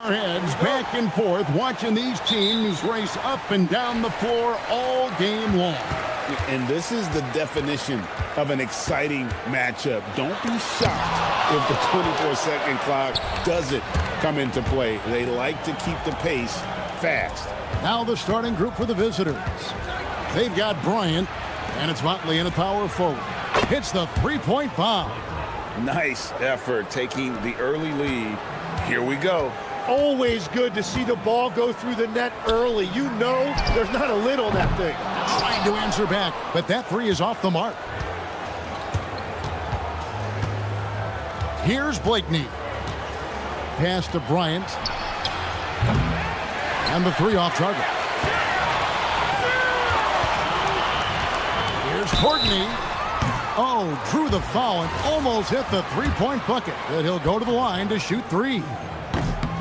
Heads back and forth, watching these teams race up and down the floor all game long. And this is the definition of an exciting matchup. Don't be shocked if the 24-second clock doesn't come into play. They like to keep the pace fast. Now the starting group for the visitors. They've got Bryant, and it's Motley in a power forward. Hits the three-point bomb. Nice effort taking the early lead. Here we go. Always good to see the ball go through the net early. You know there's not a lid on that thing. Trying to answer back, but that three is off the mark. Here's Blakeney. Pass to Bryant. And the three off target. Here's Courtney. Oh, drew the foul and almost hit the three-point bucket. But he'll go to the line to shoot three.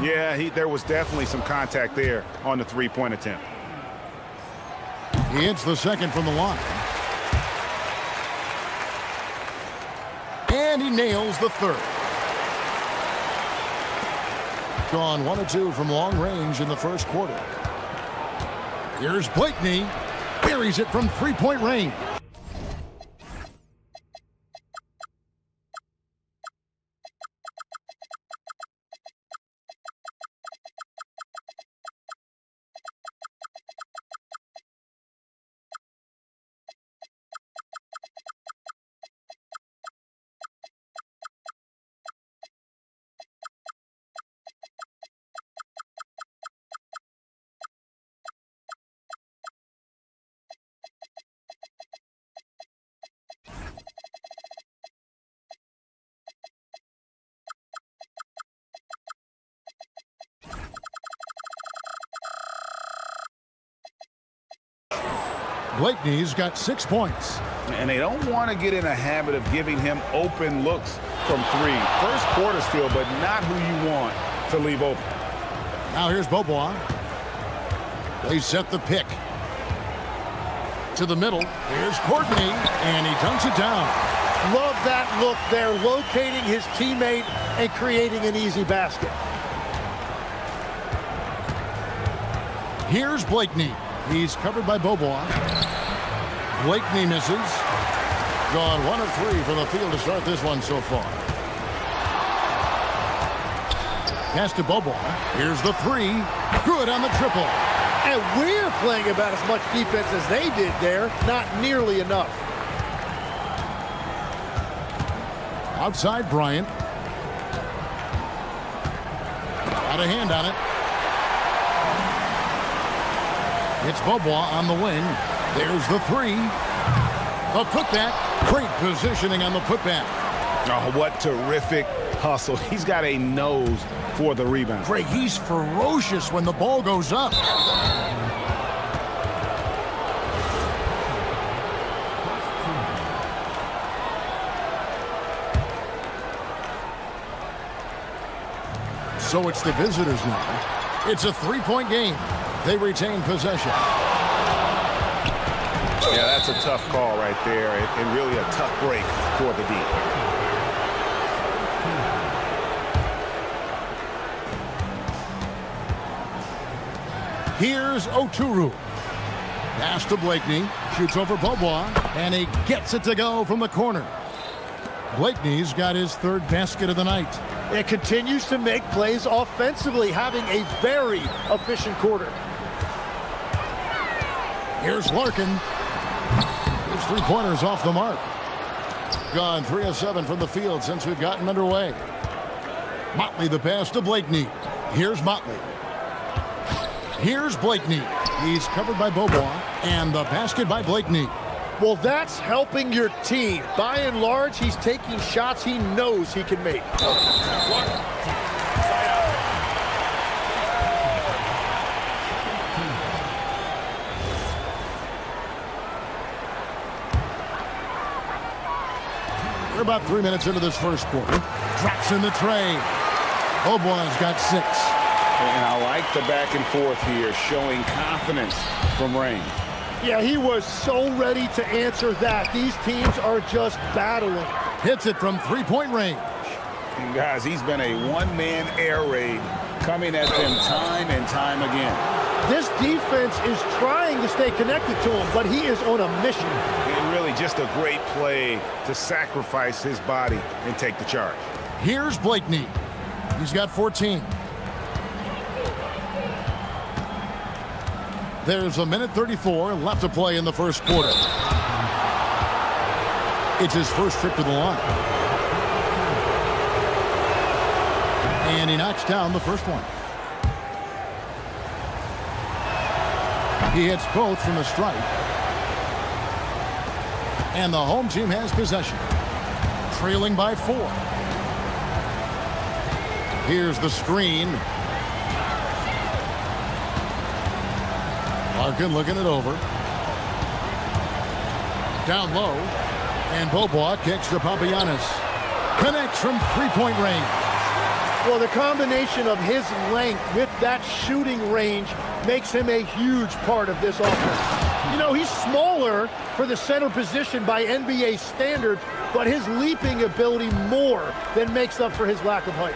Yeah, there was definitely some contact there on the three-point attempt. He hits the second from the line. And he nails the third. Gone 1 of 2 from long range in the first quarter. Here's Blakeney. Buries it from three-point range. Blakeney's got 6 points. And they don't want to get in a habit of giving him open looks from three. First quarter still, but not who you want to leave open. Now here's Beaubois. They set the pick. To the middle. Here's Courtney, and he dunks it down. Love that look there, locating his teammate and creating an easy basket. Here's Blakeney. He's covered by Beaubois. Blakeney misses. Gone 1 of 3 from the field to start this one so far. Pass to Beaubois. Here's the three. Good on the triple. And we're playing about as much defense as they did there. Not nearly enough. Outside Bryant. Got a hand on it. It's Beaubois on the wing. There's the three. A putback. Great positioning on the putback. Oh, what terrific hustle. He's got a nose for the rebound. Greg, he's ferocious when the ball goes up. So it's the visitors now. It's a three-point game. They retain possession. Yeah, that's a tough call right there, and really a tough break for the D. Here's Oturu. Pass to Blakeney. Shoots over Beaubois, and he gets it to go from the corner. Blakeney's got his third basket of the night. It continues to make plays offensively, having a very efficient quarter. Here's Larkin. His three-pointers off the mark. Gone 3 of 7 from the field since we've gotten underway. Motley the pass to Blakeney. Here's Motley. Here's Blakeney. He's covered by Beaubois, and the basket by Blakeney. Well, that's helping your team. By and large, he's taking shots he knows he can make. We're about 3 minutes into this first quarter. Drops in the tray. Beaubois got 6. And I like the back and forth here, showing confidence from range. Yeah, he was so ready to answer that. These teams are just battling. Hits it from three-point range. And guys, he's been a one-man air raid coming at them time and time again. This defense is trying to stay connected to him, but he is on a mission. And really just a great play to sacrifice his body and take the charge. Here's Blakeney. He's got 14. There's a minute 34 left to play in the first quarter. It's his first trip to the line. And he knocks down the first one. He hits both from the stripe. And the home team has possession, trailing by 4. Here's the screen. Larkin looking it over. Down low. And Bobois kicks to Papagiannis. Connects from three-point range. Well, the combination of his length with that shooting range makes him a huge part of this offense. You know, he's smaller for the center position by NBA standards, but his leaping ability more than makes up for his lack of height.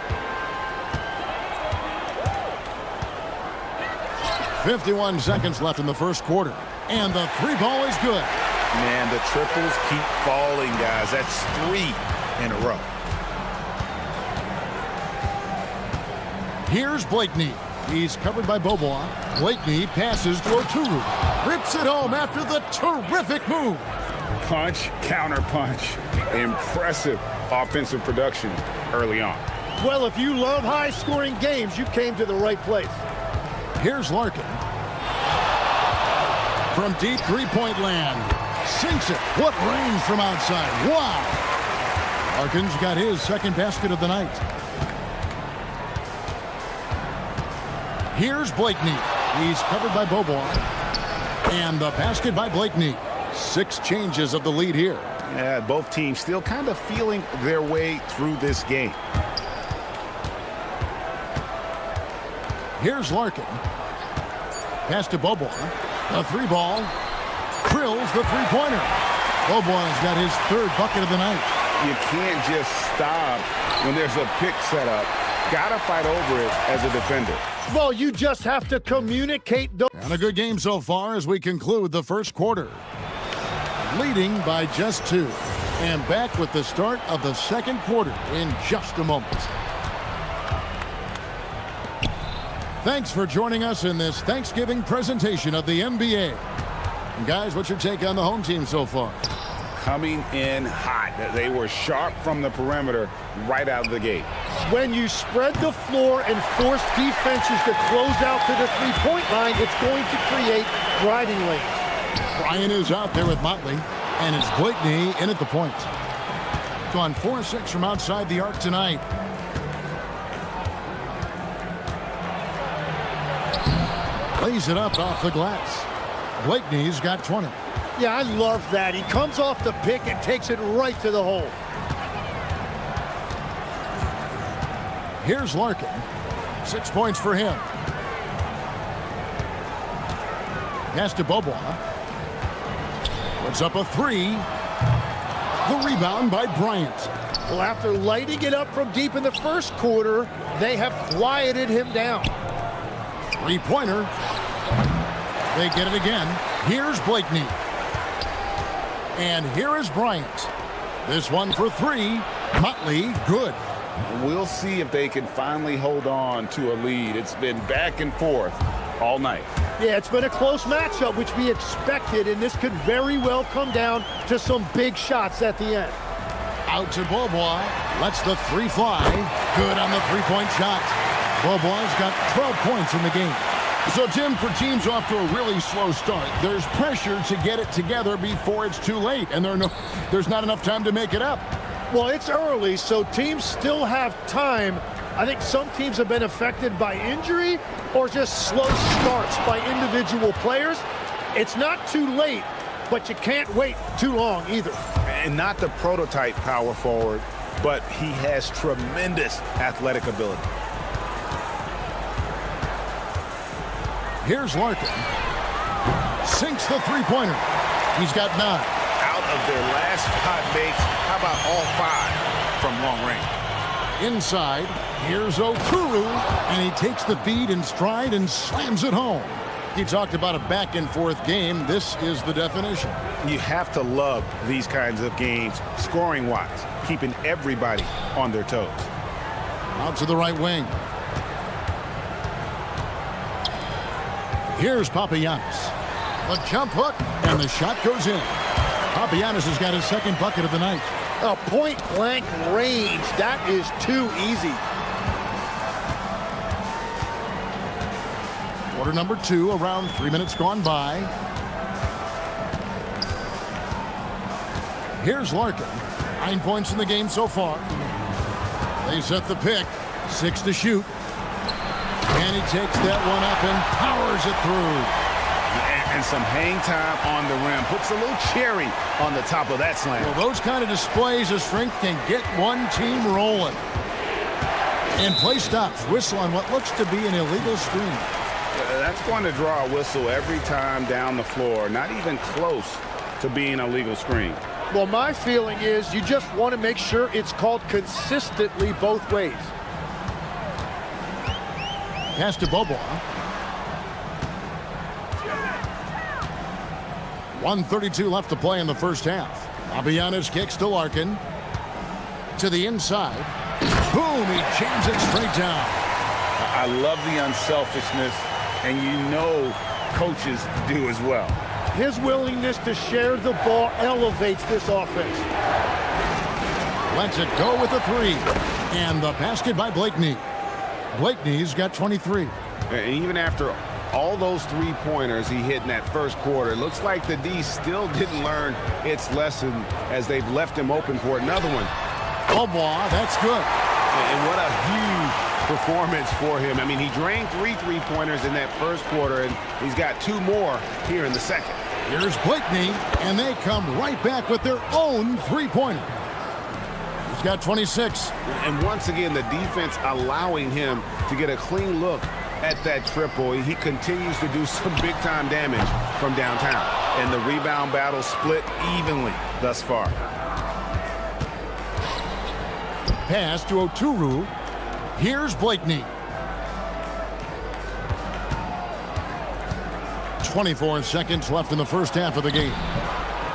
51 seconds left in the first quarter. And the three ball is good. Man, the triples keep falling, guys. That's 3 in a row. Here's Blakeney. He's covered by Bobois. Blakeney passes to Oturu. Rips it home after the terrific move. Punch, counter punch. Impressive offensive production early on. Well, if you love high-scoring games, you came to the right place. Here's Larkin. From deep three-point land. Sinks it. What range from outside. Wow. Larkin's got his second basket of the night. Here's Blakeney. He's covered by Bobois. And the basket by Blakeney. 6 changes of the lead here. Yeah, both teams still kind of feeling their way through this game. Here's Larkin. Pass to Bobois. The three ball. Drills the three-pointer. Bobois got his 3rd bucket of the night. You can't just stop when there's a pick set up. Gotta fight over it as a defender. Well, you just have to communicate. And a good game so far as we conclude the first quarter. Leading by just 2. And back with the start of the second quarter in just a moment. Thanks for joining us in this Thanksgiving presentation of the NBA. And guys, what's your take on the home team so far? Coming in hot. They were sharp from the perimeter right out of the gate. When you spread the floor and force defenses to close out to the three-point line, it's going to create driving lanes. Bryant is out there with Motley, and it's Blakeney in at the point. Gone 4-6 from outside the arc tonight. Lays it up off the glass. Blakeney's got 20. Yeah, I love that. He comes off the pick and takes it right to the hole. Here's Larkin. 6 points for him. Pass to Bobois. Puts up a 3. The rebound by Bryant. Well, after lighting it up from deep in the first quarter, they have quieted him down. Three-pointer. They get it again. Here's Blakeney. And here is Bryant. This one for 3. Motley, good. We'll see if they can finally hold on to a lead. It's been back and forth all night. Yeah, it's been a close matchup, which we expected, and this could very well come down to some big shots at the end. Out to Bobois. Lets the 3 fly. Good on the three-point shot. Bobois got 12 points in the game. So, Tim, for teams off to a really slow start, there's pressure to get it together before it's too late, and there's not enough time to make it up. Well, it's early, so teams still have time. I think some teams have been affected by injury or just slow starts by individual players. It's not too late, but you can't wait too long either. And not the prototype power forward, but he has tremendous athletic ability. Here's Larkin. Sinks the three-pointer. He's got 9. Out of their last 5 makes, how about all 5 from long range? Inside, here's Oturu, and he takes the feed in stride and slams it home. You talked about a back-and-forth game. This is the definition. You have to love these kinds of games, scoring-wise, keeping everybody on their toes. Out to the right wing. Here's Papagiannis. The jump hook, and the shot goes in. Papagiannis has got his second bucket of the night. A point-blank range. That is too easy. Quarter number 2, around 3 minutes gone by. Here's Larkin. 9 points in the game so far. They set the pick. 6 to shoot. And he takes that one up and powers it through. And some hang time on the rim. Puts a little cherry on the top of that slam. Well, those kind of displays of strength can get one team rolling. And play stops. Whistle on what looks to be an illegal screen. That's going to draw a whistle every time down the floor. Not even close to being a legal screen. Well, my feeling is you just want to make sure it's called consistently both ways. Pass to Boboa. 1:32 left to play in the first half. Papagiannis kicks to Larkin. To the inside. Boom! He jams it straight down. I love the unselfishness, and you know coaches do as well. His willingness to share the ball elevates this offense. Lets it go with a 3. And the basket by Blakeney. Blakeney's got 23. And even after all those three-pointers he hit in that first quarter, it looks like the D still didn't learn its lesson as they've left him open for another one. Boboa, that's good. And what a huge performance for him. I mean, he drained 3 three-pointers in that first quarter, and he's got 2 more here in the second. Here's Blakeney, and they come right back with their own three-pointer. He's got 26. And once again, the defense allowing him to get a clean look at that triple. He continues to do some big-time damage from downtown. And the rebound battle split evenly thus far. Pass to Oturu. Here's Blakeney. 24 seconds left in the first half of the game.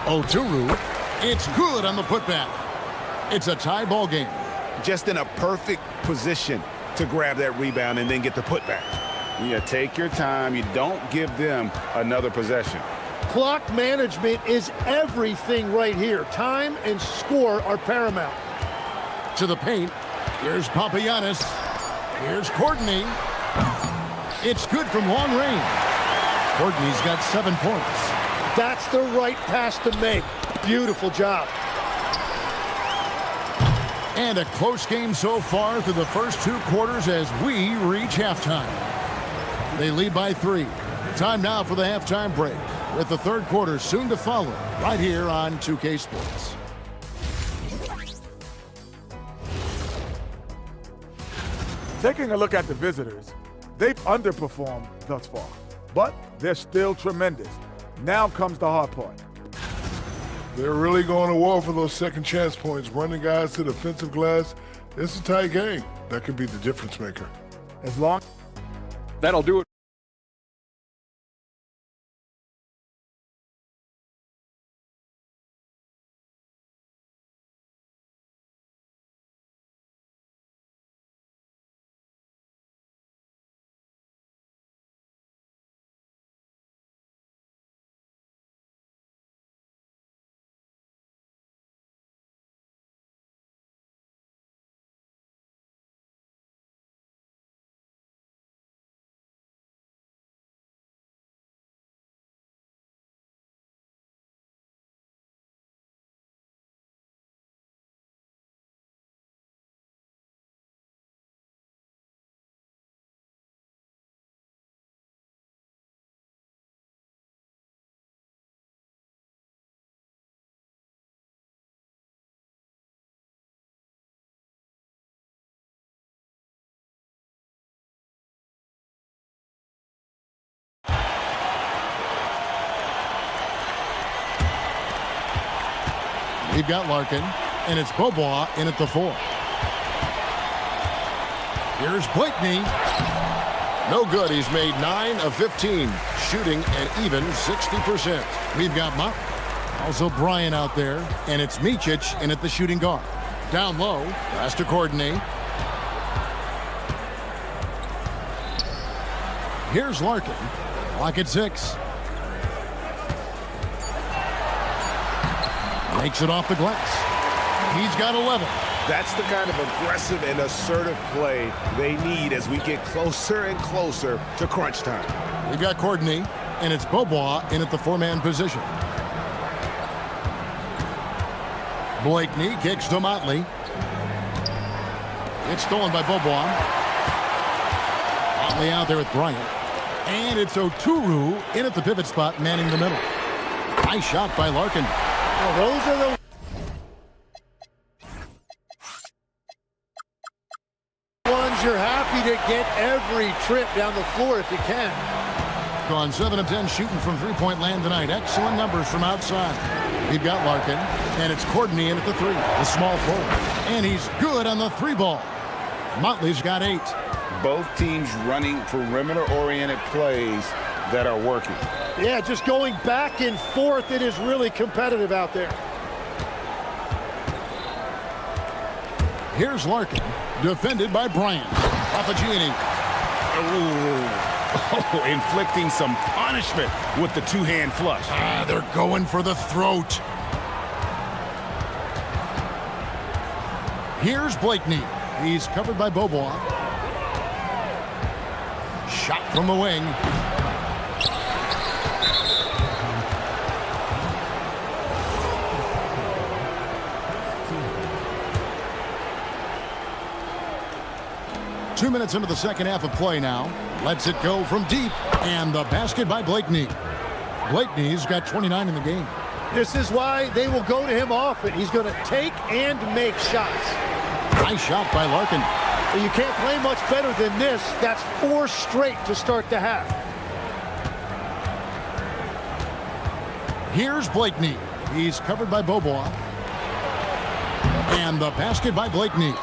Oturu, it's good on the putback. It's a tie ball game. Just in a perfect position to grab that rebound and then get the putback. You take your time. You don't give them another possession. Clock management is everything right here. Time and score are paramount. To the paint. Here's Papagiannis. Here's Courtney. It's good from long range. Courtney's got 7 points. That's the right pass to make. Beautiful job. And a close game so far through the first 2 quarters as we reach halftime. They lead by 3. Time now for the halftime break, with the third quarter soon to follow right here on 2K Sports. Taking a look at the visitors, they've underperformed thus far, but they're still tremendous. Now comes the hard part. They're really going to war for those second chance points, running guys to the offensive glass. It's a tight game. That could be the difference maker. As long That'll do it. We've got Larkin, and it's Boboa in at the 4. Here's Blakeney. No good. He's made 9 of 15, shooting an even 60%. We've got Mott. Also Bryant out there, and it's Micic in at the shooting guard. Down low, pass to Courtney. Here's Larkin. Clock at 6. Makes it off the glass. He's got 11. That's the kind of aggressive and assertive play they need as we get closer and closer to crunch time. We've got Courtney, and it's Beaubois in at the 4-man position. Blakeney kicks to Motley. It's stolen by Beaubois. Motley out there with Bryant. And it's Oturu in at the pivot spot, manning the middle. Nice shot by Larkin. Well, those are the ones you're happy to get every trip down the floor if you can. Gone 7 of 10 shooting from three-point land tonight. Excellent numbers from outside. We've got Larkin, and it's Courtney in at the 3, the small forward. And he's good on the 3-ball. Motley's got 8. Both teams running perimeter-oriented plays that are working. Yeah, just going back and forth. It is really competitive out there. Here's Larkin, defended by Bryant. Papagini. Oh, inflicting some punishment with the two-hand flush. They're going for the throat. Here's Blakeney. He's covered by Beaubois. Shot from the wing. Two minutes into the second half of play now. Lets it go from deep. And the basket by Blakeney. Blakeney's got 29 in the game. This is why they will go to him often. He's going to take and make shots. Nice shot by Larkin. You can't play much better than this. That's 4 straight to start the half. Here's Blakeney. He's covered by Beaubois. And the basket by Blakeney.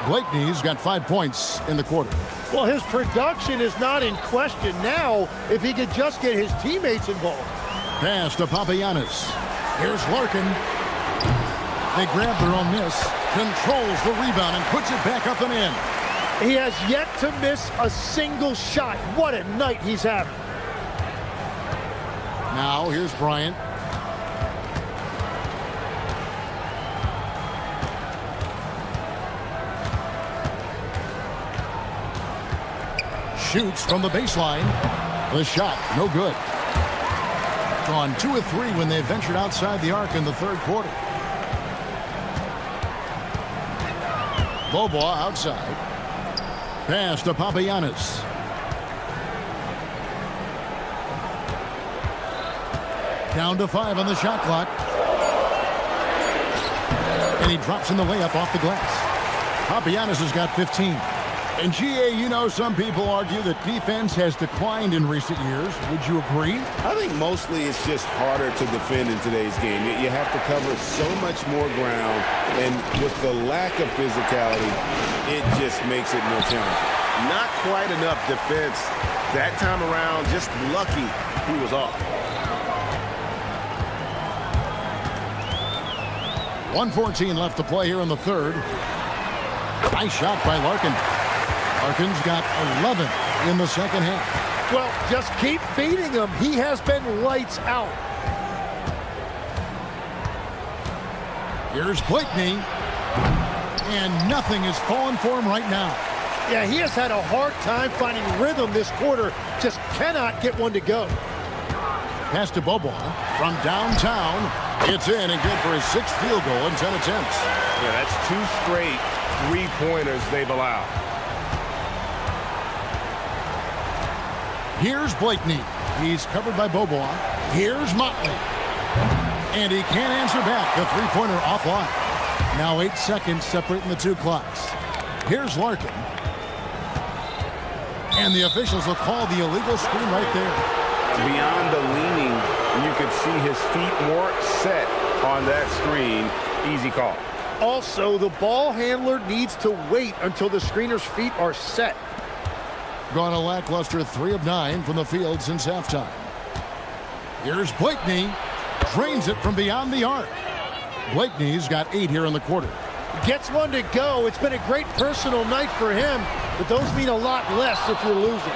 Blakeney's got 5 points in the quarter. Well, his production is not in question now if he could just get his teammates involved. Pass to Papagiannis. Here's Larkin. They grab their own miss. Controls the rebound and puts it back up and in. He has yet to miss a single shot. What a night he's having. Now here's Bryant. Shoots from the baseline. The shot, no good. Gone 2 of 3 when they ventured outside the arc in the third quarter. Beaubois outside. Pass to Papagiannis. Down to 5 on the shot clock. And he drops in the layup off the glass. Papagiannis has got 15. And GA, you know, some people argue that defense has declined in recent years. Would you agree? I think mostly it's just harder to defend in today's game. You have to cover so much more ground, and with the lack of physicality, it just makes it more challenging. Not quite enough defense that time around. Just lucky he was off. 1:14 left to play here in the third. Nice shot by Larkin. Larkin's got 11 in the second half. Well, just keep feeding him. He has been lights out. Here's Blakeney. And nothing is falling for him right now. Yeah, he has had a hard time finding rhythm this quarter. Just cannot get one to go. Pass to Beaubois from downtown. It's in and good for his 6th field goal in 10 attempts. Yeah, that's 2 straight 3-pointers they've allowed. Here's Blakeney. He's covered by Beaubois. Here's Motley. And he can't answer back. The 3-pointer offline. Now 8 seconds separating the 2 clocks. Here's Larkin. And the officials will call the illegal screen right there. Beyond the leaning, you could see his feet more set on that screen. Easy call. Also, the ball handler needs to wait until the screener's feet are set. Gone a lackluster 3 of 9 from the field since halftime. Here's Blakeney. Drains it from beyond the arc. Blakeney's got 8 here in the quarter. Gets one to go. It's been a great personal night for him, but those mean a lot less if you're losing.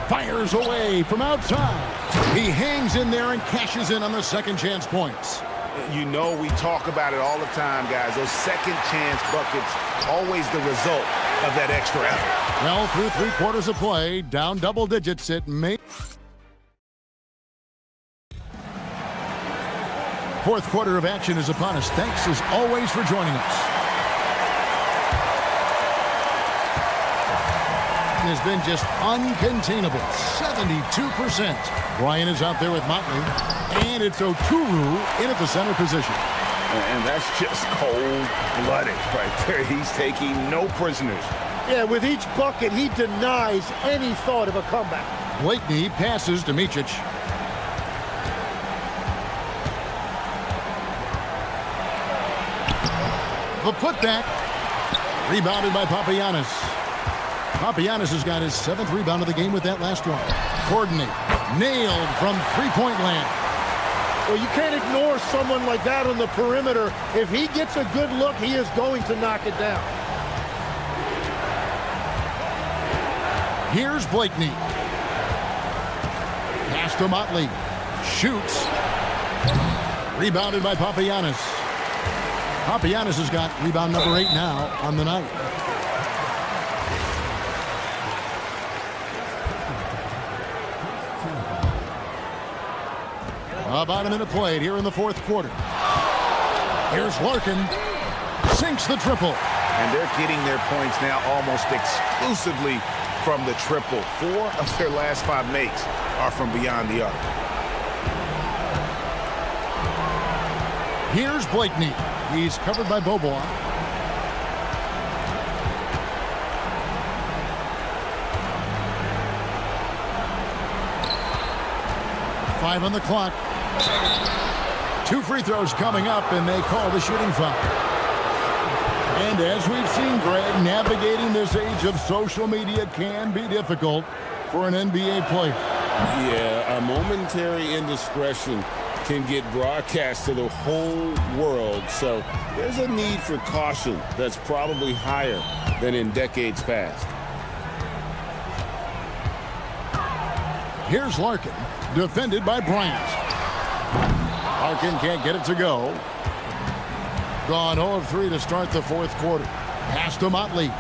Fires away from outside. He hangs in there and cashes in on the second chance points. You know, we talk about it all the time, guys. Those second chance buckets, always the result of that extra effort. Well, through 3 quarters of play, down double digits, it may. Fourth quarter of action is upon us. Thanks as always for joining us. Has been just uncontainable, 72%. Bryant is out there with Motley, and it's Okuru in at the center position. And that's just cold-blooded right there. He's taking no prisoners. Yeah, with each bucket, he denies any thought of a comeback. Blakeney passes to Micic. The putback. Rebounded by Papagiannis. Papagiannis has got his 7th rebound of the game with that last one. Coordinate. Nailed from three-point land. Well, you can't ignore someone like that on the perimeter. If he gets a good look, he is going to knock it down. Here's Blakeney. Pass to Motley. Shoots. Rebounded by Papagiannis. Papagiannis has got rebound number 8 now on the night. About a minute played here in the fourth quarter. Here's Larkin. Sinks the triple. And they're getting their points now almost exclusively from the triple. 4 of their last 5 makes are from beyond the arc. Here's Blakeney. He's covered by Bobois. Five on the clock. 2 free throws coming up, and they call the shooting foul. And as we've seen, Greg, navigating this age of social media can be difficult for an NBA player. Yeah, a momentary indiscretion can get broadcast to the whole world, so there's a need for caution that's probably higher than in decades past. Here's Larkin, defended by Bryant. Larkin can't get it to go. Gone 0 of 3 to start the fourth quarter. Pass to Motley.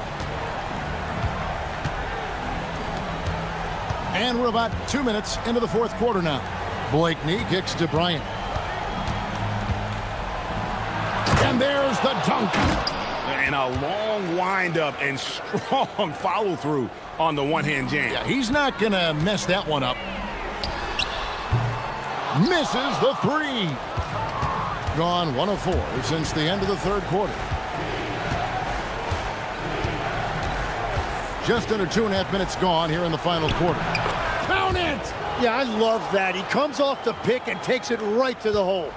And we're about 2 minutes into the fourth quarter now. Blakeney kicks to Bryant. And there's the dunk. And a long windup and strong follow-through on the one-hand jam. Yeah, he's not going to mess that one up. Misses the 3. Gone 1 of 4 since the end of the third quarter. Just under 2.5 minutes gone here in the final quarter. Count it! Yeah, I love that. He comes off the pick and takes it right to the hole.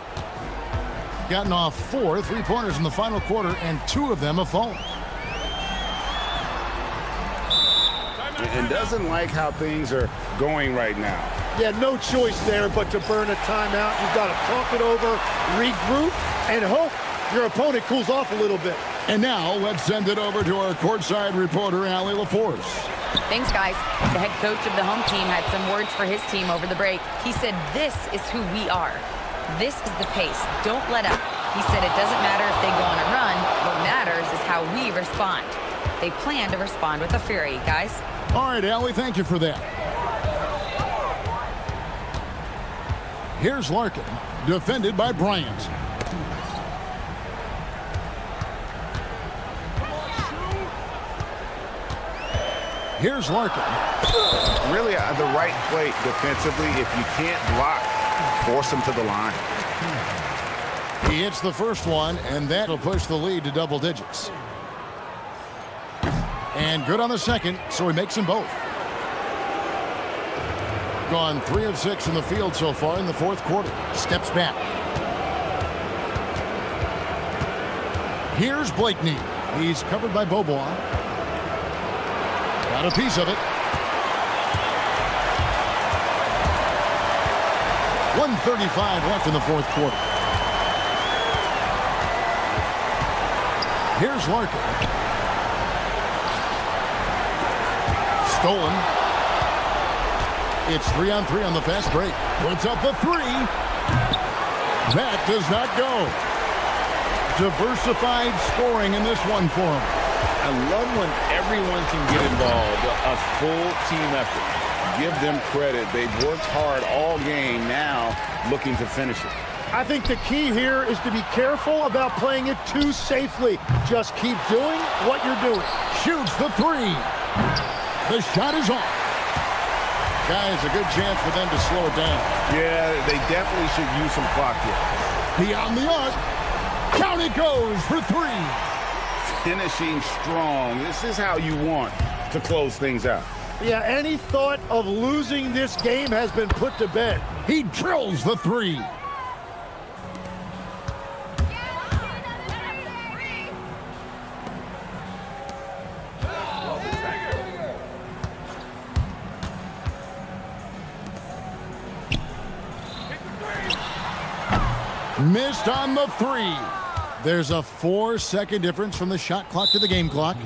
Gotten off 4 3-pointers in the final quarter, and 2 of them have fallen. And doesn't like how things are going right now. Yeah, no choice there but to burn a timeout. You've got to talk it over, regroup, and hope your opponent cools off a little bit. And now let's send it over to our courtside reporter, Allie LaForce. Thanks, guys. The head coach of the home team had some words for his team over the break. He said, "This is who we are. This is the pace. Don't let up." He said it doesn't matter if they go on a run. What matters is how we respond. They plan to respond with a fury, guys. All right, Allie, thank you for that. Here's Larkin, defended by Bryant. Here's Larkin. Really the right play defensively. If you can't block, force him to the line. He hits the first one, and that'll push the lead to double digits. And good on the second, so he makes them both. Gone 3 of 6 in the field so far in the fourth quarter. Steps back. Here's Blakeney. He's covered by Beaubois. Got a piece of it. 1:35 left in the fourth quarter. Here's Larkin. Stolen. It's 3-on-3 on the fast break. Puts up a three. That does not go. Diversified scoring in this one for him. I love when everyone can get involved, a full team effort. Give them credit. They've worked hard all game, now looking to finish it. I think the key here is to be careful about playing it too safely. Just keep doing what you're doing. Shoots the three. The shot is off. Guys, a good chance for them to slow it down. Yeah, they definitely should use some clock here. Beyond the arc. Down it goes for three. Finishing strong. This is how you want to close things out. Yeah, any thought of losing this game has been put to bed. He drills the three. Missed on the three. There's a 4-second difference from the shot clock to the game clock.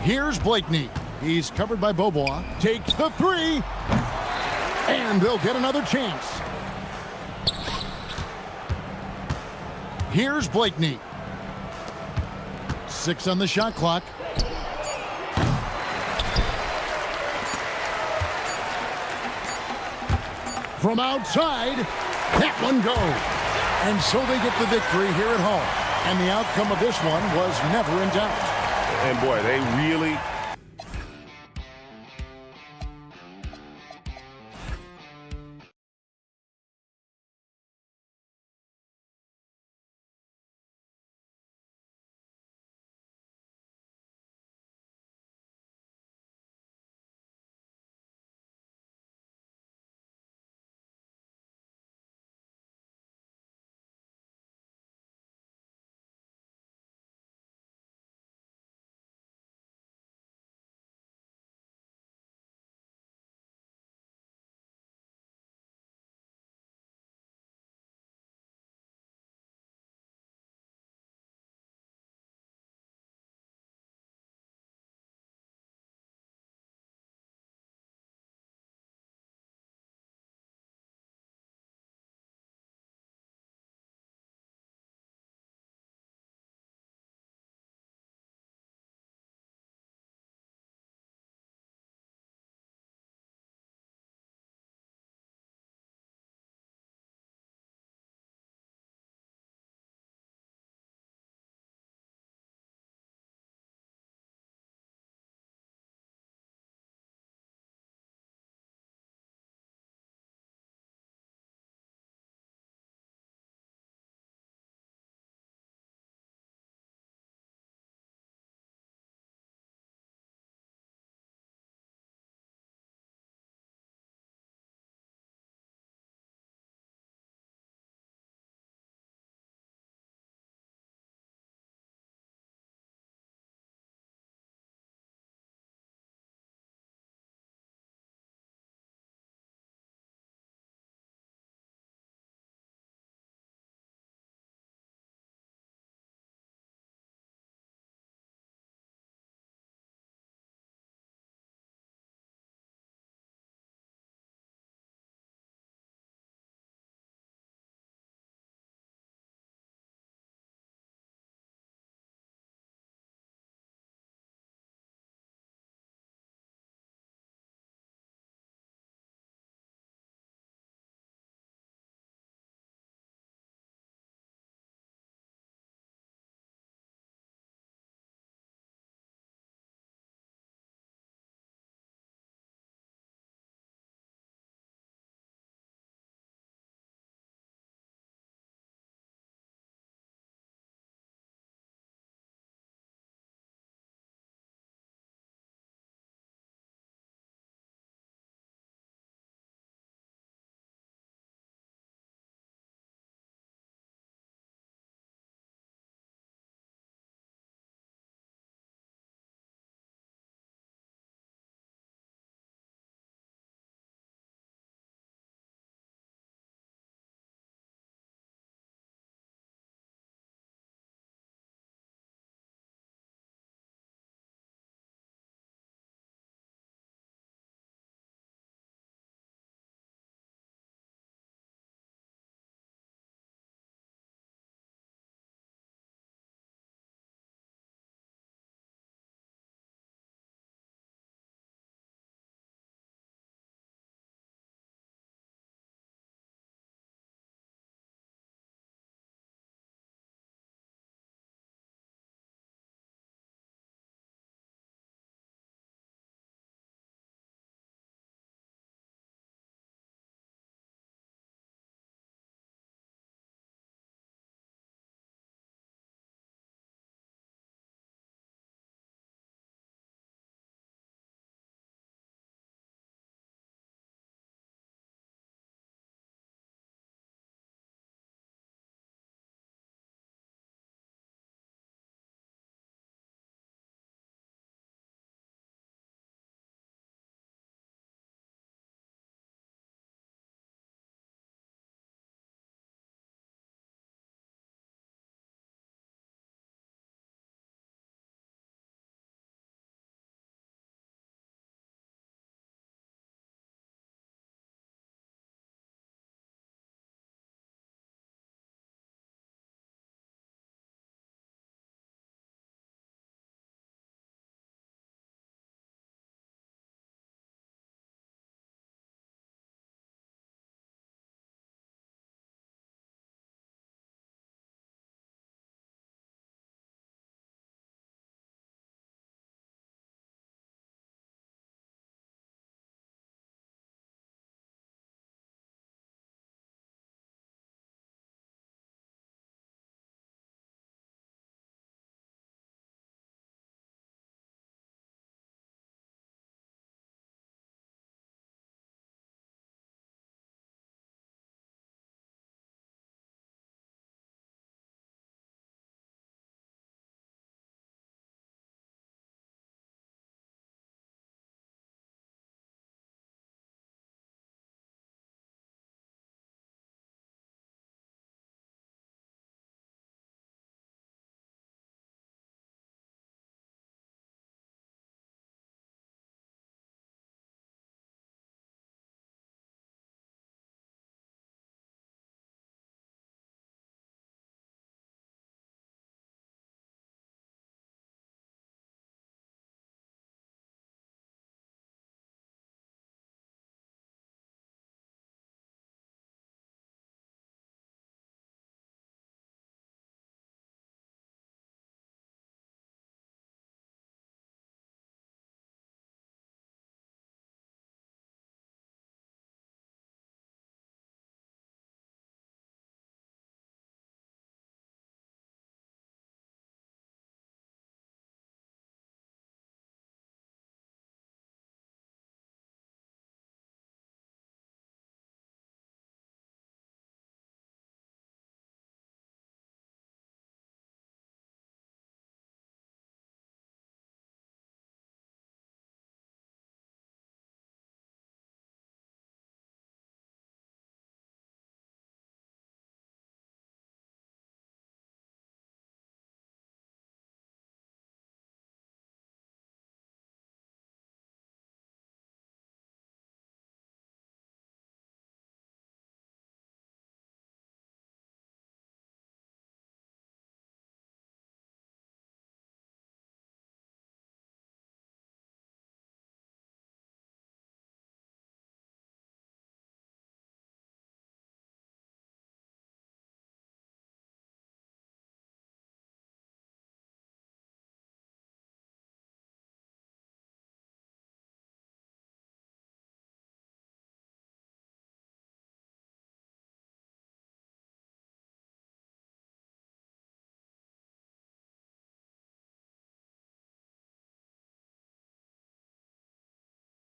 Here's Blakeney. He's covered by Beaubois. Takes the three. And they'll get another chance. Here's Blakeney. 6 on the shot clock. From outside, that one goes. And so they get the victory here at home. And the outcome of this one was never in doubt. And boy, they really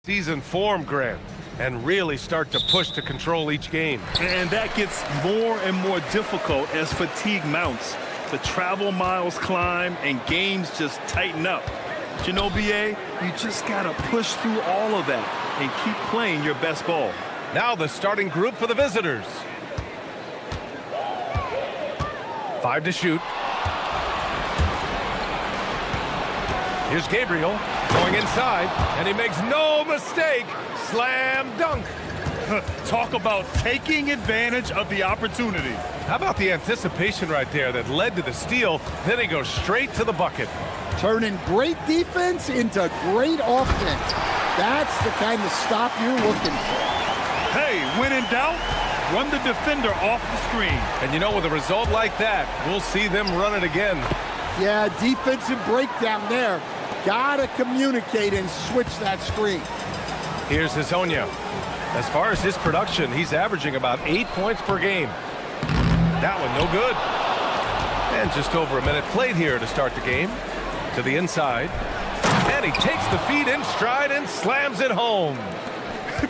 season form, Grant, and really start to push to control each game. And that gets more and more difficult as fatigue mounts. The travel miles climb and games just tighten up. But you know, BA, you just got to push through all of that and keep playing your best ball. Now the starting group for the visitors. 5 to shoot. Here's Gabriel going inside, and he makes no mistake. Slam dunk. Talk about taking advantage of the opportunity. How about the anticipation right there that led to the steal? Then he goes straight to the bucket. Turning great defense into great offense. That's the kind of stop you're looking for. Hey, when in doubt, run the defender off the screen. And you know, with a result like that, we'll see them run it again. Yeah, defensive breakdown there. Gotta communicate and switch that screen. Here's Hazonia. As far as his production, he's averaging about 8 points per game. That one no good. And just over a minute played here to start the game. To the inside. And he takes the feed in stride and slams it home.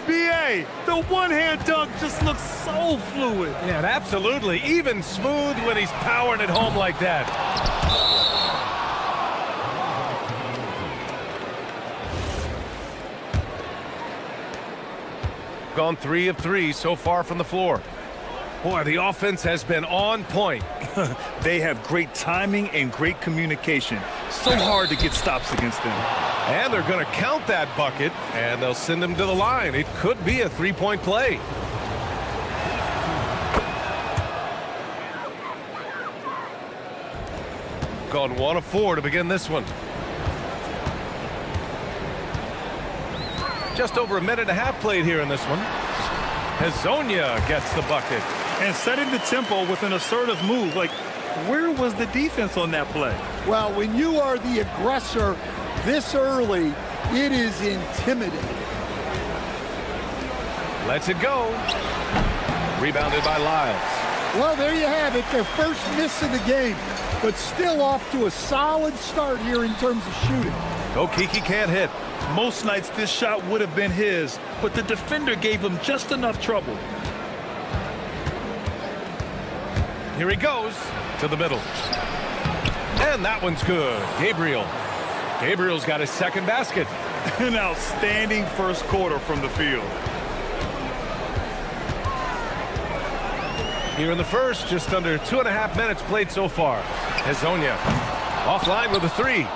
BA, the one-hand dunk just looks so fluid. Yeah, and absolutely. Even smooth when he's powering it home like that. Gone 3 of 3 so far from the floor. Boy, the offense has been on point. They have great timing and great communication. So hard to get stops against them. And they're going to count that bucket, and they'll send him to the line. It could be a three-point play. Gone 1 of 4 to begin this one. Just over a minute and a half played here in this one. Hazonia gets the bucket. And setting the tempo with an assertive move. Like, where was the defense on that play? Well, when you are the aggressor this early, it is intimidating. Lets it go. Rebounded by Lyles. Well, there you have it. Their first miss of the game, but still off to a solid start here in terms of shooting. Okiki can't hit. Most nights this shot would have been his, but the defender gave him just enough trouble. Here he goes to the middle. And that one's good. Gabriel's got his second basket. An outstanding first quarter from the field. Here in the first, just under 2.5 minutes played so far. Hazonia offline with a 3.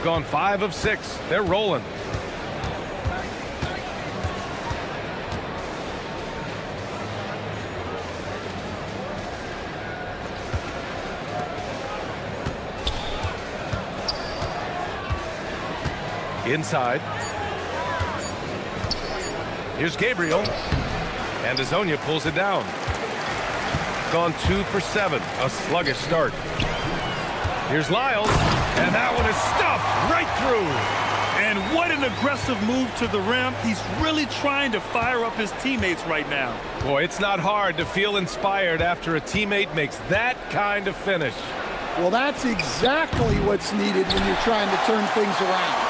Gone 5 of 6. They're rolling. Inside. Here's Gabriel. And Hazonia pulls it down. Gone 2 for 7. A sluggish start. Here's Lyles. And that one is stuffed right through. And what an aggressive move to the rim. He's really trying to fire up his teammates right now. Boy, it's not hard to feel inspired after a teammate makes that kind of finish. Well, that's exactly what's needed when you're trying to turn things around.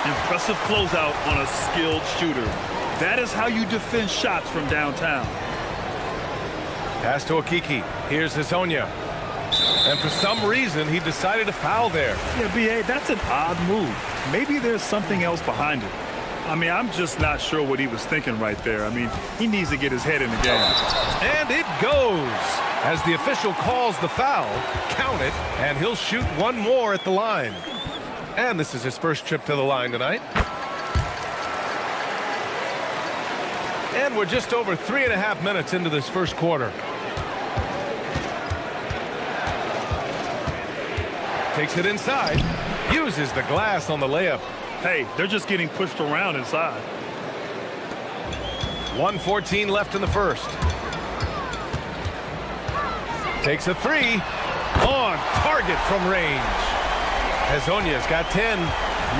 Impressive closeout on a skilled shooter. That is how you defend shots from downtown. Pass to Okiki. Here's Hazonia. And for some reason, he decided to foul there. Yeah, BA, that's an odd move. Maybe there's something else behind it. I mean, I'm just not sure what he was thinking right there. I mean, he needs to get his head in the game. And it goes. As the official calls the foul, count it, and he'll shoot one more at the line. And this is his first trip to the line tonight. And we're just over 3.5 minutes into this first quarter. Takes it inside. Uses the glass on the layup. Hey, they're just getting pushed around inside. 1:14 left in the first. Takes a 3. On target from range. Hazonia's got 10.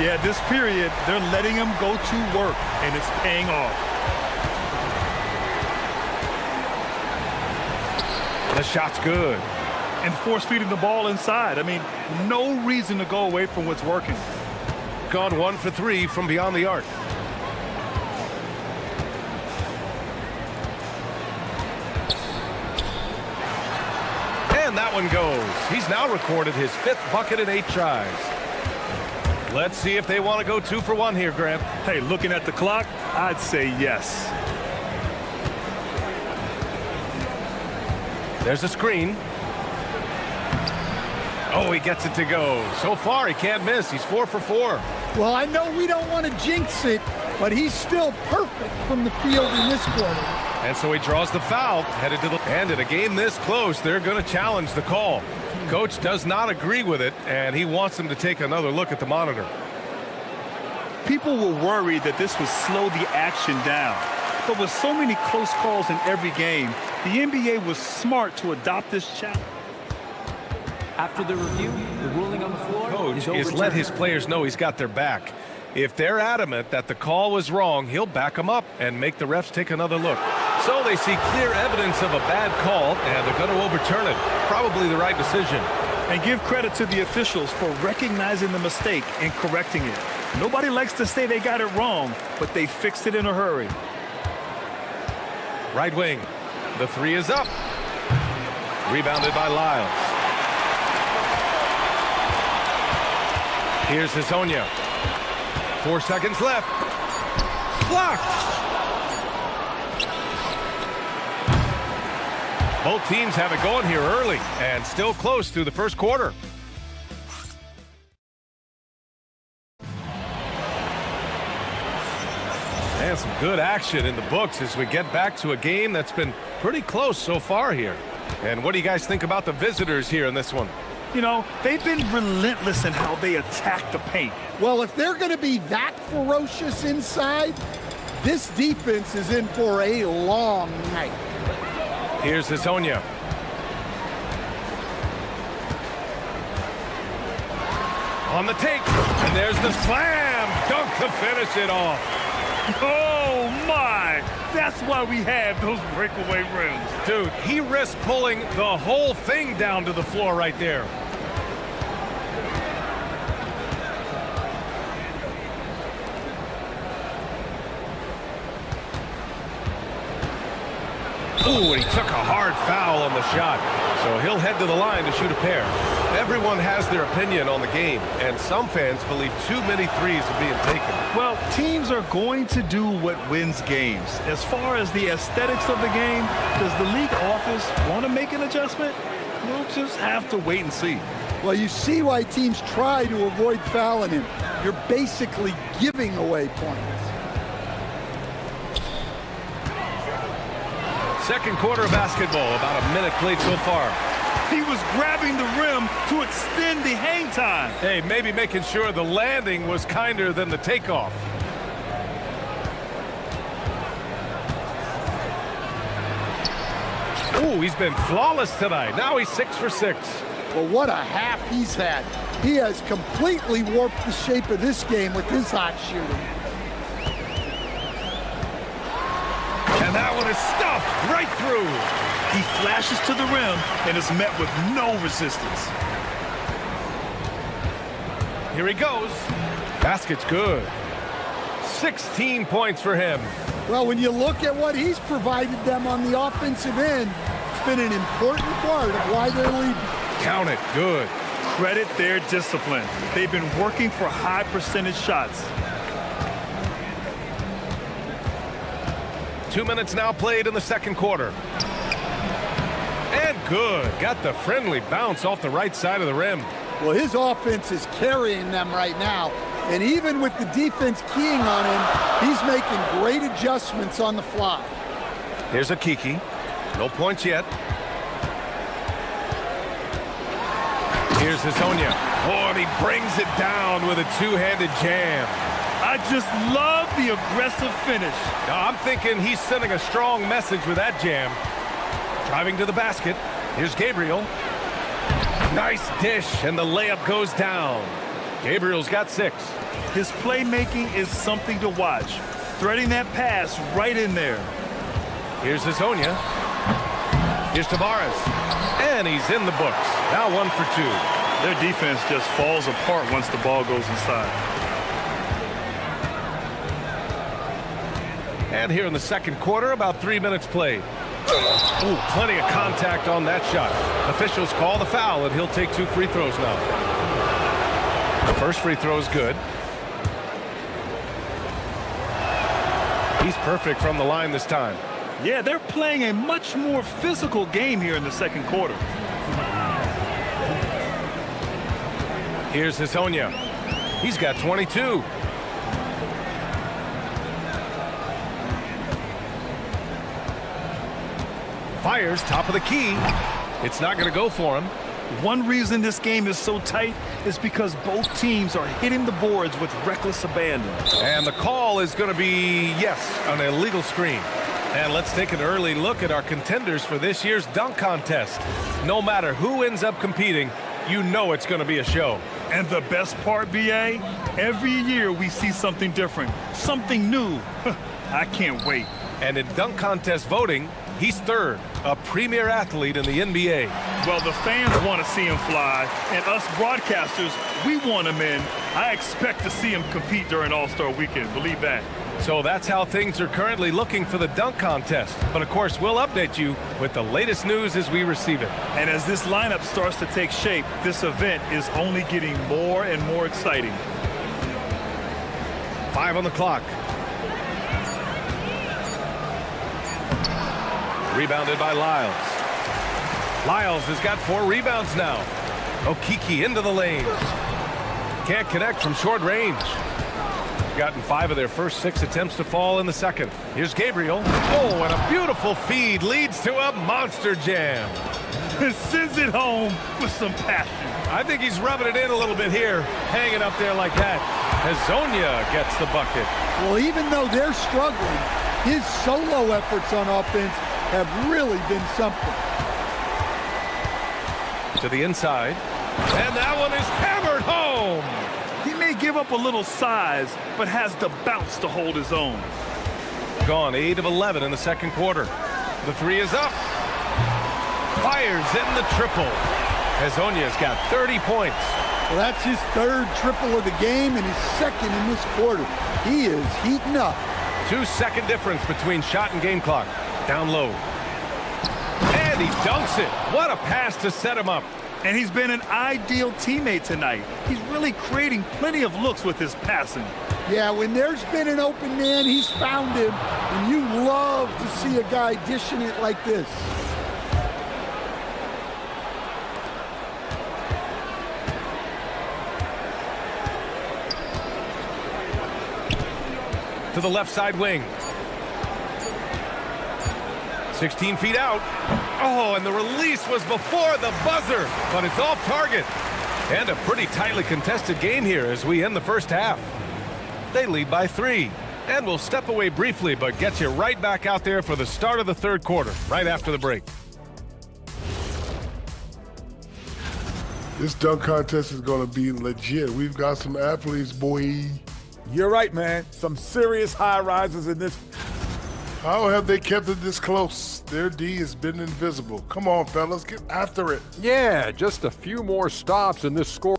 Yeah, this period, they're letting him go to work, and it's paying off. The shot's good. And force feeding the ball inside. I mean, no reason to go away from what's working. gone 1 for 3 from beyond the arc. And that one goes. He's now recorded his 5th bucket in 8 tries. Let's see if they want to go 2 for 1 here, Grant. Hey, looking at the clock, I'd say yes. There's a screen. Oh, he gets it to go. So far, he can't miss. He's 4 for 4. Well, I know we don't want to jinx it, but he's still perfect from the field in this quarter. And so he draws the foul, headed to the... And in a game this close, they're going to challenge the call. Coach does not agree with it, and he wants him to take another look at the monitor. People were worried that this would slow the action down. But with so many close calls in every game, the NBA was smart to adopt this challenge. After the review, the ruling on the floor Coach is let his players know he's got their back. If they're adamant that the call was wrong, he'll back them up and make the refs take another look. So they see clear evidence of a bad call, and they're going to overturn it. Probably the right decision. And give credit to the officials for recognizing the mistake and correcting it. Nobody likes to say they got it wrong, but they fixed it in a hurry. Right wing. The 3 is up. Rebounded by Lyles. Here's Hazonia. 4 seconds left. Blocked. Both teams have it going here early and still close through the first quarter. And some good action in the books as we get back to a game that's been pretty close so far here. And what do you guys think about the visitors here in this one? You know, they've been relentless in how they attack the paint. Well, if they're going to be that ferocious inside, this defense is in for a long night. Here's Hazonia. On the take, and there's the slam dunk to finish it off. Oh, my! That's why we have those breakaway rims. Dude, he risked pulling the whole thing down to the floor right there. Ooh, and he took a hard foul on the shot. So he'll head to the line to shoot a pair. Everyone has their opinion on the game, and some fans believe too many threes are being taken. Well, teams are going to do what wins games. As far as the aesthetics of the game, does the league office want to make an adjustment? We'll just have to wait and see. Well, you see why teams try to avoid fouling him. You're basically giving away points. Second quarter of basketball, about a minute played so far. He was grabbing the rim to extend the hang time. Hey, maybe making sure the landing was kinder than the takeoff. Ooh, he's been flawless tonight. Now he's 6 for 6. Well, what a half he's had. He has completely warped the shape of this game with his hot shooting. And that one is stuffed right through. He flashes to the rim and is met with no resistance. Here he goes. Basket's good. 16 points for him. Well, when you look at what he's provided them on the offensive end, it's been an important part of why they're leading. Count it. Good. Credit their discipline. They've been working for high percentage shots. 2 minutes now played in the second quarter. And good. Got the friendly bounce off the right side of the rim. Well, his offense is carrying them right now. And even with the defense keying on him, he's making great adjustments on the fly. Here's a Kiki. No points yet. Here's Hazonia. Oh, and he brings it down with a two-handed jam. I just love the aggressive finish. Now, I'm thinking he's sending a strong message with that jam. Driving to the basket. Here's Gabriel. Nice dish, and the layup goes down. Gabriel's got 6. His playmaking is something to watch. Threading that pass right in there. Here's Hazonia. Here's Tavares. And he's in the books. Now 1 for 2. Their defense just falls apart once the ball goes inside. And here in the second quarter, about 3 minutes played. Ooh, plenty of contact on that shot. Officials call the foul, and he'll take 2 free throws now. The first free throw is good. He's perfect from the line this time. Yeah, they're playing a much more physical game here in the second quarter. Here's Hazonia. He's got 22. Fires top of the key. It's not going to go for him. One reason this game is so tight is because both teams are hitting the boards with reckless abandon. And the call is going to be, yes, an illegal screen. And let's take an early look at our contenders for this year's dunk contest. No matter who ends up competing, you know it's going to be a show. And the best part, BA, every year we see something different, something new. I can't wait. And in dunk contest voting, he's third, a premier athlete in the NBA. Well, the fans want to see him fly, and us broadcasters, we want him in. I expect to see him compete during All-Star Weekend, believe that. So that's how things are currently looking for the dunk contest. But of course, we'll update you with the latest news as we receive it. And as this lineup starts to take shape, this event is only getting more and more exciting. 5 on the clock. Rebounded by Lyles. Lyles has got 4 rebounds now. Okiki into the lane. Can't connect from short range. Gotten 5 of their first 6 attempts to fall in the second. Here's Gabriel. Oh, and a beautiful feed leads to a monster jam. Sends it home with some passion. I think he's rubbing it in a little bit here, hanging up there like that. Hazonia gets the bucket. Well, even though they're struggling, his solo efforts on offense have really been something. To the inside. And that one is hammered home. He may give up a little size, but has the bounce to hold his own. Gone 8 of 11 in the second quarter. The 3 is up. Fires in the triple. Hazonia's got 30 points. Well, that's his 3rd triple of the game and his 2nd in this quarter. He is heating up. 2-second difference between shot and game clock. Down low. And he dunks it. What a pass to set him up. And he's been an ideal teammate tonight. He's really creating plenty of looks with his passing. Yeah, when there's been an open man, he's found him. And you love to see a guy dishing it like this. To the left side wing. 16 feet out. Oh, and the release was before the buzzer, but it's off target. And a pretty tightly contested game here as we end the first half. They lead by 3. And we'll step away briefly, but get you right back out there for the start of the third quarter, right after the break. This dunk contest is going to be legit. We've got some athletes, boy. You're right, man. Some serious high rises in this. How have they kept it this close? Their D has been invisible. Come on, fellas, get after it. Yeah, just a few more stops in this score.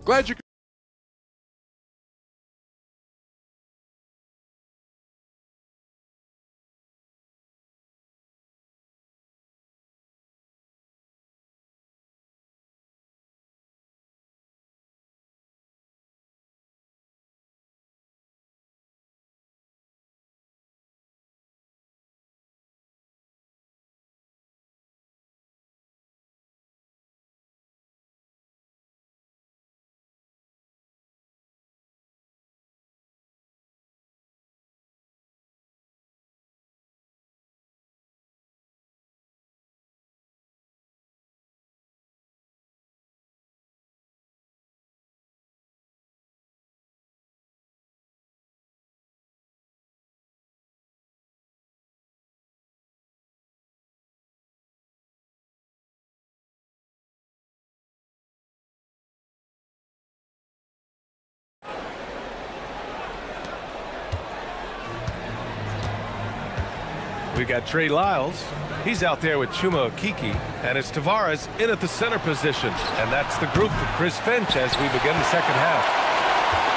Glad you could. We got Trey Lyles. He's out there with Chuma Okiki, and it's Tavares in at the center position. And that's the group for Chris Finch as we begin the second half.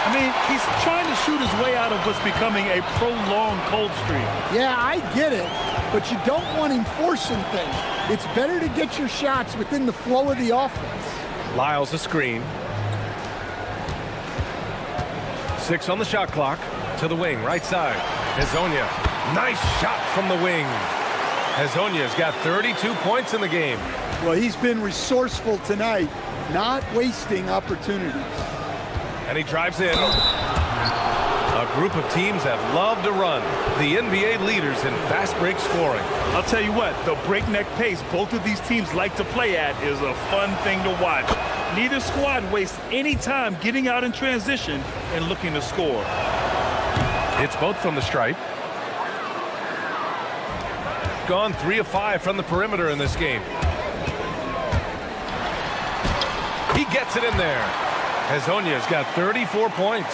I mean, he's trying to shoot his way out of what's becoming a prolonged cold streak. Yeah, I get it, but you don't want him forcing things. It's better to get your shots within the flow of the offense. Lyles a screen. 6 on the shot clock. To the wing, right side. Hezonja. Nice shot from the wing. Hezonja's got 32 points in the game. Well, he's been resourceful tonight, not wasting opportunities. And he drives in. A group of teams that love to run. The NBA leaders in fast break scoring. I'll tell you what, the breakneck pace both of these teams like to play at is a fun thing to watch. Neither squad wastes any time getting out in transition and looking to score. It's both from the stripe. Gone 3 of 5 from the perimeter in this game. He gets it in there. Hezonja's got 34 points.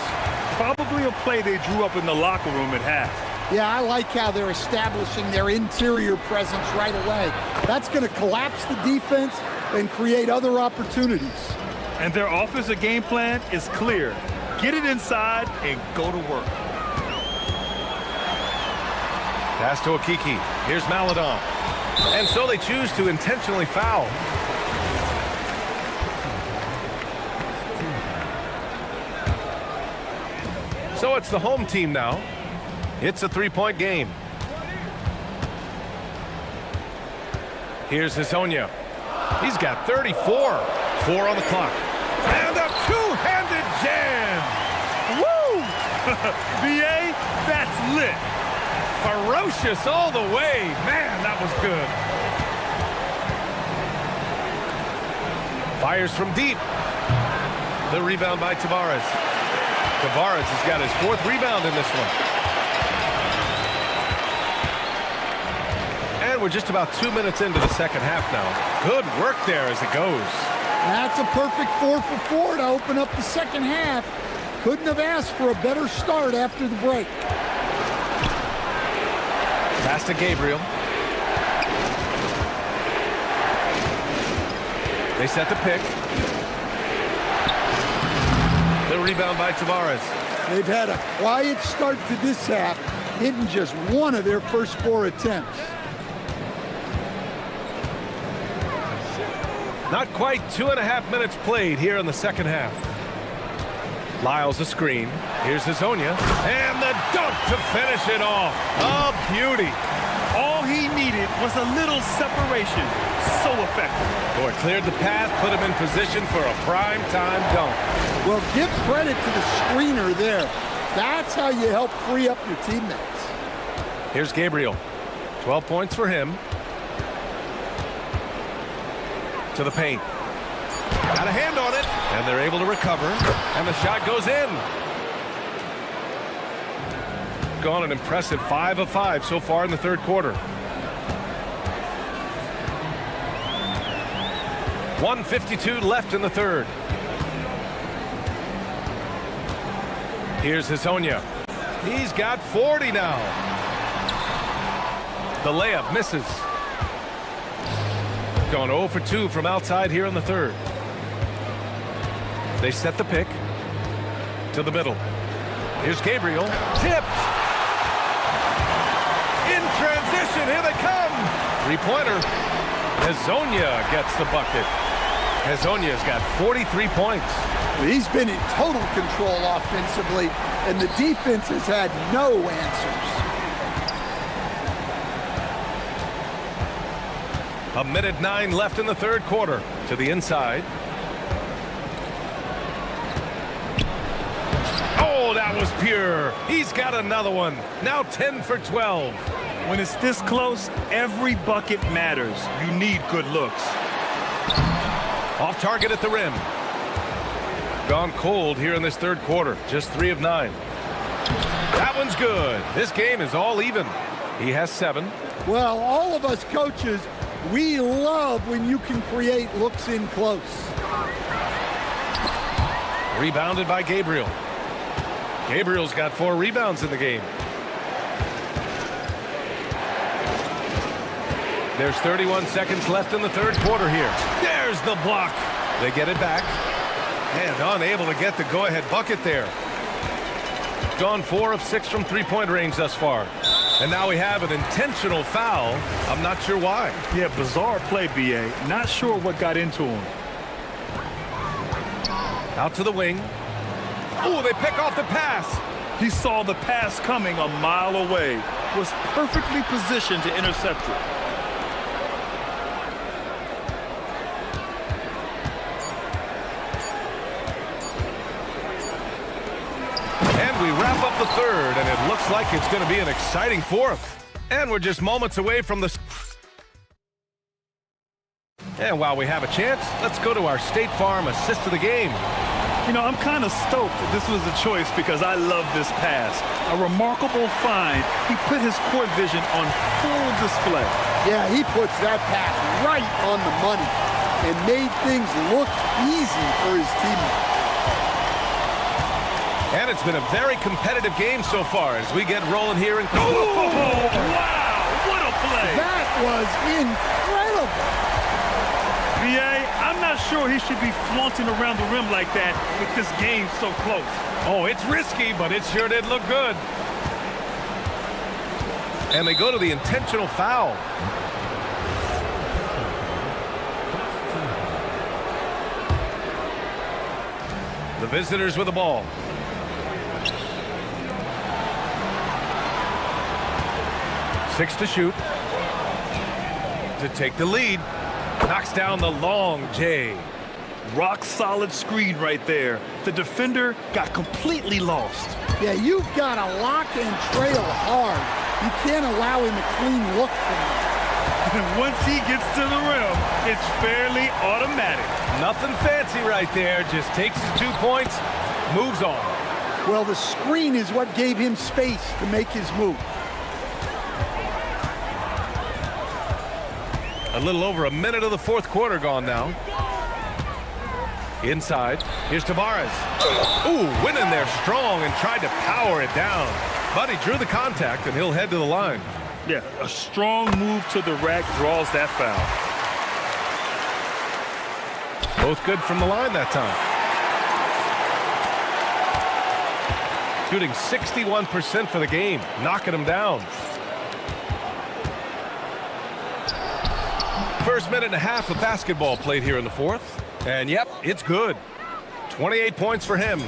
Probably a play they drew up in the locker room at half. Yeah, I like how they're establishing their interior presence right away. That's going to collapse the defense and create other opportunities. And their offensive game plan is clear. Get it inside and go to work. Pass to Okiki. Here's Maladon. And so they choose to intentionally foul. So it's the home team now. It's a 3-point game. Here's Hezonja. He's got 34. 4 on the clock. And a two-handed jam. Woo! BA, that's lit. Ferocious all the way. Man, that was good. Fires from deep. The rebound by Tavares. Tavares has got his 4th rebound in this one. And we're just about 2 minutes into the second half now. Good work there as it goes. That's a perfect 4 for 4 to open up the second half. Couldn't have asked for a better start after the break. Pass to Gabriel. They set the pick. The rebound by Tavares. They've had a quiet start to this half, hitting just 1 of their first 4 attempts. Not quite 2.5 minutes played here in the second half. Lyles a screen. Here's Hezonja. And the dunk to finish it off. A beauty. All he needed was a little separation. So effective. Boy, cleared the path, put him in position for a prime-time dunk. Well, give credit to the screener there. That's how you help free up your teammates. Here's Gabriel. 12 points for him. To the paint. Got a hand on it, and they're able to recover, and the shot goes in. Gone an impressive 5 of 5 so far in the third quarter. 1:52 left in the third. Here's Hezonja. He's got 40 now. The layup misses. Gone 0 for 2 from outside here in the third. They set the pick to the middle. Here's Gabriel. Tipped. In transition. Here they come. 3-pointer. Hezonja gets the bucket. Hezonja's got 43 points. He's been in total control offensively, and the defense has had no answers. A minute 9 left in the third quarter. To the inside. Oh, that was pure. He's got another one. Now 10 for 12. When it's this close, every bucket matters. You need good looks. Off target at the rim. Gone cold here in this third quarter. Just 3 of 9. That one's good. This game is all even. He has 7. Well, all of us coaches, we love when you can create looks in close. Rebounded by Gabriel. Gabriel's got 4 rebounds in the game. There's 31 seconds left in the third quarter here. There's the block. They get it back. And unable to get the go-ahead bucket there. Gone 4 of 6 from three-point range thus far. And now we have an intentional foul. I'm not sure why. Yeah, bizarre play, BA. Not sure what got into him. Out to the wing. Oh, they pick off the pass. He saw the pass coming a mile away. Was perfectly positioned to intercept it. And we wrap up the third, and it looks like it's going to be an exciting fourth. And we're just moments away from the... And while we have a chance, let's go to our State Farm assist of the game. You know, I'm kind of stoked that this was a choice because I love this pass. A remarkable find. He put his court vision on full display. Yeah, he puts that pass right on the money and made things look easy for his teammates. And it's been a very competitive game so far as we get rolling here. Oh, wow, what a play. That was incredible. BA, I'm not sure he should be flaunting around the rim like that with this game so close. Oh, it's risky, but it sure did look good. And they go to the intentional foul. The visitors with the ball. Six to shoot. To take the lead. Knocks down the long J. Rock solid screen right there. The defender got completely lost. Yeah, you've got to lock and trail hard. You can't allow him a clean look from you. And once he gets to the rim, it's fairly automatic. Nothing fancy right there. Just takes his 2 points, moves on. Well, the screen is what gave him space to make his move. A little over a minute of the fourth quarter gone now. Inside, here's Tavares. Ooh, went in there strong and tried to power it down. But he drew the contact, and he'll head to the line. Yeah, a strong move to the rack draws that foul. Both good from the line that time. Shooting 61% for the game, knocking him down. First minute and a half of basketball played here in the fourth. And yep, it's good. 28 points for him.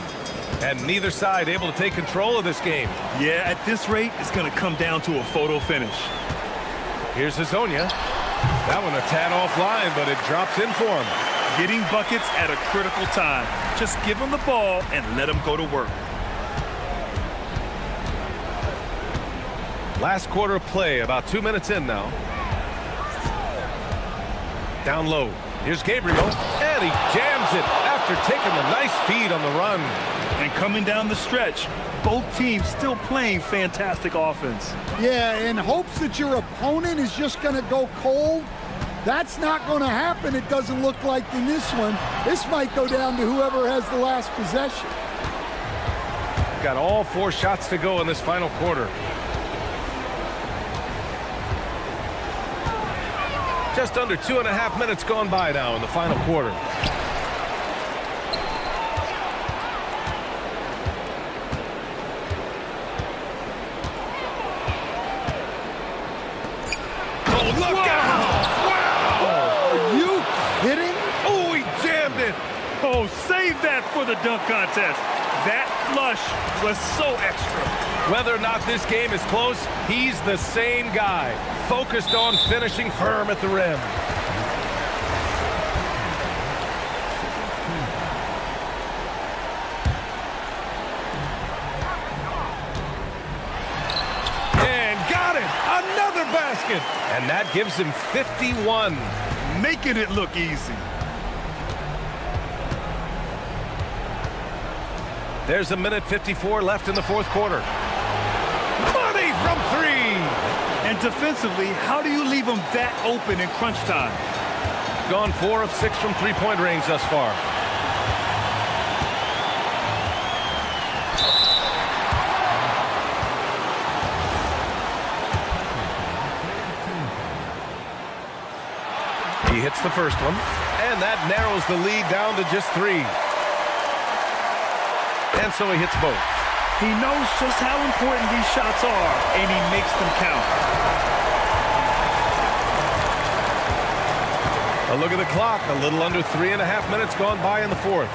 And neither side able to take control of this game. Yeah, at this rate, it's going to come down to a photo finish. Here's Hazonia. That one a tad offline, but it drops in for him. Getting buckets at a critical time. Just give him the ball and let him go to work. Last quarter of play, about 2 minutes in now. Down low. Here's Gabriel, and he jams it after taking the nice feed on the run. And coming down the stretch, both teams still playing fantastic offense. Yeah, in hopes that your opponent is just going to go cold. That's not going to happen, it doesn't look like in this one. This might go down to whoever has the last possession. Got all 4 shots to go in this final quarter. Just under 2.5 minutes gone by now in the final quarter. Oh, look out! Wow! Are you kidding? Oh, he jammed it! Oh, save that for the dunk contest. That flush was so extra. Whether or not this game is close, he's the same guy, focused on finishing firm at the rim. And got it! Another basket! And that gives him 51. Making it look easy. There's a minute 54 left in the fourth quarter. Money from 3! And defensively, how do you leave them that open in crunch time? Gone 4 of 6 from three-point range thus far. He hits the first one, and that narrows the lead down to just 3. And so he hits both. He knows just how important these shots are, and he makes them count. A look at the clock. A little under 3.5 minutes gone by in the fourth.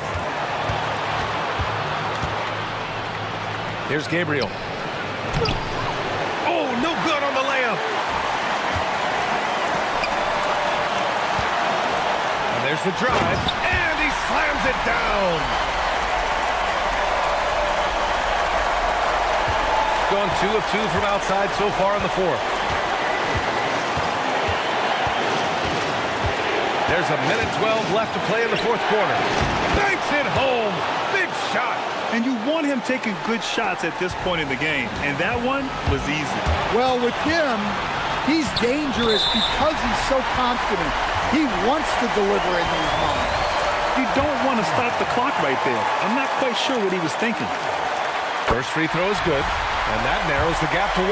Here's Gabriel. Oh, no good on the layup. And there's the drive, and he slams it down. Gone 2 of 2 from outside so far in the fourth. There's a minute 12 left to play in the fourth quarter. Banks it home. Big shot. And you want him taking good shots at this point in the game, and that one was easy. Well, with him, he's dangerous because he's so confident. He wants to deliver in these moments. You don't want to stop the clock right there. I'm not quite sure what he was thinking. First free throw is good, and that narrows the gap to 1.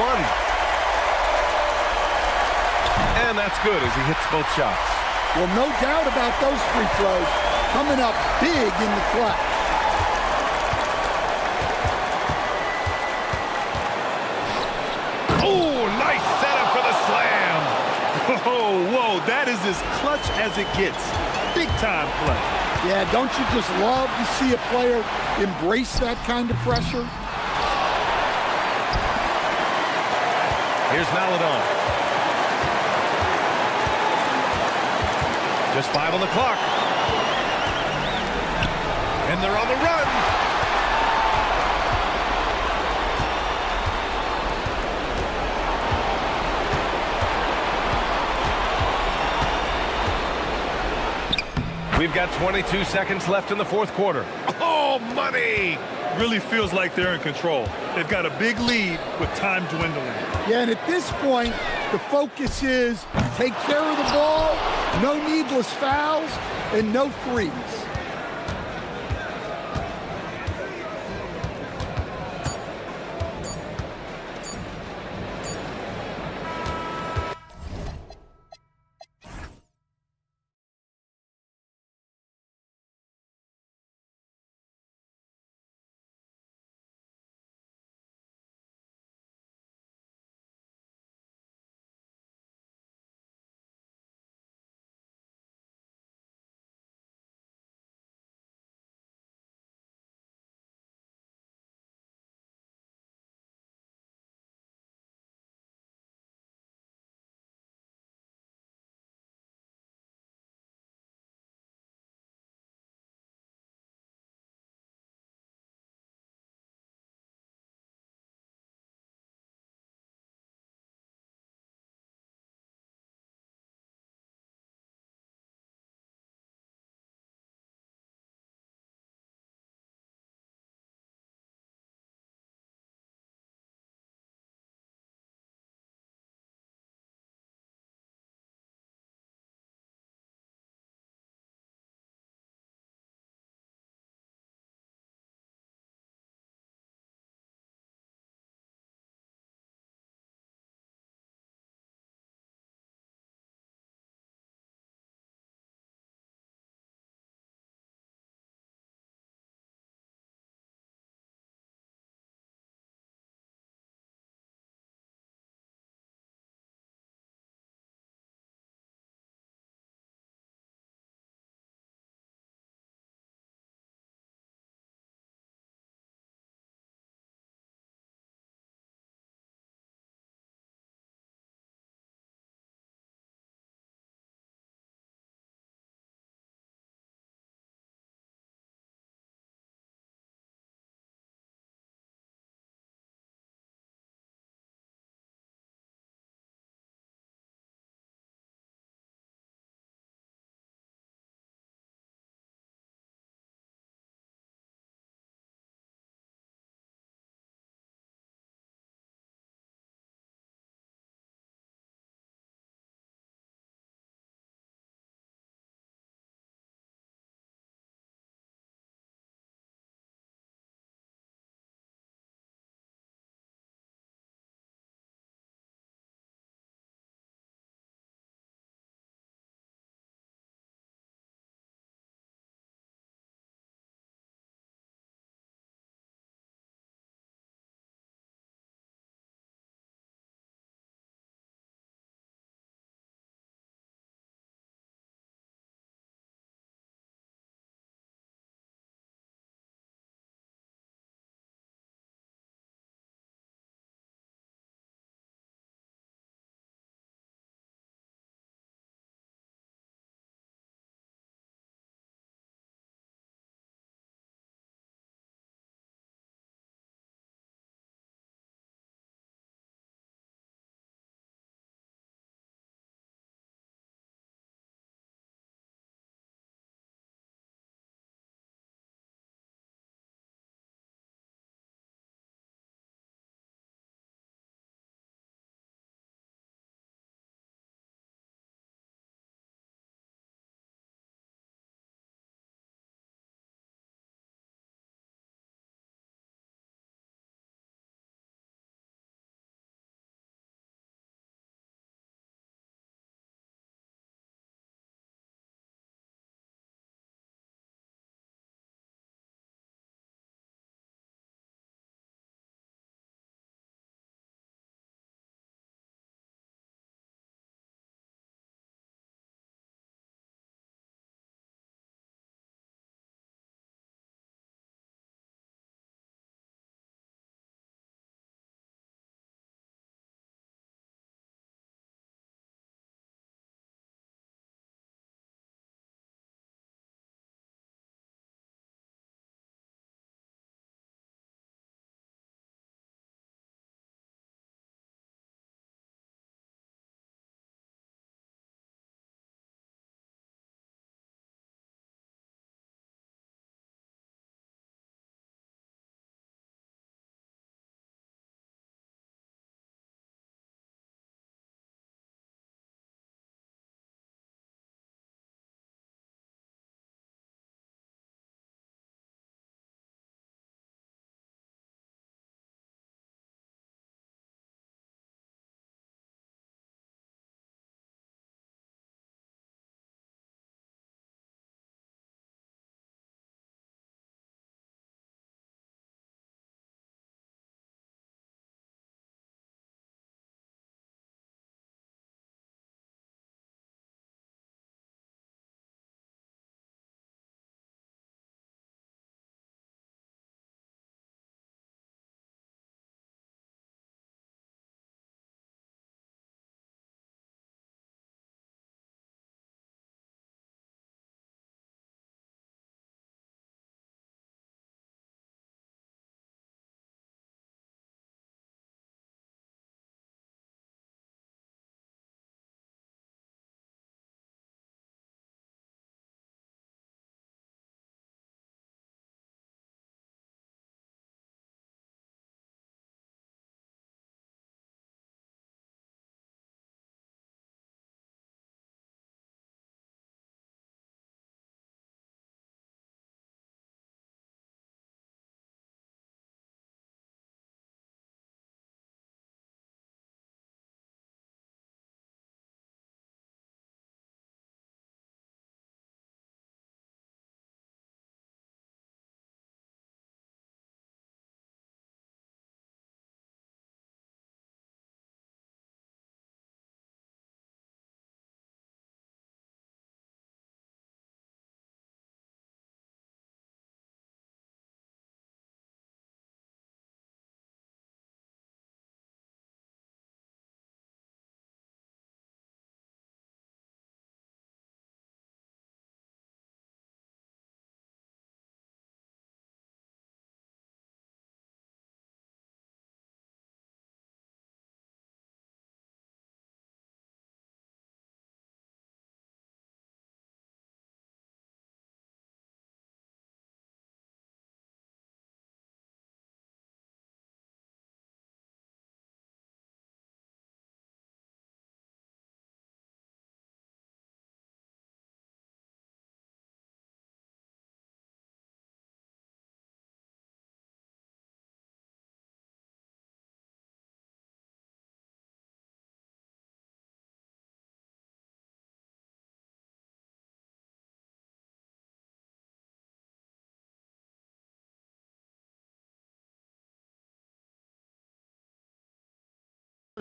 And that's good as he hits both shots. Well, no doubt about those free throws coming up big in the clutch. Oh, nice setup for the slam. Whoa, that is as clutch as it gets. Big time play. Yeah, don't you just love to see a player embrace that kind of pressure? Here's Maladon. Just 5 on the clock. And they're on the run. We've got 22 seconds left in the fourth quarter. Oh, money! Really feels like they're in control. They've got a big lead with time dwindling. Yeah, and at this point, the focus is take care of the ball, no needless fouls, and no threes.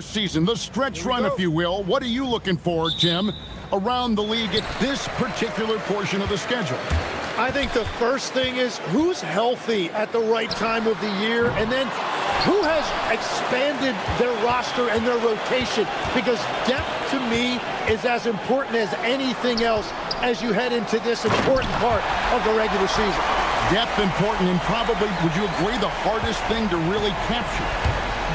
Season, the stretch run, if you will. What are you looking for, Jim, around the league at this particular portion of the schedule? I think the first thing is who's healthy at the right time of the year, and then who has expanded their roster and their rotation, because depth to me is as important as anything else as you head into this important part of the regular season. Depth important, and probably, would you agree, the hardest thing to really capture?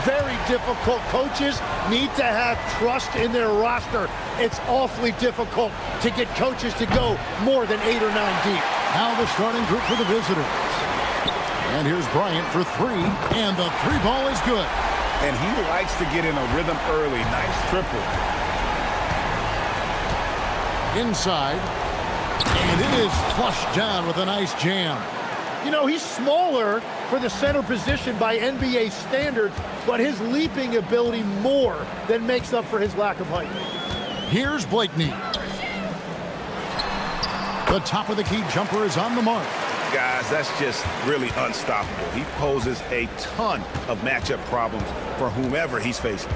Very difficult. Coaches need to have trust in their roster. It's awfully difficult to get coaches to go more than 8 or 9 deep. Now the starting group for the visitors. And here's Bryant for three, and the three ball is good. And he likes to get in a rhythm early. Nice triple. Inside, and it is flushed down with a nice jam. You know, he's smaller for the center position by NBA standards, but his leaping ability more than makes up for his lack of height. Here's Blakeney. The top of the key jumper is on the mark. Guys, that's just really unstoppable. He poses a ton of matchup problems for whomever he's facing.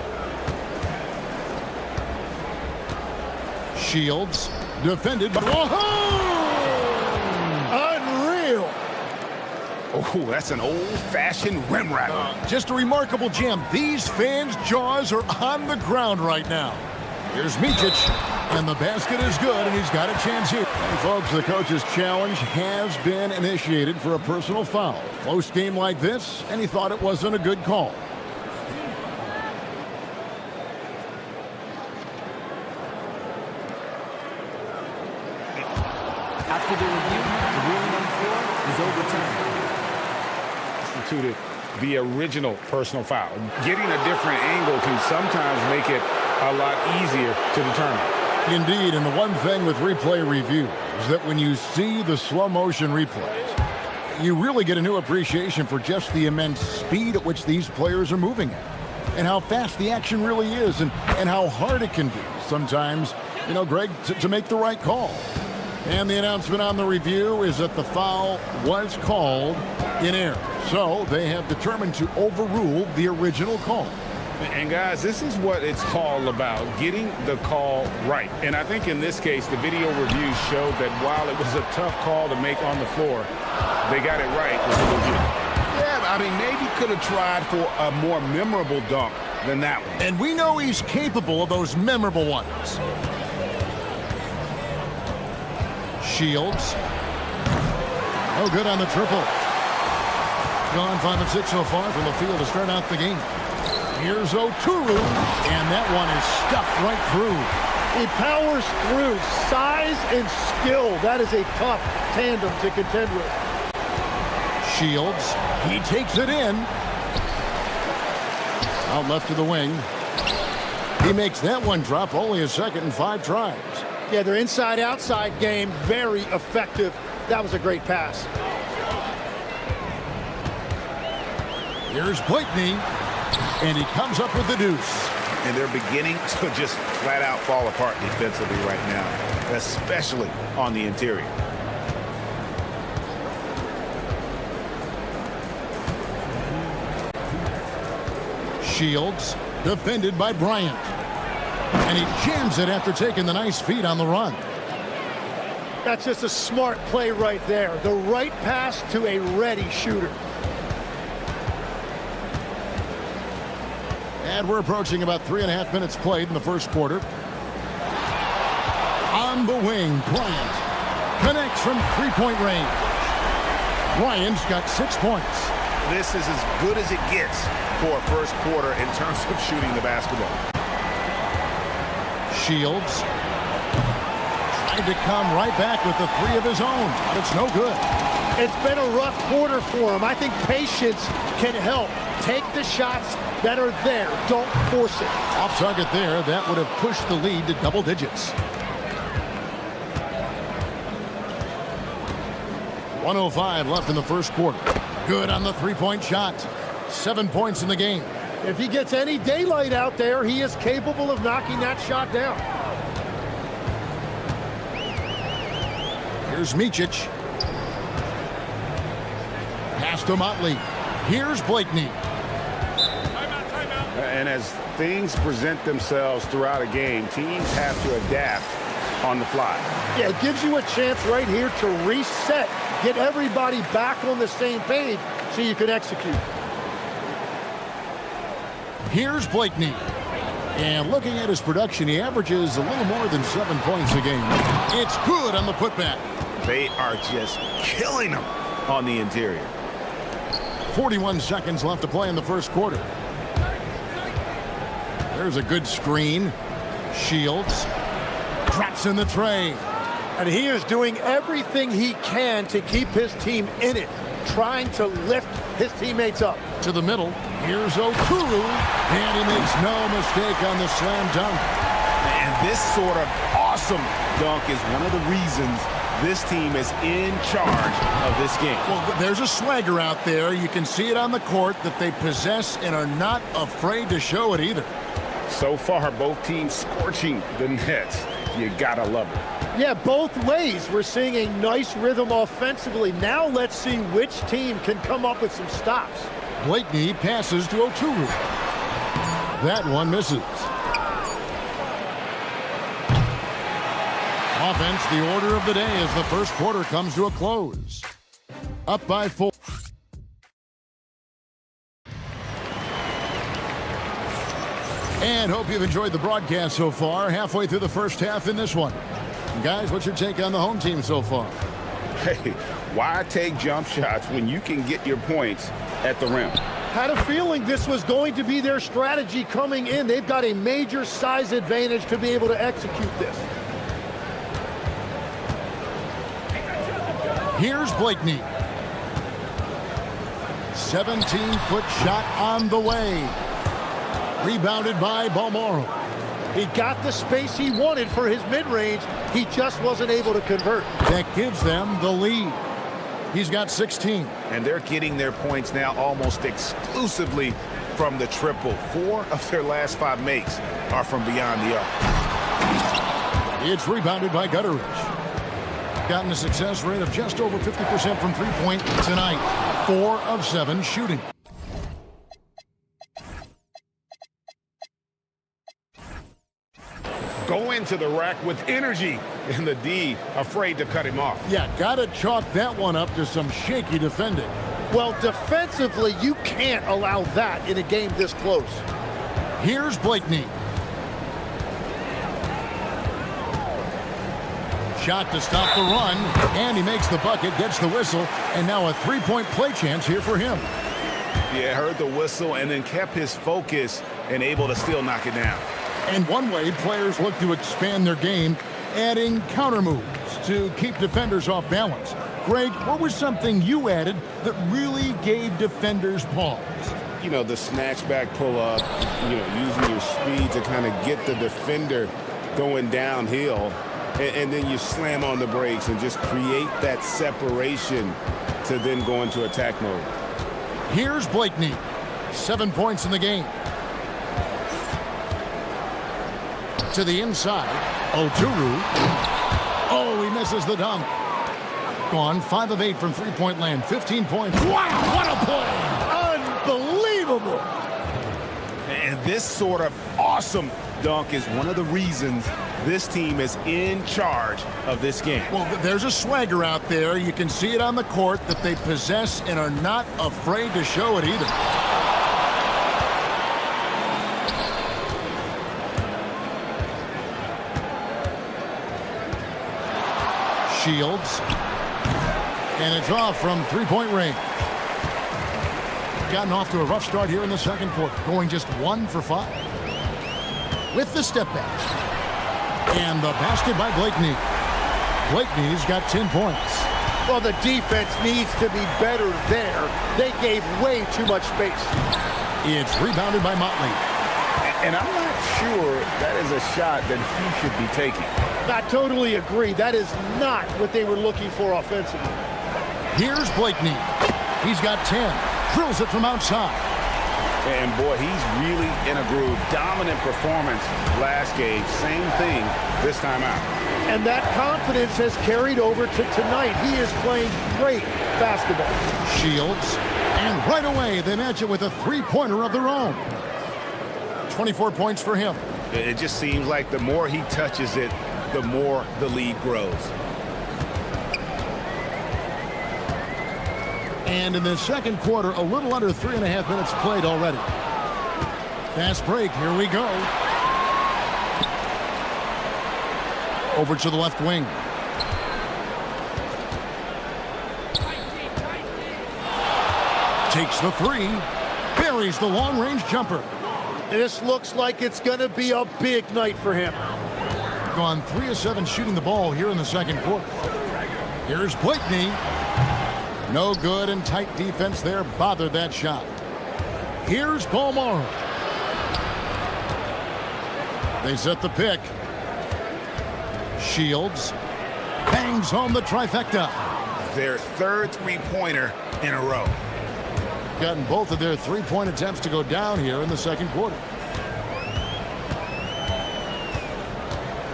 Shields, defended by... Unreal! Oh, that's an old-fashioned rim rattler. Just a remarkable jam. These fans' jaws are on the ground right now. Here's Micic, and the basket is good, and he's got a chance here. And folks, the coach's challenge has been initiated for a personal foul. Close game like this, and he thought it wasn't a good call. After the review, the ruling on the floor is overturned. Instituted the original personal foul. Getting a different angle can sometimes make it a lot easier to determine. Indeed, and the one thing with replay review is that when you see the slow motion replays, you really get a new appreciation for just the immense speed at which these players are moving at, and how fast the action really is, and how hard it can be sometimes, you know, Greg, to make the right call. And the announcement on the review is that the foul was called in error. So they have determined to overrule the original call. And guys, this is what it's all about, getting the call right. And I think in this case, the video reviews showed that while it was a tough call to make on the floor, they got it right with the review. Yeah, I mean, maybe could have tried for a more memorable dunk than that one. And we know he's capable of those memorable ones. Shields. No good on the triple. Gone 5 of 6 so far from the field to start out the game. Here's Oturu, and that one is stuffed right through. He powers through. Size and skill. That is a tough tandem to contend with. Shields, he takes it in. Out left to the wing. He makes that one drop, only a second and 5 tries. Yeah, their inside-outside game, very effective. That was a great pass. Here's Blakeney, and he comes up with the deuce. And they're beginning to just flat-out fall apart defensively right now, especially on the interior. Shields, defended by Bryant. And he jams it after taking the nice feed on the run. That's just a smart play right there. The right pass to a ready shooter. And we're approaching about 3.5 minutes played in the first quarter. On the wing, Bryant connects from three-point range. Bryant's got 6 points. This is as good as it gets for a first quarter in terms of shooting the basketball. Shields tried to come right back with the 3 of his own, but it's no good. It's been a rough quarter for him. I think patience can help. Take the shots that are there. Don't force it. Off target there. That would have pushed the lead to double digits. 1:05 left in the first quarter. Good on the three-point shot. 7 points in the game. If he gets any daylight out there, he is capable of knocking that shot down. Here's Micic. Pass to Motley. Here's Blakeney. And as things present themselves throughout a game, teams have to adapt on the fly. Yeah, it gives you a chance right here to reset, get everybody back on the same page so you can execute. Here's Blakeney. And looking at his production, he averages a little more than 7 points a game. It's good on the putback. They are just killing them on the interior. 41 seconds left to play in the first quarter. There's a good screen. Shields. Drops in the tray. And he is doing everything he can to keep his team in it, trying to lift his teammates up. To the middle. Here's Okuru. And he makes no mistake on the slam dunk. And this sort of awesome dunk is one of the reasons this team is in charge of this game. Well, there's a swagger out there. You can see it on the court that they possess and are not afraid to show it either. So far, both teams scorching the nets. You gotta love it. Yeah, both ways. We're seeing a nice rhythm offensively. Now let's see which team can come up with some stops. Blakeney passes to Okuru. That one misses. Offense, the order of the day as the first quarter comes to a close. Up by 4. And hope you've enjoyed the broadcast so far. Halfway through the first half in this one. Guys, what's your take on the home team so far? Hey, why take jump shots when you can get your points at the rim? Had a feeling this was going to be their strategy coming in. They've got a major size advantage to be able to execute this. Here's Blakeney. 17-foot shot on the way. Rebounded by Balmoro. He got the space he wanted for his mid-range. He just wasn't able to convert. That gives them the lead. He's got 16. And they're getting their points now almost exclusively from the triple. 4 of their last 5 makes are from beyond the arc. It's rebounded by Gutteridge. Gotten a success rate of just over 50% from three-point tonight. 4 of 7 shooting. Go into the rack with energy, and the D afraid to cut him off. Yeah, gotta chalk that one up to some shaky defending. Well, defensively, you can't allow that in a game this close. Here's Blakeney. Shot to stop the run, and he makes the bucket, gets the whistle, and now a three-point play chance here for him. Yeah, heard the whistle and then kept his focus and able to still knock it down. And one way players look to expand their game, adding counter moves to keep defenders off balance. Greg, what was something you added that really gave defenders pause? You know, the snatch back pull up, using your speed to kind of get the defender going downhill, and then you slam on the brakes and just create that separation to then go into attack mode. Here's Blakeney. 7 points in the game. To the inside. Oturu. Oh, he misses the dunk. Gone 5 of 8 from three-point land. 15 points. Wow, what a play! Unbelievable! And this sort of awesome dunk is one of the reasons this team is in charge of this game. Well, there's a swagger out there. You can see it on the court that they possess and are not afraid to show it either. Shields. And it's off from three-point range. Gotten off to a rough start here in the second quarter, going just 1 for 5. With the step back. And the basket by Blakeney. Blakeney's got 10 points. Well, the defense needs to be better there. They gave way too much space. It's rebounded by Motley. And I'm not sure that is a shot that he should be taking. I totally agree. That is not what they were looking for offensively. Here's Blakeney. He's got 10. Drills it from outside. And boy, he's really in a groove. Dominant performance last game. Same thing this time out. And that confidence has carried over to tonight. He is playing great basketball. Shields. And right away, they match it with a three-pointer of their own. 24 points for him. It just seems like the more he touches it, the more the lead grows. And in the second quarter, a little under 3.5 minutes played already. Fast break, here we go. Over to the left wing. Takes the three, buries the long-range jumper. This looks like it's going to be a big night for him. Gone 3 of 7 shooting the ball here in the second quarter. Here's Blakeney. No good, and tight defense there bothered that shot. Here's Balmar. They set the pick. Shields bangs home the trifecta. Their third three-pointer in a row. Gotten both of their three-point attempts to go down here in the second quarter.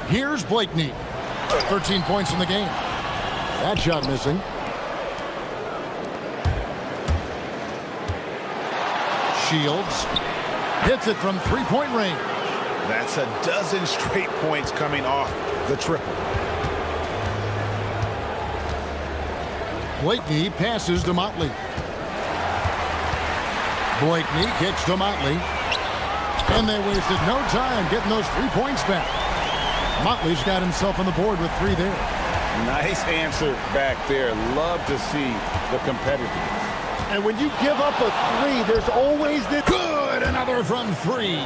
Here's Blakeney. 13 points in the game. That shot missing. Shields hits it from three-point range. That's a dozen straight points coming off the triple. Blakeney passes to Motley. Blakeney kicks to Motley. And they wasted no time getting those 3 points back. Motley's got himself on the board with 3 there. Nice answer back there. Love to see the competitiveness. And when you give up a 3, there's always the... Good! Another from 3.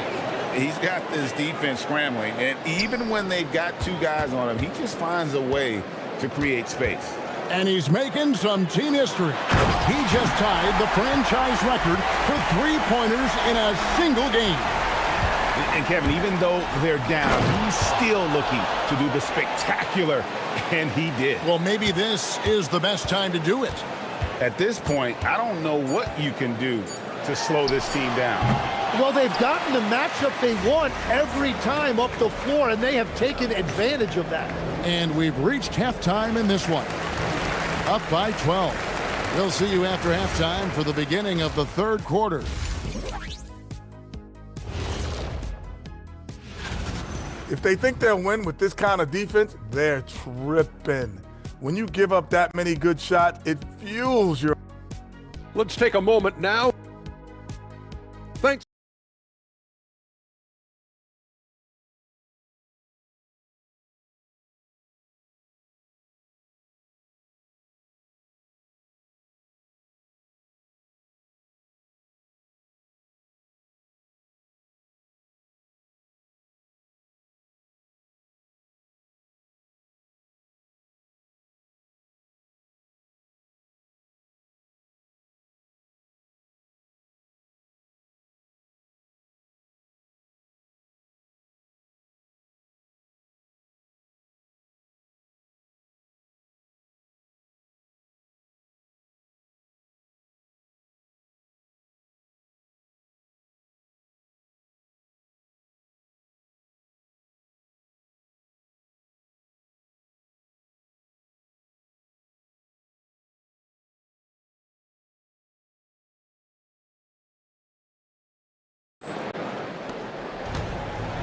He's got this defense scrambling, and even when they've got 2 guys on him, he just finds a way to create space. And he's making some team history. He just tied the franchise record for 3-pointers in a single game. And Kevin, even though they're down, he's still looking to do the spectacular, and he did. Well, maybe this is the best time to do it. At this point, I don't know what you can do to slow this team down. Well, they've gotten the matchup they want every time up the floor, and they have taken advantage of that. And we've reached halftime in this one. Up by 12. We'll see you after halftime for the beginning of the third quarter. If they think they'll win with this kind of defense, they're tripping. When you give up that many good shots, it fuels your... Let's take a moment now. Thanks.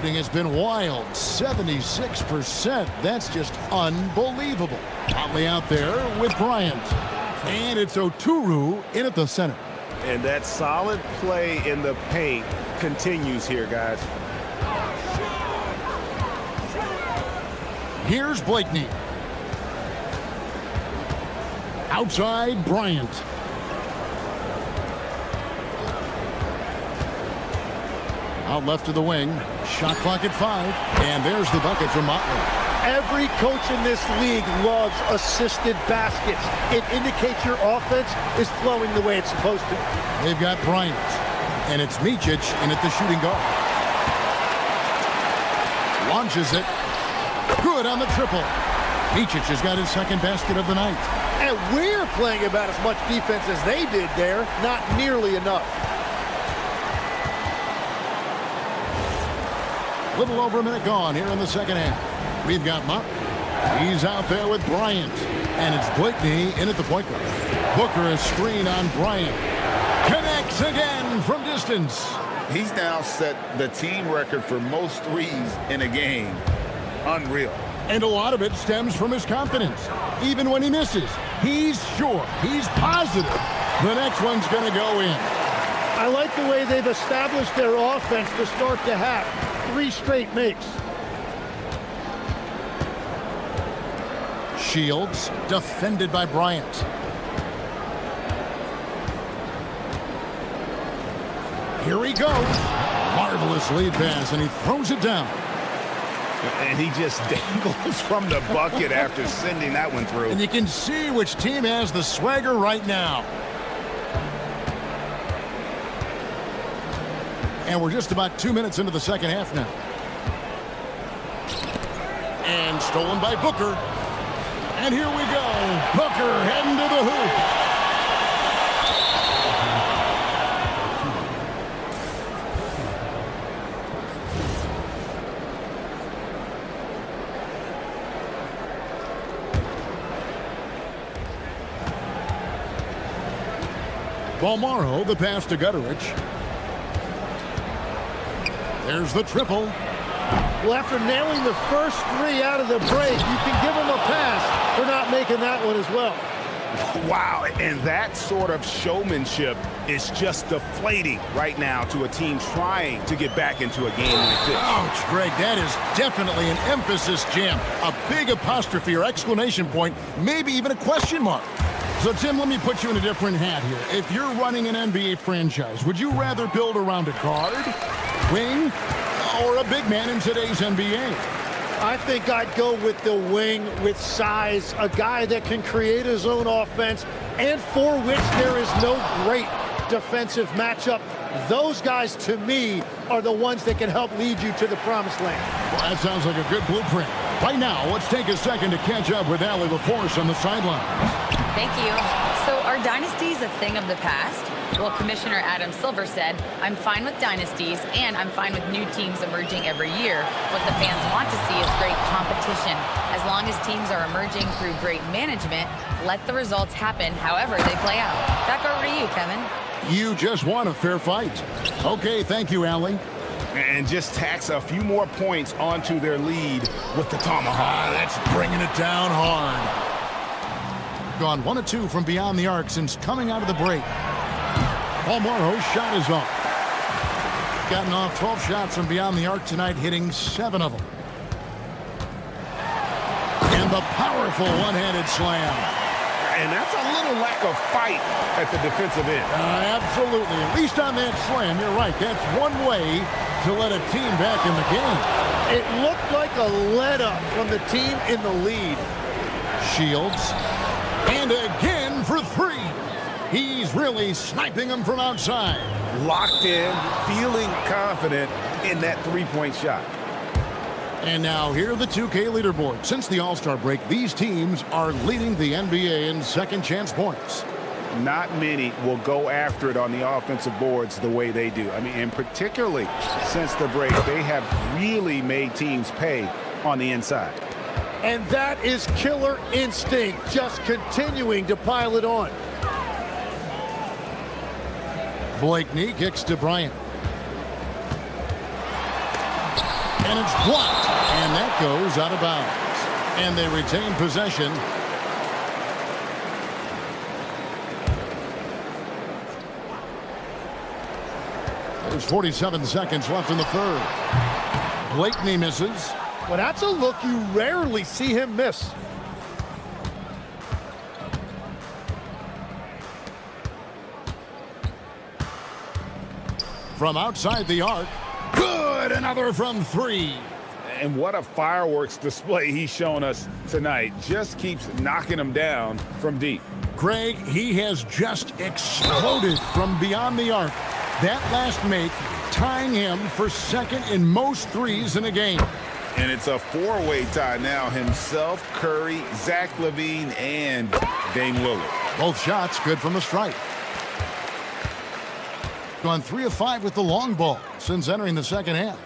Has been wild. 76%. That's just unbelievable. Motley out there with Bryant. And it's Oturu in at the center. And that solid play in the paint continues here, guys. Here's Blakeney. Outside Bryant. Out left to the wing. Shot clock at 5. And there's the bucket from Motley. Every coach in this league loves assisted baskets. It indicates your offense is flowing the way it's supposed to. They've got Bryant. And it's Micic in at the shooting guard. Launches it. Good on the triple. Micic has got his second basket of the night. And we're playing about as much defense as they did there. Not nearly enough. Little over a minute gone here in the second half. We've got Motley. He's out there with Bryant. And it's Blakeney in at the point guard. Booker a screen on Bryant. Connects again from distance. He's now set the team record for most threes in a game. Unreal. And a lot of it stems from his confidence. Even when he misses, he's sure, he's positive the next one's going to go in. I like the way they've established their offense to start the half. 3 straight makes. Shields defended by Bryant. Here he goes. Marvelous lead pass, and he throws it down. And he just dangles from the bucket after sending that one through. And you can see which team has the swagger right now. And we're just about 2 minutes into the second half now. And stolen by Booker. And here we go. Booker heading to the hoop. Balmaro, the pass to Gutterich. There's the triple. Well, after nailing the first 3 out of the break, you can give him a pass for not making that one as well. Wow, and that sort of showmanship is just deflating right now to a team trying to get back into a game like this. Ouch, Greg, that is definitely an emphasis jam. A big apostrophe or exclamation point, maybe even a question mark. So, Tim, let me put you in a different hat here. If you're running an NBA franchise, would you rather build around a guard, wing, or a big man in today's NBA? I think I'd go with the wing with size, a guy that can create his own offense, and for which there is no great defensive matchup. Those guys, to me, are the ones that can help lead you to the promised land. Well, that sounds like a good blueprint. Right now, let's take a second to catch up with Allie LaForce on the sideline. Thank you. So are dynasties a thing of the past? Well, Commissioner Adam Silver said, I'm fine with dynasties and I'm fine with new teams emerging every year. What the fans want to see is great competition. As long as teams are emerging through great management, let the results happen however they play out. Back over to you, Kevin. You just want a fair fight. Okay, thank you, Allie. And just tacks a few more points onto their lead with the tomahawk. That's bringing it down hard. Gone 1 of 2 from beyond the arc since coming out of the break. Balmaro's shot is off. Gotten off 12 shots from beyond the arc tonight, hitting 7 of them. And the powerful one-handed slam. And that's a little lack of fight at the defensive end. Absolutely. At least on that slam, you're right. That's one way to let a team back in the game. It looked like a let-up from the team in the lead. Shields. And again for 3. He's really sniping them from outside. Locked in, feeling confident in that three-point shot. And now here are the 2K leaderboard. Since the All-Star break, these teams are leading the NBA in second chance points. Not many will go after it on the offensive boards the way they do. I mean, and particularly since the break, they have really made teams pay on the inside. And that is killer instinct, just continuing to pile it on. Blakeney kicks to Bryant. And it's blocked. And that goes out of bounds. And they retain possession. There's 47 seconds left in the third. Blakeney misses. Well, that's a look you rarely see him miss. From outside the arc. Good! Another from 3. And what a fireworks display he's shown us tonight. Just keeps knocking them down from deep. Greg, he has just exploded from beyond the arc. That last make tying him for second in most threes in a game. And it's a 4-way tie now. Himself, Curry, Zach LaVine, and Dame Lillard. Both shots good from the stripe. Gone 3 of 5 with the long ball since entering the second half.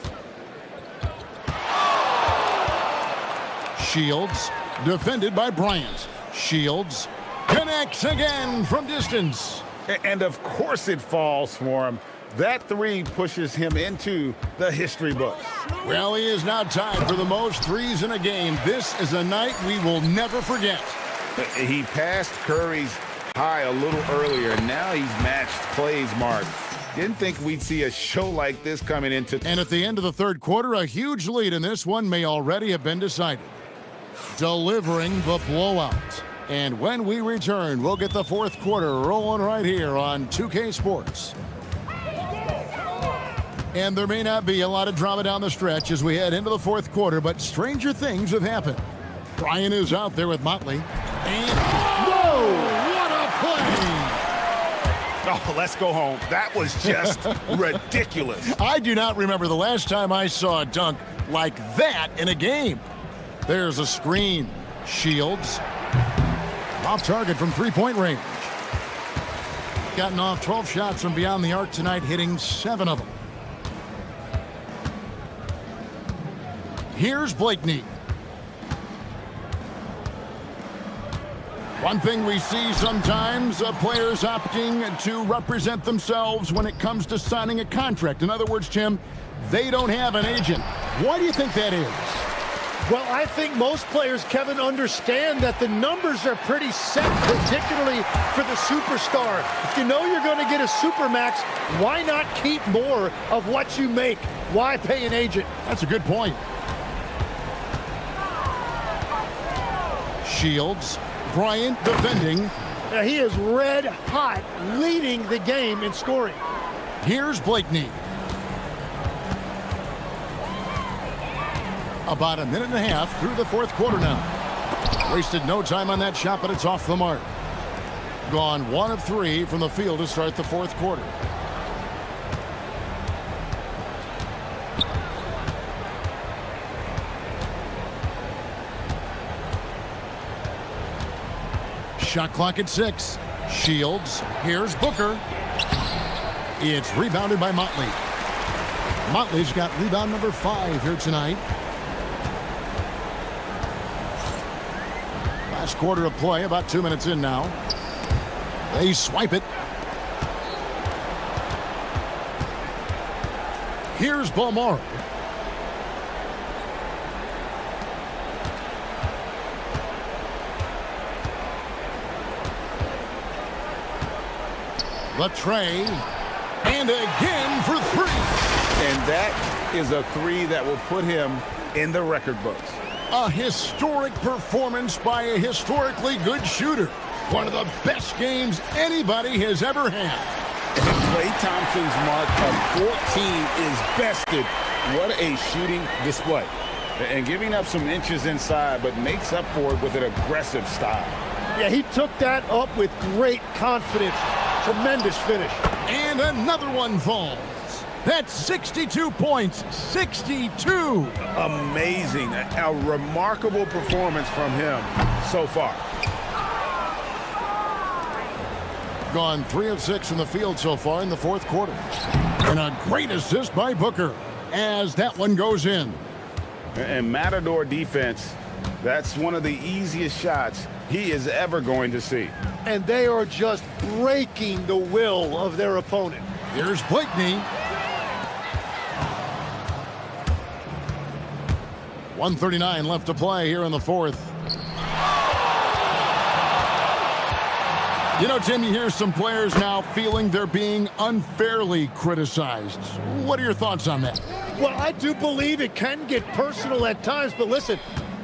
Shields defended by Bryant. Shields connects again from distance. And of course it falls for him. That three pushes him into the history books. Well, he is now tied for the most threes in a game. This is a night we will never forget. He passed Curry's high a little earlier, and now he's matched Clay's mark. Didn't think we'd see a show like this coming into... And at the end of the third quarter, a huge lead in this one may already have been decided. Delivering the blowout. And when we return, we'll get the fourth quarter rolling right here on 2K Sports. And there may not be a lot of drama down the stretch as we head into the fourth quarter, but stranger things have happened. Brian is out there with Motley. And whoa, what a play! Oh, let's go home. That was just ridiculous. I do not remember the last time I saw a dunk like that in a game. There's a screen. Shields. Off target from three-point range. Gotten off 12 shots from beyond the arc tonight, hitting 7 of them. Here's Blakeney. One thing we see sometimes, players opting to represent themselves when it comes to signing a contract. In other words, Tim, they don't have an agent. Why do you think that is? Well, I think most players, Kevin, understand that the numbers are pretty set, particularly for the superstar. If you know you're going to get a supermax, why not keep more of what you make? Why pay an agent? That's a good point. Shields. Bryant defending. He is red hot, leading the game in scoring. Here's Blakeney. About a minute and a half through the fourth quarter now. Wasted no time on that shot, but it's off the mark. Gone 1 of 3 from the field to start the fourth quarter. Shot clock at 6. Shields. Here's Booker. It's rebounded by Motley. Motley's got rebound number 5 here tonight. Last quarter of play, about 2 minutes in now. They swipe it. Here's Balmore. The tray, and again for 3. And that is a 3 that will put him in the record books. A historic performance by a historically good shooter. One of the best games anybody has ever had. And Klay Thompson's mark of 14 is bested. What a shooting display. And giving up some inches inside, but makes up for it with an aggressive style. Yeah, he took that up with great confidence. Tremendous finish. And another one falls. That's 62 points. 62. Amazing. A remarkable performance from him so far. Gone 3 of 6 from the field so far in the fourth quarter. And a great assist by Booker as that one goes in. And Matador defense, that's one of the easiest shots he is ever going to see. And they are just breaking the will of their opponent. Here's Blakeney. 1:39 left to play here in the fourth. You know, Tim, you hear some players now feeling they're being unfairly criticized. What are your thoughts on that? Well, I do believe it can get personal at times, but listen,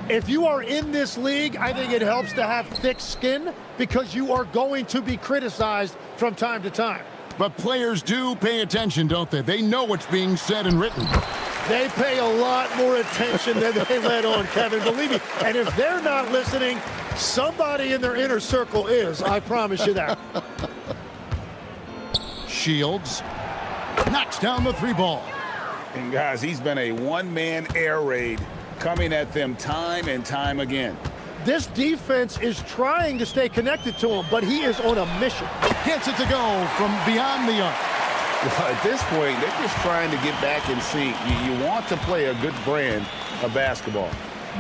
if you are in this league, I think it helps to have thick skin because you are going to be criticized from time to time. But players do pay attention, don't they? They know what's being said and written. They pay a lot more attention than they let on, Kevin, believe me. And if they're not listening, somebody in their inner circle is, I promise you that. Shields knocks down the 3 ball. And guys, he's been a one-man air raid coming at them time and time again. This defense is trying to stay connected to him, but he is on a mission. Gets it to go from beyond the arc. Well, at this point, they're just trying to get back in sync. You want to play a good brand of basketball.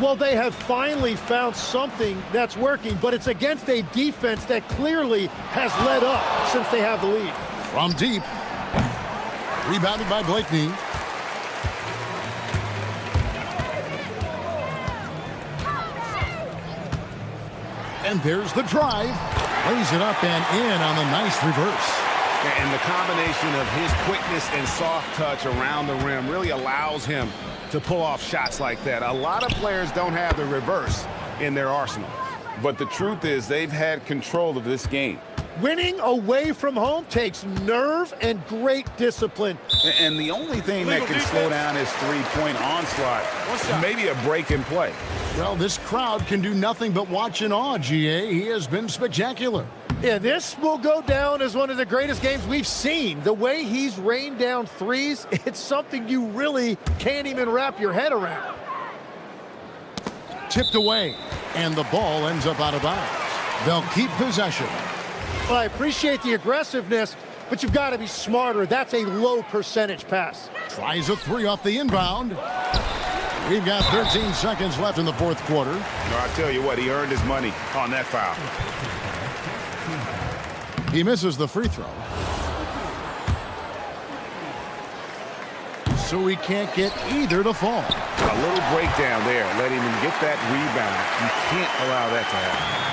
Well, they have finally found something that's working, but it's against a defense that clearly has let up since they have the lead. From deep. Rebounded by Blakeney. And there's the drive. Lays it up and in on the nice reverse. And the combination of his quickness and soft touch around the rim really allows him to pull off shots like that. A lot of players don't have the reverse in their arsenal. But the truth is they've had control of this game. Winning away from home takes nerve and great discipline. And the only thing that can slow down his three-point onslaught is maybe a break in play. Well, this crowd can do nothing but watch in awe, GA. He has been spectacular. Yeah, this will go down as one of the greatest games we've seen. The way he's rained down threes, it's something you really can't even wrap your head around. Tipped away, and the ball ends up out of bounds. They'll keep possession. Well, I appreciate the aggressiveness, but you've got to be smarter. That's a low percentage pass. Tries a three off the inbound. We've got 13 seconds left in the fourth quarter. I'll tell you what, he earned his money on that foul. He misses the free throw. So he can't get either to fall. A little breakdown there, letting him get that rebound. You can't allow that to happen.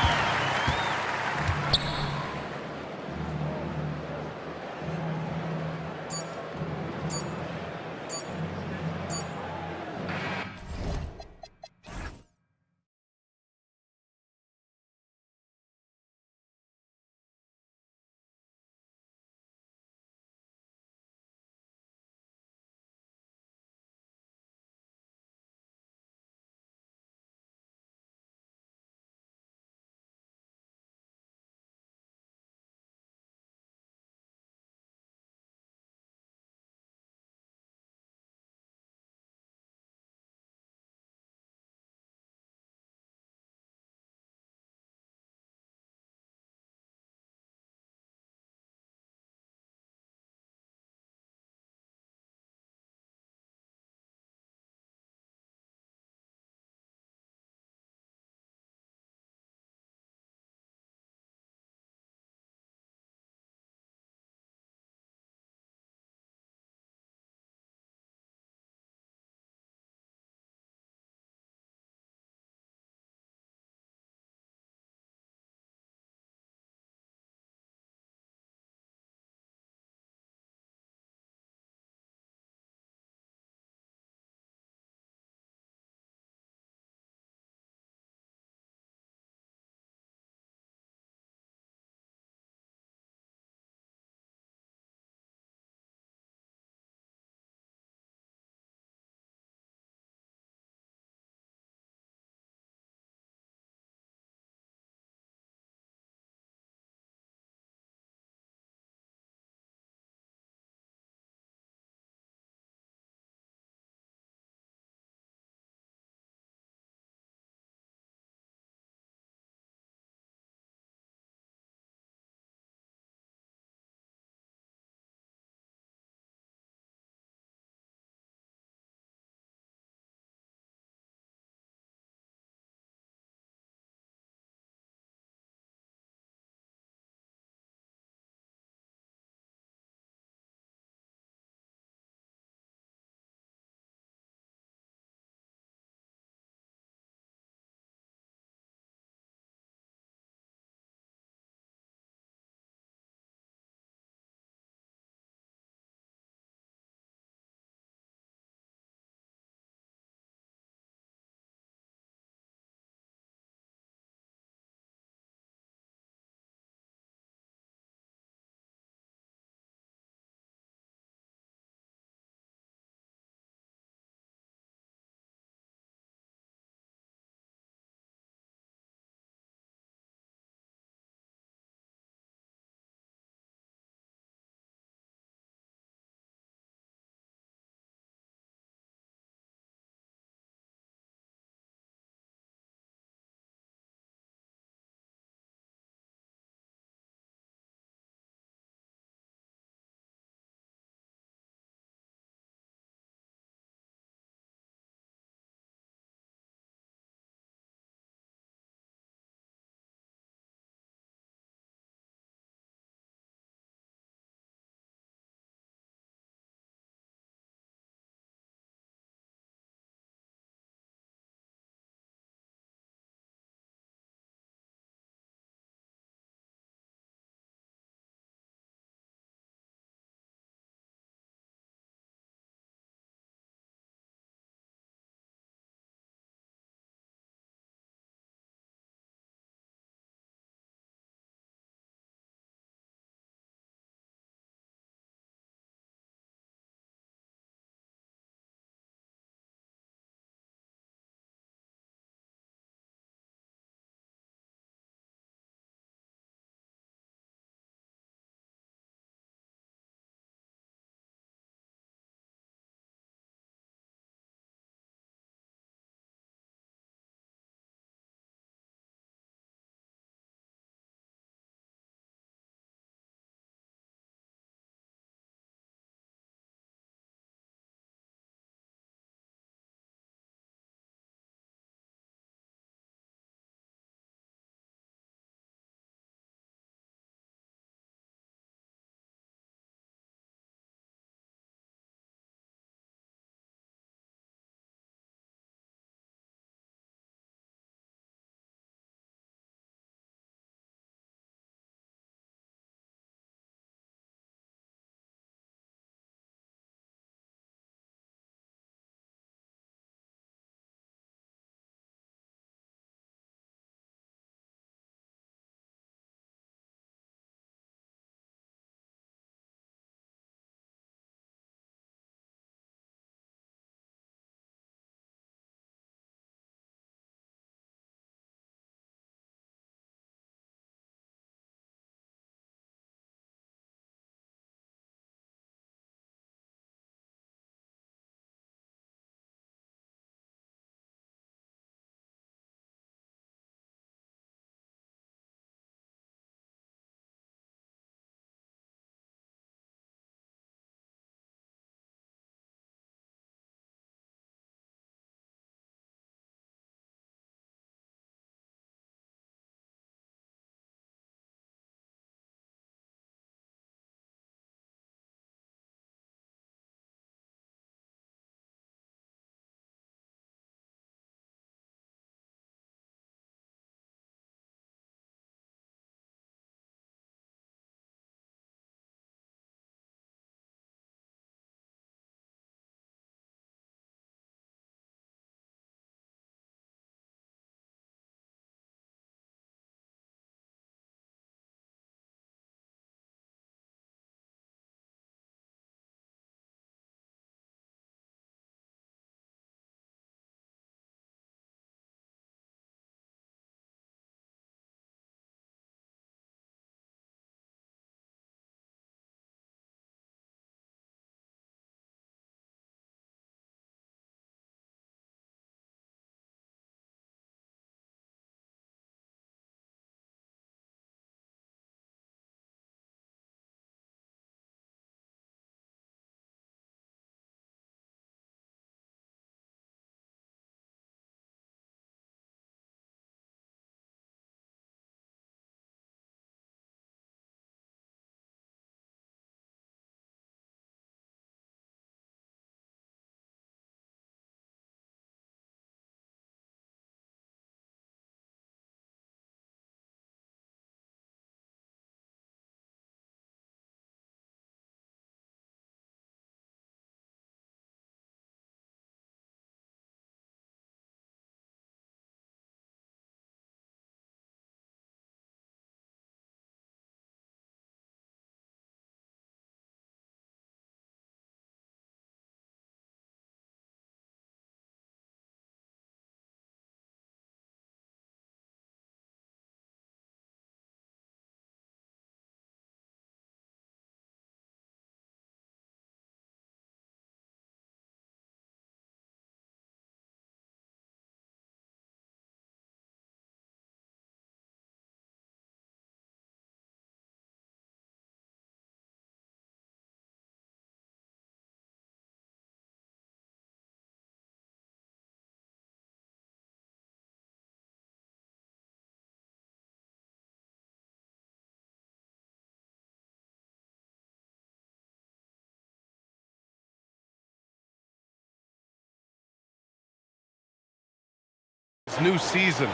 This new season,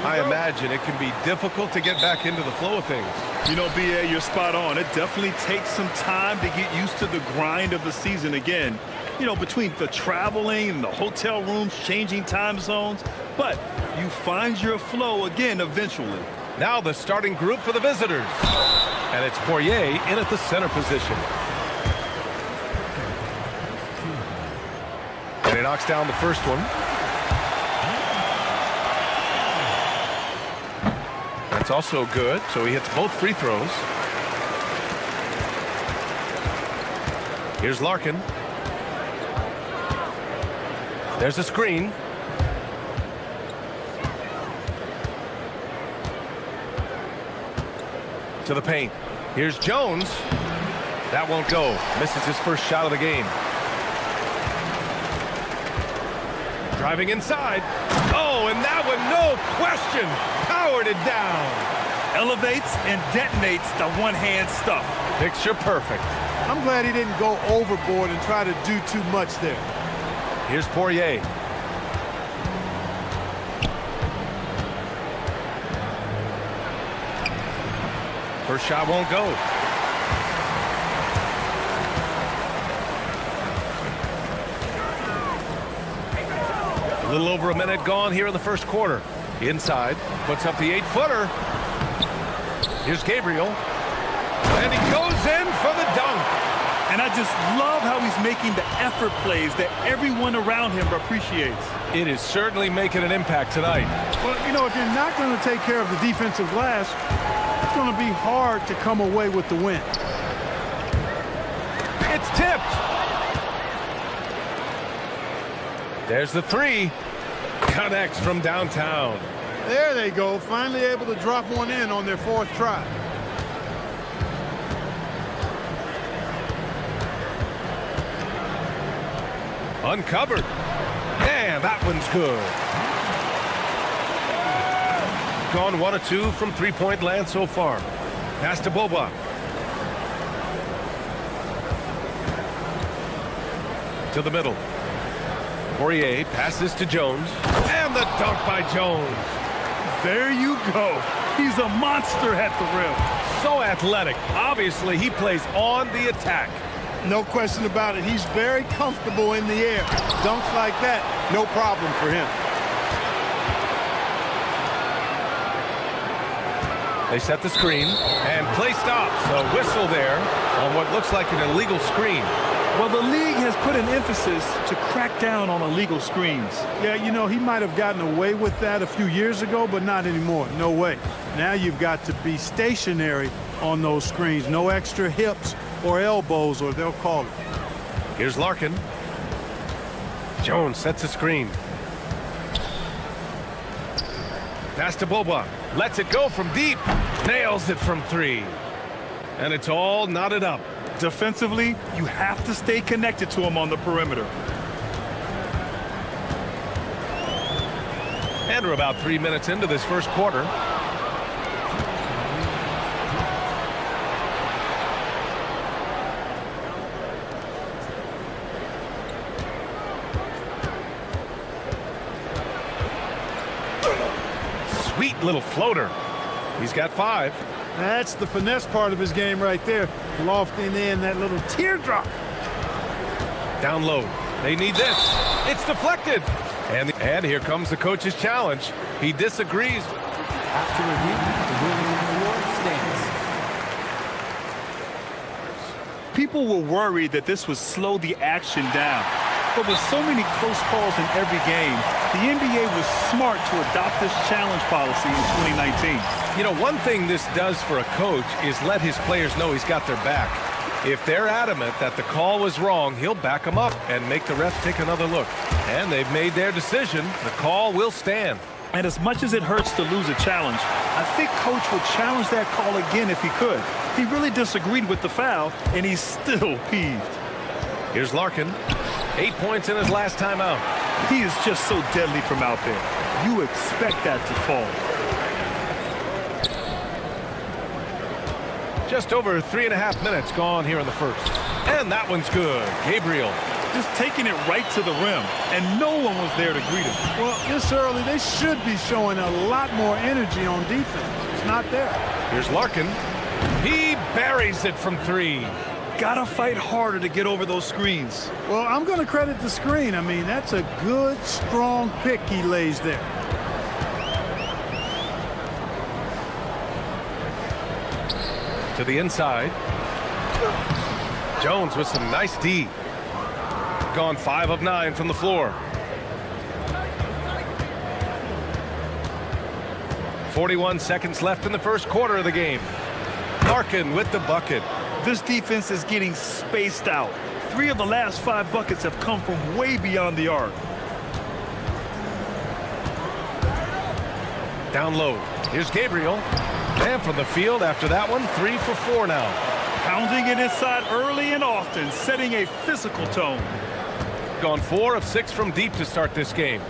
I imagine it can be difficult to get back into the flow of things. You know, BA, you're spot on. It definitely takes some time to get used to the grind of the season again. You know, between the traveling and the hotel rooms, changing time zones. But you find your flow again eventually. Now the starting group for the visitors. And it's Poirier in at the center position. And he knocks down the first one. That's also good, so he hits both free throws. Here's Larkin. There's a screen. To the paint. Here's Jones. That won't go. Misses his first shot of the game. Driving inside. Oh, and that one, no question, powered it down. Elevates and detonates the one-hand stuff. Picture perfect. I'm glad he didn't go overboard and try to do too much there. Here's Poirier. First shot won't go. A little over a minute gone here in the first quarter. Inside, puts up the 8-footer. Here's Gabriel. And he goes in for the dunk. And I just love how he's making the effort plays that everyone around him appreciates. It is certainly making an impact tonight. Well, you know, if you're not going to take care of the defensive glass, it's going to be hard to come away with the win. It's tipped. There's the three. Connects from downtown. There they go, finally able to drop one in on their fourth try. Uncovered. And that one's good. Gone 1 of 2 from three-point land so far. Pass to Boba. To the middle. Poirier passes to Jones. And the dunk by Jones. There you go. He's a monster at the rim. So athletic. Obviously, he plays on the attack. No question about it. He's very comfortable in the air. Dunks like that, no problem for him. They set the screen, and play stops. A whistle there on what looks like an illegal screen. Well, the league has put an emphasis to crack down on illegal screens. Yeah, you know, he might have gotten away with that a few years ago, but not anymore. No way. Now you've got to be stationary on those screens. No extra hips or elbows, or they'll call it. Here's Larkin. Jones sets a screen. Pass to Boba. Lets it go from deep. Nails it from 3. And it's all knotted up. Defensively, you have to stay connected to him on the perimeter. And we're about 3 minutes into this first quarter. Sweet little floater. He's got 5. That's the finesse part of his game right there. Lofting in that little teardrop. Down low. They need this. It's deflected. And here comes the coach's challenge. He disagrees. After review, the ruling on the floor stands. People were worried that this would slow the action down. But with so many close calls in every game, the NBA was smart to adopt this challenge policy in 2019. You know, one thing this does for a coach is let his players know he's got their back. If they're adamant that the call was wrong, he'll back them up and make the refs take another look. And they've made their decision. The call will stand. And as much as it hurts to lose a challenge, I think Coach would challenge that call again if he could. He really disagreed with the foul, and he's still peeved. Here's Larkin. 8 points in his last time out. He is just so deadly from out there. You expect that to fall. Just over 3.5 minutes gone here in the first. And that one's good. Gabriel. Just taking it right to the rim, and no one was there to greet him. Well, this early, they should be showing a lot more energy on defense. It's not there. Here's Larkin. He buries it from 3. Gotta fight harder to get over those screens. Well, I'm going to credit the screen. I mean, that's a good, strong pick he lays there. To the inside. Jones with some nice D. Gone 5 of 9 from the floor. 41 seconds left in the first quarter of the game. Larkin with the bucket. This defense is getting spaced out. 3 of the last 5 buckets have come from way beyond the arc. Down low. Here's Gabriel. And from the field after that one, 3 for 4 now. Pounding it inside early and often, setting a physical tone. Gone 4 of 6 from deep to start this game.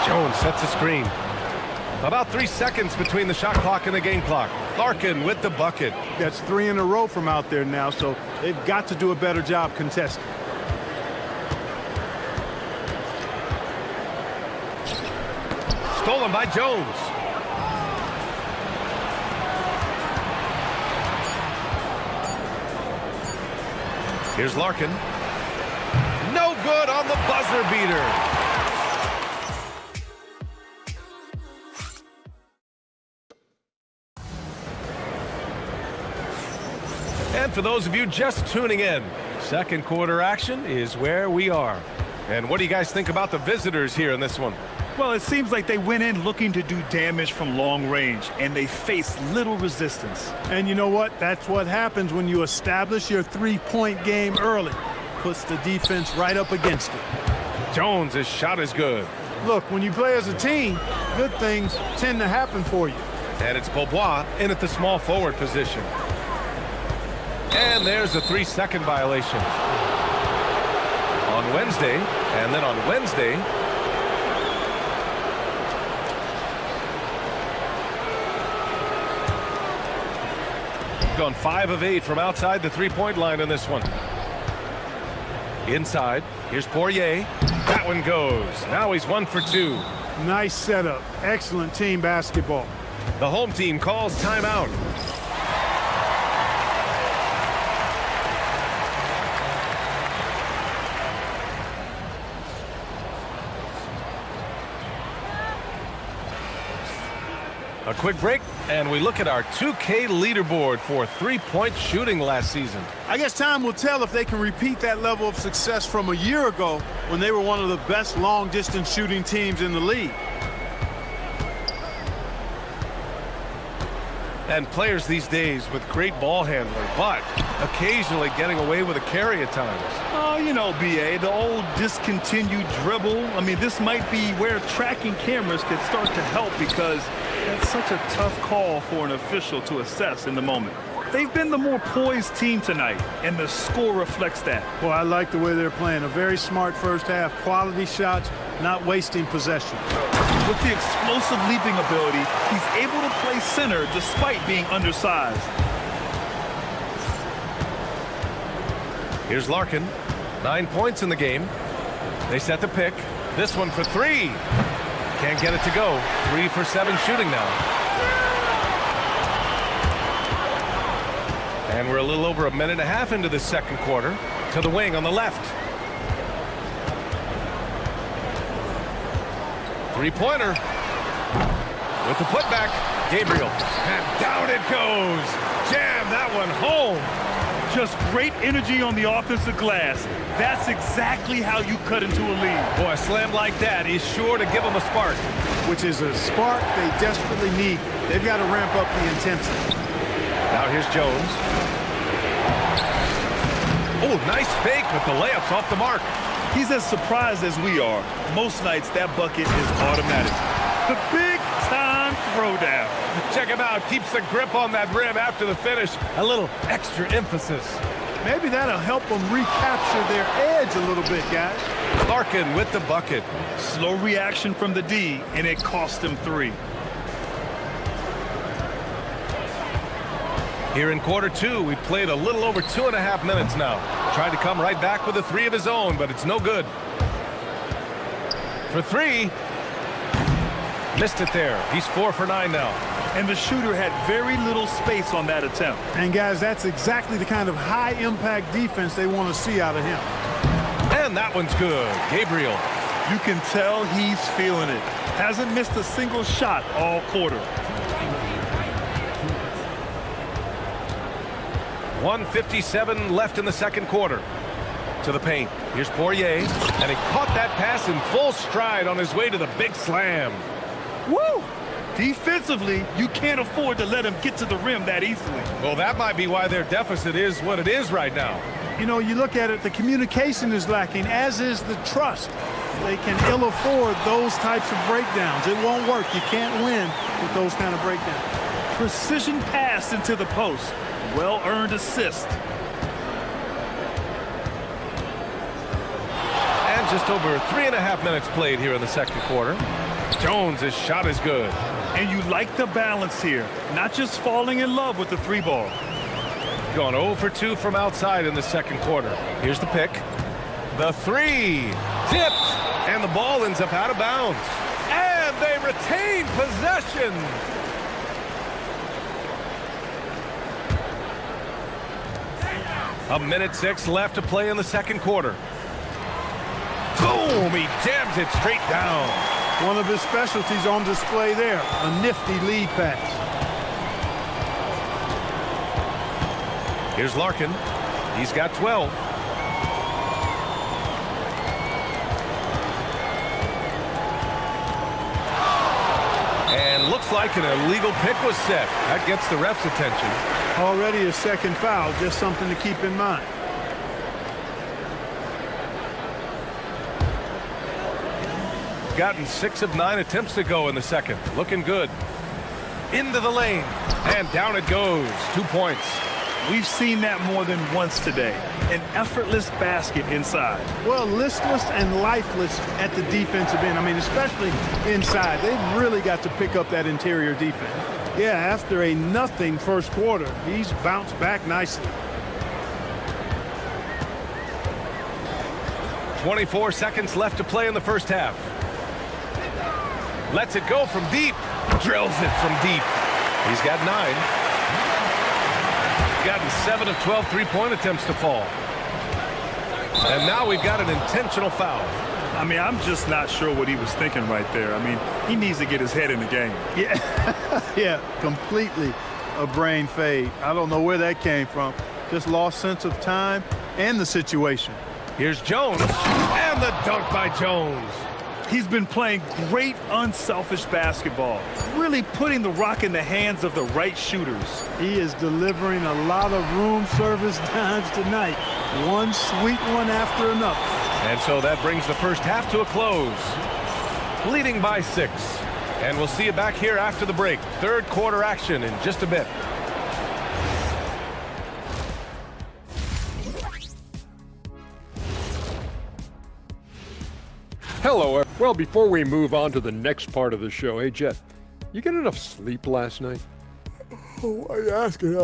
Jones sets a screen. About 3 seconds between the shot clock and the game clock. Larkin with the bucket. That's 3 in a row from out there now, so they've got to do a better job contesting. Stolen by Jones. Here's Larkin. No good on the buzzer beater. And for those of you just tuning in, second quarter action is where we are. And what do you guys think about the visitors here in this one? Well, it seems like they went in looking to do damage from long range, and they faced little resistance. And you know what? That's what happens when you establish your three-point game early. Puts the defense right up against it. Jones' shot is good. Look, when you play as a team, good things tend to happen for you. And it's Beaubois in at the small forward position. And there's a 3-second violation. On Wednesday, and then on Wednesday, gone 5 of 8 from outside the three-point line in this one. Inside, here's Poirier. That one goes. Now he's 1 for 2. Nice setup. Excellent team basketball. The home team calls timeout. A quick break, and we look at our 2K leaderboard for three-point shooting last season. I guess time will tell if they can repeat that level of success from a year ago when they were one of the best long-distance shooting teams in the league. And players these days with great ball handling, but occasionally getting away with a carry at times. Oh, you know, BA, the old discontinued dribble. I mean, this might be where tracking cameras could start to help because that's such a tough call for an official to assess in the moment. They've been the more poised team tonight, and the score reflects that. Well, I like the way they're playing. A very smart first half. Quality shots, not wasting possession. With the explosive leaping ability, he's able to play center despite being undersized. Here's Larkin. 9 points in the game. They set the pick. This one for 3. Can't get it to go. 3 for 7 shooting now. And we're a little over a minute and a half into the second quarter. To the wing on the left. Three-pointer. With the putback. Gabriel. And down it goes. Jam that one home. Just great energy on the offensive glass. That's exactly how you cut into a lead. Boy, a slam like that is sure to give them a spark. Which is a spark they desperately need. They've got to ramp up the intensity. Now here's Jones. Oh, nice fake, but the layup's off the mark. He's as surprised as we are. Most nights that bucket is automatic. The big-time throwdown. Check him out. Keeps the grip on that rim after the finish. A little extra emphasis. Maybe that'll help them recapture their edge a little bit, guys. Larkin with the bucket. Slow reaction from the D, and it cost him 3. Here in quarter two, we've played a little over 2.5 minutes now. Tried to come right back with a three of his own, but it's no good. For three. Missed it there. He's 4 for 9 now. And the shooter had very little space on that attempt. And guys, that's exactly the kind of high-impact defense they want to see out of him. And that one's good. Gabriel. You can tell he's feeling it. Hasn't missed a single shot all quarter. 1:57 left in the second quarter. To the paint. Here's Poirier. And he caught that pass in full stride on his way to the big slam. Woo! Defensively, you can't afford to let him get to the rim that easily. Well, that might be why their deficit is what it is right now. You know, you look at it, the communication is lacking, as is the trust. They can ill afford those types of breakdowns. It won't work. You can't win with those kind of breakdowns. Precision pass into the post. Well-earned assist. And just over 3.5 minutes played here in the second quarter. Jones' shot is good. And you like the balance here. Not just falling in love with the three ball. Going 0 for 2 from outside in the second quarter. Here's the pick. The three. Tipped. And the ball ends up out of bounds. And they retain possession. A minute 6 left to play in the second quarter. Boom! He jams it straight down. One of his specialties on display there, a nifty lead pass. Here's Larkin. He's got 12. And looks like an illegal pick was set. That gets the ref's attention. Already a second foul, just something to keep in mind. Gotten 6 of 9 attempts to go in the second. Looking good. Into the lane. And down it goes. 2 points. We've seen that more than once today. An effortless basket inside. Well, listless and lifeless at the defensive end. I mean, especially inside. They've really got to pick up that interior defense. Yeah, after a nothing first quarter, he's bounced back nicely. 24 seconds left to play in the first half. Lets it go from deep. Drills it from deep. He's got 9. Gotten 7 of 12 three-point attempts to fall. And now we've got an intentional foul. I mean, I'm just not sure what he was thinking right there. I mean, he needs to get his head in the game. Yeah, yeah, completely a brain fade. I don't know where that came from. Just lost sense of time and the situation. Here's Jones, and the dunk by Jones. He's been playing great, unselfish basketball, really putting the rock in the hands of the right shooters. He is delivering a lot of room service dimes tonight. One sweet one after another. And so that brings the first half to a close. Leading by 6. And we'll see you back here after the break. Third quarter action in just a bit. Hello. Well, before we move on to the next part of the show, hey, Jet, you get enough sleep last night? Why are you asking?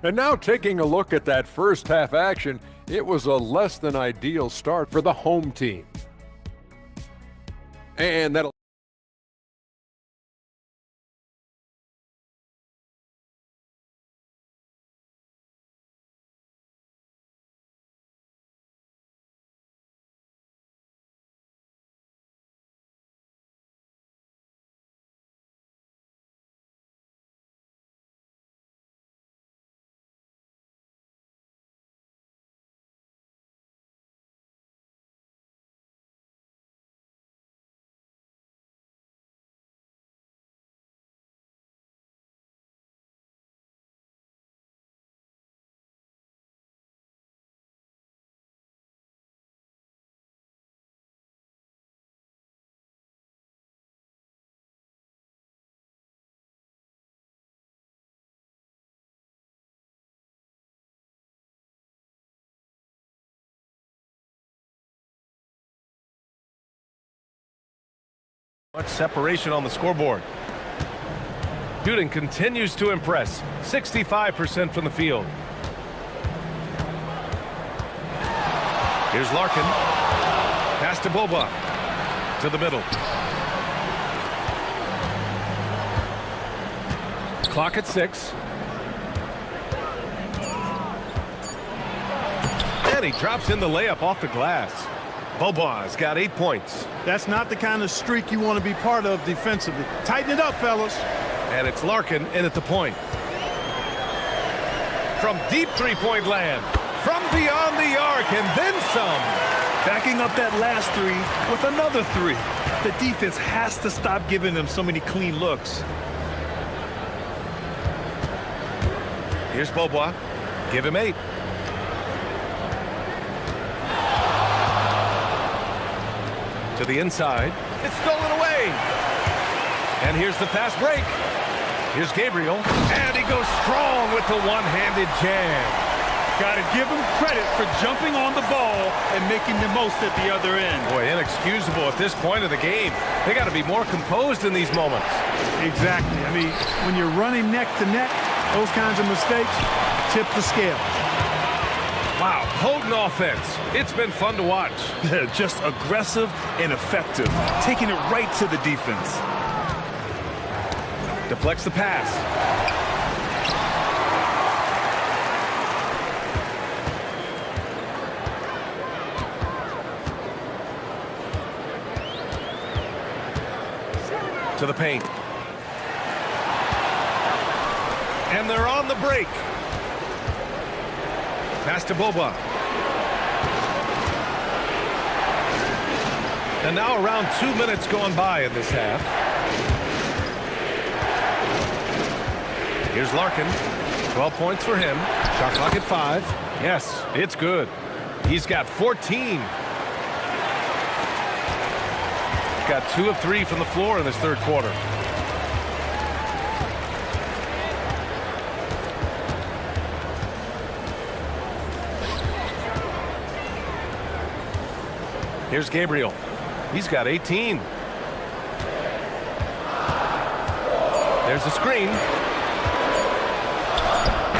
And now taking a look at that first half action, it was a less than ideal start for the home team. And that'll much separation on the scoreboard. Shooting continues to impress. 65% from the field. Here's Larkin. Pass to Boba. To the middle. Clock at 6. And he drops in the layup off the glass. Boba's got 8 points. That's not the kind of streak you want to be part of defensively. Tighten it up, fellas. And it's Larkin in at the point. From deep three-point land. From beyond the arc and then some. Backing up that last three with another three. The defense has to stop giving them so many clean looks. Here's Boba. Give him 8. To the inside. It's stolen away. And here's the fast break. Here's Gabriel. And he goes strong with the one-handed jam. Got to give him credit for jumping on the ball and making the most at the other end. Boy, inexcusable at this point of the game. They got to be more composed in these moments. Exactly. I mean, when you're running neck to neck, those kinds of mistakes tip the scale. Wow, potent offense. It's been fun to watch. Just aggressive and effective, taking it right to the defense. Deflects the pass. To the paint. And they're on the break. Pass to Boba. And now around 2 minutes gone by in this half. Here's Larkin. 12 points for him. Shot clock at 5. Yes, it's good. He's got 14. Got 2 of 3 from the floor in this third quarter. Here's Gabriel. He's got 18. There's the screen.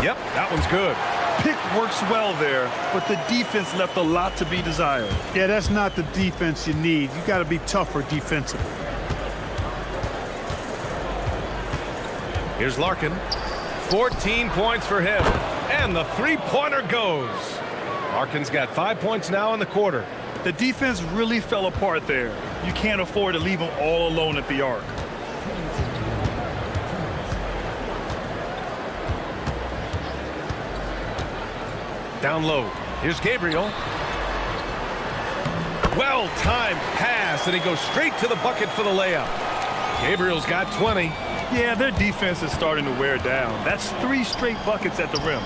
Yep, that one's good. Pick works well there, but the defense left a lot to be desired. Yeah, that's not the defense you need. You got to be tougher defensively. Here's Larkin. 14 points for him. And the three-pointer goes. Larkin's got 5 points now in the quarter. The defense really fell apart there. You can't afford to leave them all alone at the arc. Down low. Here's Gabriel. Well-timed pass, and he goes straight to the bucket for the layup. Gabriel's got 20. Yeah, their defense is starting to wear down. That's 3 straight buckets at the rim.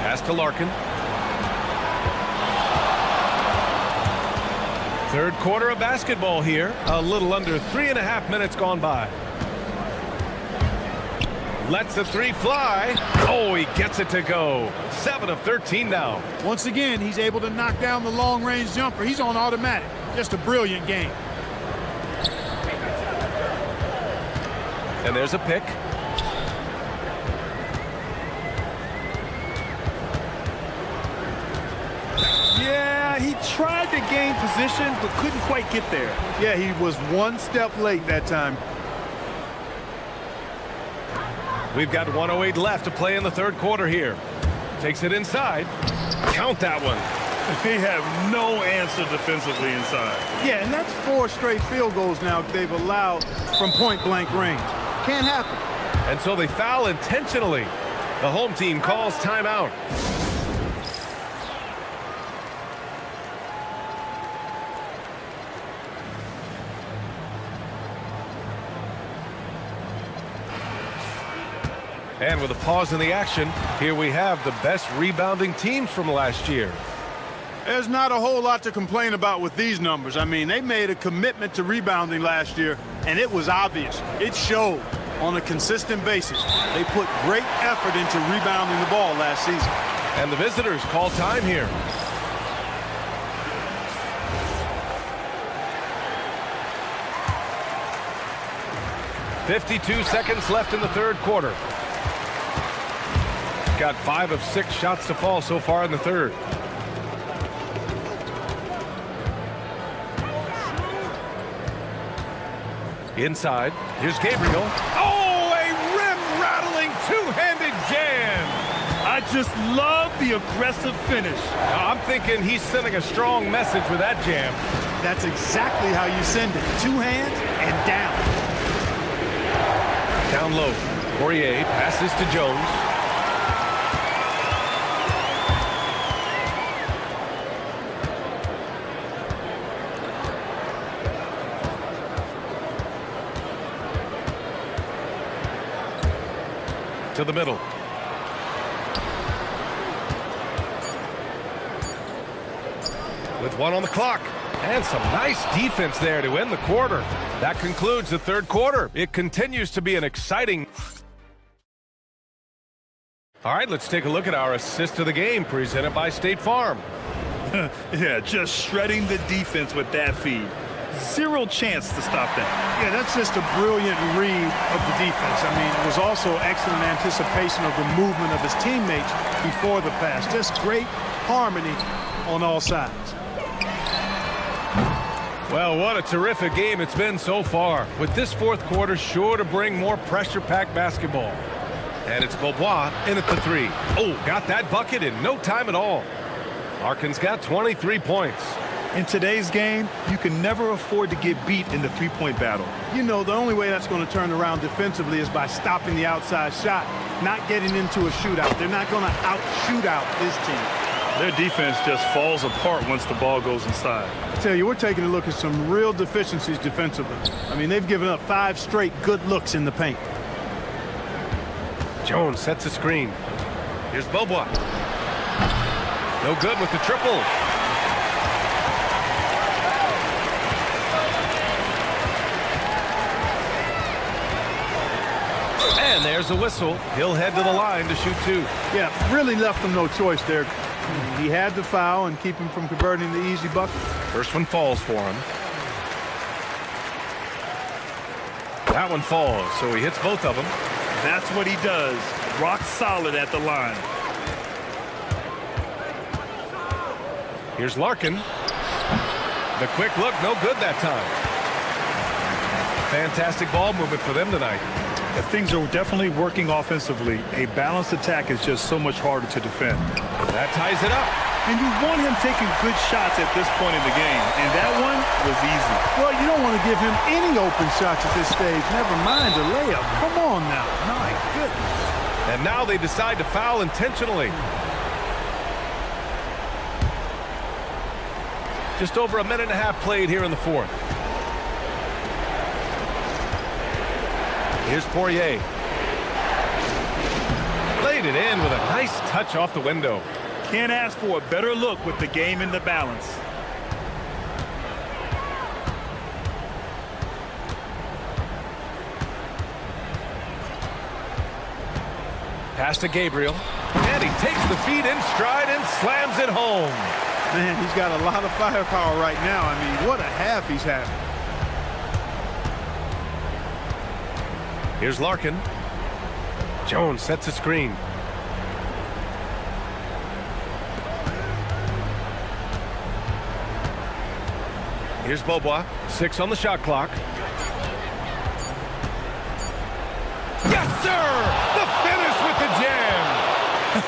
Pass to Larkin. Third quarter of basketball here. A little under 3.5 minutes gone by. Lets the three fly. Oh, he gets it to go. 7 of 13 now. Once again, he's able to knock down the long-range jumper. He's on automatic. Just a brilliant game. And there's a pick. Yeah, he tried to gain position, but couldn't quite get there. Yeah, he was 1 step late that time. We've got 1:08 left to play in the third quarter here. Takes it inside. Count that one. They have no answer defensively inside. Yeah, and that's 4 straight field goals now they've allowed from point-blank range. Can't happen. And so they foul intentionally. The home team calls timeout. And with a pause in the action, here we have the best rebounding teams from last year. There's not a whole lot to complain about with these numbers. I mean, they made a commitment to rebounding last year, and it was obvious. It showed on a consistent basis. They put great effort into rebounding the ball last season. And the visitors call time here. 52 seconds left in the third quarter. Got 5 of 6 shots to fall so far in the third. Inside, here's Gabriel. Oh, a rim-rattling two-handed jam. I just love the aggressive finish. I'm thinking he's sending a strong message with that jam. That's exactly how you send it. 2 hands and down. Down low, Poirier passes to Jones. To the middle. With 1 on the clock. And some nice defense there to end the quarter. That concludes the third quarter. It continues to be an exciting... All right, let's take a look at our assist of the game presented by State Farm. Yeah, just shredding the defense with that feed. Zero chance to stop that. Yeah, that's just a brilliant read of the defense. I mean, it was also excellent anticipation of the movement of his teammates before the pass. Just great harmony on all sides. Well, what a terrific game it's been so far. With this fourth quarter sure to bring more pressure-packed basketball. And it's Beaubois in at the 3. Oh, got that bucket in no time at all. Larkin's got 23 points. In today's game, you can never afford to get beat in the three-point battle. You know, the only way that's going to turn around defensively is by stopping the outside shot, not getting into a shootout. They're not going to out-shoot out this team. Their defense just falls apart once the ball goes inside. I tell you, we're taking a look at some real deficiencies defensively. I mean, they've given up 5 straight good looks in the paint. Jones sets a screen. Here's Beaubois. No good with the triple. And there's a whistle. He'll head to the line to shoot 2. Yeah, really left him no choice there. He had to foul and keep him from converting the easy bucket. First one falls for him. That one falls, so he hits both of them. That's what he does. Rock solid at the line. Here's Larkin. The quick look, no good that time. Fantastic ball movement for them tonight. Things are definitely working offensively. A balanced attack is just so much harder to defend. That ties it up. And you want him taking good shots at this point in the game. And that one was easy. Well, you don't want to give him any open shots at this stage. Never mind a layup. Come on now. My goodness. And now they decide to foul intentionally. Just over a minute and a half played here in the fourth. Here's Poirier. Played it in with a nice touch off the window. Can't ask for a better look with the game in the balance. Pass to Gabriel. And he takes the feed in stride and slams it home. Man, he's got a lot of firepower right now. I mean, what a half he's having. Here's Larkin. Jones sets a screen. Here's Beaubois. 6 on the shot clock. Yes, sir! The finish with the jam!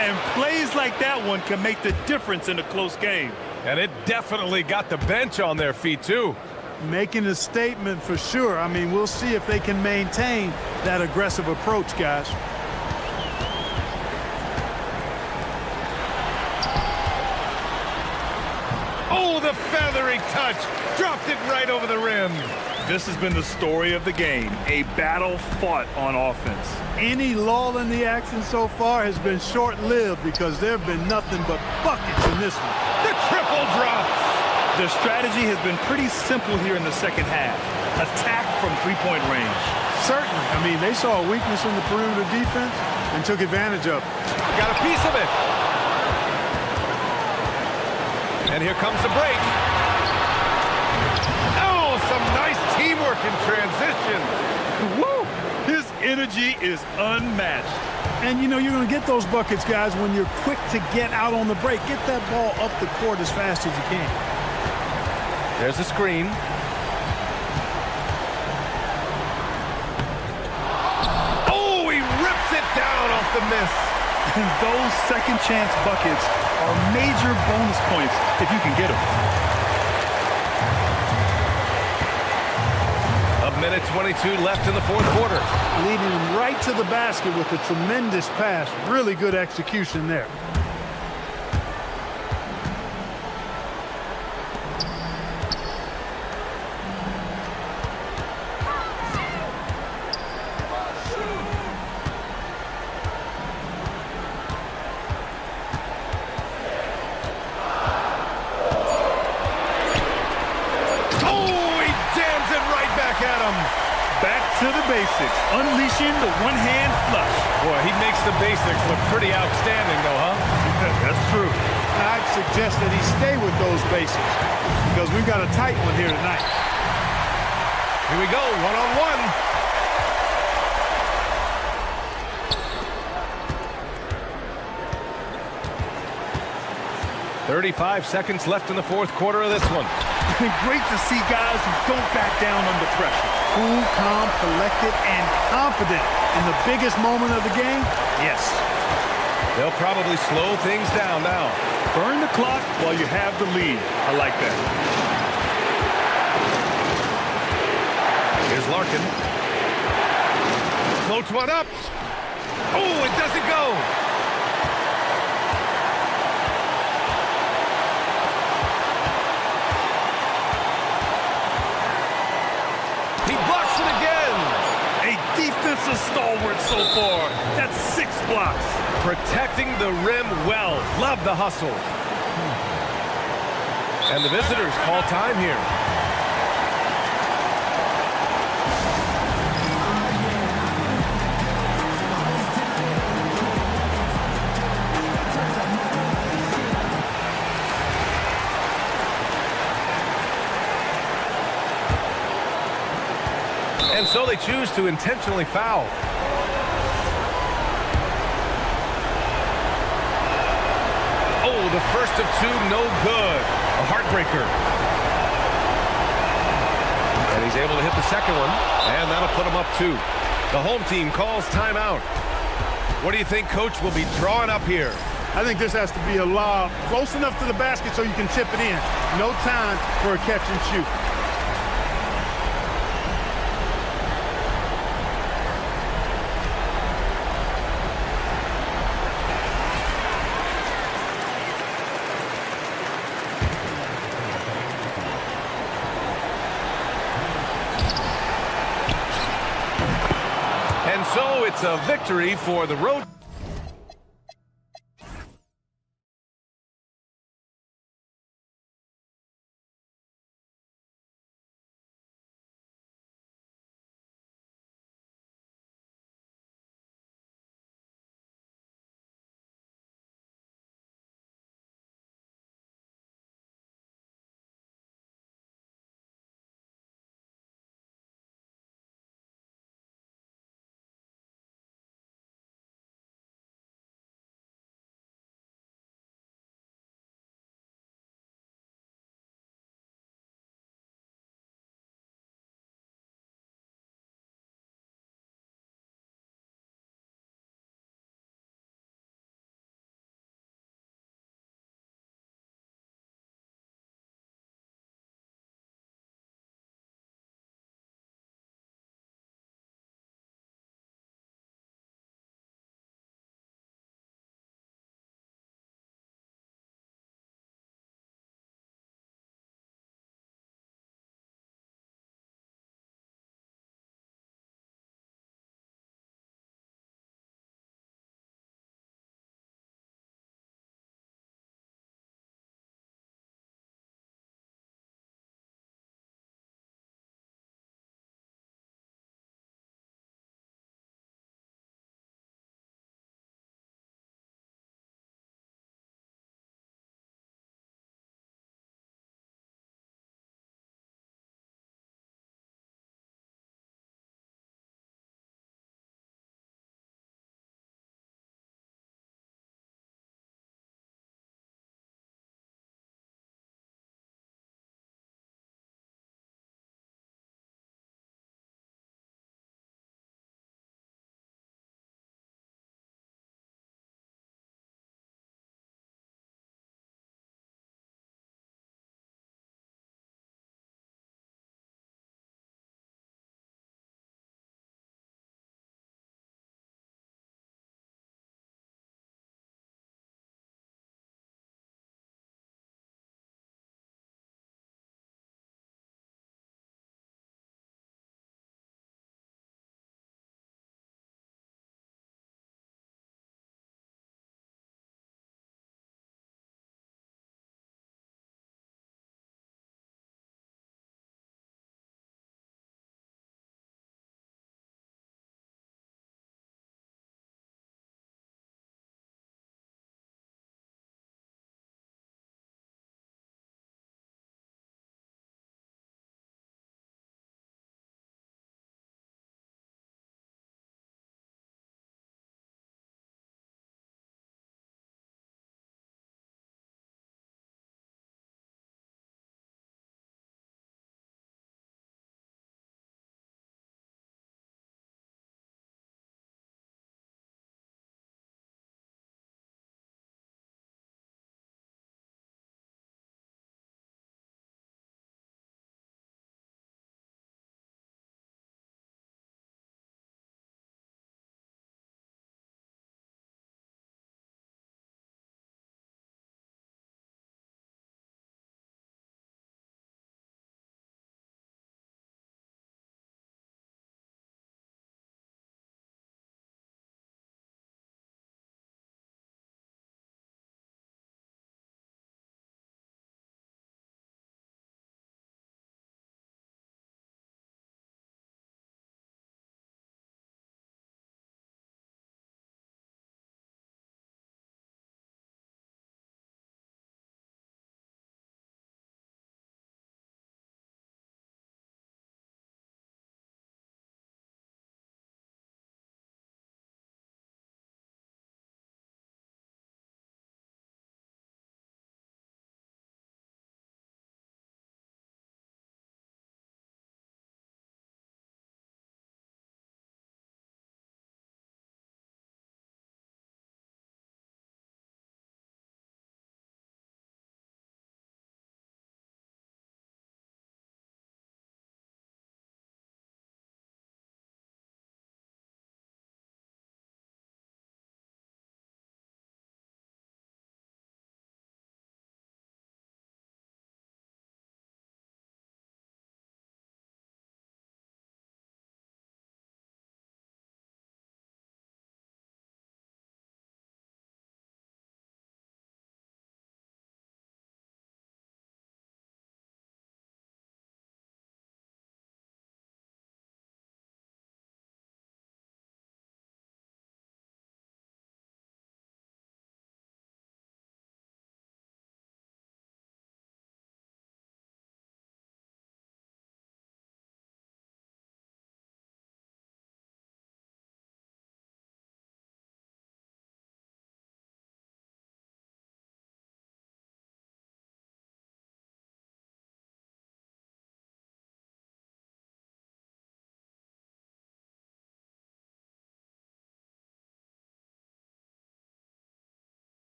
And plays like that one can make the difference in a close game. And it definitely got the bench on their feet, too. Making a statement for sure. I mean, we'll see if they can maintain that aggressive approach, guys. Oh, the feathery touch. Dropped it right over the rim. This has been the story of the game. A battle fought on offense. Any lull in the action so far has been short-lived because there have been nothing but buckets in this one. The triple drops. Their strategy has been pretty simple here in the second half. Attack from three-point range. Certainly. I mean, they saw a weakness in the perimeter defense and took advantage of it. Got a piece of it. And here comes the break. Oh, some nice teamwork in transition. Woo! energy is unmatched. And, you know, you're going to get those buckets, guys, when you're quick to get out on the break. Get that ball up the court as fast as you can. There's a screen. Oh, he rips it down off the miss. And those second chance buckets are major bonus points if you can get them. A minute 22 left in the fourth quarter. Leading him right to the basket with a tremendous pass. Really good execution there. Back to the basics, unleashing the one-hand flush. Boy, he makes the basics look pretty outstanding, though, huh? That's true. I'd suggest that he stay with those basics because we've got a tight one here tonight. Here we go, one-on-one. "35 seconds left in the fourth quarter of this one." Great to see guys who don't back down under pressure. Cool, calm, collected, and confident in the biggest moment of the game. Yes. They'll probably slow things down now. Burn the clock while you have the lead. I like that. Here's Larkin. Floats one up. Oh, it doesn't go. He blocks it again. A defensive stalwart so far. That's 6 blocks. Protecting the rim well. Love the hustle. And the visitors call time here. And so they choose to intentionally foul. Oh, the first of two, no good. A heartbreaker. And he's able to hit the second one, and that'll put him up 2. The home team calls timeout. What do you think Coach will be drawing up here? I think this has to be a lob close enough to the basket so you can tip it in. No time for a catch and shoot. And so it's a victory for the road.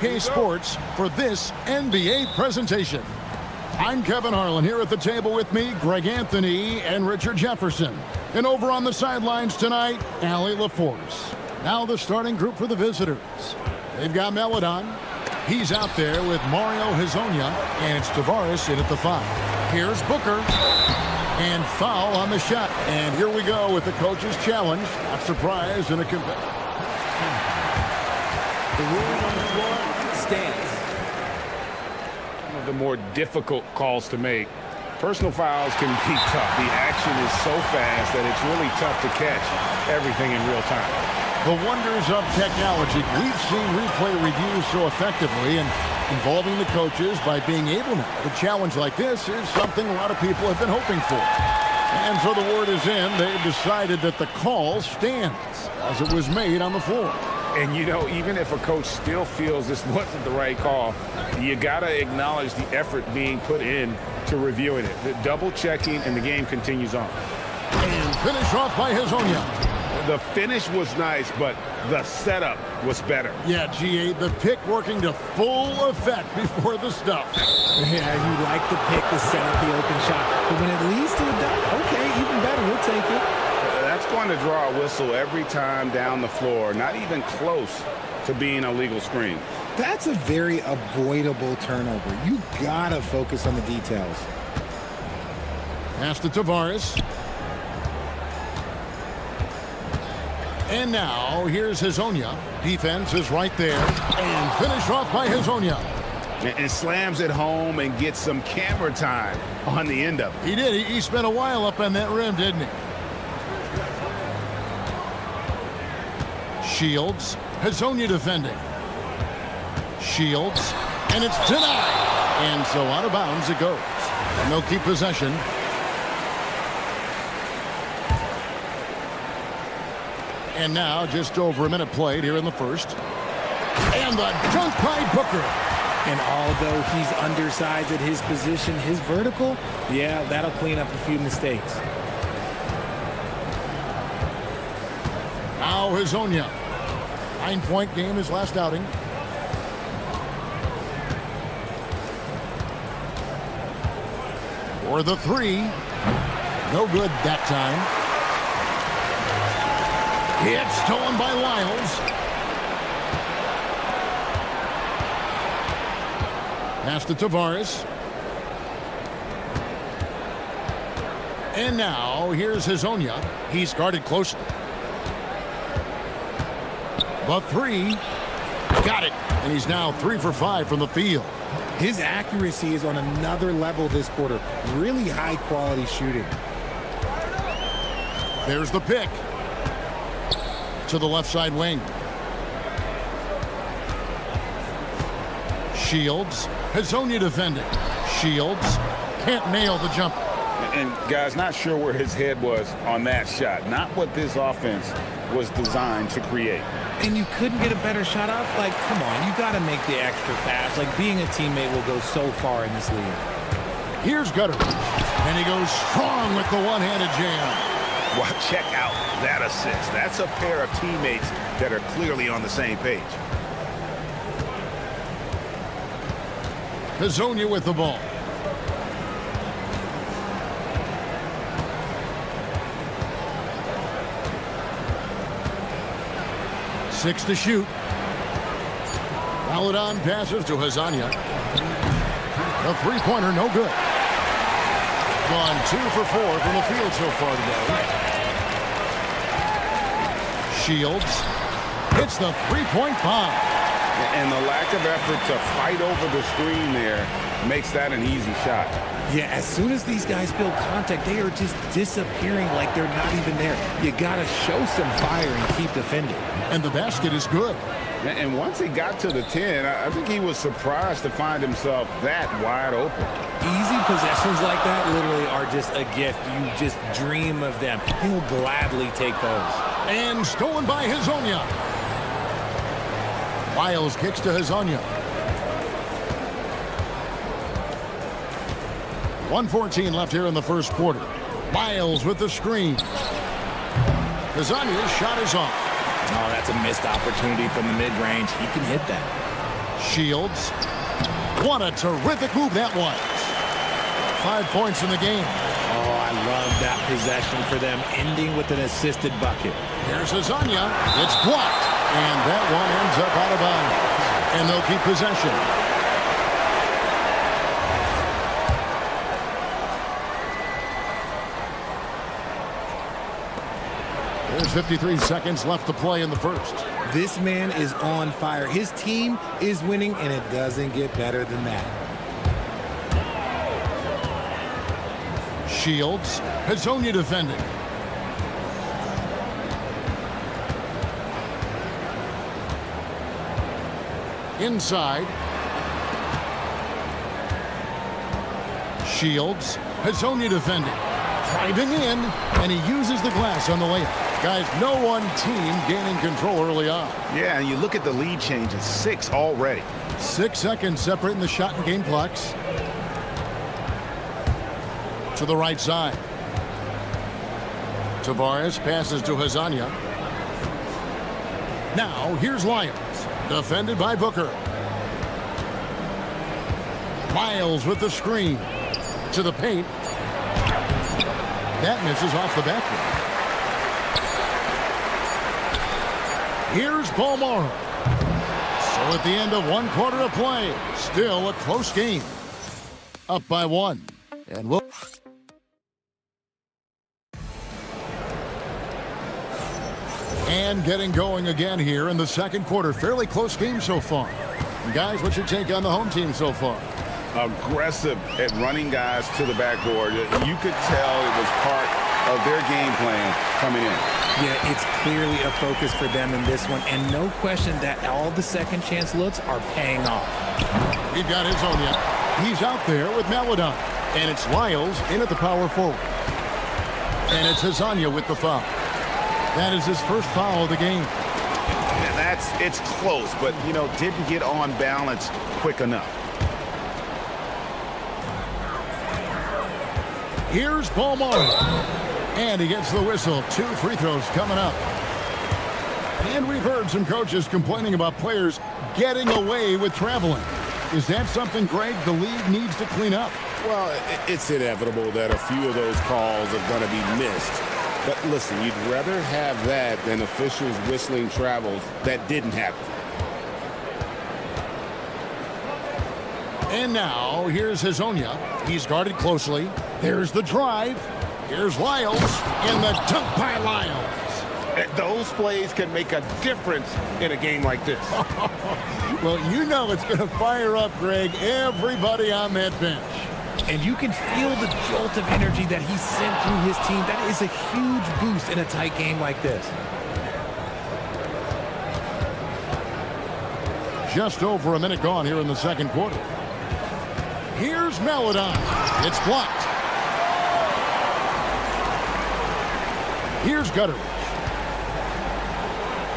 2K Sports for this NBA presentation. I'm Kevin Harlan. Here at the table with me, Greg Anthony and Richard Jefferson. And over on the sidelines tonight, Allie LaForce. Now the starting group for the visitors. They've got Melodon. He's out there with Mario Hezonja, and it's Tavares in at the 5. Here's Booker. And foul on the shot. And here we go with the coach's challenge. Not surprised in a The ruling on the floor stands. One of the more difficult calls to make. Personal fouls can be tough. The action is so fast that it's really tough to catch everything in real time. The wonders of technology. We've seen replay reviews so effectively, and involving the coaches by being able to challenge like this is something a lot of people have been hoping for. And so the word is in. They've decided that the call stands as it was made on the floor. And, you know, even if a coach still feels this wasn't the right call, you got to acknowledge the effort being put in to reviewing it. The double checking, and the game continues on. And finish off by Hezonja. The finish was nice, but the setup was better. Yeah, GA, the pick working to full effect before the stuff. Yeah, you like the pick to set up the open shot. But when it leads to the dunk, okay, even better, we'll take it. That's going to draw a whistle every time down the floor. Not even close to being a legal screen. That's a very avoidable turnover. You got to focus on the details. Pass to Tavares. And now, here's Hezonja. Defense is right there. And finish off by Hezonja. And slams it home and gets some camera time on the end of it. He did. He spent a while up on that rim, didn't he? Shields. Hezonja defending. Shields. And it's denied. And so out of bounds it goes. And they'll keep possession. And now, just over a minute played here in the first. And the dunk by Booker. And although he's undersized at his position, his vertical, yeah, that'll clean up a few mistakes. Now Hezonja. 9-point game his last outing. For the 3. No good that time. It's stolen by Lyles. Pass to Tavares. And now, here's Hezonja. He's guarded closely. The 3. Got it. And he's now 3 for 5 from the field. His accuracy is on another level this quarter. Really high-quality shooting. There's the pick. To the left side wing. Shields. Hezonja defending. Shields can't nail the jumper. And guys, not sure where his head was on that shot. Not what this offense was designed to create. And you couldn't get a better shot off? Like, come on, you got to make the extra pass. Like, being a teammate will go so far in this league. Here's Gutter. And he goes strong with the one-handed jam. Well, check out that assist. That's a pair of teammates that are clearly on the same page. Hezonja with the ball. Six to shoot. Melodon passes to Hezonja. The three-pointer, no good. Gone 2 for 4 from the field so far today. Shields hits the three-point bomb. And the lack of effort to fight over the screen there makes that an easy shot. Yeah, as soon as these guys feel contact, they are just disappearing like they're not even there. You got to show some fire and keep defending. And the basket is good. And once he got to the 10, I think he was surprised to find himself that wide open. Easy possessions like that literally are just a gift. You just dream of them. He'll gladly take those. And stolen by Hezonja. Lyles kicks to Hezonja. 1:14 left here in the first quarter. Lyles with the screen. Hezonja's shot is off. Oh, that's a missed opportunity from the mid-range. He can hit that. Shields. What a terrific move that was. 5 points in the game. Oh, I love that possession for them, ending with an assisted bucket. Here's Azania. It's blocked. And that one ends up out of bounds. And they'll keep possession. There's 53 seconds left to play in the first. This man is on fire. His team is winning, and it doesn't get better than that. Shields. Hazonia defending. Inside. Shields. Hazonia defending. Driving in, and he uses the glass on the layup. Guys, no one team gaining control early on. Yeah, and you look at the lead change, it's 6 already. 6 seconds separating the shot and game clocks. To the right side. Tavares passes to Hazonia. Now, here's Lyons. Defended by Booker. Miles with the screen. To the paint. That misses off the backboard. Here's Paul Morrow. So at the end of 1 quarter of play, still a close game. Up by 1. And we'll... And getting going again here in the second quarter. Fairly close game so far. Guys, what's your take on the home team so far? Aggressive at running guys to the backboard. You could tell it was part of their game plan coming in. Yeah, it's clearly a focus for them in this one, and no question that all the second chance looks are paying off. We've got Hazonia. He's out there with Maladon. And it's Lyles in at the power forward. And it's Hazonia with the foul. That is his first foul of the game. And it's close, but, you know, didn't get on balance quick enough. Here's Paul Morrow. And he gets the whistle. 2 free throws coming up. And we've heard some coaches complaining about players getting away with traveling. Is that something, Greg, the league needs to clean up? Well, it's inevitable that a few of those calls are going to be missed. But listen, you'd rather have that than officials whistling travels that didn't happen. And now, here's Hazonia. He's guarded closely. There's the drive. Here's Lyles, and the dunk by Lyles. Those plays can make a difference in a game like this. Well, you know it's going to fire up, Greg, everybody on that bench. And you can feel the jolt of energy that he sent through his team. That is a huge boost in a tight game like this. Just over a minute gone here in the second quarter. Here's Maladon. It's blocked. Here's Gutteridge.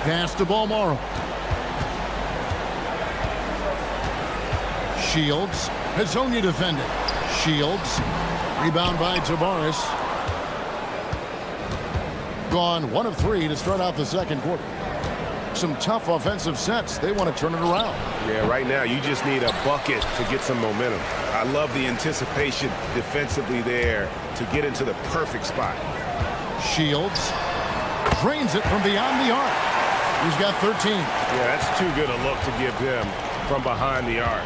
Pass to Balmoro. Shields. Hazonia defended. Shields. Rebound by Tavares. Gone 1 of 3 to start out the second quarter. Some tough offensive sets. They want to turn it around. Yeah, right now you just need a bucket to get some momentum. I love the anticipation defensively there to get into the perfect spot. Shields drains it from beyond the arc. He's got 13. Yeah, that's too good a look to give them from behind the arc.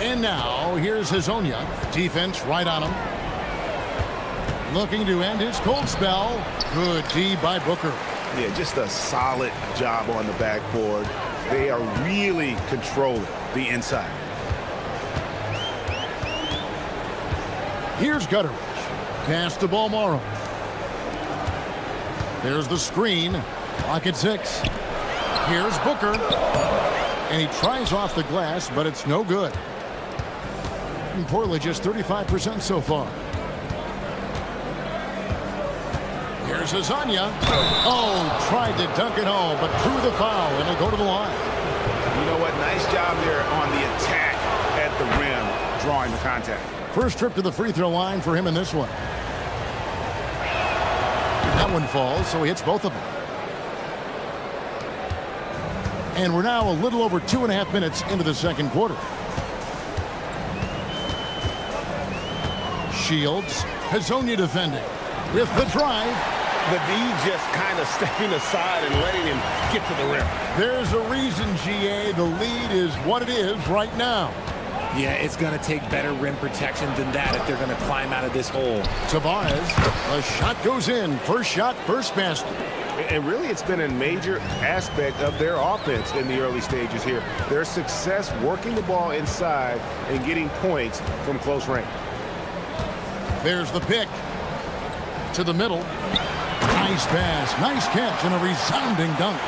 And now, here's Hazonia. Defense right on him. Looking to end his cold spell. Good D by Booker. Yeah, just a solid job on the backboard. They are really controlling the inside. Here's Gutteridge. Pass to Balmoro. There's the screen. Clock at 6. Here's Booker. And he tries off the glass, but it's no good. And Portland just 35% so far. Here's Hazonia. Oh, tried to dunk it home, but drew the foul, and he'll go to the line. You know what? Nice job there on the attack at the rim, drawing the contact. First trip to the free throw line for him in this one. That one falls, so he hits both of them. And we're now a little over 2.5 minutes into the second quarter. Shields, Hazonia defending with the drive. The D just kind of stepping aside and letting him get to the rim. There's a reason, GA, the lead is what it is right now. Yeah, it's going to take better rim protection than that if they're going to climb out of this hole. Tavares, a shot goes in. First shot, first basket. And really, it's been a major aspect of their offense in the early stages here. Their success working the ball inside and getting points from close range. There's the pick. To the middle. Nice pass, nice catch, and a resounding dunk.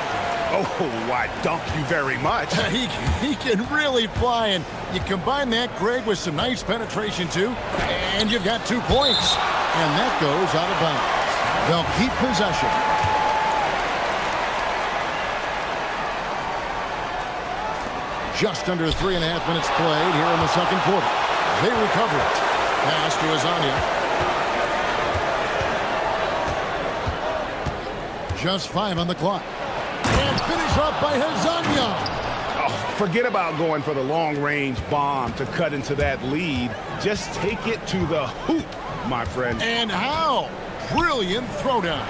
Oh, I dunk you very much. He can really fly, and you combine that, Greg, with some nice penetration, too, and you've got 2 points. And that goes out of bounds. They'll keep possession. Just under 3.5 minutes played here in the second quarter. They recover it. Pass to Hazonia. Just 5 on the clock. And finish up by Hazonia. Oh, forget about going for the long-range bomb to cut into that lead. Just take it to the hoop, my friend. And how? Brilliant throwdown.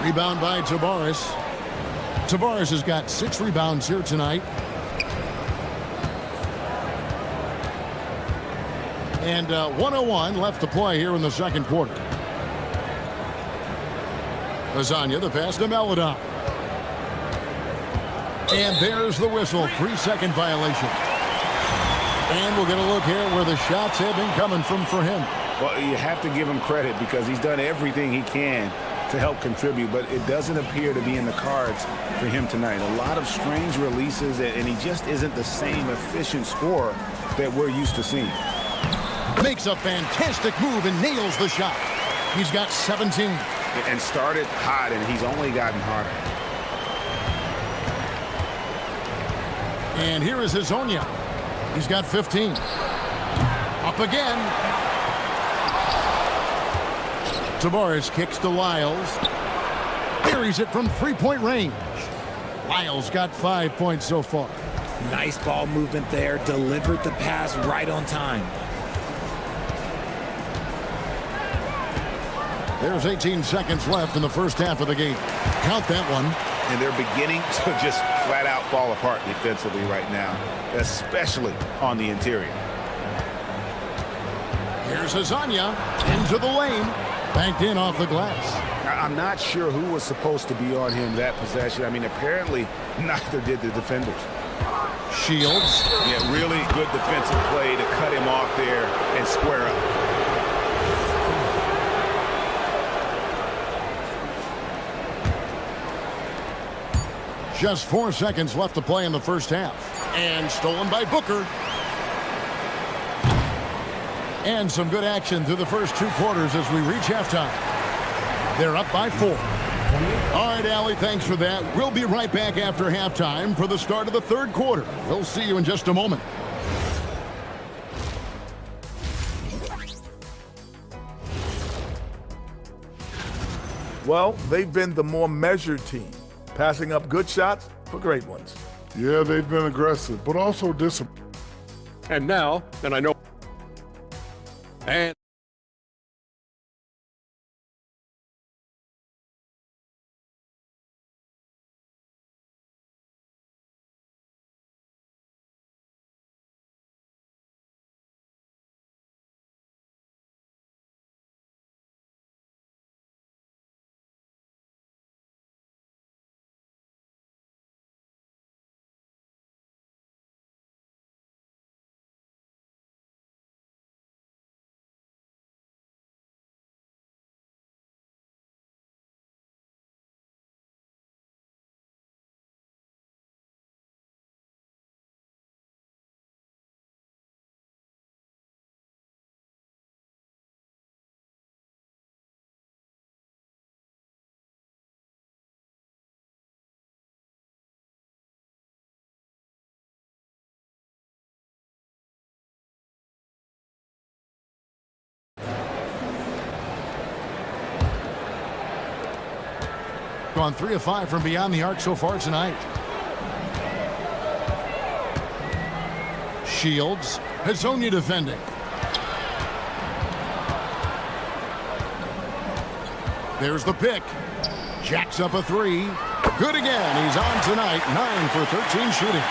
Rebound by Tavares. Tavares has got 6 rebounds here tonight. And 1:01 left to play here in the second quarter. Hazonia, the pass to Meladon. And there's the whistle. 3-second violation. And we'll get a look here where the shots have been coming from for him. Well, you have to give him credit because he's done everything he can to help contribute, but it doesn't appear to be in the cards for him tonight. A lot of strange releases, and he just isn't the same efficient scorer that we're used to seeing. Makes a fantastic move and nails the shot. He's got 17. And started hot, and he's only gotten hotter. And here is Hazonia. He's got 15. Up again. Tavares kicks to Lyles. Buries it from 3-point range. Lyles got 5 points so far. Nice ball movement there. Delivered the pass right on time. There's 18 seconds left in the first half of the game. Count that one. And they're beginning to just flat out fall apart defensively right now, especially on the interior. Here's Hazonia into the lane. Banked in off the glass. I'm not sure who was supposed to be on him that possession. I mean, apparently neither did the defenders. Shields. Yeah, really good defensive play to cut him off there and square up. Just 4 seconds left to play in the first half. And stolen by Booker. And some good action through the first 2 quarters as we reach halftime. They're up by 4. All right, Allie, thanks for that. We'll be right back after halftime for the start of the third quarter. We'll see you in just a moment. Well, they've been the more measured team, passing up good shots for great ones. Yeah, they've been aggressive, but also disciplined. And now, and I know. And Gone 3 of 5 from beyond the arc so far tonight. Shields. Hazonia defending. There's the pick. Jacks up a 3. Good again. He's on tonight. 9 for 13 shooting.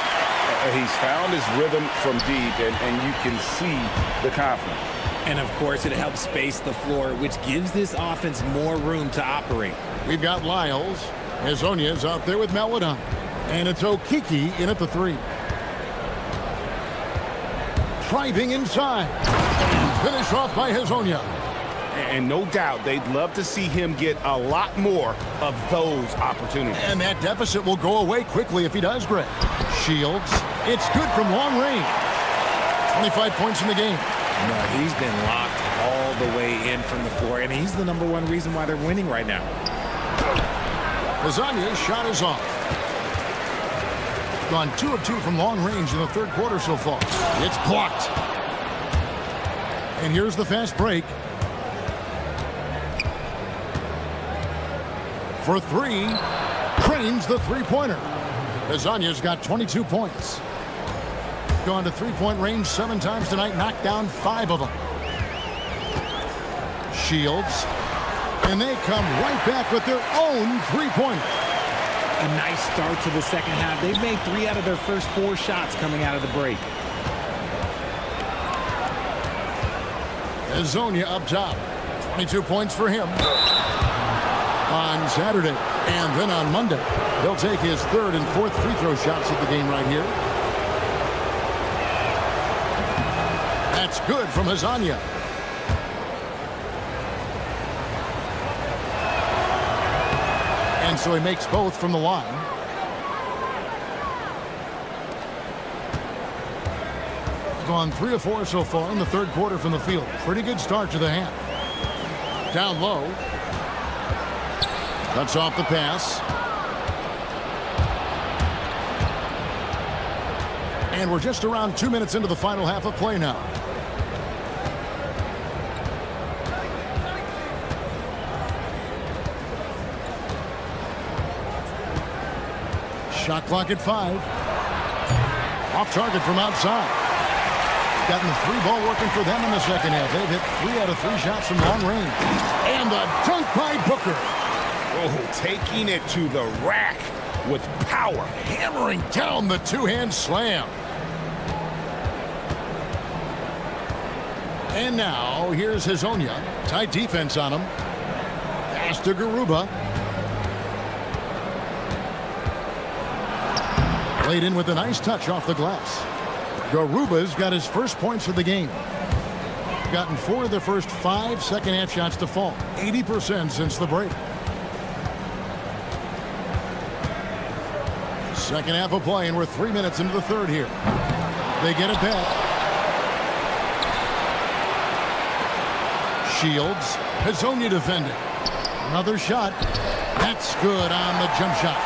He's found his rhythm from deep, and you can see the confidence. And of course, it helps space the floor, which gives this offense more room to operate. We've got Lyles. Hazonia's out there with Melodon. And it's Okiki in at the 3. Driving inside. Finish off by Hazonia. And no doubt they'd love to see him get a lot more of those opportunities. And that deficit will go away quickly if he does, Greg. Shields. It's good from long range. 25 points in the game. No, he's been locked all the way in from the floor, and he's the #1 reason why they're winning right now. Hazonia's shot is off. Gone 2 of 2 from long range in the third quarter so far. It's blocked. And here's the fast break. For 3, trains the three-pointer. Hazonia's got 22 points. Gone to three-point range 7 times tonight, knocked down 5 of them. Shields. And they come right back with their own three-pointer. A nice start to the second half. They've made 3 out of their first 4 shots coming out of the break. Hazonia up top. 22 points for him on Saturday. And then on Monday, he'll take his 3rd and 4th free throw shots of the game right here. That's good from Hazonia. And so he makes both from the line. Gone 3 of 4 so far in the third quarter from the field. Pretty good start to the half. Down low. Cuts off the pass. And we're just around 2 minutes into the final half of play now. Shot clock at 5. Off target from outside. Gotten the 3 ball working for them in the second half. They've hit 3 out of 3 shots from long range. And a dunk by Booker. Oh, taking it to the rack with power. Hammering down the 2-hand slam. And now, here's Hazonia. Tight defense on him. Pass to Garuba. Played in with a nice touch off the glass. Garuba's got his first points of the game. Gotten 4 of the first 5 second-half shots to fall. 80% since the break. Second half of play, and we're 3 minutes into the third here. They get it back. Shields. Hazonia defending. Another shot. That's good on the jump shot.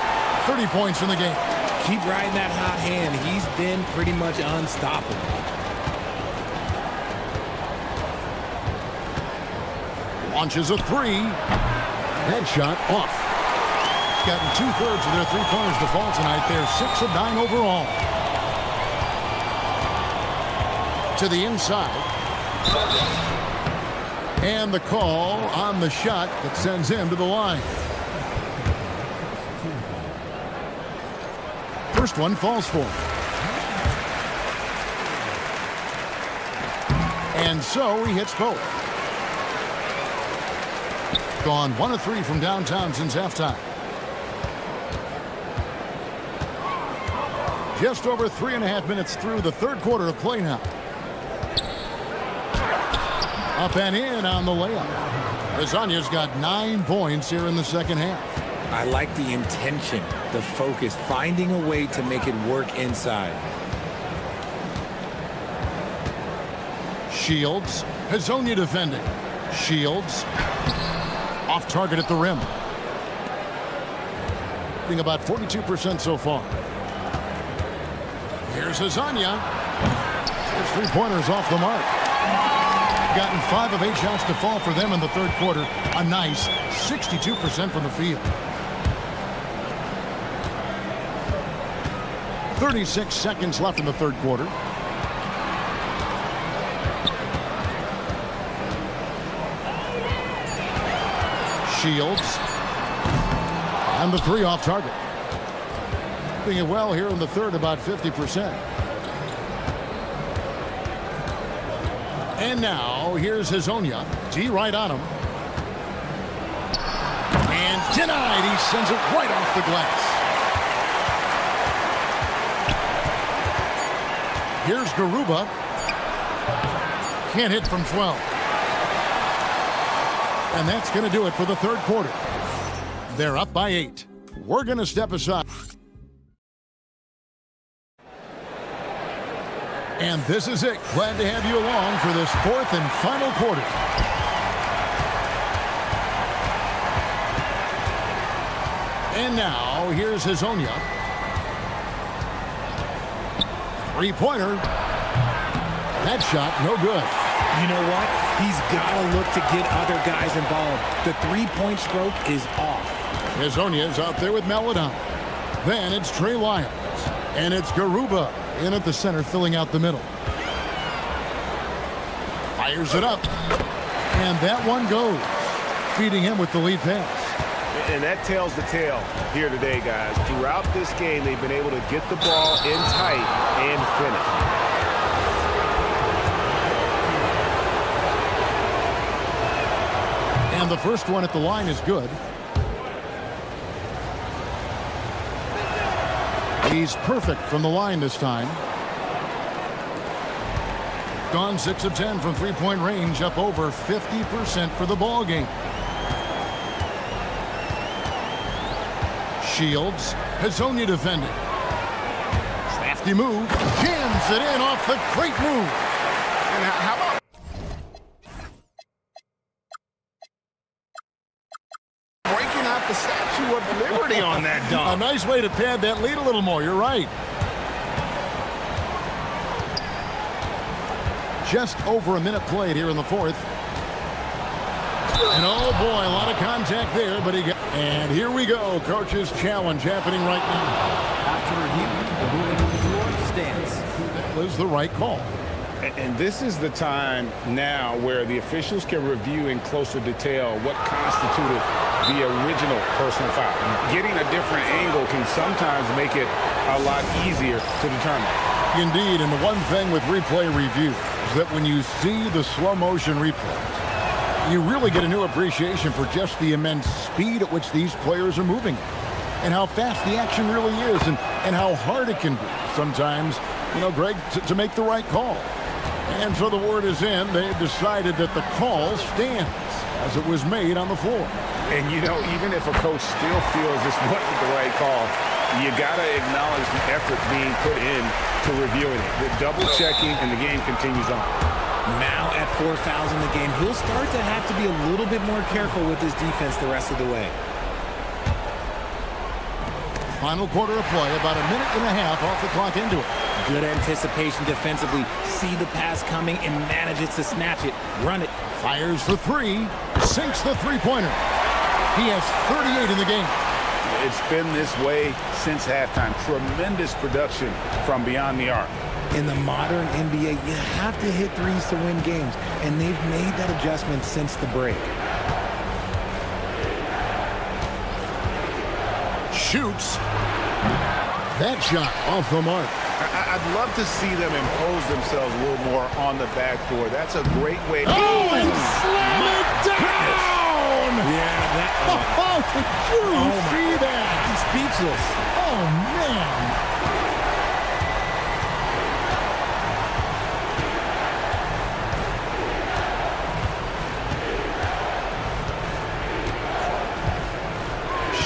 30 points in the game. Keep riding that hot hand. He's been pretty much unstoppable. Launches a 3. Headshot off. Gotten 2/3 of their three-pointers to fall tonight. They're 6 of 9 overall. To the inside. And the call on the shot that sends him to the line. First one falls for him. And so he hits both. Gone 1 of 3 from downtown since halftime. Just over 3.5 minutes through the third quarter of play now. Up and in on the layup. Hazonia's got 9 points here in the second half. I like the intention, the focus, finding a way to make it work inside. Shields. Hazonia defending. Shields. Off target at the rim. Being about 42% so far. Here's Hazonia. His three-pointers off the mark. Gotten 5 of 8 shots to fall for them in the third quarter. A nice 62% from the field. 36 seconds left in the third quarter. Shields. And the three off target. Doing it well here in the third, about 50%. And now, here's Hazonia. D right on him. And denied. He sends it right off the glass. Here's Garuba. Can't hit from 12. And that's going to do it for the third quarter. They're up by 8. We're going to step aside. And this is it. Glad to have you along for this fourth and final quarter. And now, here's Hazonia. Three-pointer. That shot, no good. You know what? He's got to look to get other guys involved. The three-point stroke is off. Hazonia's out there with Maladon. Then it's Trey Lyons. And it's Garuba in at the center, filling out the middle. Fires it up. And that one goes. Feeding him with the lead pass. And that tells the tale here today, guys. Throughout this game, they've been able to get the ball in tight and finish. And the first one at the line is good. He's perfect from the line this time. Gone 6 of 10 from three-point range, up over 50% for the ball game. Shields, Hazonia defending. Crafty move, jams it in off the great move. And how about breaking out the Statue of Liberty on that dunk? A nice way to pad that lead a little more, you're right. Just over a minute played here in the fourth. And oh boy, a lot of contact there, but he got... And here we go, coach's challenge happening right now. After review, the ruling on the floor stands. That was the right call. And this is the time now where the officials can review in closer detail what constituted the original personal foul. Getting a different angle can sometimes make it a lot easier to determine. Indeed, and the one thing with replay review is that when you see the slow motion replays, you really get a new appreciation for just the immense speed at which these players are moving and how fast the action really is and how hard it can be sometimes, you know, Greg, to make the right call. And so the word is in. They've decided that the call stands as it was made on the floor. And, you know, even if a coach still feels this wasn't the right call, you got to acknowledge the effort being put in to reviewing it. The double checking and the game continues on. Now at 4 fouls in the game, he'll start to have to be a little bit more careful with his defense the rest of the way. Final quarter of play, about a minute and a half off the clock into it. Good anticipation defensively. See the pass coming and manages to snatch it. Run it. Fires for three. Sinks the three-pointer. He has 38 in the game. It's been this way since halftime. Tremendous production from beyond the arc. In the modern NBA, you have to hit threes to win games, and they've made that adjustment since the break. Shoots. That shot off the mark. I'd love to see them impose themselves a little more on the backboard. That's a great way. Oh, and slam it down! Yeah, that. Oh, did you see that? I'm speechless. Oh, man.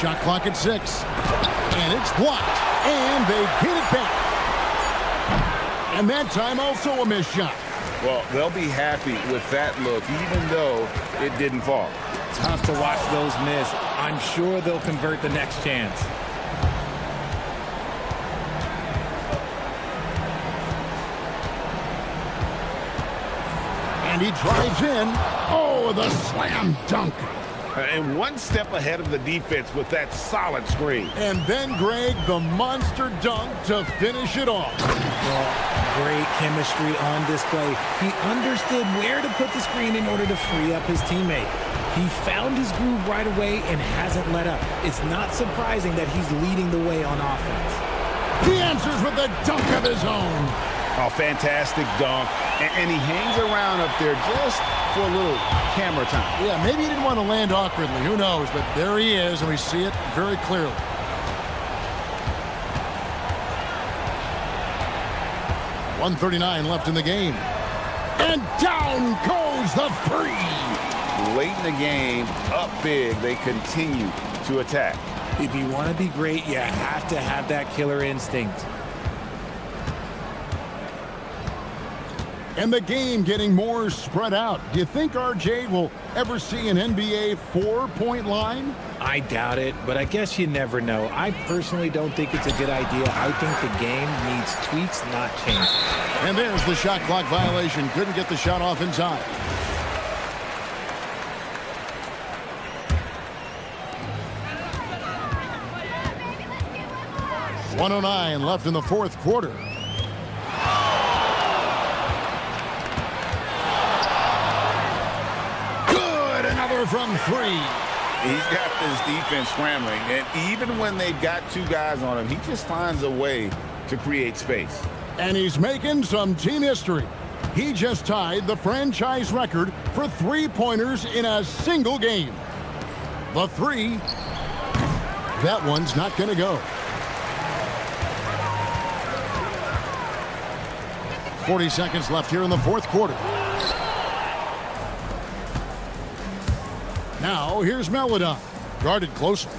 Shot clock at 6. And it's blocked. And they get it back. And that time also a missed shot. Well, they'll be happy with that look, even though it didn't fall. Tough to watch those miss. I'm sure they'll convert the next chance. And he drives in. Oh, the slam dunk. And one step ahead of the defense with that solid screen. And then, Greg, the monster dunk to finish it off. Well, great chemistry on display. He understood where to put the screen in order to free up his teammate. He found his groove right away and hasn't let up. It's not surprising that he's leading the way on offense. He answers with a dunk of his own. Oh, fantastic dunk. And he hangs around up there just for a little camera time. Yeah, maybe he didn't want to land awkwardly. Who knows? But there he is, and we see it very clearly. .139 left in the game. And down goes the three. Late in the game, up big, they continue to attack. If you want to be great, you have to have that killer instinct. And the game getting more spread out. Do you think RJ will ever see an NBA 4-point line? I doubt it, but I guess you never know. I personally don't think it's a good idea. I think the game needs tweaks, not changes. And there's the shot clock violation. Couldn't get the shot off in time. .109 left in the fourth quarter. Good, another from three. He's got this defense scrambling, and even when they've got two guys on him, he just finds a way to create space. And he's making some team history. He just tied the franchise record for three-pointers in a single game. The three, that one's not going to go. 40 seconds left here in the fourth quarter. Now, here's Melodon. Guarded closely.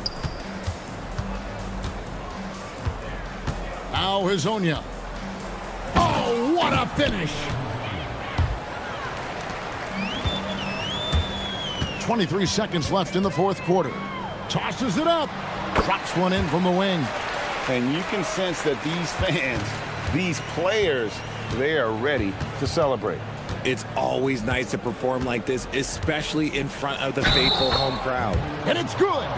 Now, Hazonia. Oh, what a finish! 23 seconds left in the fourth quarter. Tosses it up. Drops one in from the wing. And you can sense that these fans, these players, they are ready to celebrate. It's always nice to perform like this, especially in front of the faithful home crowd. And it's good.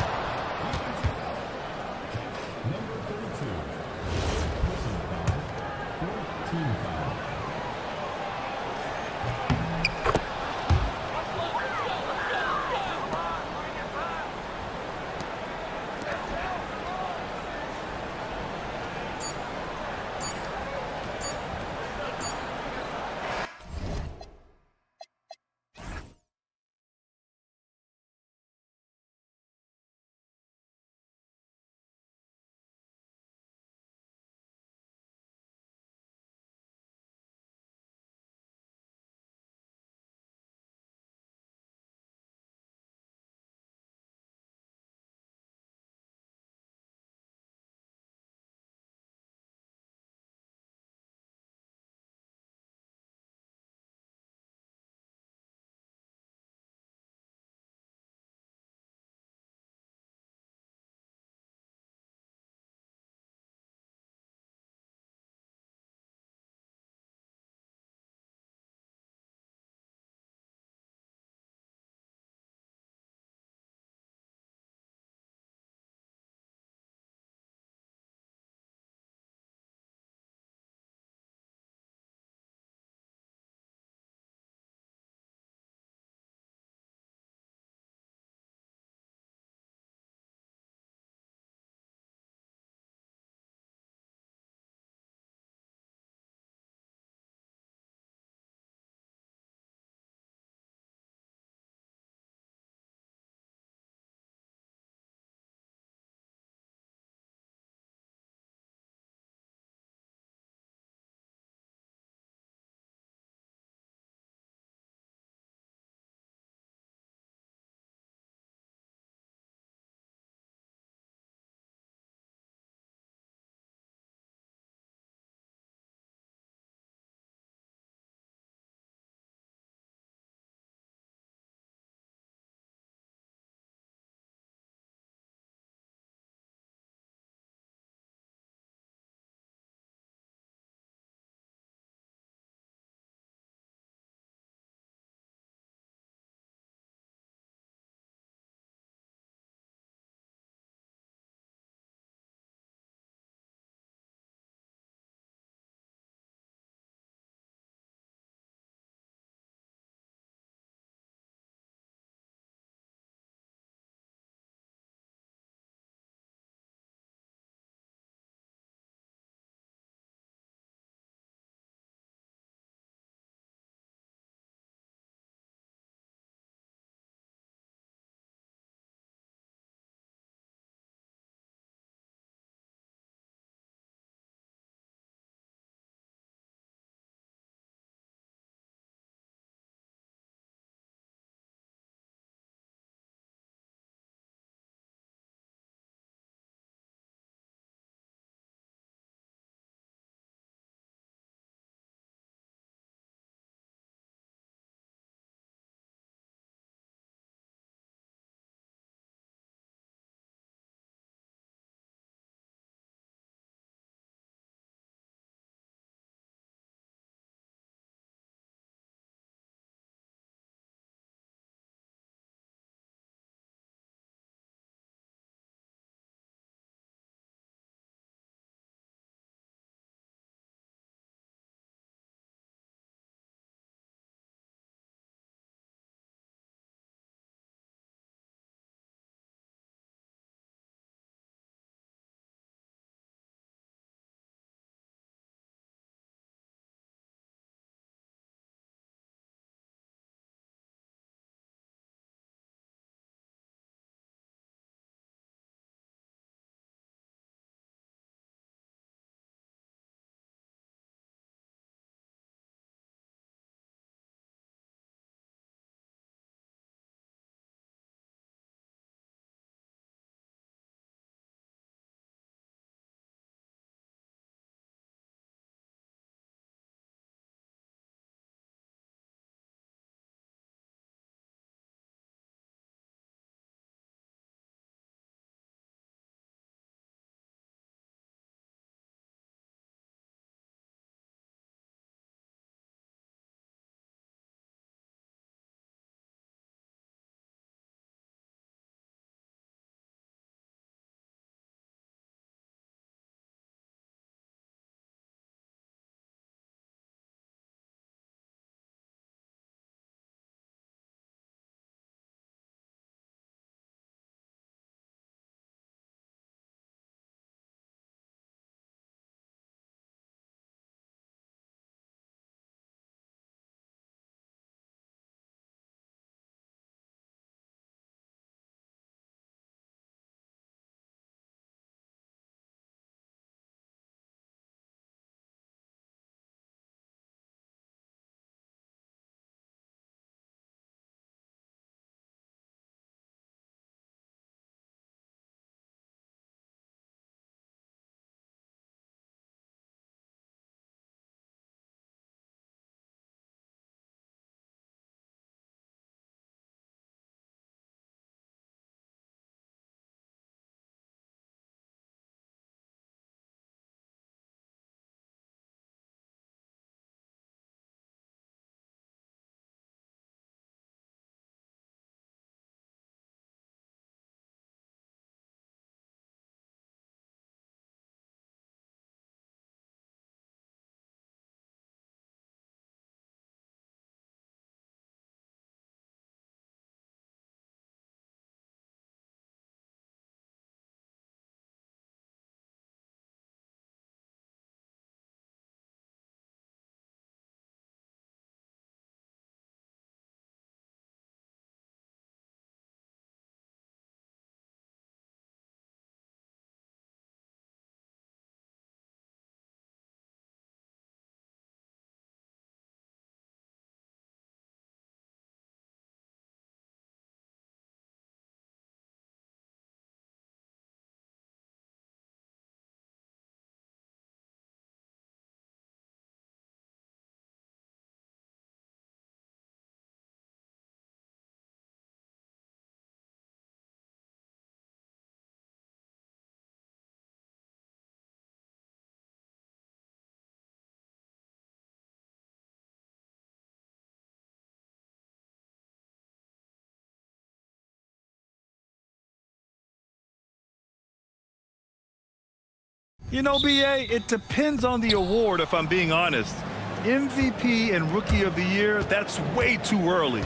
You know, BA, it depends on the award, if I'm being honest. MVP and Rookie of the Year, that's way too early.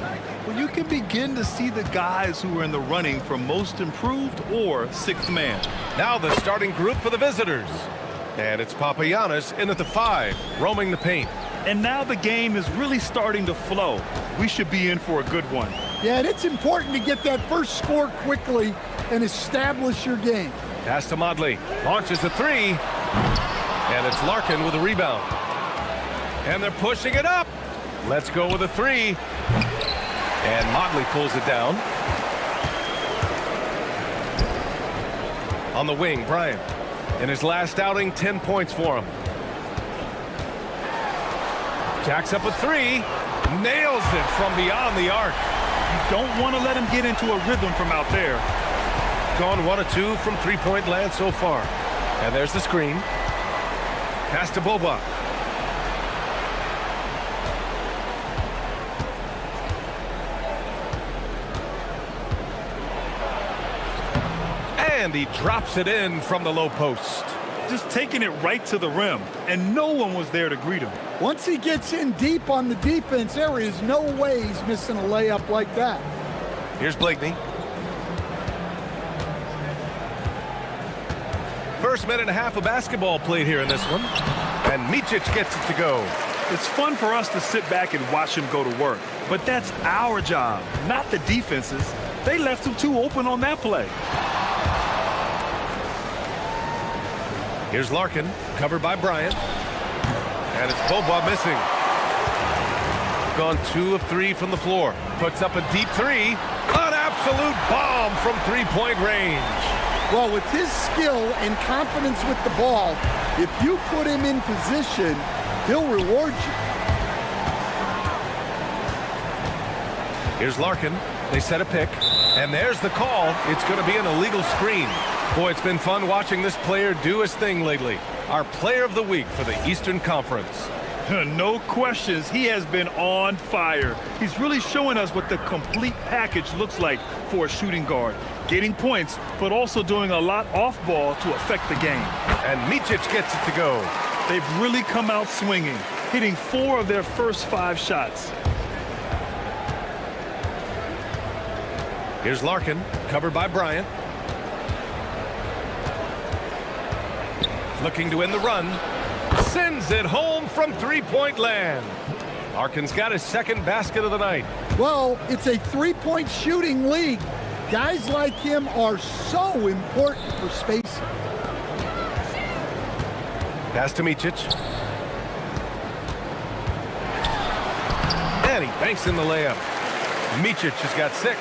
Well, you can begin to see the guys who are in the running for Most Improved or Sixth Man. Now the starting group for the visitors. And it's Papagiannis in at the 5, roaming the paint. And now the game is really starting to flow. We should be in for a good one. Yeah, and it's important to get that first score quickly and establish your game. Pass to Modley. Launches a 3. And it's Larkin with a rebound. And they're pushing it up. Let's go with a 3. And Modley pulls it down. On the wing, Bryant. In his last outing, 10 points for him. Jacks up a 3. Nails it from beyond the arc. You don't want to let him get into a rhythm from out there. Gone 1 of 2 from three-point land so far. And there's the screen. Pass to Boba. And he drops it in from the low post. Just taking it right to the rim, and no one was there to greet him. Once he gets in deep on the defense, there is no way he's missing a layup like that. Here's Blakeney. First minute and a half of basketball played here in this one. And Micic gets it to go. It's fun for us to sit back and watch him go to work. But that's our job, not the defense's. They left him too open on that play. Here's Larkin, covered by Bryant. And it's Boba missing. Gone 2 of 3 from the floor. Puts up a deep 3. An absolute bomb from three-point range. Well, with his skill and confidence with the ball, if you put him in position, he'll reward you. Here's Larkin. They set a pick. And there's the call. It's going to be an illegal screen. Boy, it's been fun watching this player do his thing lately. Our player of the week for the Eastern Conference. No questions. He has been on fire. He's really showing us what the complete package looks like for a shooting guard. Getting points, but also doing a lot off ball to affect the game. And Micic gets it to go. They've really come out swinging, hitting 4 of their first 5 shots. Here's Larkin, covered by Bryant. Looking to win the run. Sends it home from three-point land. Larkin's got his second basket of the night. Well, it's a three-point shooting league. Guys like him are so important for spacing. Pass to Micic. And he banks in the layup. Micic has got 6.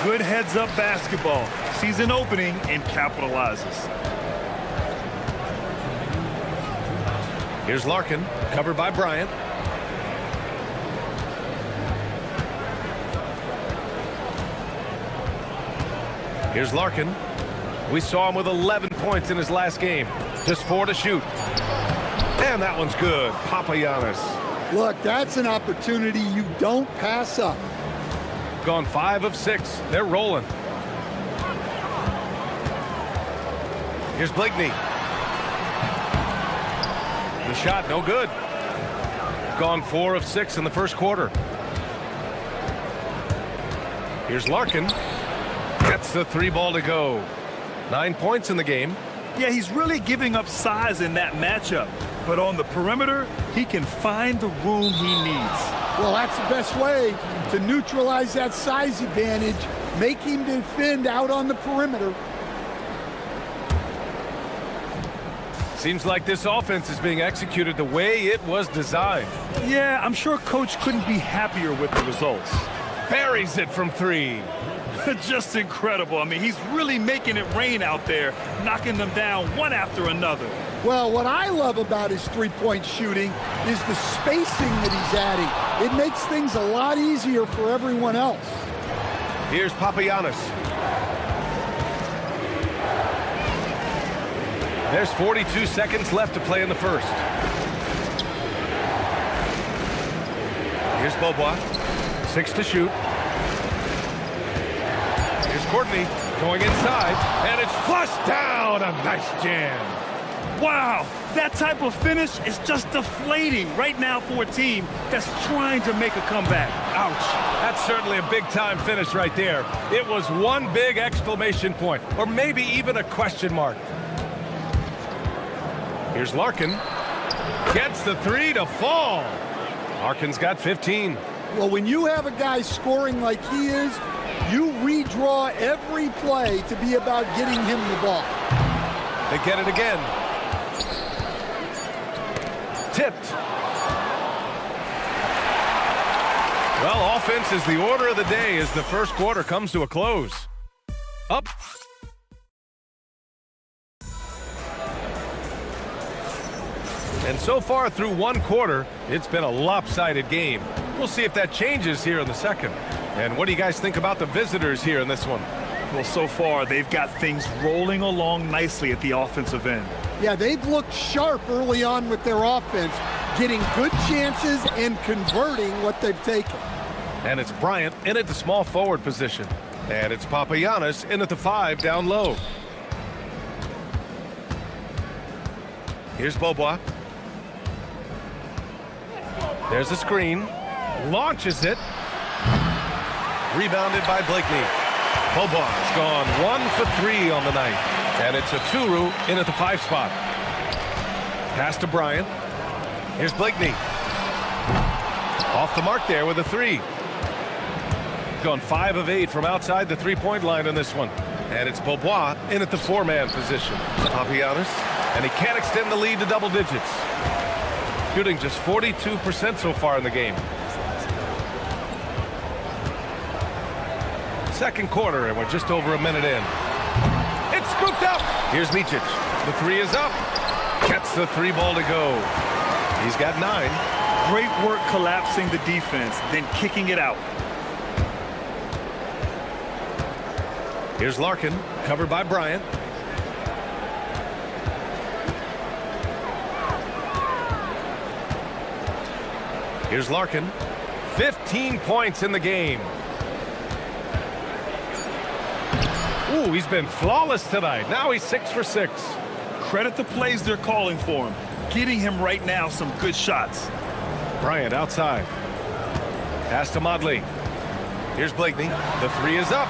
Good heads-up basketball. Sees an opening and capitalizes. Here's Larkin, covered by Bryant. Here's Larkin. We saw him with 11 points in his last game. Just 4 to shoot. And that one's good. Papagiannis. Look, that's an opportunity you don't pass up. Gone 5 of 6. They're rolling. Here's Blakeney. The shot, no good. Gone 4 of 6 in the first quarter. Here's Larkin. Gets the 3 ball to go. 9 points in the game. Yeah, he's really giving up size in that matchup. But on the perimeter, he can find the room he needs. Well, that's the best way to neutralize that size advantage. Make him defend out on the perimeter. Seems like this offense is being executed the way it was designed. Yeah, I'm sure Coach couldn't be happier with the results. Buries it from 3. Just incredible. I mean, he's really making it rain out there, knocking them down one after another. Well, what I love about his three-point shooting is the spacing that he's adding. It makes things a lot easier for everyone else. Here's Papagiannis. There's 42 seconds left to play in the first. Here's Bobois. 6 to shoot. Here's Courtney going inside, and it's flushed down. A nice jam. Wow, that type of finish is just deflating right now for a team that's trying to make a comeback. Ouch. That's certainly a big-time finish right there. It was one big exclamation point, or maybe even a question mark. Here's Larkin. Gets the three to fall. Larkin's got 15. Well, when you have a guy scoring like he is, you redraw every play to be about getting him the ball. They get it again. Tipped. Well, offense is the order of the day as the first quarter comes to a close. Up. And so far through one quarter, it's been a lopsided game. We'll see if that changes here in the second. And what do you guys think about the visitors here in this one? Well, so far, they've got things rolling along nicely at the offensive end. Yeah, they've looked sharp early on with their offense, getting good chances and converting what they've taken. And it's Bryant in at the small forward position. And it's Papagiannis in at the 5 down low. Here's Beaubois. There's the screen. Launches it. Rebounded by Blakeney. Beaubois gone 1 for 3 on the night. And it's a Turu in at the 5 spot. Pass to Bryant. Here's Blakeney. Off the mark there with a 3. Gone 5 of 8 from outside the three-point line in this one. And it's Beaubois in at the 4-man position. Papagiannis. And he can't extend the lead to double digits. Shooting just 42% so far in the game. Second quarter, and we're just over a minute in. It's scooped up. Here's Micic. The 3 is up. Gets the 3 ball to go. He's got 9. Great work collapsing the defense, then kicking it out. Here's Larkin, covered by Bryant. Here's Larkin. 15 points in the game. Ooh, he's been flawless tonight. Now he's 6 for 6. Credit the plays they're calling for him. Getting him right now some good shots. Bryant outside. Pass to Modley. Here's Blakeney. The 3 is up.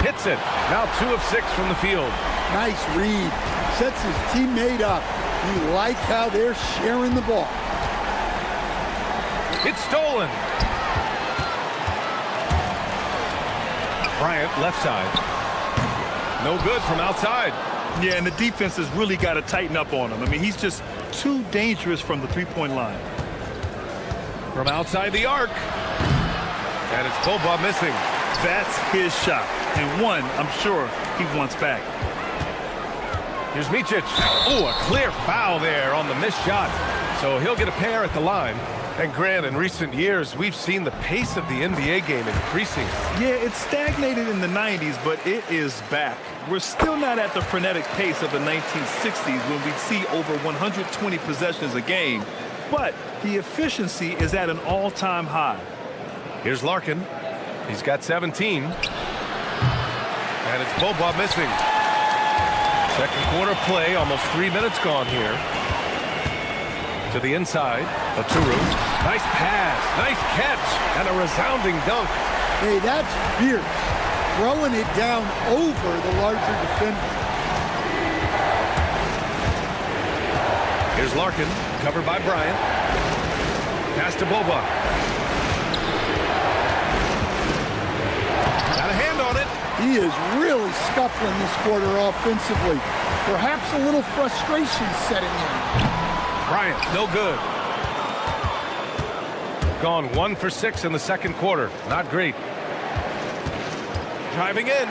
Hits it. Now 2 of 6 from the field. Nice read. Sets his teammate up. You like how they're sharing the ball. It's stolen. Bryant left side. No good from outside. Yeah, and the defense has really got to tighten up on him. I mean, he's just too dangerous from the three-point line. From outside the arc. And it's Beaubois missing. That's his shot. And one, I'm sure, he wants back. Here's Micic. Oh, a clear foul there on the missed shot. So he'll get a pair at the line. And Grant, in recent years, we've seen the pace of the NBA game increasing. Yeah, it stagnated in the 90s, but it is back. We're still not at the frenetic pace of the 1960s when we'd see over 120 possessions a game, but the efficiency is at an all-time high. Here's Larkin. He's got 17. And it's Beaubois missing. Second quarter play, almost 3 minutes gone here. To the inside, Turu. Nice pass, nice catch, and a resounding dunk. Hey, that's fierce. Throwing it down over the larger defender. Here's Larkin, covered by Bryant. Pass to Beaubois. Got a hand on it. He is really scuffling this quarter offensively. Perhaps a little frustration setting in. Bryant, no good. Gone 1 for 6 in the second quarter. Not great. Driving in.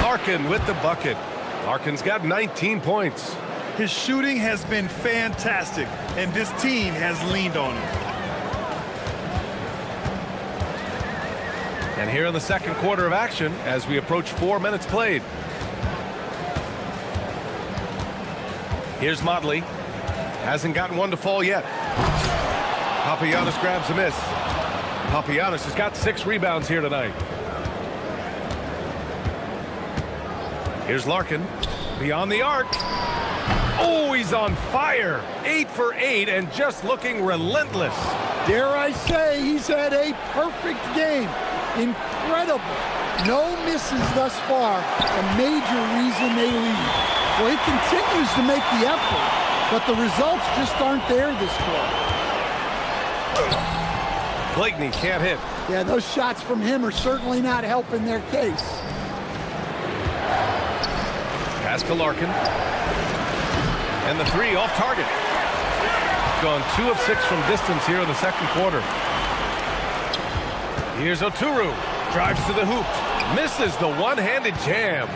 Larkin with the bucket. Larkin's got 19 points. His shooting has been fantastic, and this team has leaned on him. And here in the second quarter of action, as we approach 4 minutes played. Here's Modley. Hasn't gotten one to fall yet. Papagiannis grabs a miss. Papagiannis has got 6 rebounds here tonight. Here's Larkin. Beyond the arc. Oh, he's on fire. 8 for 8 and just looking relentless. Dare I say he's had a perfect game. Incredible. No misses thus far. A major reason they lead. Well, he continues to make the effort, but the results just aren't there this quarter. Blakeney can't hit. Yeah, those shots from him are certainly not helping their case. Pass to Larkin. And the three off target. Gone 2 of 6 from distance here in the second quarter. Here's Oturu. Drives to the hoop. Misses the one-handed jam.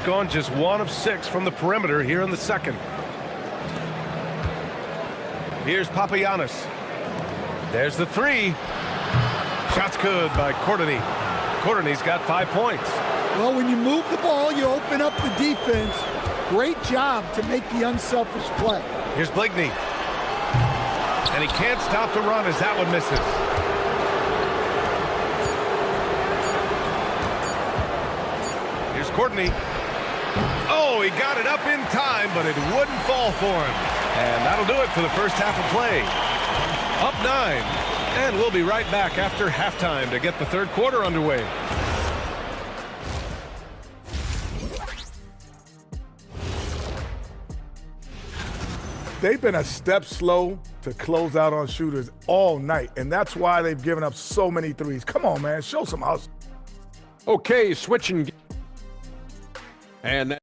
Gone just 1 of 6 from the perimeter here in the second. Here's Papagiannis. There's the three. Shot's good by Courtney. Courtney's got 5 points. Well, when you move the ball, you open up the defense. Great job to make the unselfish play. Here's Blakeney. And he can't stop the run as that one misses. Here's Courtney. Oh, he got it up in time, but it wouldn't fall for him. And that'll do it for the first half of play. Up 9. And we'll be right back after halftime to get the third quarter underway. They've been a step slow to close out on shooters all night, and that's why they've given up so many threes. Come on, man, show some hustle. Okay, switching. And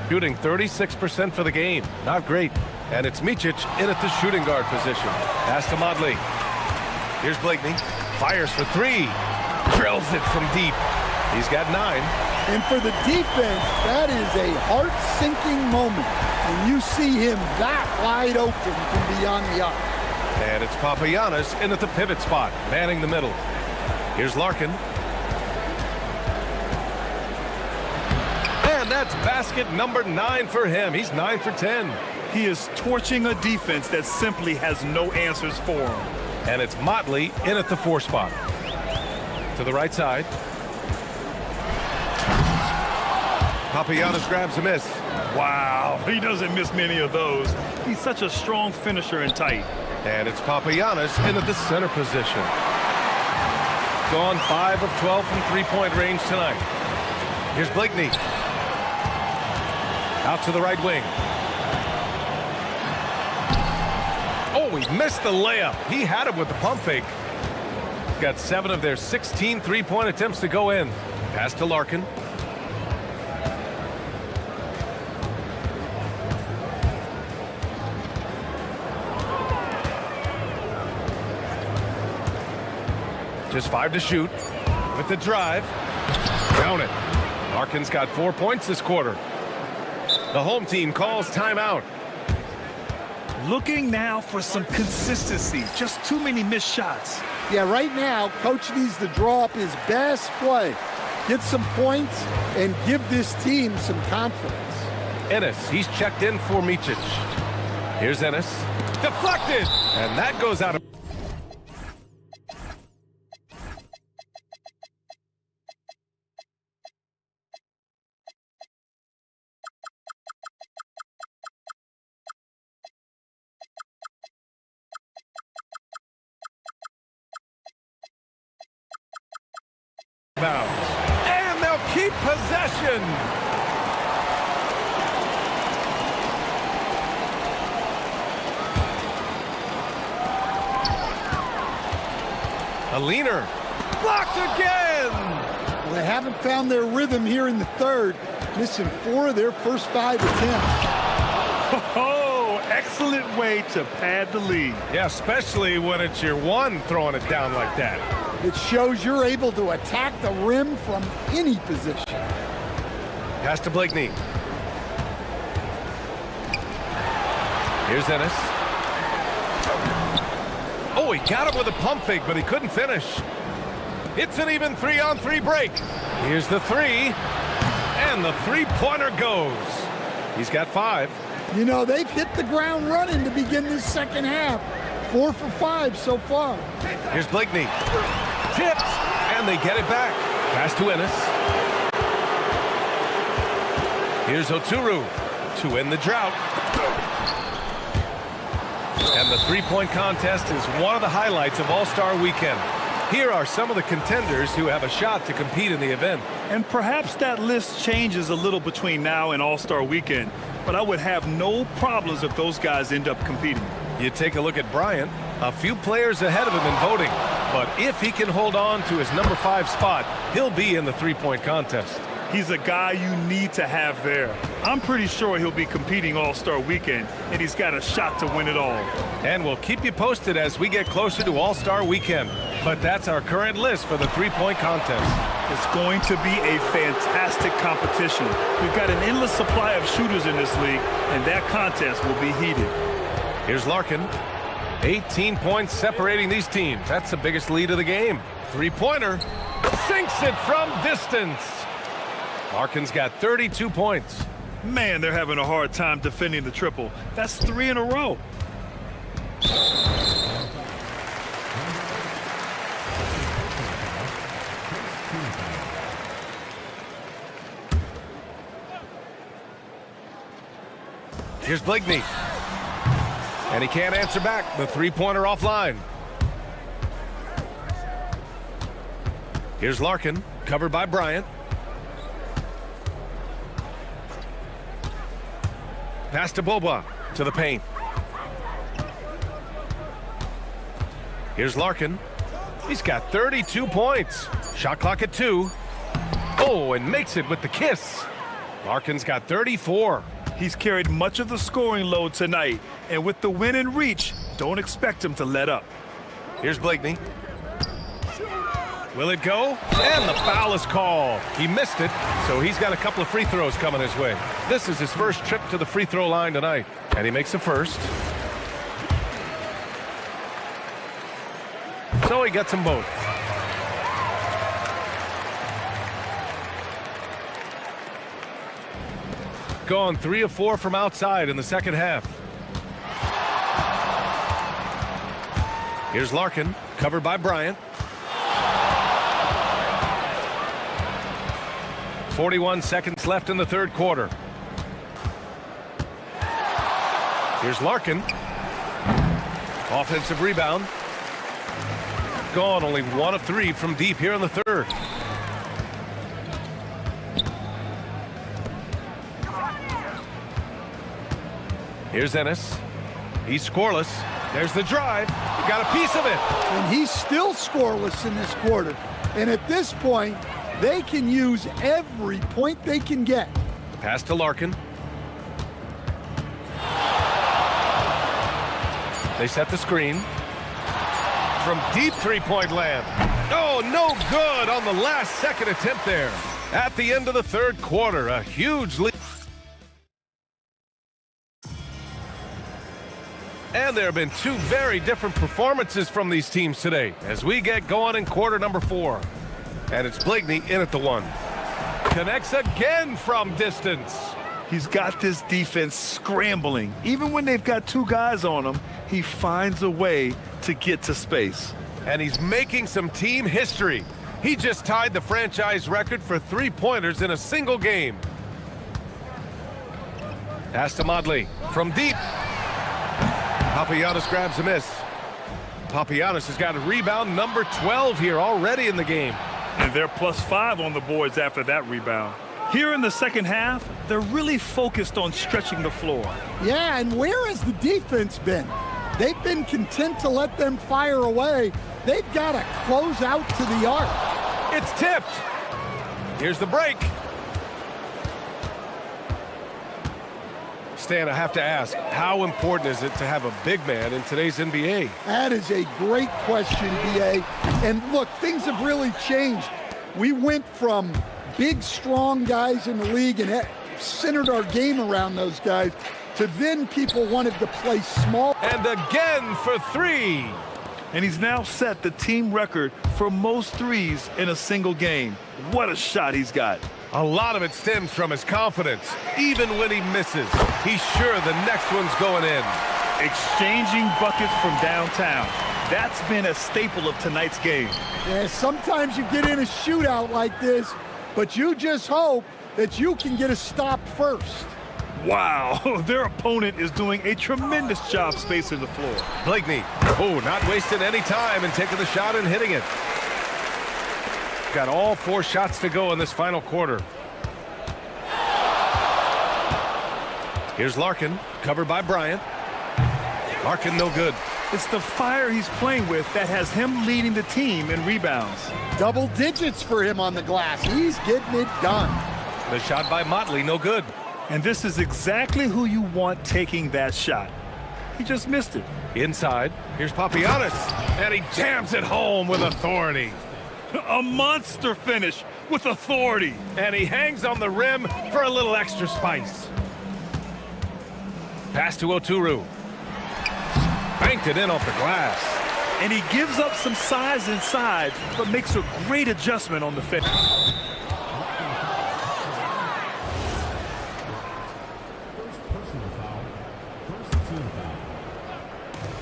Shooting 36% for the game. Not great. And it's Micic in at the shooting guard position. Pass to Modley. Here's Blakeney. Fires for 3. Drills it from deep. He's got 9. And for the defense, that is a heart-sinking moment. And you see him that wide open from beyond the arc. And it's Papagiannis in at the pivot spot, manning the middle. Here's Larkin. And that's basket number 9 for him. He's 9 for 10. He is torching a defense that simply has no answers for him. And it's Motley in at the 4 spot. To the right side. Papagiannis grabs a miss. Wow, he doesn't miss many of those. He's such a strong finisher and tight. And it's Papagiannis in at the center position. Gone 5 of 12 from three-point range tonight. Here's Blakeney. Out to the right wing. Oh, he missed the layup. He had it with the pump fake. Got 7 of their 16 three-point attempts to go in. Pass to Larkin. Just 5 to shoot. With the drive. Count it. Larkin's got 4 points this quarter. The home team calls timeout. Looking now for some consistency. Just too many missed shots. Yeah, right now, Coach needs to draw up his best play, get some points, and give this team some confidence. Ennis, he's checked in for Micic. Here's Ennis. Deflected! And that goes out of... bounds. And they'll keep possession. A leaner. Blocked again! Well, they haven't found their rhythm here in the third, missing 4 of their first 5 attempts. Oh, excellent way to pad the lead. Yeah, especially when it's your one throwing it down like that. It shows you're able to attack the rim from any position. Pass to Blakeney. Here's Ennis. Oh, he got him with a pump fake, but he couldn't finish. It's an even 3-on-3 break. Here's the 3, and the three-pointer goes. He's got 5. You know, they've hit the ground running to begin this second half. 4 for 5 so far. Here's Blakeney. Tipped, and they get it back. Pass to Ennis. Here's Oturu to end the drought. And the three-point contest is one of the highlights of All-Star Weekend. Here are some of the contenders who have a shot to compete in the event. And perhaps that list changes a little between now and All-Star Weekend, but I would have no problems if those guys end up competing. You take a look at Bryant, a few players ahead of him in voting, but if he can hold on to his number 5 spot, he'll be in the three-point contest. He's a guy you need to have there. I'm pretty sure he'll be competing All-Star Weekend, and he's got a shot to win it all. And we'll keep you posted as we get closer to All-Star Weekend. But that's our current list for the three-point contest. It's going to be a fantastic competition. We've got an endless supply of shooters in this league, and that contest will be heated. Here's Larkin. 18 points separating these teams. That's the biggest lead of the game. Three-pointer. Sinks it from distance. Larkin's got 32 points. Man, they're having a hard time defending the triple. That's 3 in a row. Here's Blakeney. And he can't answer back. The three-pointer offline. Here's Larkin, covered by Bryant. Pass to Boba, to the paint. Here's Larkin. He's got 32 points. Shot clock at 2. Oh, and makes it with the kiss. Larkin's got 34. He's carried much of the scoring load tonight, and with the win in reach, don't expect him to let up. Here's Blakeney. Will it go? And the foul is called. He missed it, so he's got a couple of free throws coming his way. This is his first trip to the free throw line tonight, and he makes the first. So he gets them both. Gone 3 of 4 from outside in the second half. Here's Larkin, covered by Bryant. 41 seconds left in the third quarter. Here's Larkin. Offensive rebound. Gone only 1 of 3 from deep here in the third. Here's Ennis. He's scoreless. There's the drive. He got a piece of it. And he's still scoreless in this quarter. And at this point, they can use every point they can get. Pass to Larkin. They set the screen. From deep three-point land. Oh, no good on the last second attempt there. At the end of the third quarter, a huge lead. And there have been 2 very different performances from these teams today as we get going in quarter number 4. And it's Blakeney in at the 1. Connects again from distance. He's got this defense scrambling. Even when they've got 2 guys on him, he finds a way to get to space. And he's making some team history. He just tied the franchise record for three-pointers in a single game. Pass to Modley from deep. Papagiannis grabs a miss. Papagiannis has got a rebound number 12 here already in the game. And they're +5 on the boards after that rebound. Here in the second half, they're really focused on stretching the floor. Yeah, and where has the defense been? They've been content to let them fire away, they've got to close out to the arc. It's tipped. Here's the break. Stan, I have to ask, how important is it to have a big man in today's NBA? That is a great question, BA. And look, things have really changed. We went from big, strong guys in the league and centered our game around those guys to then people wanted to play small. And again for three. And he's now set the team record for most threes in a single game. What a shot he's got. A lot of it stems from his confidence. Even when he misses, he's sure the next one's going in. Exchanging buckets from downtown. That's been a staple of tonight's game. Yeah, sometimes you get in a shootout like this, but you just hope that you can get a stop first. Wow, their opponent is doing a tremendous job spacing the floor. Blakeney, not wasting any time and taking the shot and hitting it. Got all 4 shots to go in this final quarter. Here's Larkin, covered by Bryant. Larkin no good. It's the fire he's playing with that has him leading the team in rebounds. Double digits for him on the glass. He's getting it done. The shot by Motley, no good. And this is exactly who you want taking that shot. He just missed it. Inside, here's Papagiannis, and he jams it home with authority. A monster finish with authority. And he hangs on the rim for a little extra spice. Pass to Oturu. Banked it in off the glass. And he gives up some size inside, but makes a great adjustment on the finish.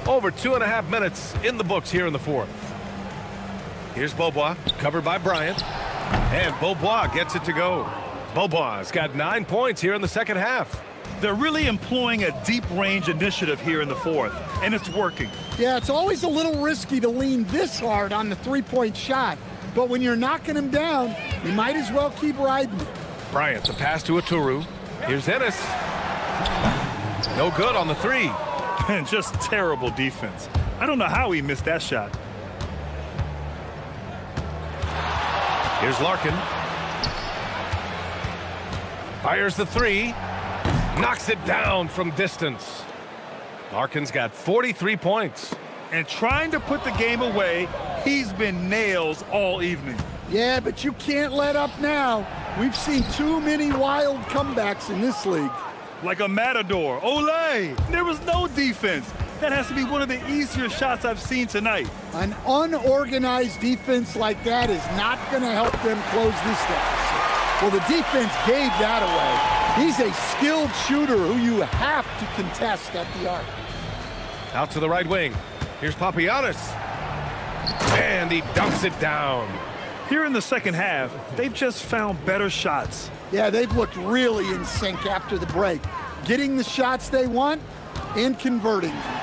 Over 2.5 minutes in the books here in the fourth. Here's Beaubois, covered by Bryant. And Beaubois gets it to go. Beaubois got 9 points here in the second half. They're really employing a deep range initiative here in the fourth, and it's working. Yeah, it's always a little risky to lean this hard on the three-point shot. But when you're knocking him down, you might as well keep riding it. Bryant, the pass to Oturu. Here's Ennis. No good on the three. And just terrible defense. I don't know how he missed that shot. Here's Larkin. Fires the three. Knocks it down from distance. Larkin's got 43 points. And trying to put the game away, he's been nails all evening. Yeah, but you can't let up now. We've seen too many wild comebacks in this league. Like a matador. Olay! There was no defense. That has to be one of the easier shots I've seen tonight. An unorganized defense like that is not going to help them close this deficit. Well, the defense gave that away. He's a skilled shooter who you have to contest at the arc. Out to the right wing. Here's Papagiannis. And he dunks it down. Here in the second half, they've just found better shots. Yeah, they've looked really in sync after the break. Getting the shots they want and converting them.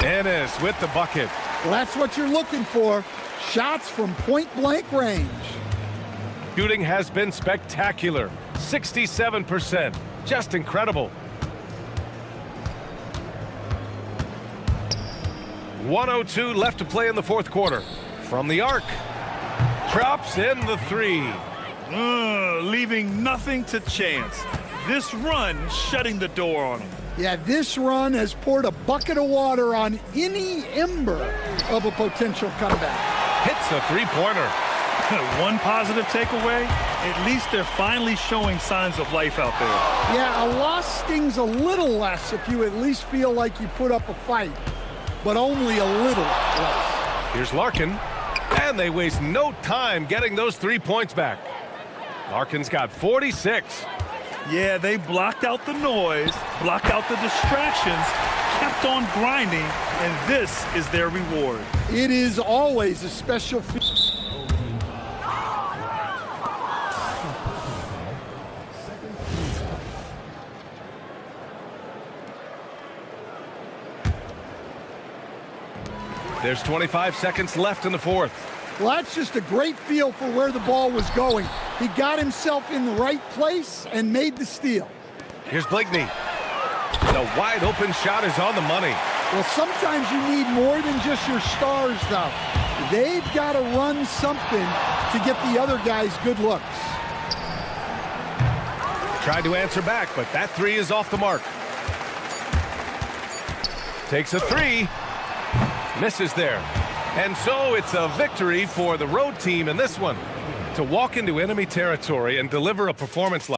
Ennis with the bucket. Well, that's what you're looking for. Shots from point-blank range. Shooting has been spectacular. 67%. Just incredible. 1:02 left to play in the fourth quarter. From the arc. Drops in the three. Leaving nothing to chance. This run shutting the door on him. Yeah, this run has poured a bucket of water on any ember of a potential comeback. Hits a three-pointer. One positive takeaway, at least they're finally showing signs of life out there. Yeah, a loss stings a little less if you at least feel like you put up a fight, but only a little less. Here's Larkin, and they waste no time getting those 3 points back. Larkin's got 46. Yeah, they blocked out the noise, blocked out the distractions, kept on grinding, and this is their reward. It is always a special feat. There's 25 seconds left in the fourth. Well, that's just a great feel for where the ball was going. He got himself in the right place and made the steal. Here's Blakeney. The wide open shot is on the money. Well, sometimes you need more than just your stars, though. They've got to run something to get the other guys good looks. Tried to answer back, but that three is off the mark. Takes a three. Misses there. And so it's a victory for the road team in this one. To walk into enemy territory and deliver a performance like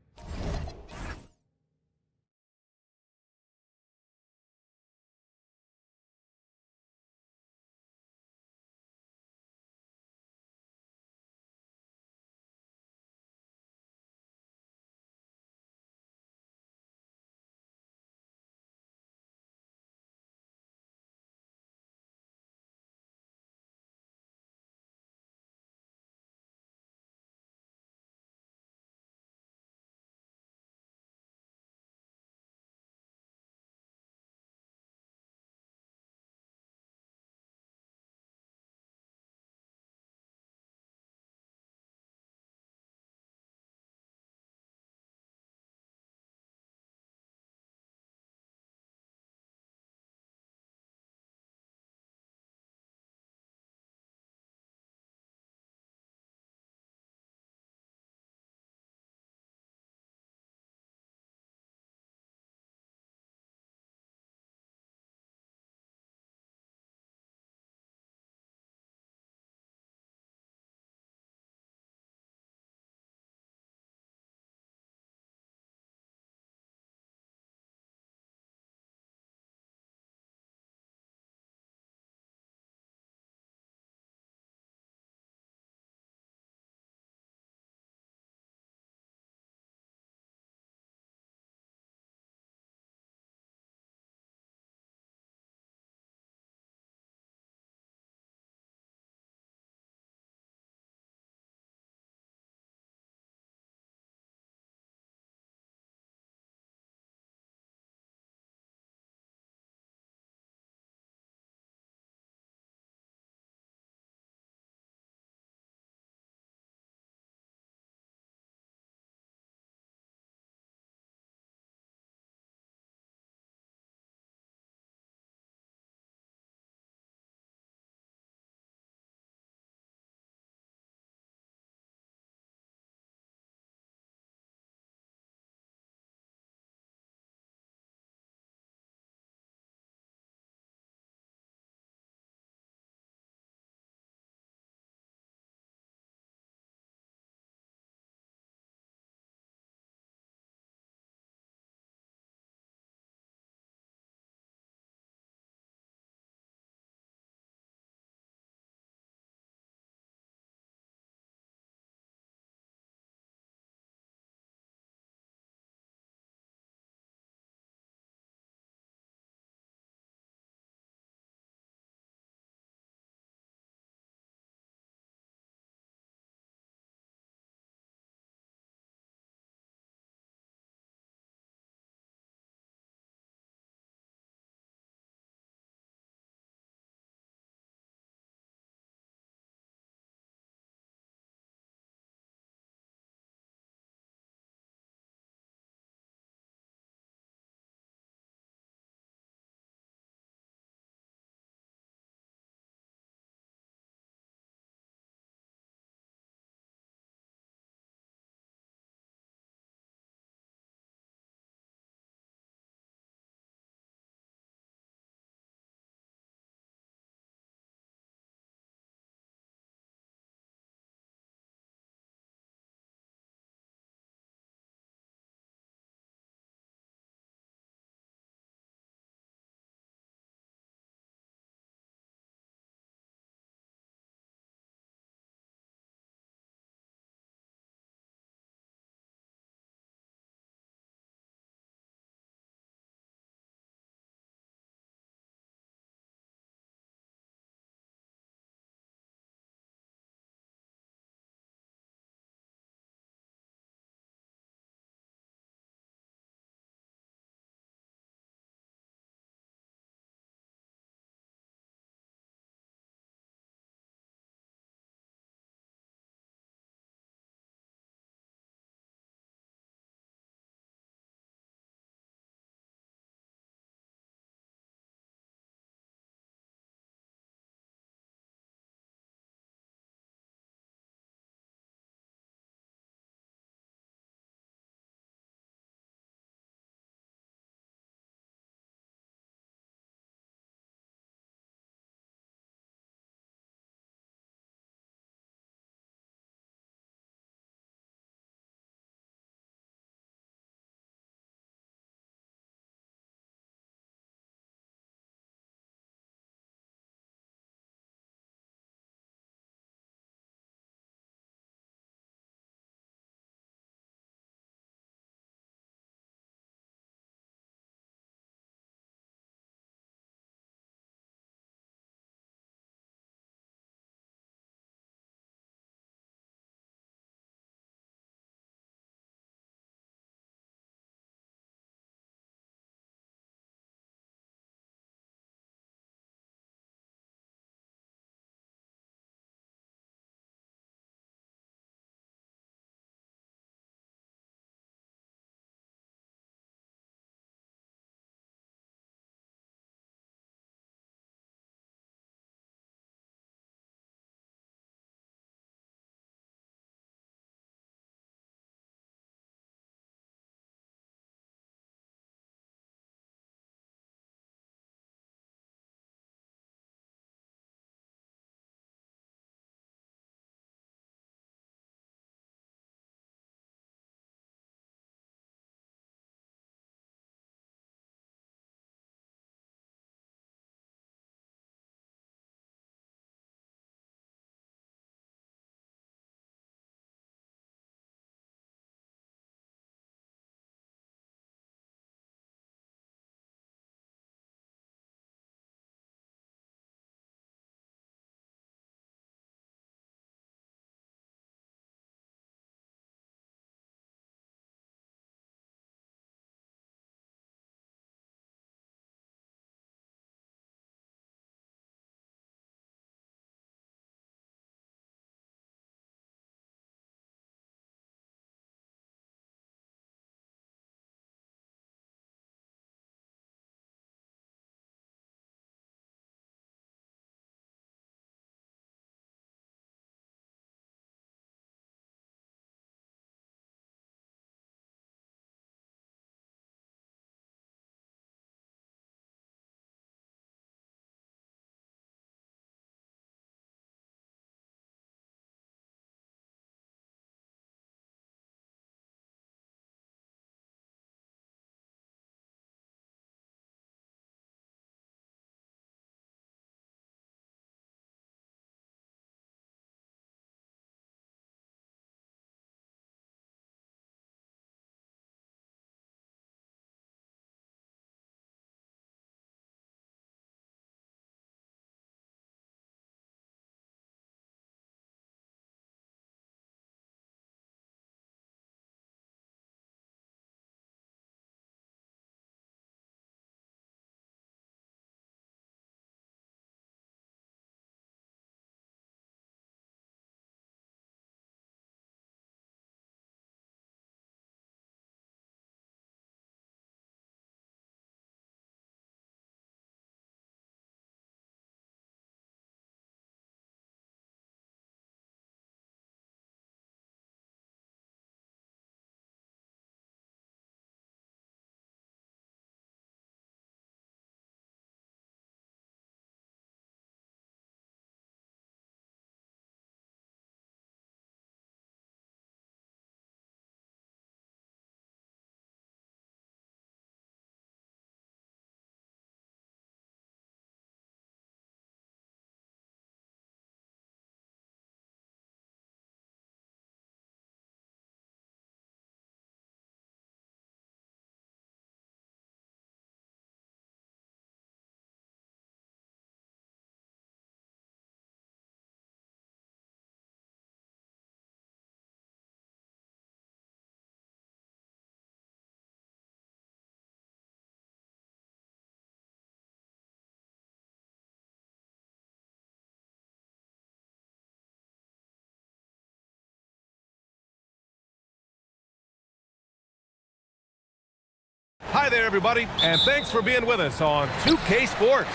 Hi there, everybody, and thanks for being with us on 2K Sports.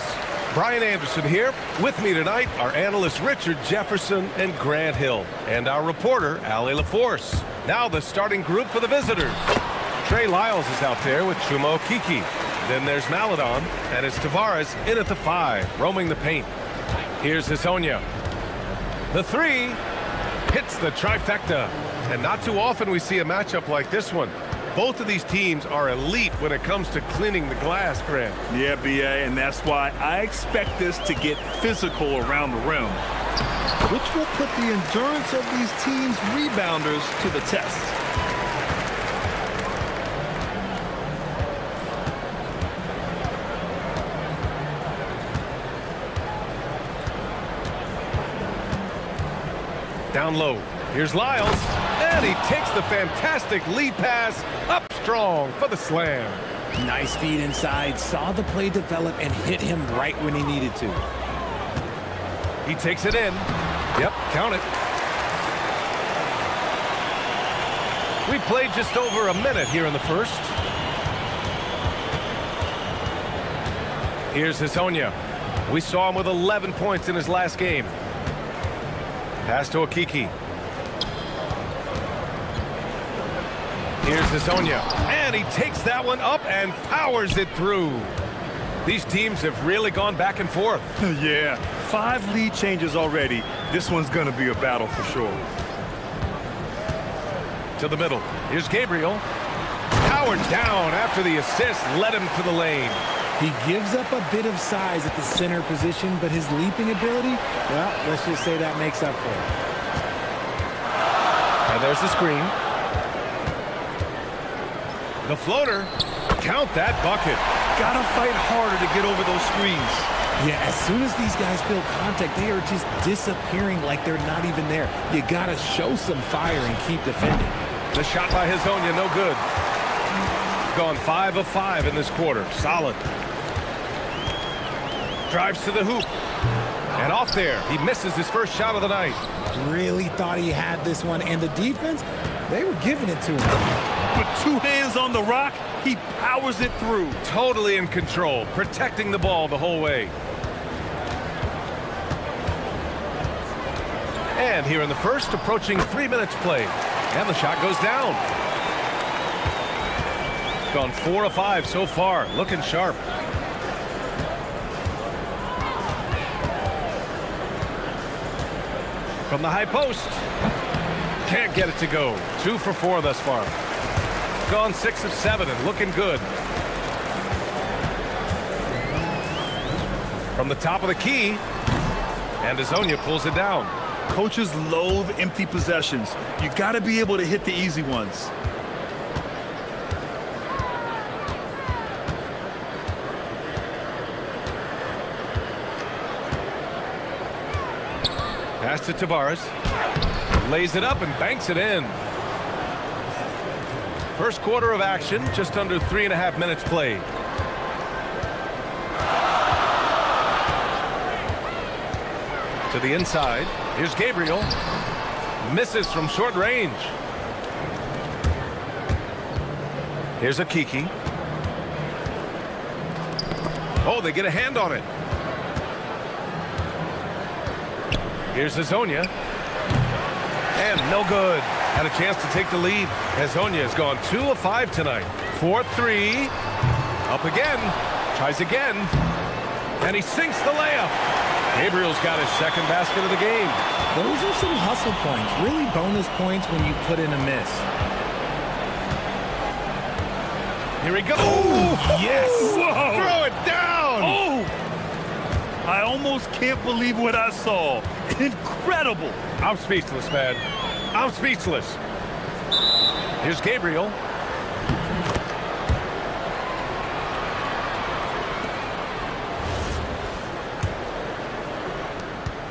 Brian Anderson here. With me tonight are analysts Richard Jefferson and Grant Hill, and our reporter, Allie LaForce. Now the starting group for the visitors. Trey Lyles is out there with Chuma Okeke. Then there's Maladon, and it's Tavares in at the 5, roaming the paint. Here's Hisonia. The 3 hits the trifecta. And not too often we see a matchup like this one. Both of these teams are elite when it comes to cleaning the glass, Grant. Yeah, BA, and that's why I expect this to get physical around the rim, which will put the endurance of these teams' rebounders to the test. Down low. Here's Lyles, and he takes the fantastic lead pass up strong for the slam. Nice feed inside, saw the play develop and hit him right when he needed to. He takes it in. Yep, count it. We played just over a minute here in the first. Here's Hisonia. We saw him with 11 points in his last game. Pass to Okeke. Here's Hisonia, and he takes that one up and powers it through. These teams have really gone back and forth. Yeah, 5 lead changes already. This one's going to be a battle for sure. To the middle. Here's Gabriel. Powered down after the assist led him to the lane. He gives up a bit of size at the center position, but his leaping ability, well, let's just say that makes up for it. And there's the screen. The floater. Count that bucket. Gotta fight harder to get over those screens. Yeah, as soon as these guys feel contact, they are just disappearing like they're not even there. You gotta show some fire and keep defending. The shot by Hisonia, no good. Gone 5 of 5 in this quarter. Solid. Drives to the hoop. And off there. He misses his first shot of the night. Really thought he had this one. And the defense, they were giving it to him. With 2 hands on the rock, he powers it through. Totally in control. Protecting the ball the whole way. And here in the first, approaching 3 minutes played. And the shot goes down. Gone 4 of 5 so far. Looking sharp. From the high post. Can't get it to go. 2 for 4 thus far. Gone 6 of 7 and looking good. From the top of the key. And Hisonia pulls it down. Coaches loathe empty possessions. You got to be able to hit the easy ones. Pass to Tavares. Lays it up and banks it in. First quarter of action, just under 3.5 minutes played. To the inside. Here's Gabriel. Misses from short range. Here's Okeke. Oh, they get a hand on it. Here's Hisonia. And no good. Had a chance to take the lead. Hisonia has gone 2 of 5 tonight. 4-3. Up again. Tries again. And he sinks the layup. Gabriel's got his second basket of the game. Those are some hustle points. Really bonus points when you put in a miss. Here he goes. Oh, yes. Whoa. Throw it down. Oh. I almost can't believe what I saw. Incredible. I'm speechless, man. I'm speechless. Here's Gabriel.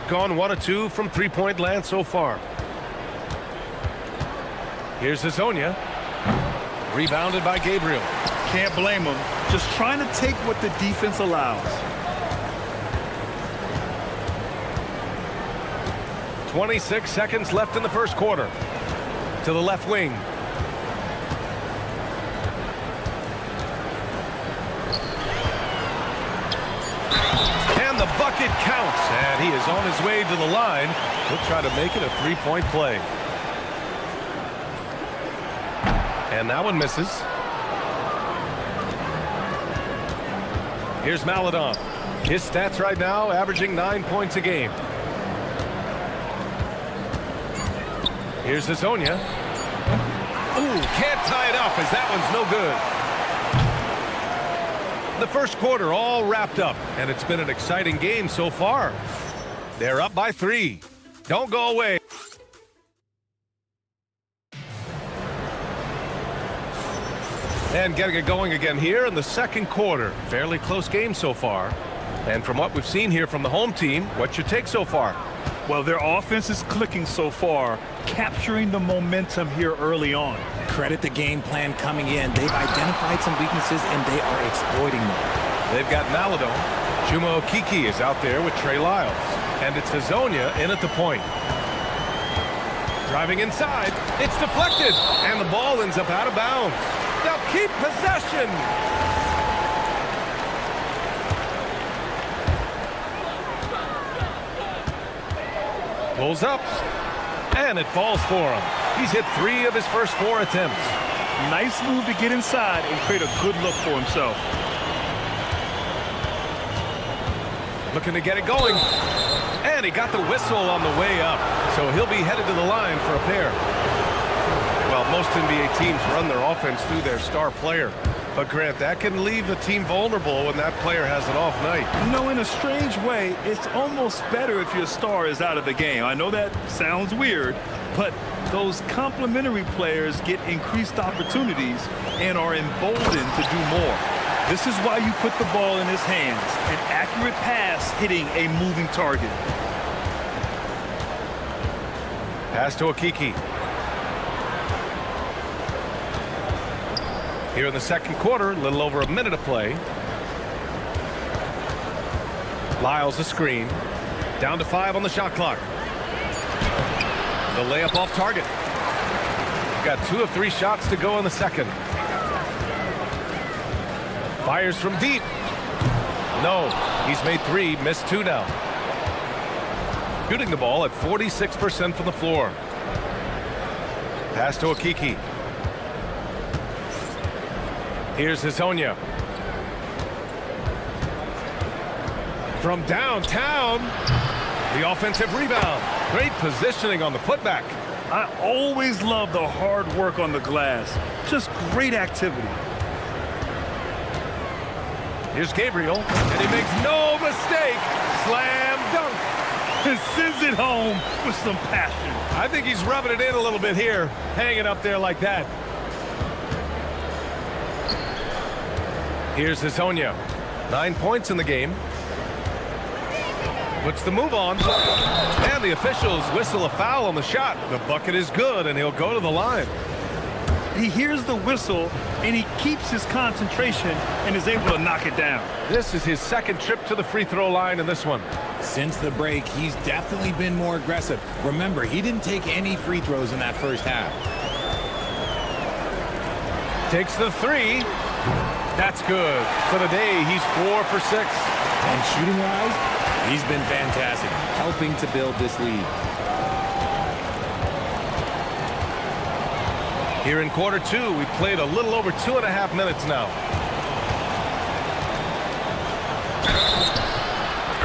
Gone 1 of 2 from three-point land so far. Here's Hisonia. Rebounded by Gabriel. Can't blame him. Just trying to take what the defense allows. 26 seconds left in the first quarter. To the left wing. it counts, and he is on his way to the line. He'll try to make it a three-point play. And that one misses. Here's Maladon. His stats right now averaging 9 points a game. Here's Hazonia. Ooh, can't tie it up as that one's no good. The first quarter all wrapped up, and it's been an exciting game so far. They're up by 3. Don't go away. And getting it going again here in the second quarter. Fairly close game so far. And from what we've seen here from the home team, what's your take so far? Well, their offense is clicking so far, capturing the momentum here early on. Credit the game plan coming in. They've identified some weaknesses, and they are exploiting them. They've got Maladon. Chuma Okeke is out there with Trey Lyles. And it's Hazonia in at the point. Driving inside. It's deflected. And the ball ends up out of bounds. They'll keep possession. Pulls up. And it falls for him. He's hit 3 of his first 4 attempts. Nice move to get inside and create a good look for himself. Looking to get it going. And he got the whistle on the way up. So he'll be headed to the line for a pair. Well, most NBA teams run their offense through their star player. But, Grant, that can leave the team vulnerable when that player has an off night. You know, in a strange way, it's almost better if your star is out of the game. I know that sounds weird, but those complementary players get increased opportunities and are emboldened to do more. This is why you put the ball in his hands. An accurate pass hitting a moving target. Pass to Okeke. Here in the second quarter, a little over a minute of play. Lyles a screen. Down to 5 on the shot clock. The layup off target. Got 2 of 3 shots to go in the second. Fires from deep. No, he's made 3, missed 2 now. Shooting the ball at 46% from the floor. Pass to Okeke. Here's Hazonia. From downtown, the offensive rebound. Great positioning on the putback. I always love the hard work on the glass. Just great activity. Here's Gabriel, and he makes no mistake. Slam dunk. And sends it home with some passion. I think he's rubbing it in a little bit here, hanging up there like that. Here's Hazonia. 9 points in the game. Puts the move on. And the officials whistle a foul on the shot. The bucket is good, and he'll go to the line. He hears the whistle, and he keeps his concentration and is able to knock it down. This is his second trip to the free throw line in this one. Since the break, he's definitely been more aggressive. Remember, he didn't take any free throws in that first half. Takes the 3. That's good. For the day, he's 4 for 6. And shooting-wise, he's been fantastic, helping to build this lead. Here in quarter 2, we played a little over 2.5 minutes now.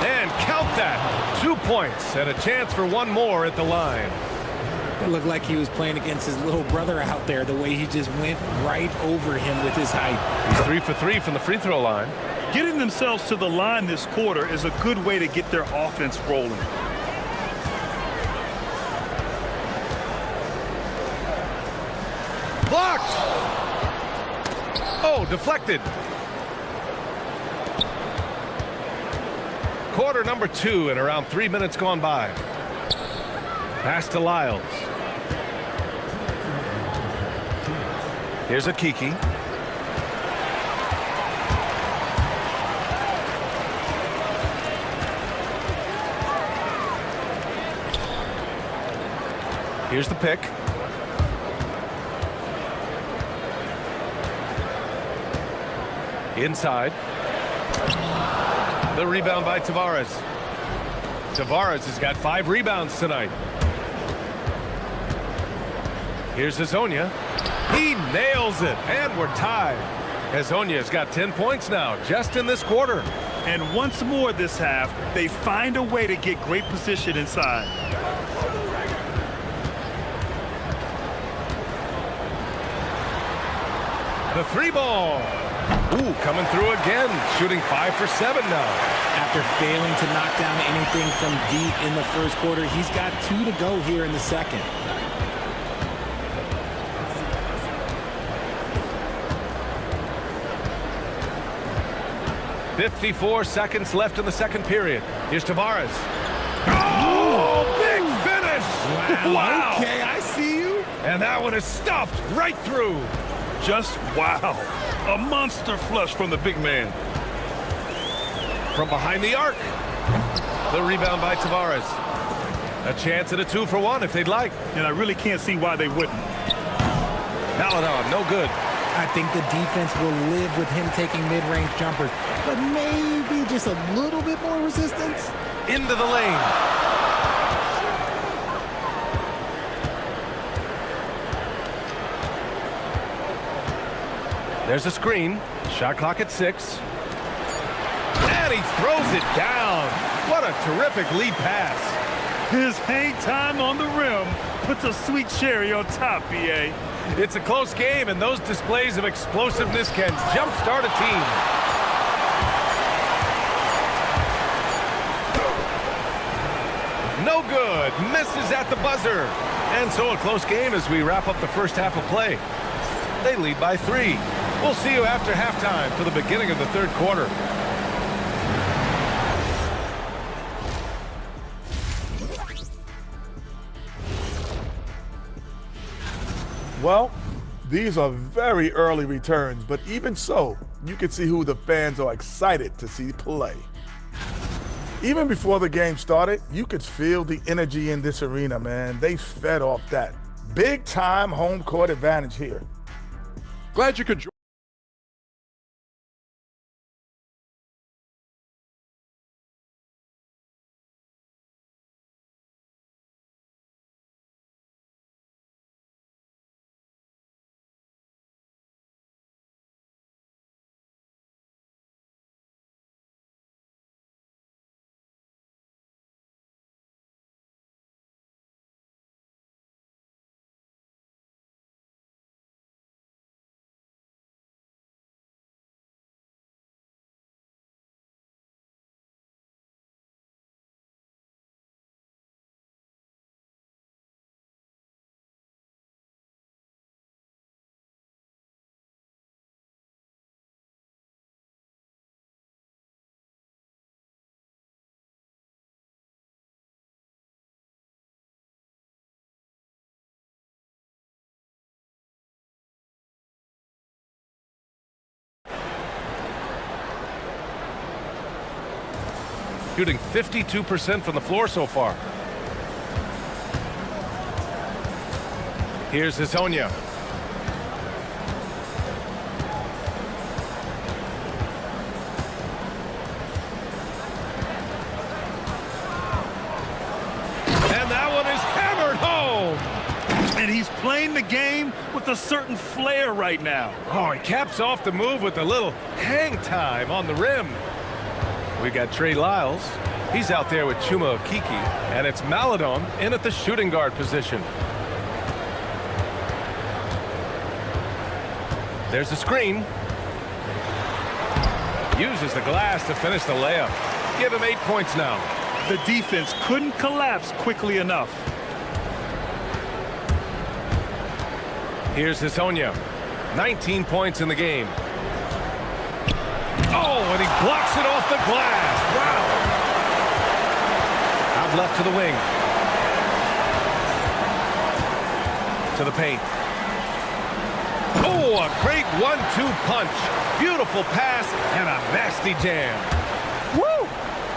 And count that. 2 points and a chance for 1 more at the line. It looked like he was playing against his little brother out there, the way he just went right over him with his height. He's 3 for 3 from the free throw line. Getting themselves to the line this quarter is a good way to get their offense rolling. Blocked! Oh, deflected. Quarter number 2 and around 3 minutes gone by. Pass to Lyles. Here's Okeke. Here's the pick. Inside. The rebound by Tavares. Tavares has got 5 rebounds tonight. Here's Hazonia. He nails it, and we're tied. Hazonia's got 10 points now, just in this quarter. And once more this half, they find a way to get great position inside. The 3 ball. Ooh, coming through again, shooting 5 for 7 now. After failing to knock down anything from deep in the first quarter, he's got 2 to go here in the second. .54 seconds left in the second period. Here's Tavares. Oh, big finish! Wow. Okay, I see you. And that one is stuffed right through. Just wow. A monster flush from the big man. From behind the arc. The rebound by Tavares. A chance at a 2-for-1 if they'd like. And I really can't see why they wouldn't. Maladon, no good. I think the defense will live with him taking mid-range jumpers, but maybe just a little bit more resistance. Into the lane. There's a screen. Shot clock at 6. And he throws it down. What a terrific lead pass. His hang time on the rim puts a sweet cherry on top, BA. It's a close game, and those displays of explosiveness can jumpstart a team. No good. Misses at the buzzer. And so a close game as we wrap up the first half of play. They lead by 3. We'll see you after halftime for the beginning of the third quarter. Well, these are very early returns, but even so, you can see who the fans are excited to see play. Even before the game started, you could feel the energy in this arena, man. They fed off that. Big time home court advantage here. Glad you could join. Shooting 52% from the floor so far. Here's Hazonia. And that one is hammered home. And he's playing the game with a certain flair right now. Oh, he caps off the move with a little hang time on the rim. We got Trey Lyles. He's out there with Chuma Okiki. And it's Maladon in at the shooting guard position. There's the screen. Uses the glass to finish the layup. Give him 8 points now. The defense couldn't collapse quickly enough. Here's Hazonia. 19 points in the game. Oh, and he blocks it off the glass. Wow. Out left to the wing. To the paint. Oh, a great 1-2 punch. Beautiful pass and a nasty jam. Woo!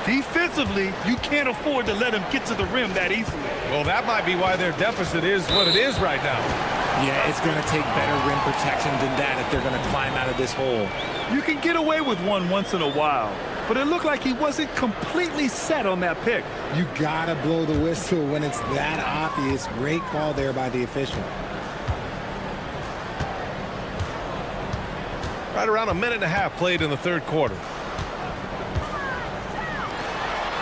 Defensively, you can't afford to let him get to the rim that easily. Well, that might be why their deficit is what it is right now. Yeah, it's going to take better rim protection than that if they're going to climb out of this hole. You can get away with one once in a while, but it looked like he wasn't completely set on that pick. You got to blow the whistle when it's that obvious. Great call there by the official. Right around a minute and a half played in the third quarter.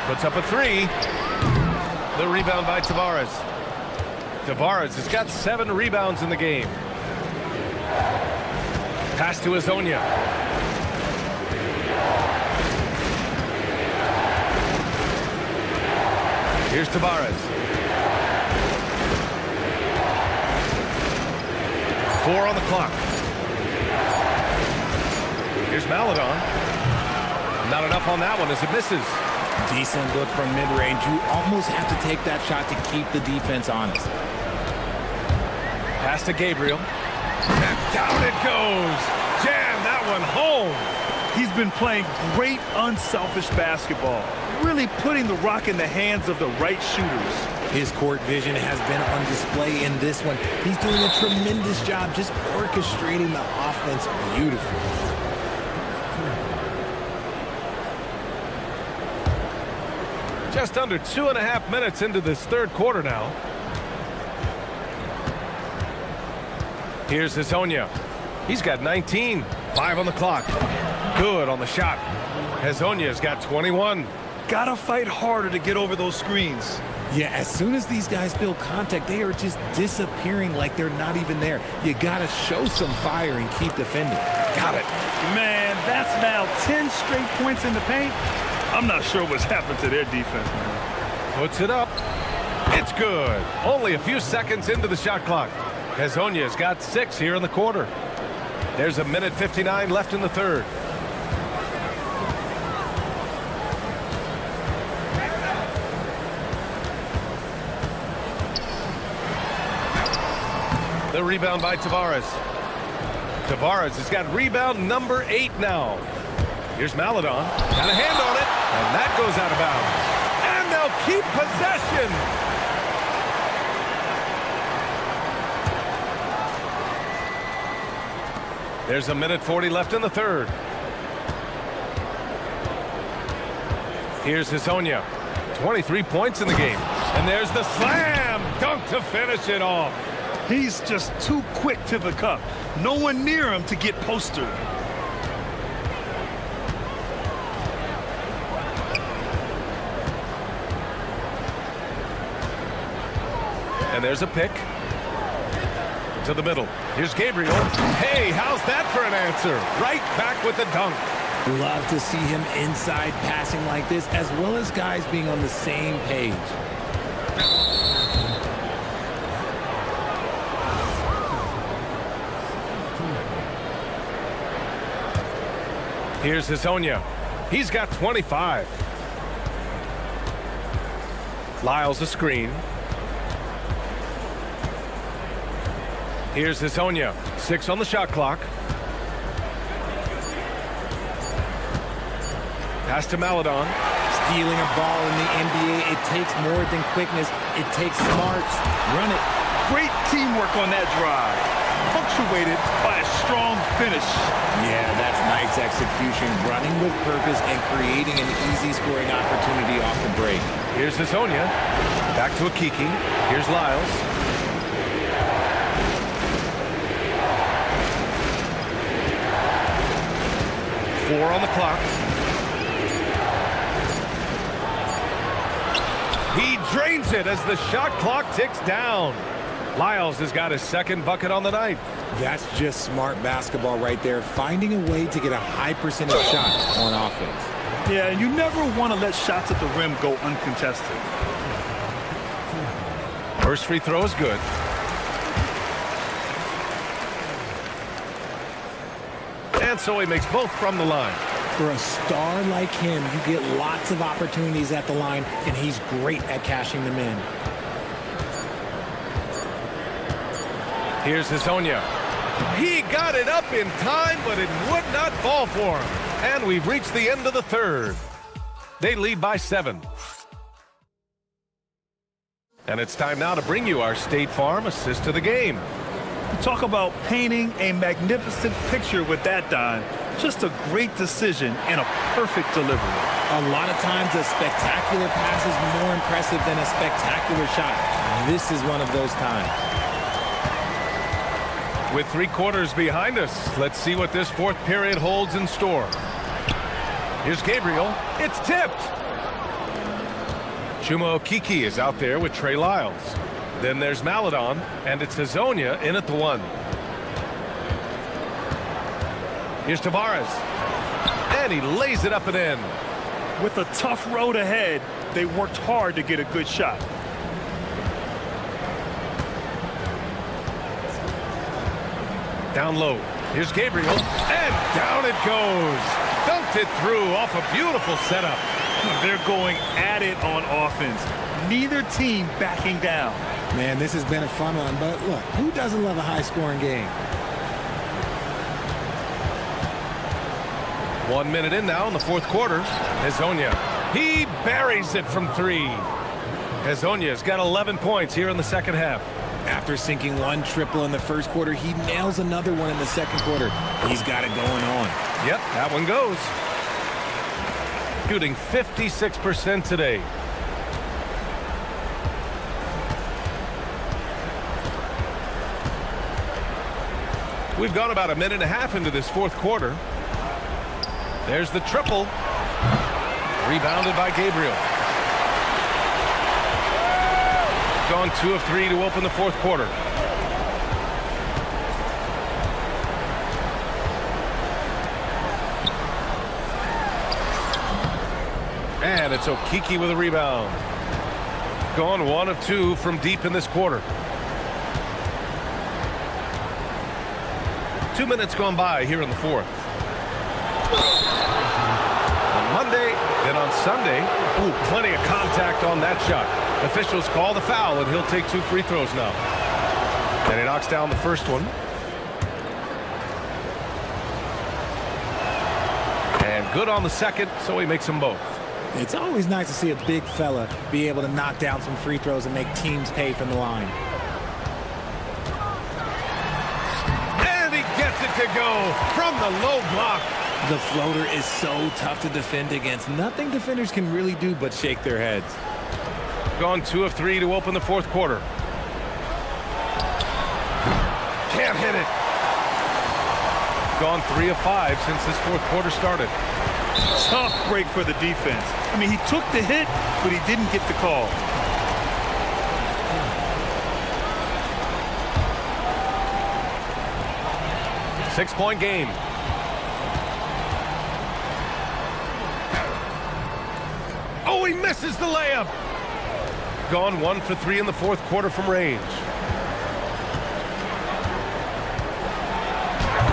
Puts up a three. The rebound by Tavares. Tavares has got 7 rebounds in the game. Pass to Hezonja. Here's Tavares. 4 on the clock. Here's Maledon. Not enough on that one as it misses. Decent look from mid-range. You almost have to take that shot to keep the defense honest. Pass to Gabriel. And down it goes. Jam that one home. He's been playing great unselfish basketball, really putting the rock in the hands of the right shooters. His court vision has been on display in this one. He's doing a tremendous job just orchestrating the offense beautifully. Just under 2.5 minutes into this third quarter now. Here's Hezonja. He's got 19. 5 on the clock. Good on the shot. Hezonja's got 21. Gotta fight harder to get over those screens. Yeah, as soon as these guys feel contact, they are just disappearing like they're not even there. You gotta show some fire and keep defending. Got it. Man, that's now 10 straight points in the paint. I'm not sure what's happened to their defense, man. Puts it up. It's good. Only a few seconds into the shot clock. Hezonja's got 6 here in the quarter. There's a minute 59 left in the third. The rebound by Tavares. Tavares has got rebound number 8 now. Here's Maledon. Got a hand on it. And that goes out of bounds. And they'll keep possession. There's a minute 40 left in the third. Here's Hezonja. 23 points in the game. And there's the slam dunk to finish it off. He's just too quick to the cup. No one near him to get postered. And there's a pick. To the middle. Here's Gabriel. Hey, how's that for an answer? Right back with the dunk. Love to see him inside passing like this, as well as guys being on the same page. Here's Hezonja. He's got 25. Lyles a screen. Here's Hezonja. 6 on the shot clock. Pass to Maledon. Stealing a ball in the NBA, it takes more than quickness. It takes smarts. Run it. Great teamwork on that drive. Punctuated by a strong finish. Yeah, that's nice execution. Running with purpose and creating an easy scoring opportunity off the break. Here's Hezonja. Back to Akiki. Here's Lyles. Four on the clock. He drains it as the shot clock ticks down. Lyles has got his second bucket on the night. That's just smart basketball right there, finding a way to get a high percentage shot on offense. Yeah, you never want to let shots at the rim go uncontested. First free throw is good. And so he makes both from the line. For a star like him, you get lots of opportunities at the line, and he's great at cashing them in. Here's Hezonja. He got it up in time, but it would not fall for him. And we've reached the end of the third. They lead by 7. And it's time now to bring you our State Farm assist to the game. Talk about painting a magnificent picture with that dime. Just a great decision and a perfect delivery. A lot of times a spectacular pass is more impressive than a spectacular shot. This is one of those times. With 3 quarters behind us, let's see what this fourth period holds in store. Here's Gabriel. It's tipped. Chuma Okiki is out there with Trey Lyles. Then there's Maladon, and it's Hazonia in at the 1. Here's Tavares. And he lays it up and in. With a tough road ahead, they worked hard to get a good shot. Down low. Here's Gabriel. And down it goes. Dunked it through off a beautiful setup. They're going at it on offense. Neither team backing down. Man, this has been a fun one, but look, who doesn't love a high-scoring game? 1 minute in now in the fourth quarter. Hazonia. He buries it from 3. Hazonia's got 11 points here in the second half. After sinking 1 triple in the first quarter, he nails another one in the second quarter. He's got it going on. Yep, that one goes. Shooting 56% today. We've gone about a minute and a half into this fourth quarter. There's the triple. Rebounded by Gabriel. Gone 2 of 3 to open the fourth quarter. And it's Okiki with a rebound. Gone 1 of 2 from deep in this quarter. 2 minutes gone by here in the fourth. On Monday, then on Sunday. Ooh, plenty of contact on that shot. Officials call the foul, and he'll take 2 free throws now. And he knocks down the first one. And good on the second, so he makes them both. It's always nice to see a big fella be able to knock down some free throws and make teams pay from the line. And he gets it to go from the low block. The floater is so tough to defend against. Nothing defenders can really do but shake their heads. Gone 2 of 3 to open the fourth quarter. Can't hit it. Gone 3 of 5 since this fourth quarter started. Tough break for the defense. I mean, he took the hit, but he didn't get the call. Six-point game. Oh, he misses the layup. Gone 1 for 3 in the fourth quarter from range.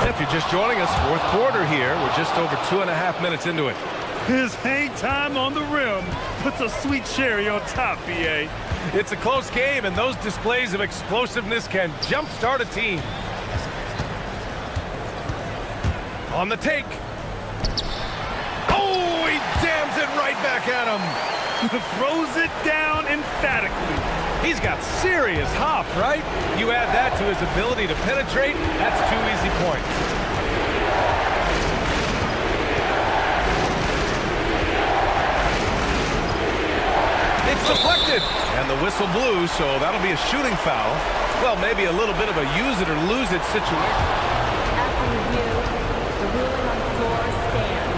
If you're just joining us, fourth quarter here. We're just over 2.5 minutes into it. His hang time on the rim puts a sweet cherry on top, BA. It's a close game, and those displays of explosiveness can jumpstart a team. On the take. Oh, he jams it right back at him. Throws it down emphatically. He's got serious hop, right? You add that to his ability to penetrate, that's 2 easy points. It's deflected, and the whistle blew, so that'll be a shooting foul. Well, maybe a little bit of a use it or lose it situation. After review, the ruling on the floor stands.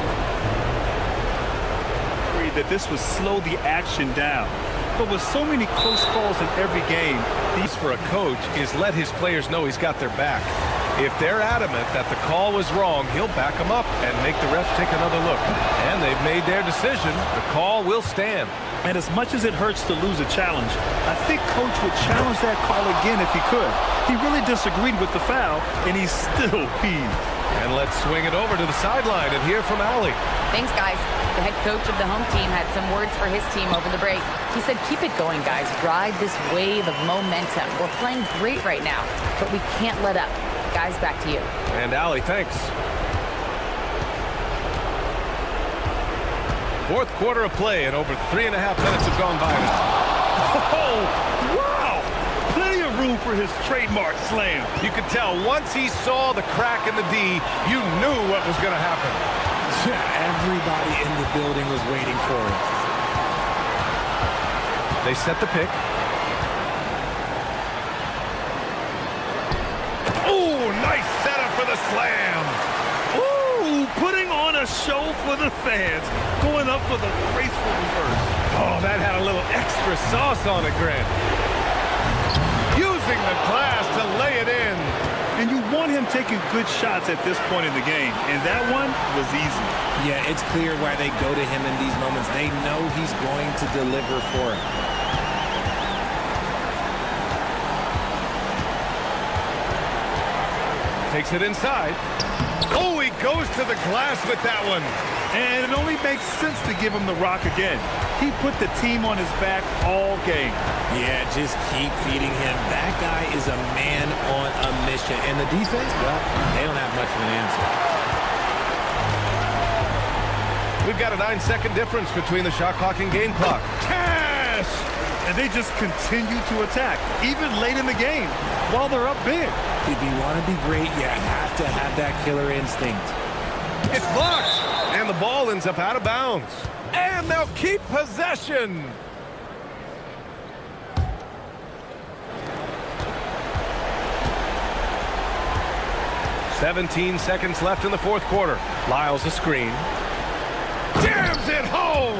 That this would slow the action down. But with so many close calls in every game, these for a coach is let his players know he's got their back. If they're adamant that the call was wrong, he'll back them up and make the refs take another look. And they've made their decision. The call will stand. And as much as it hurts to lose a challenge, I think Coach would challenge that call again if he could. He really disagreed with the foul, and he's still peeved. And let's swing it over to the sideline and hear from Allie. Thanks, guys. The head coach of the home team had some words for his team over the break. He said, keep it going, guys. Ride this wave of momentum. We're playing great right now, but we can't let up. Guys, back to you. And Allie, thanks. Fourth quarter of play, and over 3.5 minutes have gone by now. Oh, wow! Plenty of room for his trademark slam. You could tell once he saw the crack in the D, you knew what was going to happen. Everybody in the building was waiting for it. They set the pick. Oh, nice setup for the slam. Ooh, putting on a show for the fans. Going up for the graceful reverse. Oh, that had a little extra sauce on it, Grant. Using the glass to lay it in. And you want him taking good shots at this point in the game. And that one was easy. Yeah, it's clear why they go to him in these moments. They know he's going to deliver for him. Takes it inside. Oh, he goes to the glass with that one. And it only makes sense to give him the rock again. He put the team on his back all game. Yeah, just keep feeding him. That guy is a man on a mission. And the defense, well, they don't have much of an answer. We've got a 9-second difference between the shot clock and game clock. Cash! And they just continue to attack, even late in the game, while they're up big. If you want to be great, you have to have that killer instinct. It's blocked, and the ball ends up out of bounds. And they'll keep possession. "17 seconds left in the fourth quarter. Lyles a screen. Jams it home!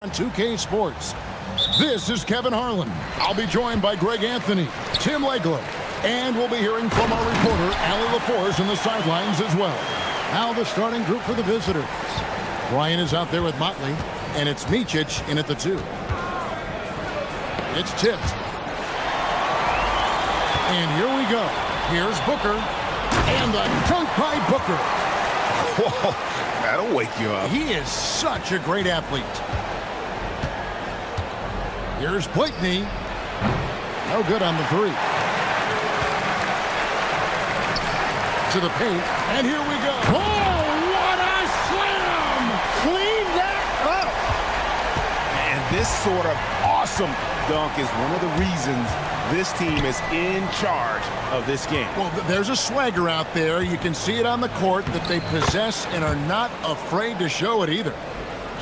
On 2K Sports. This is Kevin Harlan. I'll be joined by Greg Anthony, Tim Legler, and we'll be hearing from our reporter, Allie LaForce, on the sidelines as well. Now the starting group for the visitors. Brian is out there with Motley, and it's Micic in at the 2. It's tipped. And here we go. Here's Booker, and the dunk by Booker. Whoa, that'll wake you up. He is such a great athlete. Here's Blakeney. No good on the 3. To the paint, and here we go. Oh, what a slam! Clean that up! And this sort of awesome dunk is one of the reasons this team is in charge of this game. Well, there's a swagger out there. You can see it on the court that they possess and are not afraid to show it either.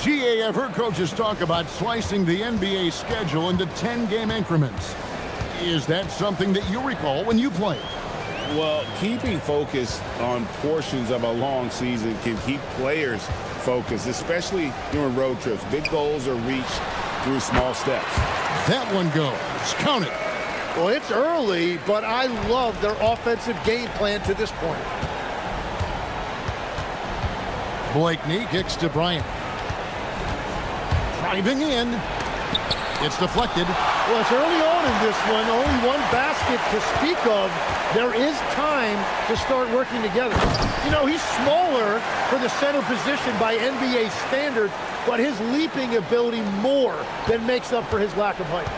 GA, I've heard coaches talk about slicing the NBA schedule into 10-game increments. Is that something that you recall when you played? Well, keeping focused on portions of a long season can keep players focused, especially during road trips. Big goals are reached through small steps. That one goes. Count it. Well, it's early, but I love their offensive game plan to this point. Blakeney kicks to Bryant. Driving in. It's deflected. Well, it's early on in this one. Only one basket to speak of. There is time to start working together. You know, he's smaller for the center position by NBA standards, but his leaping ability more than makes up for his lack of height.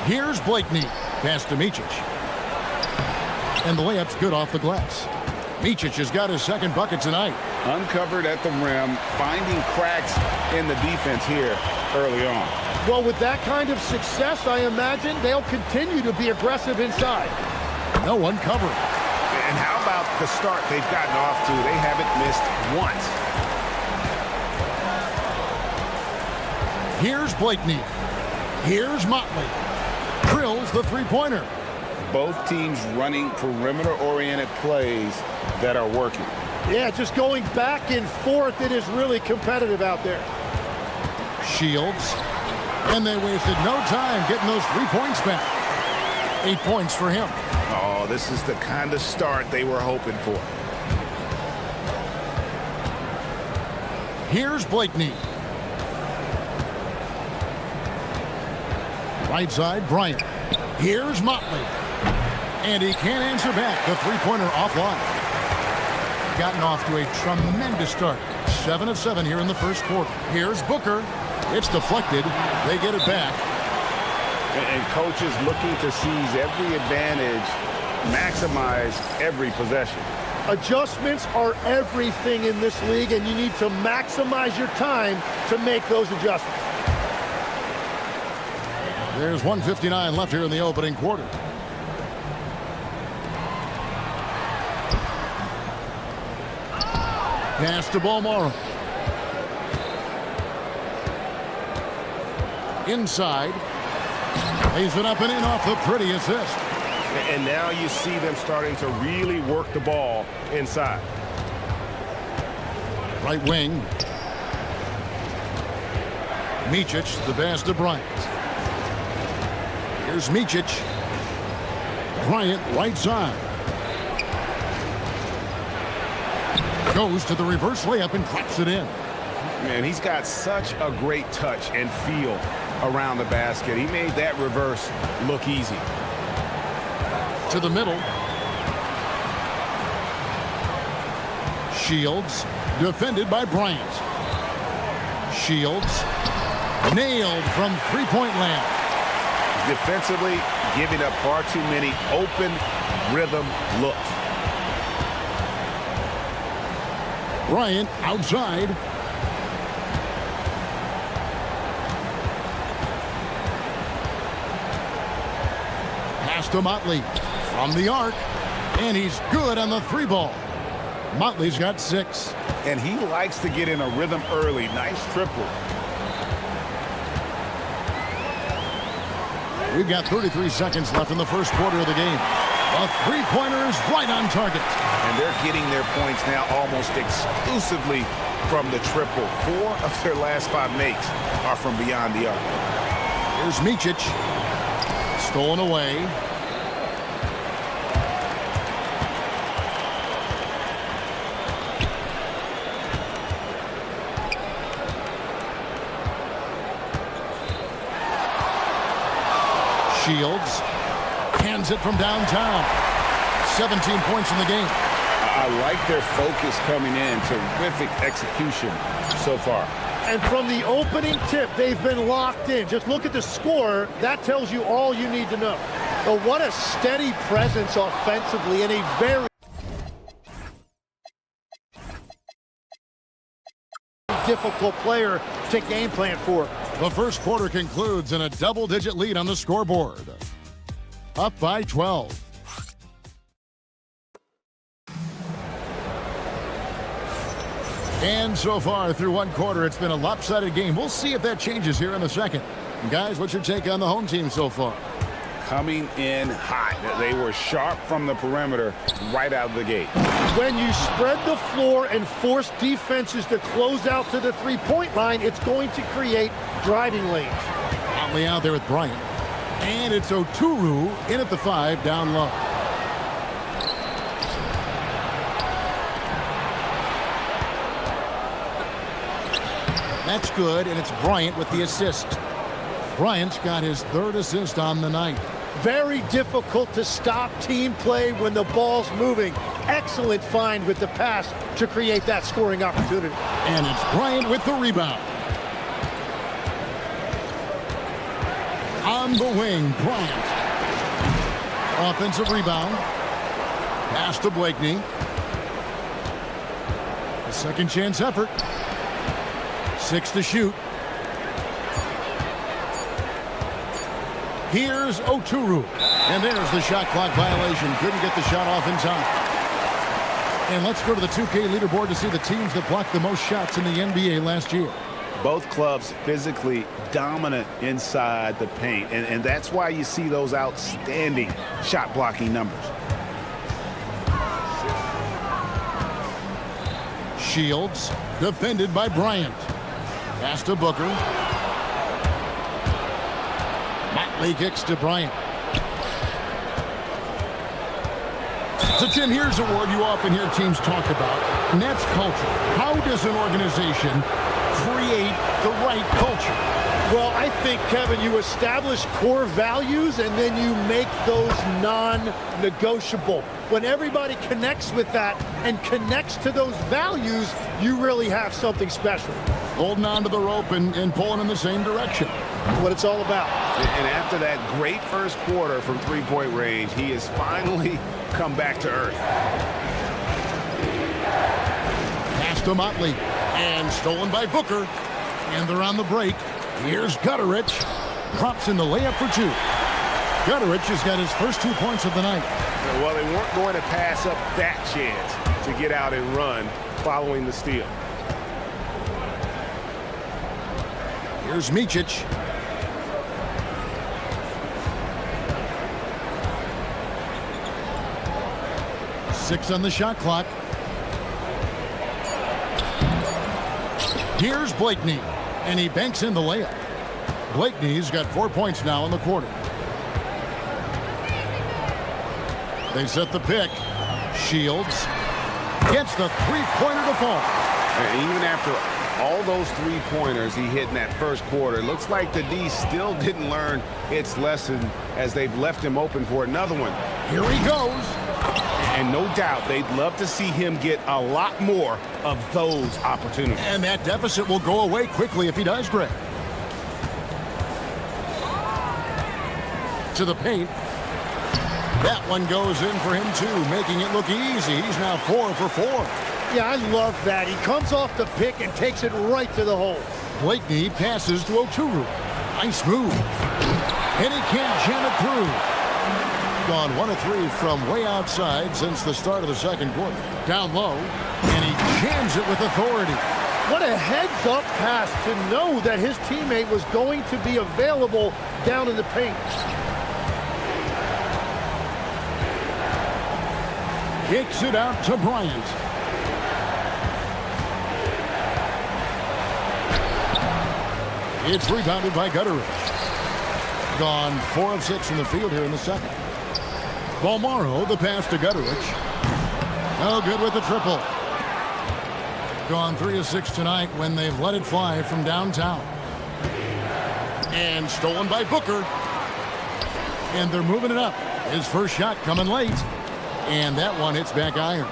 Here's Blakeney. Pass to Micic. And the layup's good off the glass. Micic has got his second bucket tonight. Uncovered at the rim, finding cracks in the defense here early on. Well, with that kind of success, I imagine they'll continue to be aggressive inside. No one covering. And how about the start they've gotten off to? They haven't missed once. Here's Blakeney. Here's Motley. Drills the three-pointer. Both teams running perimeter-oriented plays that are working. Yeah, just going back and forth. It is really competitive out there. Shields. And they wasted no time getting those 3 points back. 8 points for him. Oh, this is the kind of start they were hoping for. Here's Blakeney. Right side, Bryant. Here's Motley. And he can't answer back. The three-pointer offline. Gotten off to a tremendous start. 7 of 7 here in the first quarter. Here's Booker. It's deflected. They get it back. And coaches looking to seize every advantage, maximize every possession. Adjustments are everything in this league, and you need to maximize your time to make those adjustments. There's 1:59 left here in the opening quarter. Pass to Balmora. Inside. Lays it up and in off the pretty assist. And now you see them starting to really work the ball inside. Right wing. Micic, the pass to Bryant. Here's Micic. Bryant, right side. Goes to the reverse layup and claps it in. Man, he's got such a great touch and feel around the basket. He made that reverse look easy. To the middle. Shields, defended by Bryant. Shields, nailed from three-point land. Defensively, giving up far too many open rhythm looks. Bryant outside. Pass to Motley from the arc, and he's good on the three ball. Motley's got 6. And he likes to get in a rhythm early. Nice triple. We've got 33 seconds left in the first quarter of the game. A three-pointer is right on target. And They're getting their points now almost exclusively from the triple. 4 of their last 5 makes are from beyond the arc. Here's Micic. Stolen away. Shields hands it from downtown. 17 points in the game. I like their focus coming in. Terrific execution so far. And from the opening tip, they've been locked in. Just look at the score. That tells you all you need to know. But what a steady presence offensively and a very difficult player to game plan for. The first quarter concludes in a double-digit lead on the scoreboard. Up by 12. And so far through one quarter, it's been a lopsided game. We'll see if that changes here in the second. Guys, what's your take on the home team so far? Coming in hot. They were sharp from the perimeter right out of the gate. When you spread the floor and force defenses to close out to the three-point line, it's going to create driving lanes. Huntley out there with Bryant. And it's Oturu in at the 5 down low. That's good, and it's Bryant with the assist. Bryant's got his 3rd assist on the night. Very difficult to stop team play when the ball's moving. Excellent find with the pass to create that scoring opportunity. And it's Bryant with the rebound. On the wing, Bryant. Offensive rebound. Pass to Blakeney. A second chance effort. 6 to shoot. Here's Oturu. And there's the shot clock violation. Couldn't get the shot off in time. And let's go to the 2K leaderboard to see the teams that blocked the most shots in the NBA last year. Both clubs physically dominant inside the paint. And that's why you see those outstanding shot blocking numbers. Shields defended by Bryant. Pass to Booker. Motley kicks to Bryant. So, Tim, here's a word you often hear teams talk about. And that's culture. How does an organization create the right culture? Well, I think, Kevin, you establish core values and then you make those non-negotiable. When everybody connects with that and connects to those values, you really have something special. Holding on to the rope and pulling in the same direction. What it's all about. And after that great first quarter from three-point range, he has finally come back to earth. Pass to Motley. And stolen by Booker. And they're on the break. Here's Gutterich. Drops in the layup for 2. Gutterich has got his first 2 points of the night. Well, they weren't going to pass up that chance to get out and run following the steal. Here's Micic. Six on the shot clock. Here's Blakeney. And he banks in the layup. Blakeney's got 4 points now in the quarter. They set the pick. Shields gets the three-pointer to fall. And even after all those three-pointers he hit in that first quarter, it looks like the D still didn't learn its lesson as they've left him open for another one. Here he goes. And no doubt they'd love to see him get a lot more of those opportunities. And that deficit will go away quickly if he does, Greg. To the paint. That one goes in for him, too, making it look easy. He's now 4 for 4. Yeah, I love that. He comes off the pick and takes it right to the hole. Blakeney passes to Oturu. Nice move. And he can't jam it through. Gone 1 of 3 from way outside since the start of the second quarter. Down low, and he jams it with authority. What a heads-up pass to know that his teammate was going to be available down in the paint. Kicks it out to Bryant. It's rebounded by Gutteridge. Gone 4 of 6 from the field here in the second. Balmaro, the pass to Gutteridge. No good with the triple. Gone 3 of 6 tonight when they've let it fly from downtown. And stolen by Booker. And they're moving it up. His first shot coming late. And that one hits back iron.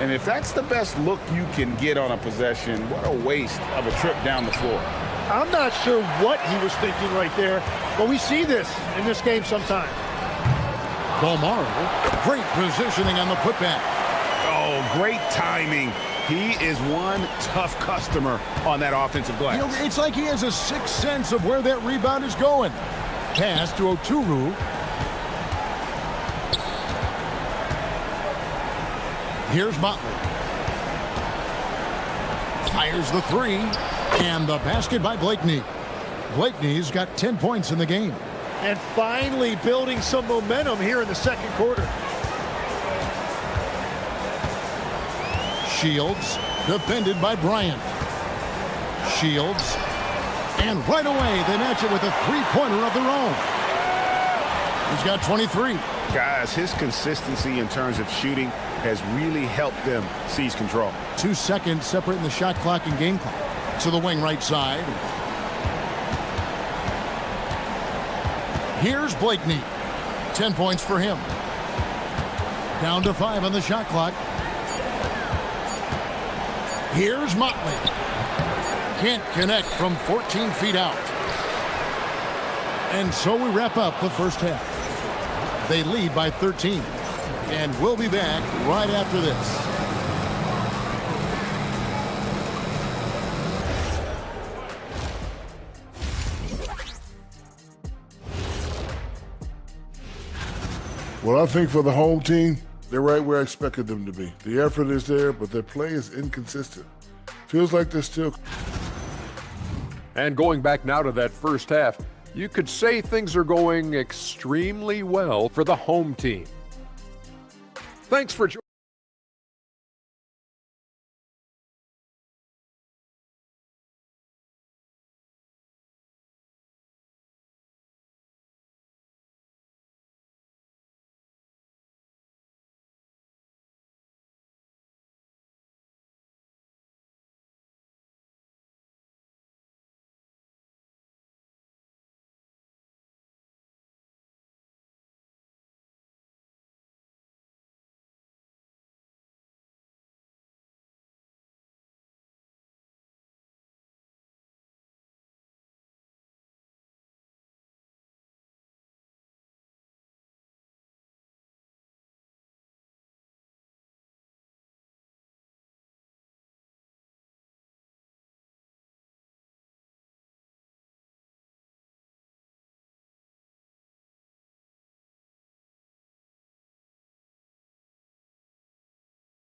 And if that's the best look you can get on a possession, what a waste of a trip down the floor. I'm not sure what he was thinking right there, but we see this in this game sometimes. Balmaro, great positioning on the putback. Oh, great timing. He is one tough customer on that offensive glass. You know, it's like he has a sixth sense of where that rebound is going. Pass to Oturu. Here's Motley. Fires the three. And the basket by Blakeney. Blakeney's got 10 points in the game. And finally building some momentum here in the second quarter. Shields, defended by Bryant. Shields. And right away, they match it with a three-pointer of their own. He's got 23. Guys, his consistency in terms of shooting has really helped them seize control. 2 seconds separating the shot clock and game clock. To the wing right side. Here's Blakeney. 10 points for him. Down to 5 on the shot clock. Here's Motley. Can't connect from 14 feet out. And so we wrap up the first half. They lead by 13. And we'll be back right after this. Well, I think for the home team, they're right where I expected them to be. The effort is there, but their play is inconsistent. Feels like they're still... And going back now to that first half, you could say things are going extremely well for the home team. Thanks for joining.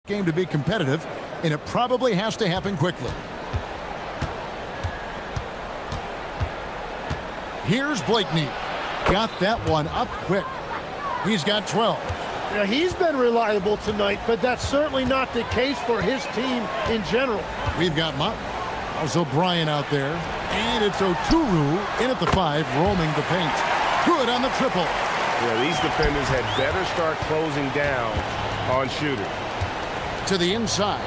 Game to be competitive, and it probably has to happen quickly. Here's Blakeney. Got that one up quick. He's got 12. Yeah, he's been reliable tonight, but that's certainly not the case for his team in general. We've got Motley. Also Bryant out there. And it's Oturu in at the 5, roaming the paint. Good on the triple. Yeah, these defenders had better start closing down on shooters. To the inside,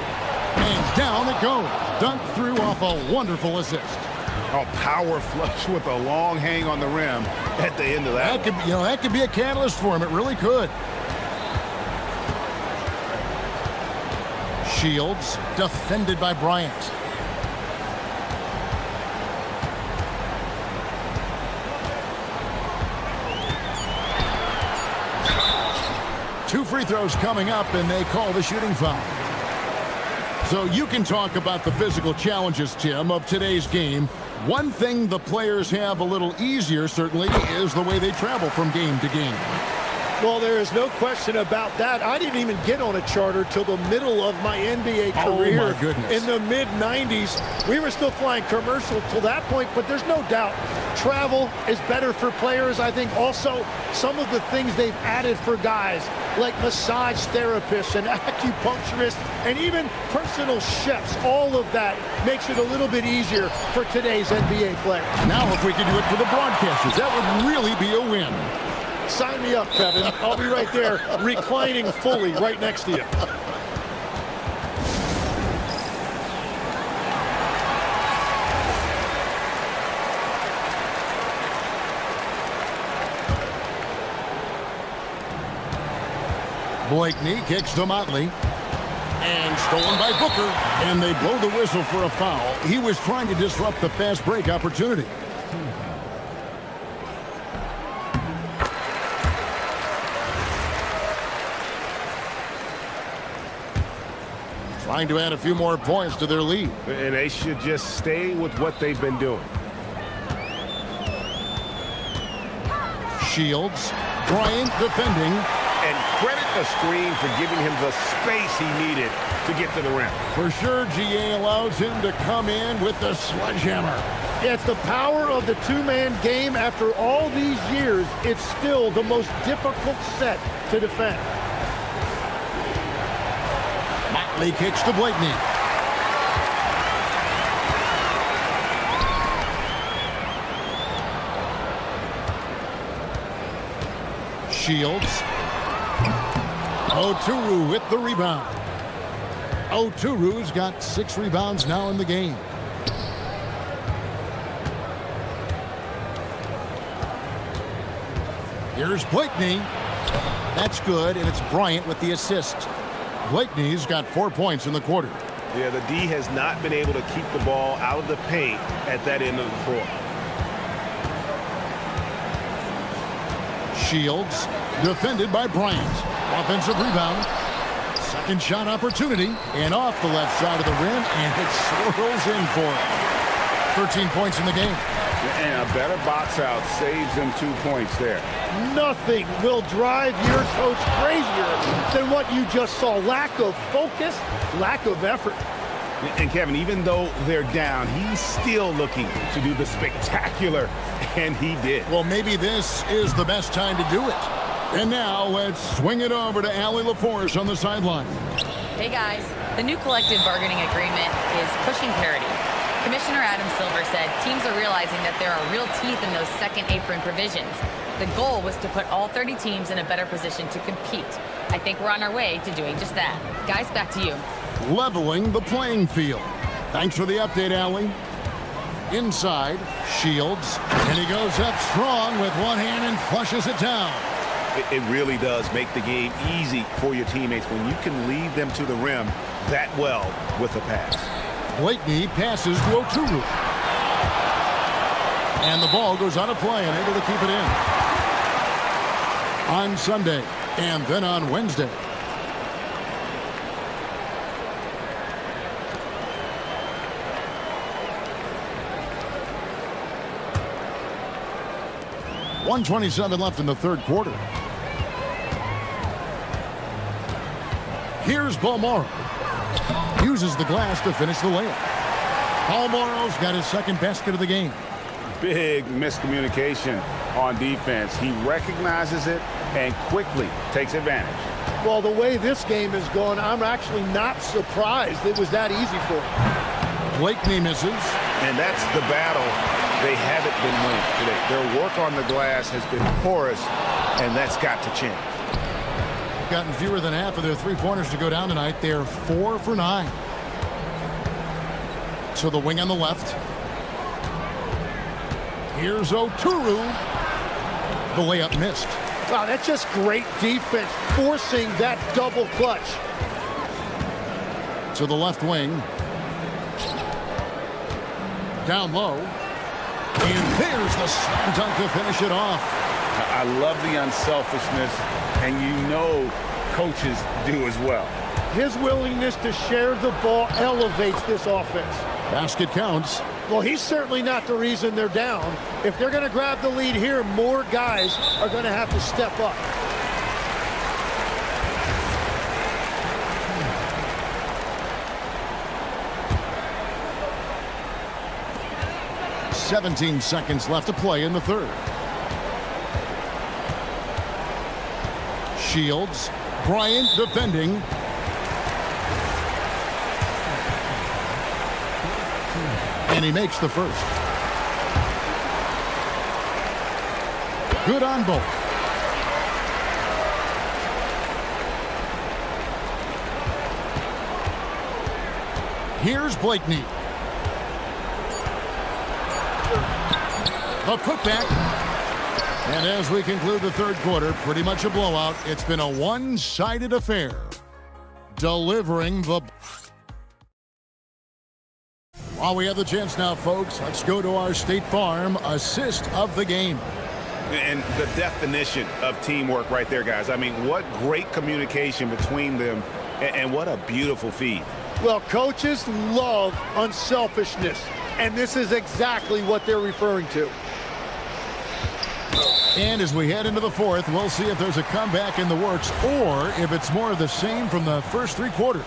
and down it goes. Dunked through off a wonderful assist. Oh, power flush with a long hang on the rim at the end of that. That could be a catalyst for him. It really could. Shields, defended by Bryant. Two free throws coming up, and they call the shooting foul. So you can talk about the physical challenges, Tim, of today's game. One thing the players have a little easier, certainly, is the way they travel from game to game. Well, there is no question about that. I didn't even get on a charter till the middle of my NBA career. Oh, my goodness. In the mid-90s. We were still flying commercial till that point, but there's no doubt travel is better for players. I think also some of the things they've added for guys like massage therapists and acupuncturists and even personal chefs, all of that makes it a little bit easier for today's NBA players. Now if we could do it for the broadcasters, that would really be a win. Sign me up, Kevin. I'll be right there reclining fully right next to you. Blakeney kicks to Motley. And stolen by Booker. And they blow the whistle for a foul. He was trying to disrupt the fast break opportunity. Trying to add a few more points to their lead. And they should just stay with what they've been doing. Shields. Bryant defending. And credit the screen for giving him the space he needed to get to the rim. For sure, GA allows him to come in with the sledgehammer. Yeah, it's the power of the two-man game. After all these years, it's still the most difficult set to defend. Motley kicks to Blakeney. Shields. Oturu with the rebound. Oturu's got 6 rebounds now in the game. Here's Blakeney. That's good, and it's Bryant with the assist. Blakeney's got 4 points in the quarter. Yeah, the D has not been able to keep the ball out of the paint at that end of the floor. Shields defended by Bryant. Offensive rebound. Second shot opportunity. And off the left side of the rim. And it swirls in for it. 13 points in the game. And a better box out saves them 2 points there. Nothing will drive your coach crazier than what you just saw. Lack of focus, lack of effort. And Kevin, even though they're down, he's still looking to do the spectacular, and he did. Well, maybe this is the best time to do it. And now let's swing it over to Allie LaForce on the sideline. Hey guys, the new collective bargaining agreement is pushing parity. Commissioner Adam Silver said teams are realizing that there are real teeth in those second apron provisions. The goal was to put all 30 teams in a better position to compete. I think we're on our way to doing just that. Guys, back to you. Leveling the playing field. Thanks for the update, Allie. Inside, Shields. And he goes up strong with one hand and flushes it down. It really does make the game easy for your teammates when you can lead them to the rim that well with a pass. Blakeney passes to Oturu. And the ball goes out of play and able to keep it in. On Sunday and then on Wednesday. .127 left in the third quarter. Here's Balmoro. Uses the glass to finish the layup. Balmoro's got his second basket of the game. Big miscommunication on defense. He recognizes it and quickly takes advantage. Well, the way this game is going, I'm actually not surprised it was that easy for him. Blakeney misses. And that's the battle they haven't been winning today. Their work on the glass has been porous, and that's got to change. Gotten fewer than half of their three-pointers to go down tonight. They're 4 for 9. To the wing on the left. Here's Oturu. The layup missed. Wow, that's just great defense, forcing that double clutch. To the left wing. Down low. And there's the slam dunk to finish it off. I love the unselfishness, and you know coaches do as well. His willingness to share the ball elevates this offense. Basket counts. Well, he's certainly not the reason they're down. If they're going to grab the lead here, more guys are going to have to step up. 17 seconds left to play in the third. Shields. Bryant defending. And he makes the first. Good on both. Here's Blakeney. The putback. And as we conclude the third quarter, pretty much a blowout. It's been a one-sided affair. Delivering the... While we have the chance now, folks, let's go to our State Farm assist of the game. And the definition of teamwork right there, guys. I mean, what great communication between them, and what a beautiful feed. Well, coaches love unselfishness, and this is exactly what they're referring to. And as we head into the fourth, we'll see if there's a comeback in the works or if it's more of the same from the first three quarters.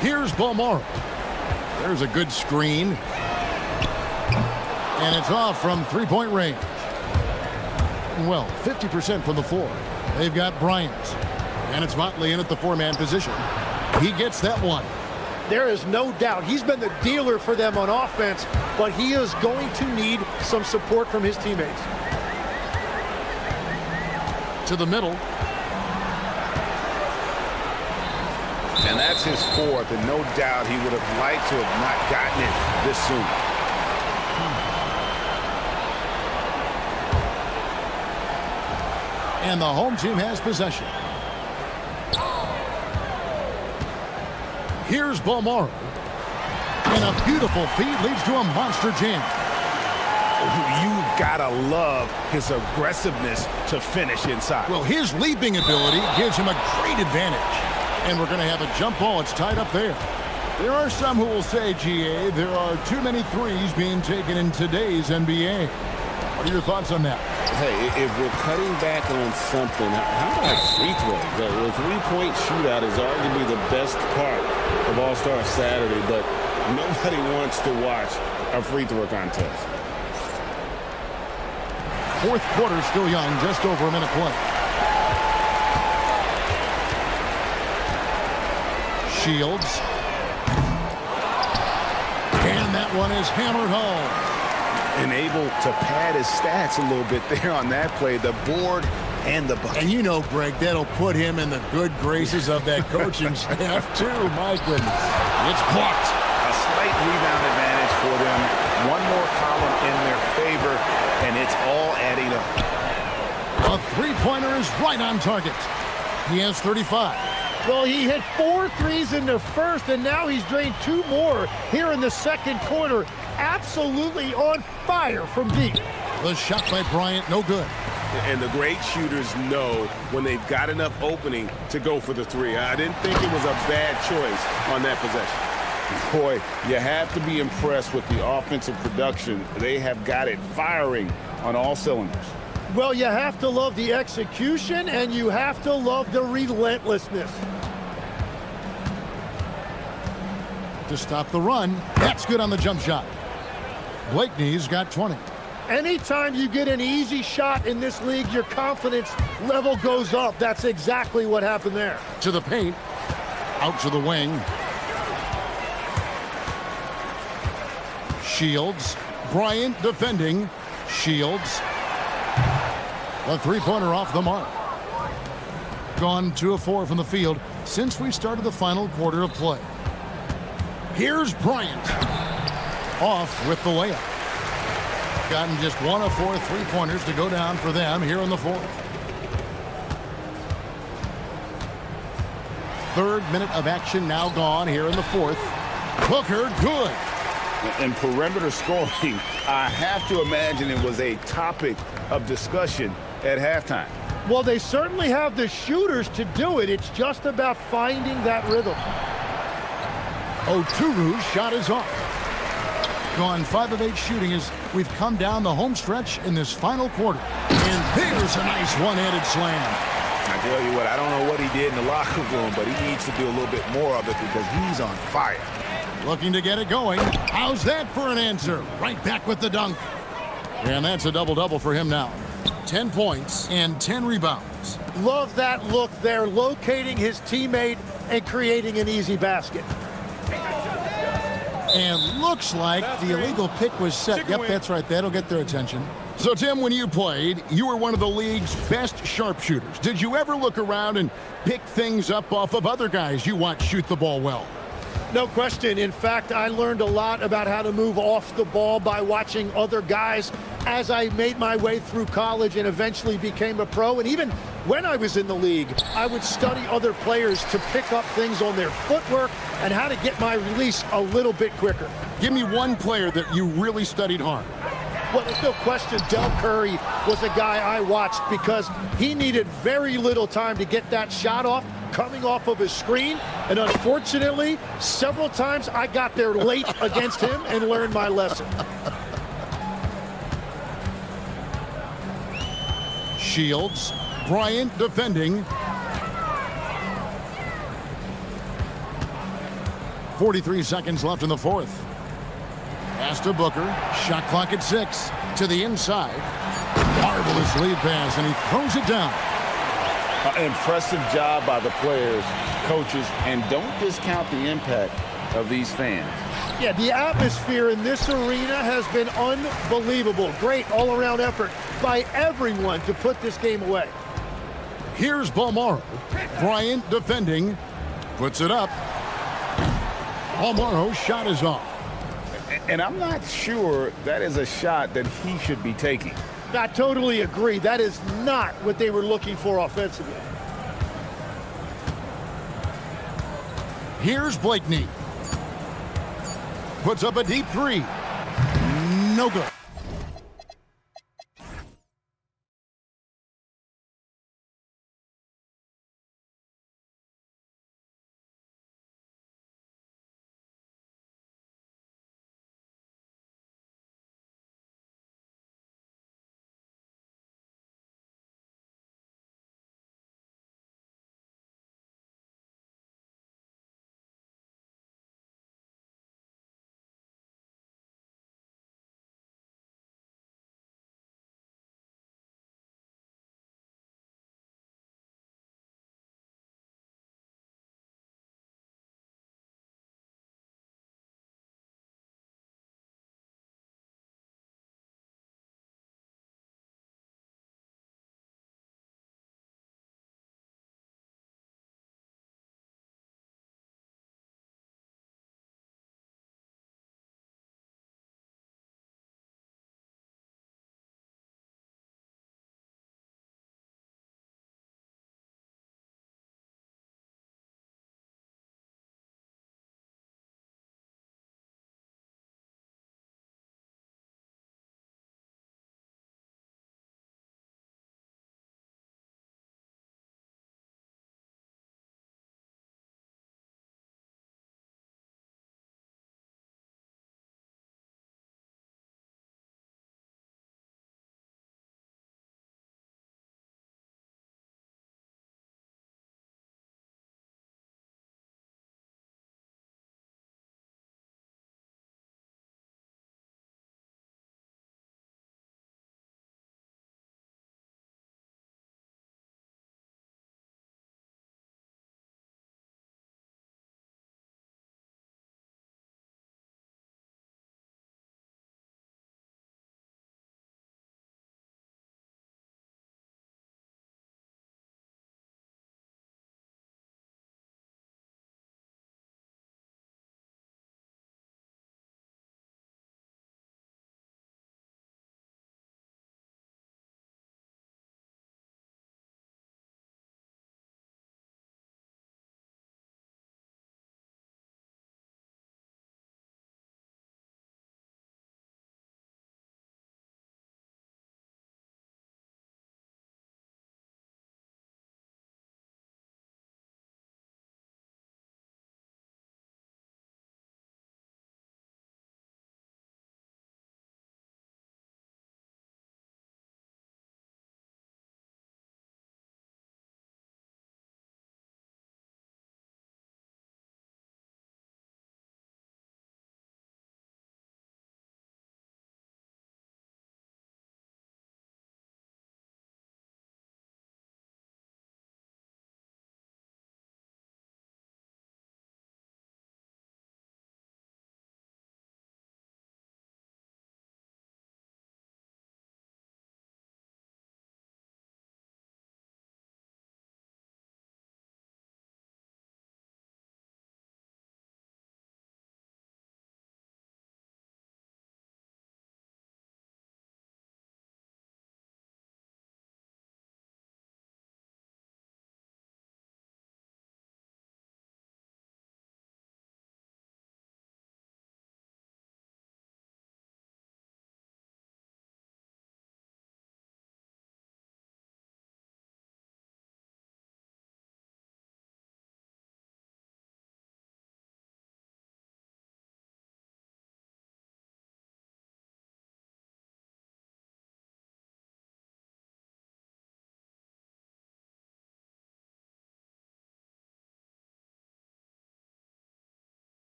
Here's Balmore. There's a good screen. And it's off from three-point range. Well, 50% from the floor. They've got Bryant. And it's Motley in at the four-man position. He gets that one. There is no doubt he's been the dealer for them on offense, but he is going to need some support from his teammates. To the middle. And that's his fourth, and no doubt he would have liked to have not gotten it this soon. And the home team has possession. Here's Balmore. And a beautiful feed leads to a monster jam. You've got to love his aggressiveness to finish inside. Well, his leaping ability gives him a great advantage. And we're going to have a jump ball. It's tied up there. There are some who will say, GA, there are too many threes being taken in today's NBA. What are your thoughts on that? Hey, if we're cutting back on something, how about free throws? The three-point shootout is arguably the best part of All-Star Saturday, but nobody wants to watch a free throw contest. Fourth quarter still young, just over a minute play. Shields. And that one is hammered home. And able to pad his stats a little bit there on that play, the board and the bucket. And you know, Greg, that'll put him in the good graces of that coaching staff, too. My goodness. It's blocked. A slight rebound advantage for them. One more column in their favor, and it's all adding up. A three-pointer is right on target. He has 35. Well, he hit 4 threes in the first, and now he's drained 2 more here in the second quarter. Absolutely on fire from deep. The shot by Bryant, no good. And the great shooters know when they've got enough opening to go for the three. I didn't think it was a bad choice on that possession. Boy, you have to be impressed with the offensive production. They have got it firing on all cylinders. Well, you have to love the execution, and you have to love the relentlessness. To stop the run, that's good on the jump shot. Blakeney's got 20. Anytime you get an easy shot in this league, your confidence level goes up. That's exactly what happened there. To the paint, out to the wing. Shields, Bryant defending. Shields. The three-pointer off the mark. Gone 2 of 4 from the field since we started the final quarter of play. Here's Bryant. Off with the layup. Gotten just 1 of 4 three-pointers to go down for them here in the fourth. Third minute of action now gone here in the fourth. Hooker, good. And perimeter scoring, I have to imagine it was a topic of discussion at halftime. Well, they certainly have the shooters to do it. It's just about finding that rhythm. Oturu's shot is off. Gone 5 of 8 shooting as we've come down the home stretch in this final quarter. And there's a nice one-handed slam. I tell you what, I don't know what he did in the locker room, but he needs to do a little bit more of it because he's on fire. Looking to get it going. How's that for an answer? Right back with the dunk. And that's a double-double for him now. 10 points and 10 rebounds. Love that look there, locating his teammate and creating an easy basket. And looks like the illegal pick was set. Yep, that's right. That'll get their attention. So, Tim, when you played, you were one of the league's best sharpshooters. Did you ever look around and pick things up off of other guys you watch shoot the ball well? No question. In fact, I learned a lot about how to move off the ball by watching other guys as I made my way through college and eventually became a pro. And even when I was in the league, I would study other players to pick up things on their footwork and how to get my release a little bit quicker. Give me one player that you really studied hard. Well, there's no question Del Curry was a guy I watched because he needed very little time to get that shot off coming off of his screen. And unfortunately, several times I got there late against him and learned my lesson. Shields, Bryant defending. 43 seconds left in the fourth. Pass to Booker. Shot clock at 6. To the inside. Marvelous lead pass, and he throws it down. Impressive job by the players, coaches, and don't discount the impact of these fans. Yeah, the atmosphere in this arena has been unbelievable. Great all-around effort by everyone to put this game away. Here's Balmaro. Bryant defending. Puts it up. Balmaro's shot is off. And I'm not sure that is a shot that he should be taking. I totally agree. That is not what they were looking for offensively. Here's Blakeney. Puts up a deep three. No good.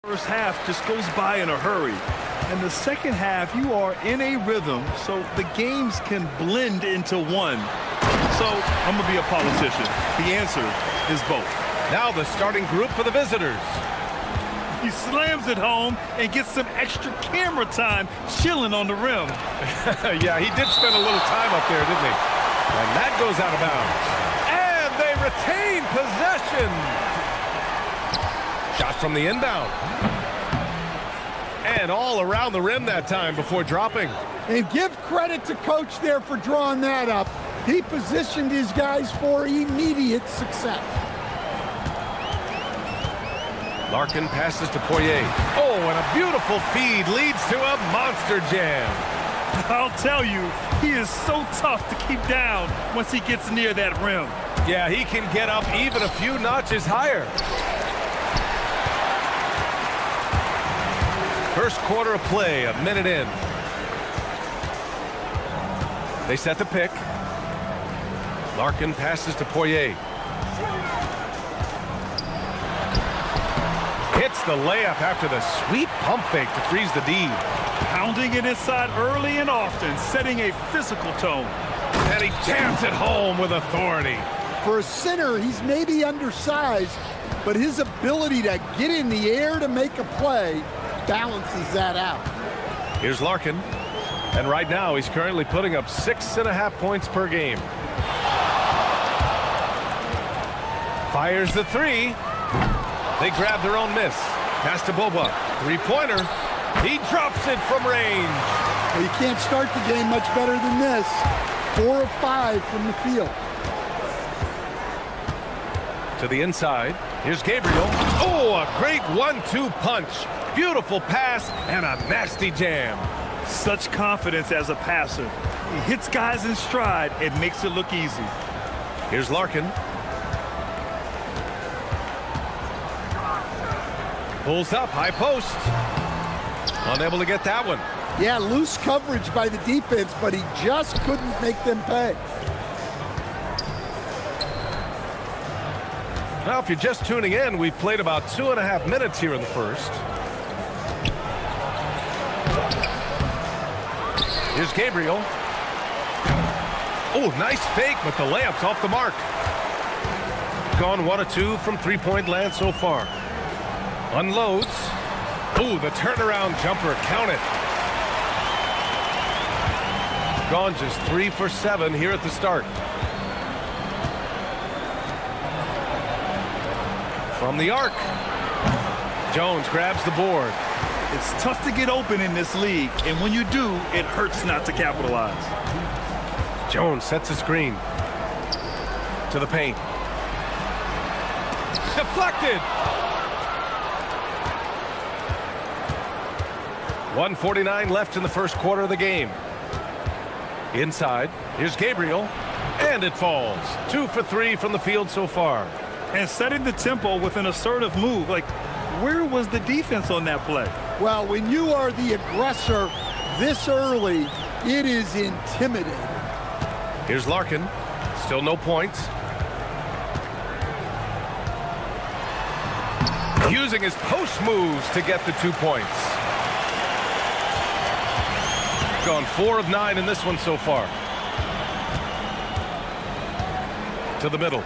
First half just goes by in a hurry. And the second half, you are in a rhythm, so the games can blend into one. So I'm going to be a politician. The answer is both. Now the starting group for the visitors. He slams it home and gets some extra camera time chilling on the rim. Yeah, he did spend a little time up there, didn't he? And that goes out of bounds. And they retain possession. Shot from the inbound. And all around the rim that time before dropping. And give credit to coach there for drawing that up. He positioned his guys for immediate success. Larkin passes to Poirier. Oh, and a beautiful feed leads to a monster jam. I'll tell you, he is so tough to keep down once he gets near that rim. Yeah, he can get up even a few notches higher. First quarter of play, a minute in. They set the pick. Larkin passes to Poirier. Hits the layup after the sweet pump fake to freeze the D. Pounding it inside early and often, setting a physical tone. And he jams it home with authority. For a center, he's maybe undersized, but his ability to get in the air to make a play balances that out. Here's Larkin. And right now, he's currently putting up 6.5 points per game. Fires the three. They grab their own miss. Pass to Boba. Three-pointer. He drops it from range. Well, you can't start the game much better than this. 4 of 5 from the field. To the inside. Here's Gabriel. Oh, a great 1-2 punch. Beautiful pass and a nasty jam. Such confidence as a passer. He hits guys in stride and makes it look easy. Here's Larkin. Pulls up, high post. Unable to get that one. Yeah, loose coverage by the defense, but he just couldn't make them pay. Now, if you're just tuning in, we've played about 2.5 minutes here in the first. Here's Gabriel. Oh, nice fake, but the layup's off the mark. Gone 1 of 2 from three-point land so far. Unloads. Oh, the turnaround jumper. Count it. Gone just 3 for 7 here at the start. From the arc. Jones grabs the board. It's tough to get open in this league, and when you do, it hurts not to capitalize. Jones sets a screen. To the paint. Deflected. 1:49 left in the first quarter of the game. Inside, here's Gabriel, and it falls. 2 for 3 from the field so far. And setting the tempo with an assertive move. Like, where was the defense on that play? Well, when you are the aggressor this early, it is intimidating. Here's Larkin. Still no points. Using his post moves to get the 2 points. Gone 4 of 9 in this one so far. To the middle.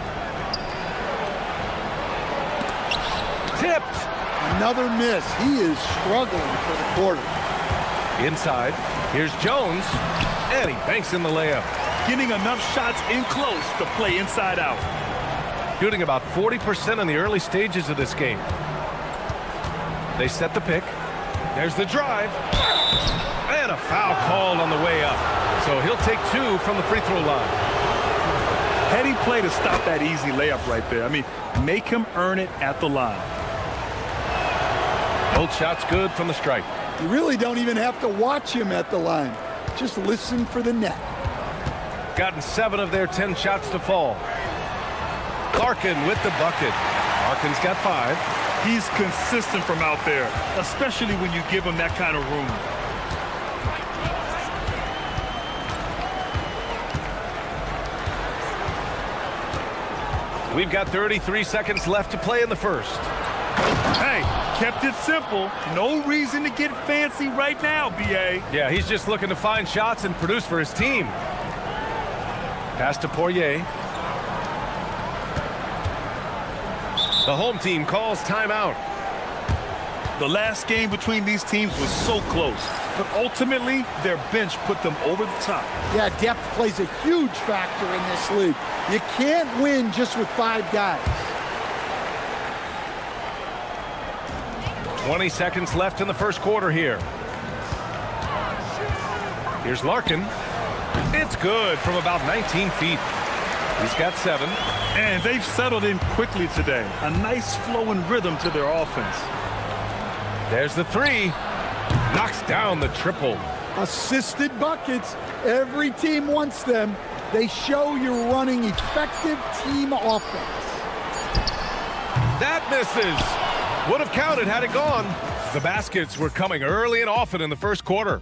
Tipped. Another miss. He is struggling for the quarter. Inside. Here's Jones. And he banks in the layup. Getting enough shots in close to play inside out. Shooting about 40% in the early stages of this game. They set the pick. There's the drive. And a foul called on the way up. So he'll take 2 from the free throw line. Heady play to stop that easy layup right there. I mean, make him earn it at the line. Both shots good from the stripe. You really don't even have to watch him at the line. Just listen for the net. Gotten 7 of their 10 shots to fall. Larkin with the bucket. Larkin's got 5. He's consistent from out there, especially when you give him that kind of room. We've got 33 seconds left to play in the first. Hey, kept it simple. No reason to get fancy right now, B.A. Yeah, he's just looking to find shots and produce for his team. Pass to Poirier. The home team calls timeout. The last game between these teams was so close, but ultimately their bench put them over the top. Yeah, depth plays a huge factor in this league. You can't win just with 5 guys. 20 seconds left in the first quarter here. Here's Larkin. It's good from about 19 feet. He's got 7. And they've settled in quickly today. A nice flow and rhythm to their offense. There's the 3. Knocks down the triple. Assisted buckets. Every team wants them. They show you're running effective team offense. That misses. Would have counted had it gone. The baskets were coming early and often in the first quarter.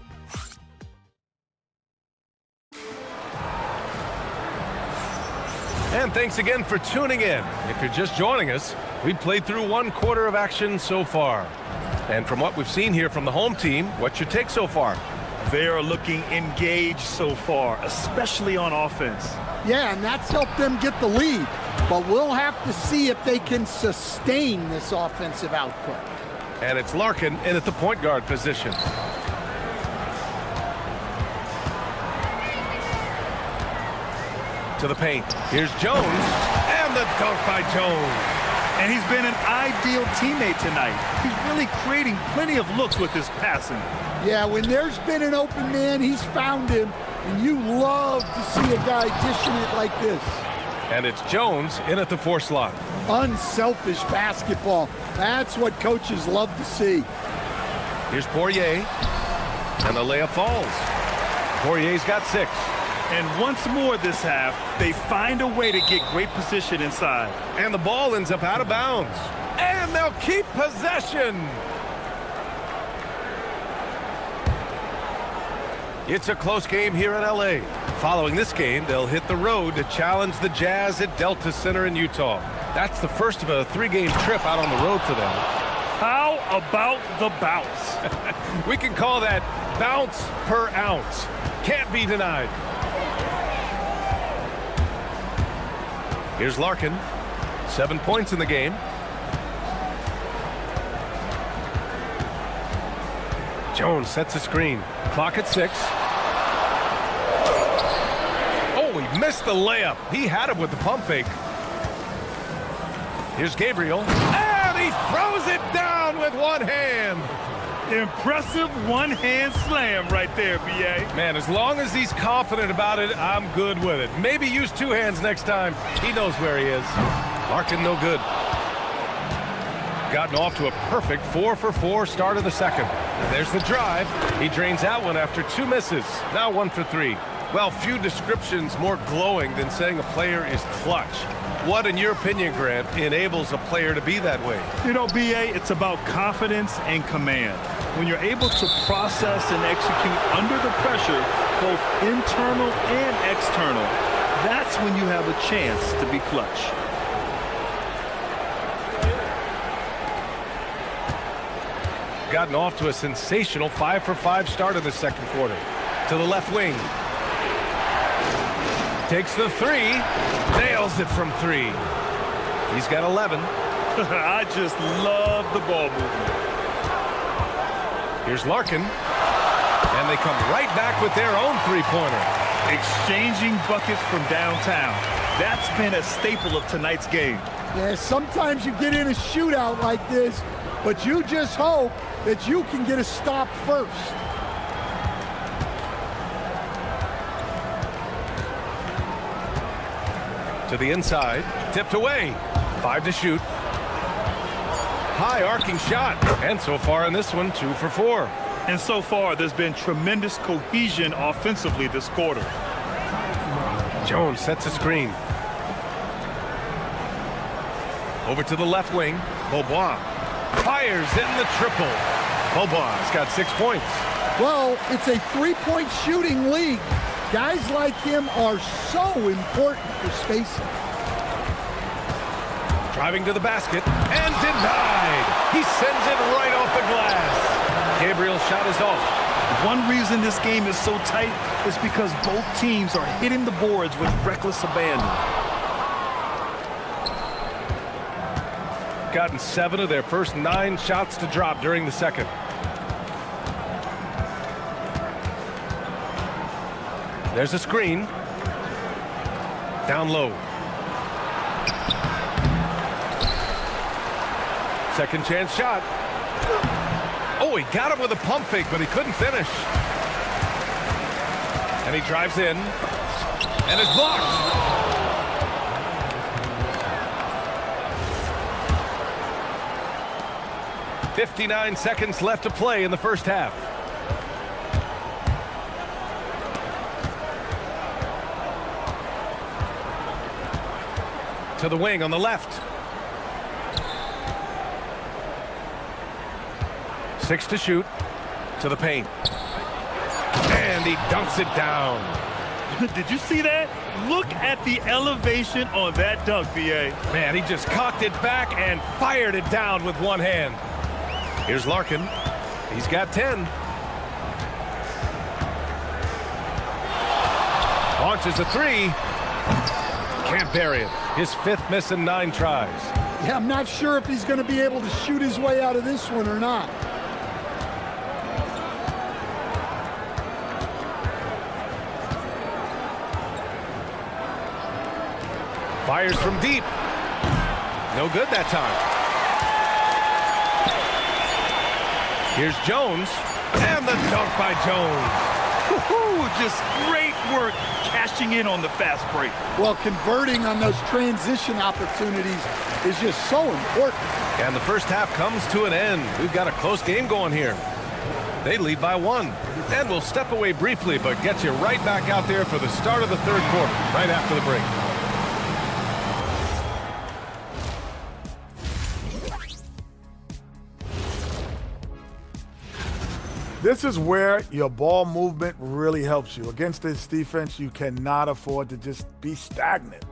And thanks again for tuning in. If you're just joining us, we played through 1 quarter of action so far. And from what we've seen here from the home team, what's your take so far? They are looking engaged so far, especially on offense. Yeah, and that's helped them get the lead. But we'll have to see if they can sustain this offensive output. And it's Larkin in at the point guard position. To the paint. Here's Jones. And the dunk by Jones. And he's been an ideal teammate tonight. He's really creating plenty of looks with his passing. Yeah, when there's been an open man, he's found him. And you love to see a guy dishing it like this. And it's Jones in at the 4 slot. Unselfish basketball. That's what coaches love to see. Here's Poirier. And the layup falls. Poirier's got 6. And once more this half, they find a way to get great position inside. And the ball ends up out of bounds. And they'll keep possession. It's a close game here in LA. Following this game, they'll hit the road to challenge the Jazz at Delta Center in Utah. That's the first of a 3-game trip out on the road for them. How about the bounce? We can call that bounce per ounce. Can't be denied. Here's Larkin. 7 points in the game. Jones sets a screen. Clock at 6. Oh, he missed the layup. He had it with the pump fake. Here's Gabriel. And he throws it down with one hand. Impressive one-hand slam right there, B.A. Man, as long as he's confident about it, I'm good with it. Maybe use 2 hands next time. He knows where he is. Larkin, no good. Gotten off to a perfect 4 for 4 start of the second. And there's the drive. He drains that one after 2 misses. Now 1 for 3. Well, few descriptions more glowing than saying a player is clutch. What, in your opinion, Grant, enables a player to be that way? You know, B.A., it's about confidence and command. When you're able to process and execute under the pressure, both internal and external, that's when you have a chance to be clutch. Gotten off to a sensational 5 for 5 start of the second quarter. To the left wing. Takes the 3. Nails it from 3. He's got 11. I just love the ball movement. Here's Larkin. And they come right back with their own 3-pointer. Exchanging buckets from downtown. That's been a staple of tonight's game. Yeah, sometimes you get in a shootout like this, but you just hope that you can get a stop first. To the inside, tipped away. 5 to shoot. High arcing shot. And so far in this one, 2 for 4. And so far, there's been tremendous cohesion offensively this quarter. Jones sets a screen. Over to the left wing. Beaubois fires in the triple. Beaubois got 6 points. Well, it's a 3-point shooting league. Guys like him are so important for spacing. Driving to the basket and denied. He sends it right off the glass. Gabriel's shot is off. One reason this game is so tight is because both teams are hitting the boards with reckless abandon. Gotten 7 of their first 9 shots to drop during the second. There's a screen. Down low. Second chance shot. Oh, he got him with a pump fake, but he couldn't finish. And he drives in. And it's blocked. .59 seconds left to play in the first half. To the wing on the left. 6 to shoot. To the paint. And he dunks it down. Did you see that? Look at the elevation on that dunk, B.A. Man, he just cocked it back and fired it down with one hand. Here's Larkin. He's got 10. Launches a 3. Can't bury it. His 5th miss in 9 tries. Yeah, I'm not sure if he's going to be able to shoot his way out of this one or not. Fires from deep. No good that time. Here's Jones. And the dunk by Jones. Just great work cashing in on the fast break. Well, converting on those transition opportunities is just so important. And the first half comes to an end. We've got a close game going here. They lead by 1. And we'll step away briefly, but get you right back out there for the start of the third quarter, right after the break. This is where your ball movement really helps you. Against this defense, you cannot afford to just be stagnant.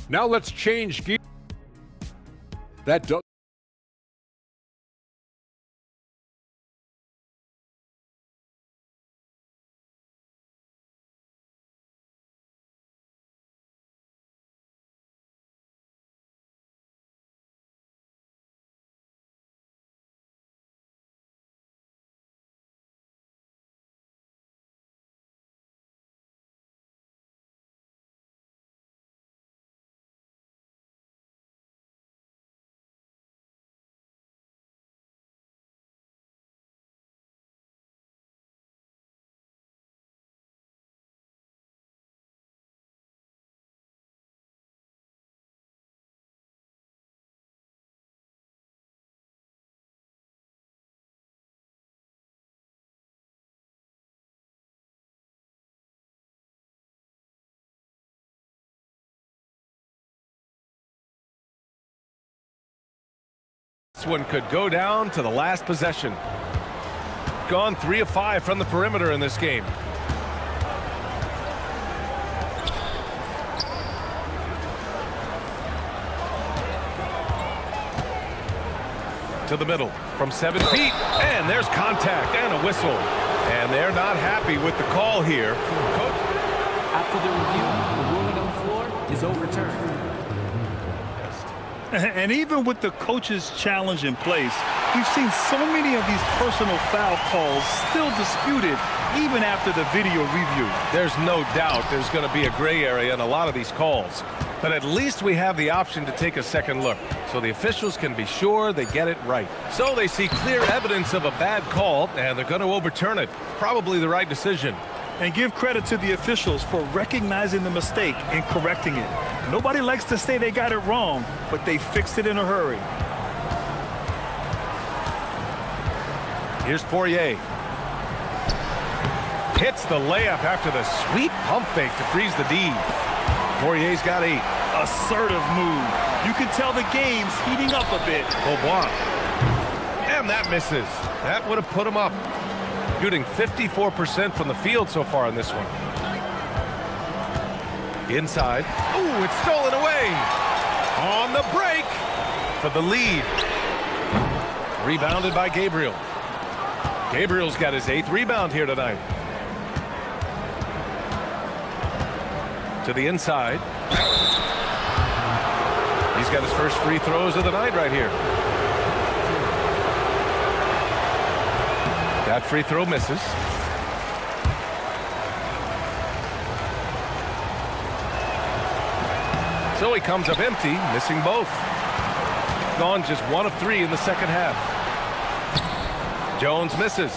Now let's change gear. That does. This one could go down to the last possession. Gone 3 of 5 from the perimeter in this game. To the middle from 7 feet, and there's contact and a whistle. And they're not happy with the call here. Coach. After the review, the ruling on the floor is overturned. And even with the coach's challenge in place, we've seen so many of these personal foul calls still disputed even after the video review. There's no doubt there's going to be a gray area in a lot of these calls. But at least we have the option to take a second look, so the officials can be sure they get it right. So they see clear evidence of a bad call, and they're going to overturn it. Probably the right decision. And give credit to the officials for recognizing the mistake and correcting it. Nobody likes to say they got it wrong, but they fixed it in a hurry. Here's Poirier. Hits the layup after the sweet pump fake to freeze the D. Poirier's got 8. Assertive move. You can tell the game's heating up a bit. Beaubois. And that misses. That would have put him up. Shooting 54% from the field so far in this one. Inside. Ooh, it's stolen away. On the break for the lead. Rebounded by Gabriel. Gabriel's got his 8th rebound here tonight. To the inside. He's got his first free throws of the night right here. That free throw misses. So he comes up empty, missing both. Gone just 1 of 3 in the second half. Jones misses.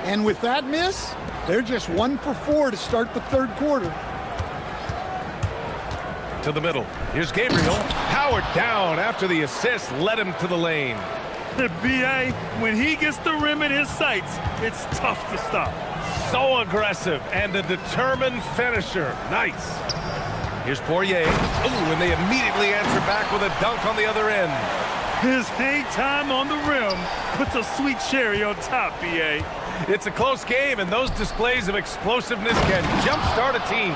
And with that miss, they're just 1 for 4 to start the third quarter. To the middle. Here's Gabriel. Powered down after the assist led him to the lane. The BA, when he gets the rim in his sights, it's tough to stop. So aggressive and a determined finisher. Nice. Here's Poirier. Ooh, and they immediately answer back with a dunk on the other end. His hang time on the rim puts a sweet cherry on top, BA. It's a close game, and those displays of explosiveness can jumpstart a team.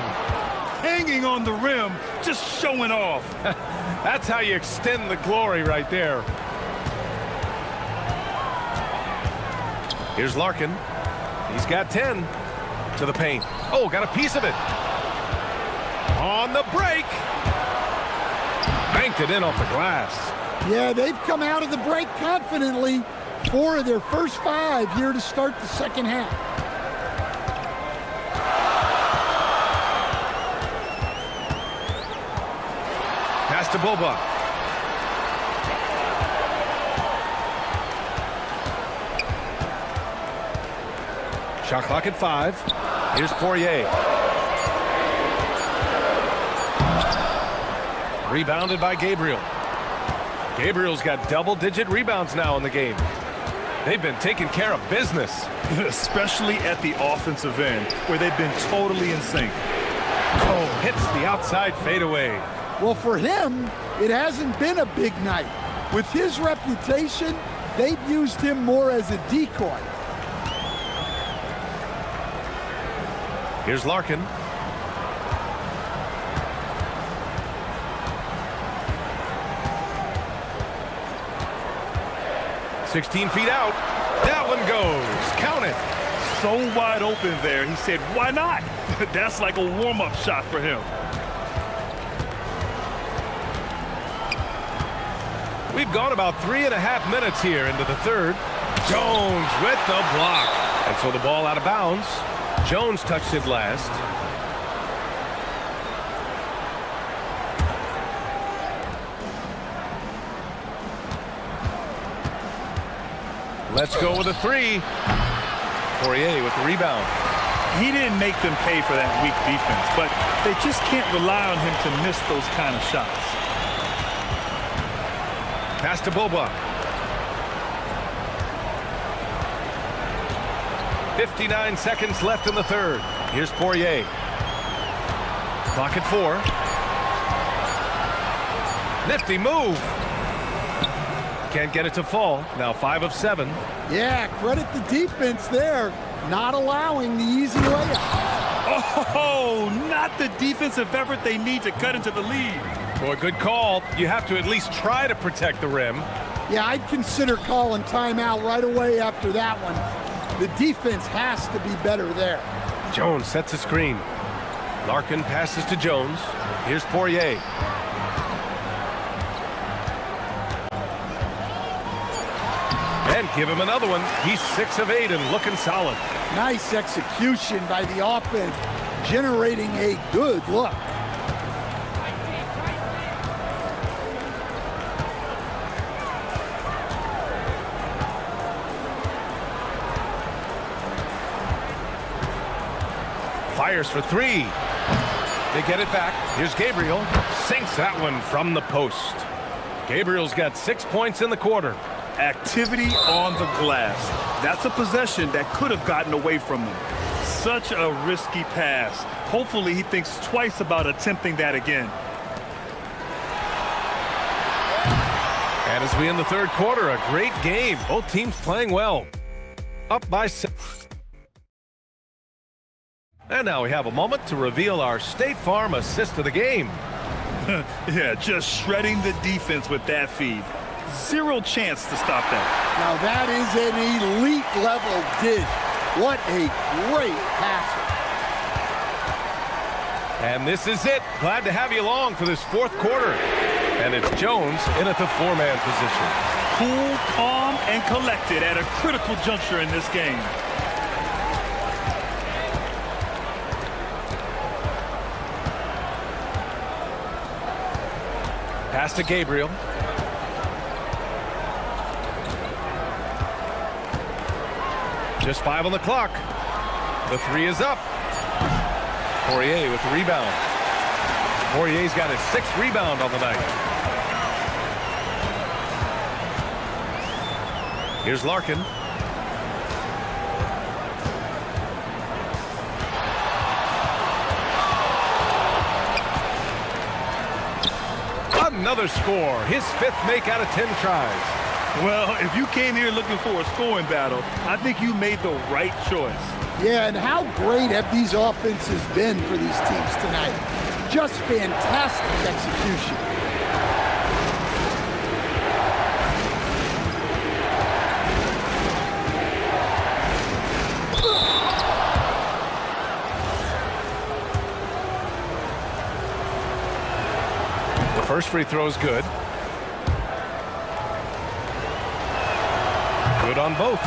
Hanging on the rim, just showing off. That's how you extend the glory right there. Here's Larkin. He's got 10. To the paint. Oh, got a piece of it. On the break. Banked it in off the glass. Yeah, they've come out of the break confidently. 4 of their first 5 here to start the second half. Pass to Boba. Shot clock at 5. Here's Poirier. Rebounded by Gabriel. Gabriel's got double-digit rebounds now in the game. They've been taking care of business. Especially at the offensive end, where they've been totally in sync. Oh, hits the outside fadeaway. Well, for him, it hasn't been a big night. With his reputation, they've used him more as a decoy. Here's Larkin. "16 feet out. That one goes. Count it." So wide open there. He said, why not? That's like a warm-up shot for him. We've gone about 3.5 minutes here into the third. Jones with the block. And so the ball out of bounds. Jones touched it last. Let's go with a 3. Poirier with the rebound. He didn't make them pay for that weak defense, but they just can't rely on him to miss those kind of shots. Pass to Boba. 59 seconds left in the third. Here's Poirier. Clock at 4. Nifty move. Can't get it to fall. Now 5 of 7. Yeah, credit the defense there, not allowing the easy layup. Oh, not the defensive effort they need to cut into the lead. Boy, good call. You have to at least try to protect the rim. Yeah, I'd consider calling timeout right away after that one. The defense has to be better there. Jones sets a screen. Larkin passes to Jones. Here's Poirier. And give him another one. He's 6 of 8 and looking solid. Nice execution by the offense, generating a good look. Fires for 3. They get it back. Here's Gabriel. Sinks that one from the post. Gabriel's got 6 points in the quarter. Activity on the glass. That's a possession that could have gotten away from him. Such a risky pass. Hopefully he thinks twice about attempting that again. And as we end the third quarter, a great game. Both teams playing well. Up by 6. And now we have a moment to reveal our State Farm assist of the game. Yeah, just shredding the defense with that feed. Zero chance to stop that. Now that is an elite level dish. What a great passer. And this is it. Glad to have you along for this fourth quarter. And it's Jones in at the four-man position. Cool, calm, and collected at a critical juncture in this game. Pass to Gabriel. Just 5 on the clock. The three is up. Poirier with the rebound. Poirier's got his 6th rebound on the night. Here's Larkin. Another score. His 5th make out of 10 tries. Well, if you came here looking for a scoring battle, I think you made the right choice. Yeah, and how great have these offenses been for these teams tonight? Just fantastic execution. The first free throw is good. Good on both.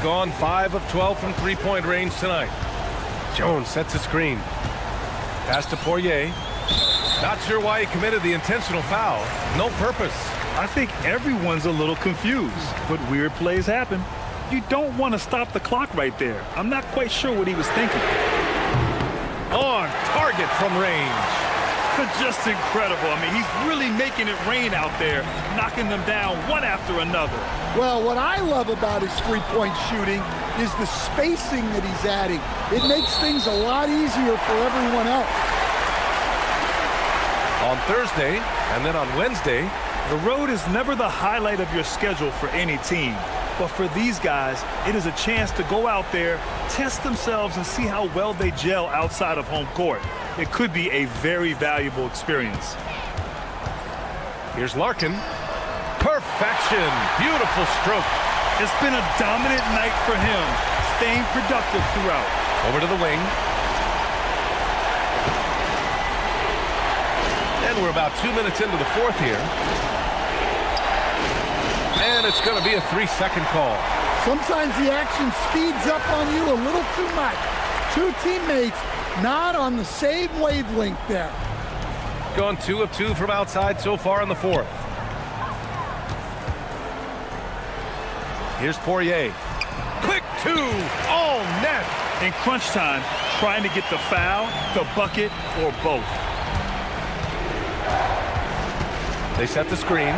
Gone 5 of 12 from three-point range tonight. Jones sets a screen. Pass to Poirier. Not sure why he committed the intentional foul. No purpose. I think everyone's a little confused, but weird plays happen. You don't want to stop the clock right there. I'm not quite sure what he was thinking. On target from range. Just incredible. I mean, he's really making it rain out there, knocking them down one after another. Well, what I love about his three-point shooting is the spacing that he's adding. It makes things a lot easier for everyone else. On Thursday and then on Wednesday, the road is never the highlight of your schedule for any team. But for these guys, it is a chance to go out there, test themselves, and see how well they gel outside of home court. It could be a very valuable experience. Here's Larkin. Perfection. Beautiful stroke. It's been a dominant night for him, staying productive throughout. Over to the wing. And we're about 2 minutes into the fourth here. And it's going to be a 3-second call. Sometimes the action speeds up on you a little too much. Two teammates not on the same wavelength there. Gone 2 of 2 from outside so far in the fourth. Here's Poirier. Quick 2, all net. In crunch time, trying to get the foul, the bucket, or both. They set the screen.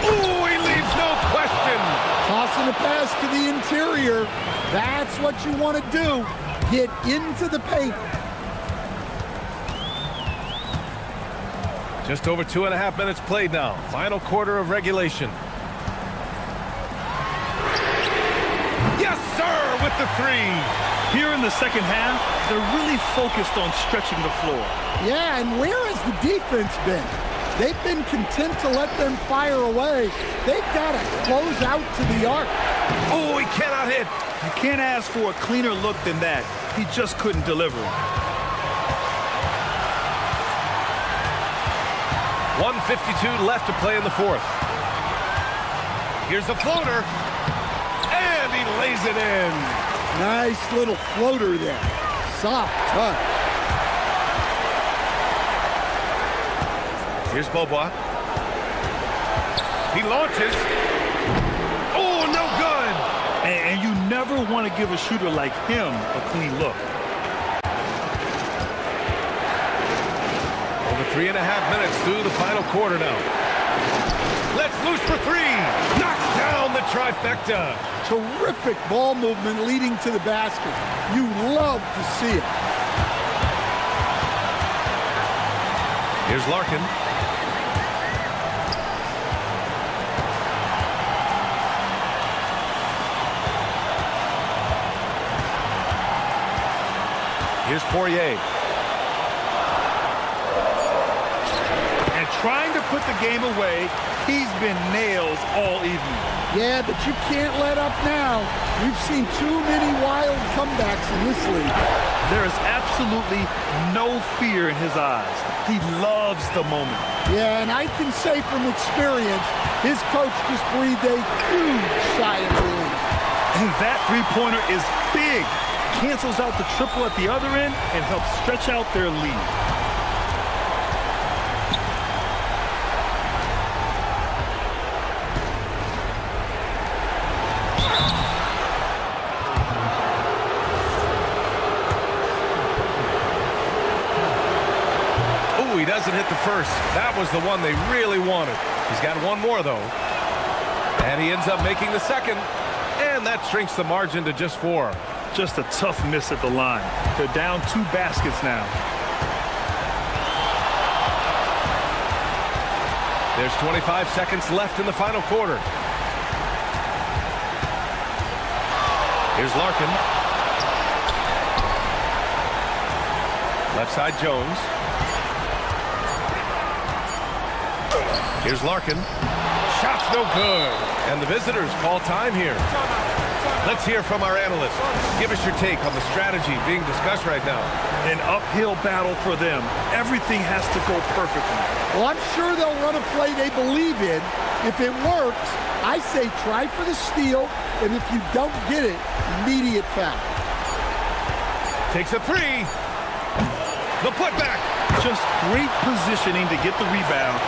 Ooh, he leaves no question. Tossing a pass to the interior. That's what you want to do. Get into the paint. Just over 2.5 minutes played now. Final quarter of regulation. Yes, sir, with the three. Here in the second half, they're really focused on stretching the floor. Yeah, and where has the defense been? They've been content to let them fire away. They've got to close out to the arc. Oh, he cannot hit. You can't ask for a cleaner look than that. He just couldn't deliver. 1:52 left to play in the fourth. Here's the floater. And he lays it in. Nice little floater there. Soft touch. Here's Bobois. He launches. Oh, no good. And you never want to give a shooter like him a clean look. Over 3.5 minutes through the final quarter now. Let's loose for three. Knocks down the trifecta. Terrific ball movement leading to the basket. You love to see it. Here's Larkin. Here's Poirier. And trying to put the game away, he's been nails all evening. Yeah, but you can't let up now. We've seen too many wild comebacks in this league. There is absolutely no fear in his eyes. He loves the moment. Yeah, and I can say from experience, his coach just breathed a huge sigh of relief. And that three-pointer is big. Cancels out the triple at the other end and helps stretch out their lead. He doesn't hit the first. That was the one they really wanted. He's got one more, though. And he ends up making the second. And that shrinks the margin to just 4. Just a tough miss at the line. They're down 2 baskets now. There's 25 seconds left in the final quarter. Here's Larkin. Left side, Jones. Here's Larkin. Shot's no good. And the visitors call time here. Let's hear from our analyst. Give us your take on the strategy being discussed right now. An uphill battle for them. Everything has to go perfectly. Well, I'm sure they'll run a play they believe in. If it works, I say try for the steal, and if you don't get it, immediate foul. Takes a 3. The putback. Just great positioning to get the rebound.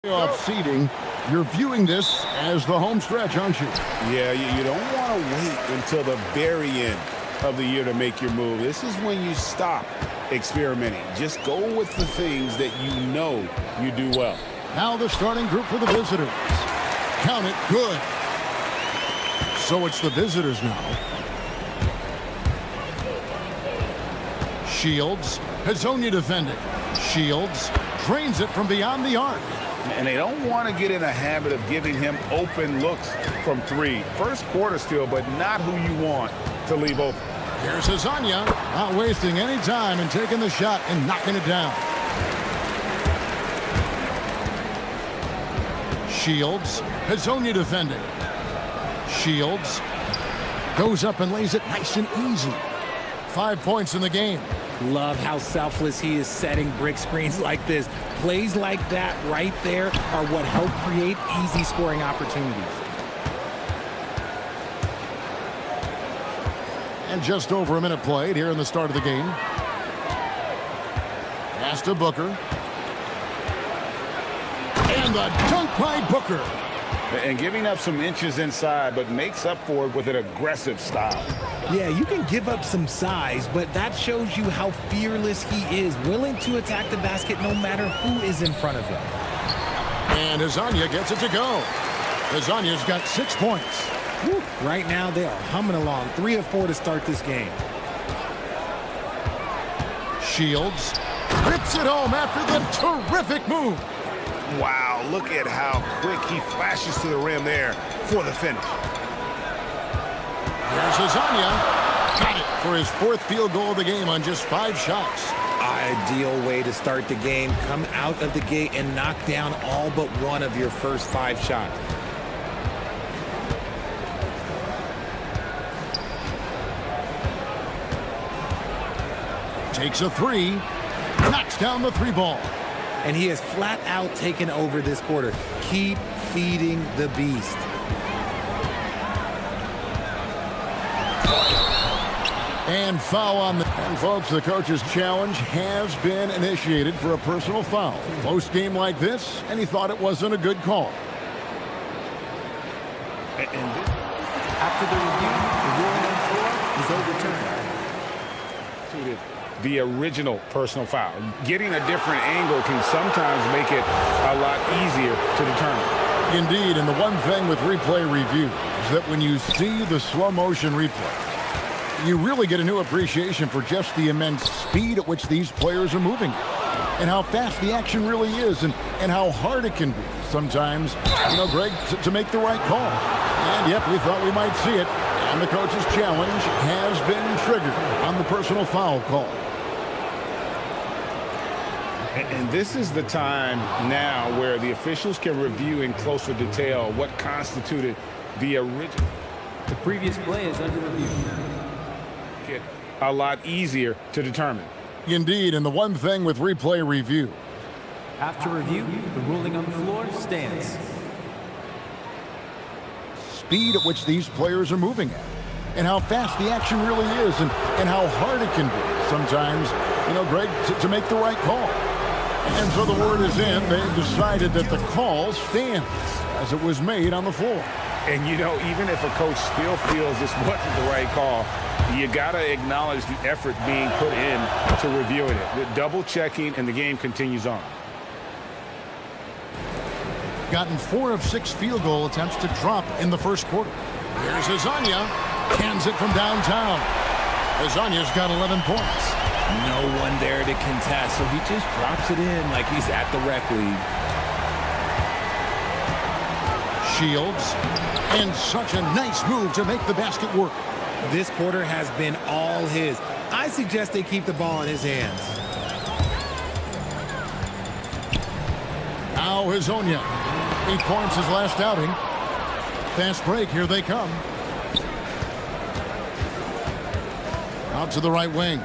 Off seeding, you're viewing this as the home stretch, aren't you? Yeah, you don't want to wait until the very end of the year to make your move. This is when you stop experimenting. Just go with the things that you know you do well. Now the starting group for the visitors. Count it, good. So it's the visitors now. Shields, Hazonia defending. Shields drains it from beyond the arc. And they don't want to get in a habit of giving him open looks from three. First quarter still, but not who you want to leave open. Here's Hazonia, not wasting any time and taking the shot and knocking it down. Shields, Hazonia defending. Shields goes up and lays it nice and easy. 5 points in the game. Love how selfless he is setting brick screens like this. Plays like that right there are what help create easy scoring opportunities. And just over a minute played here in the start of the game. Pass to Booker. And the dunk by Booker. And giving up some inches inside, but makes up for it with an aggressive style. Yeah, you can give up some size, but that shows you how fearless he is, willing to attack the basket no matter who is in front of him. And Hazonia gets it to go. Hazonia's got 6 points. Woo. Right now, they are humming along. 3 of 4 to start this game. Shields rips it home after the terrific move. Wow, look at how quick he flashes to the rim there for the finish. Here's Hazonia. Got it for his 4th field goal of the game on just 5 shots. Ideal way to start the game. Come out of the gate and knock down all but one of your first 5 shots. Takes a 3. Knocks down the 3 ball. And he has flat out taken over this quarter. Keep feeding the beast. And foul on the... And folks, the coach's challenge has been initiated for a personal foul. Close game like this, and he thought it wasn't a good call. After the review, the ruling on the floor is overturned. The original personal foul. Getting a different angle can sometimes make it a lot easier to determine. Indeed, and the one thing with replay review is that when you see the slow motion replay, you really get a new appreciation for just the immense speed at which these players are moving and how fast the action really is and how hard it can be sometimes, Greg, to make the right call. And yep, we thought we might see it. And the coach's challenge has been triggered on the personal foul call. And this is the time now where the officials can review in closer detail what constituted the original. The previous play is under review. Get a lot easier to determine. Indeed, and the one thing with replay review. After review, the ruling on the floor stands. Speed at which these players are moving at and how fast the action really is and how hard it can be sometimes, Greg, to make the right call. And so the word is in. They've decided that the call stands as it was made on the floor. And, even if a coach still feels this wasn't the right call, you got to acknowledge the effort being put in to reviewing it. The double checking, and the game continues on. Gotten 4 of 6 field goal attempts to drop in the first quarter. Here's Hazonia. Cans it from downtown. Hazonia's got 11 points. No one there to contest, so he just drops it in like he's at the rec league. Shields. And such a nice move to make the basket work. This quarter has been all his. I suggest they keep the ball in his hands. Now Hazonia. 8 points his last outing. Fast break, here they come. Out to the right wing.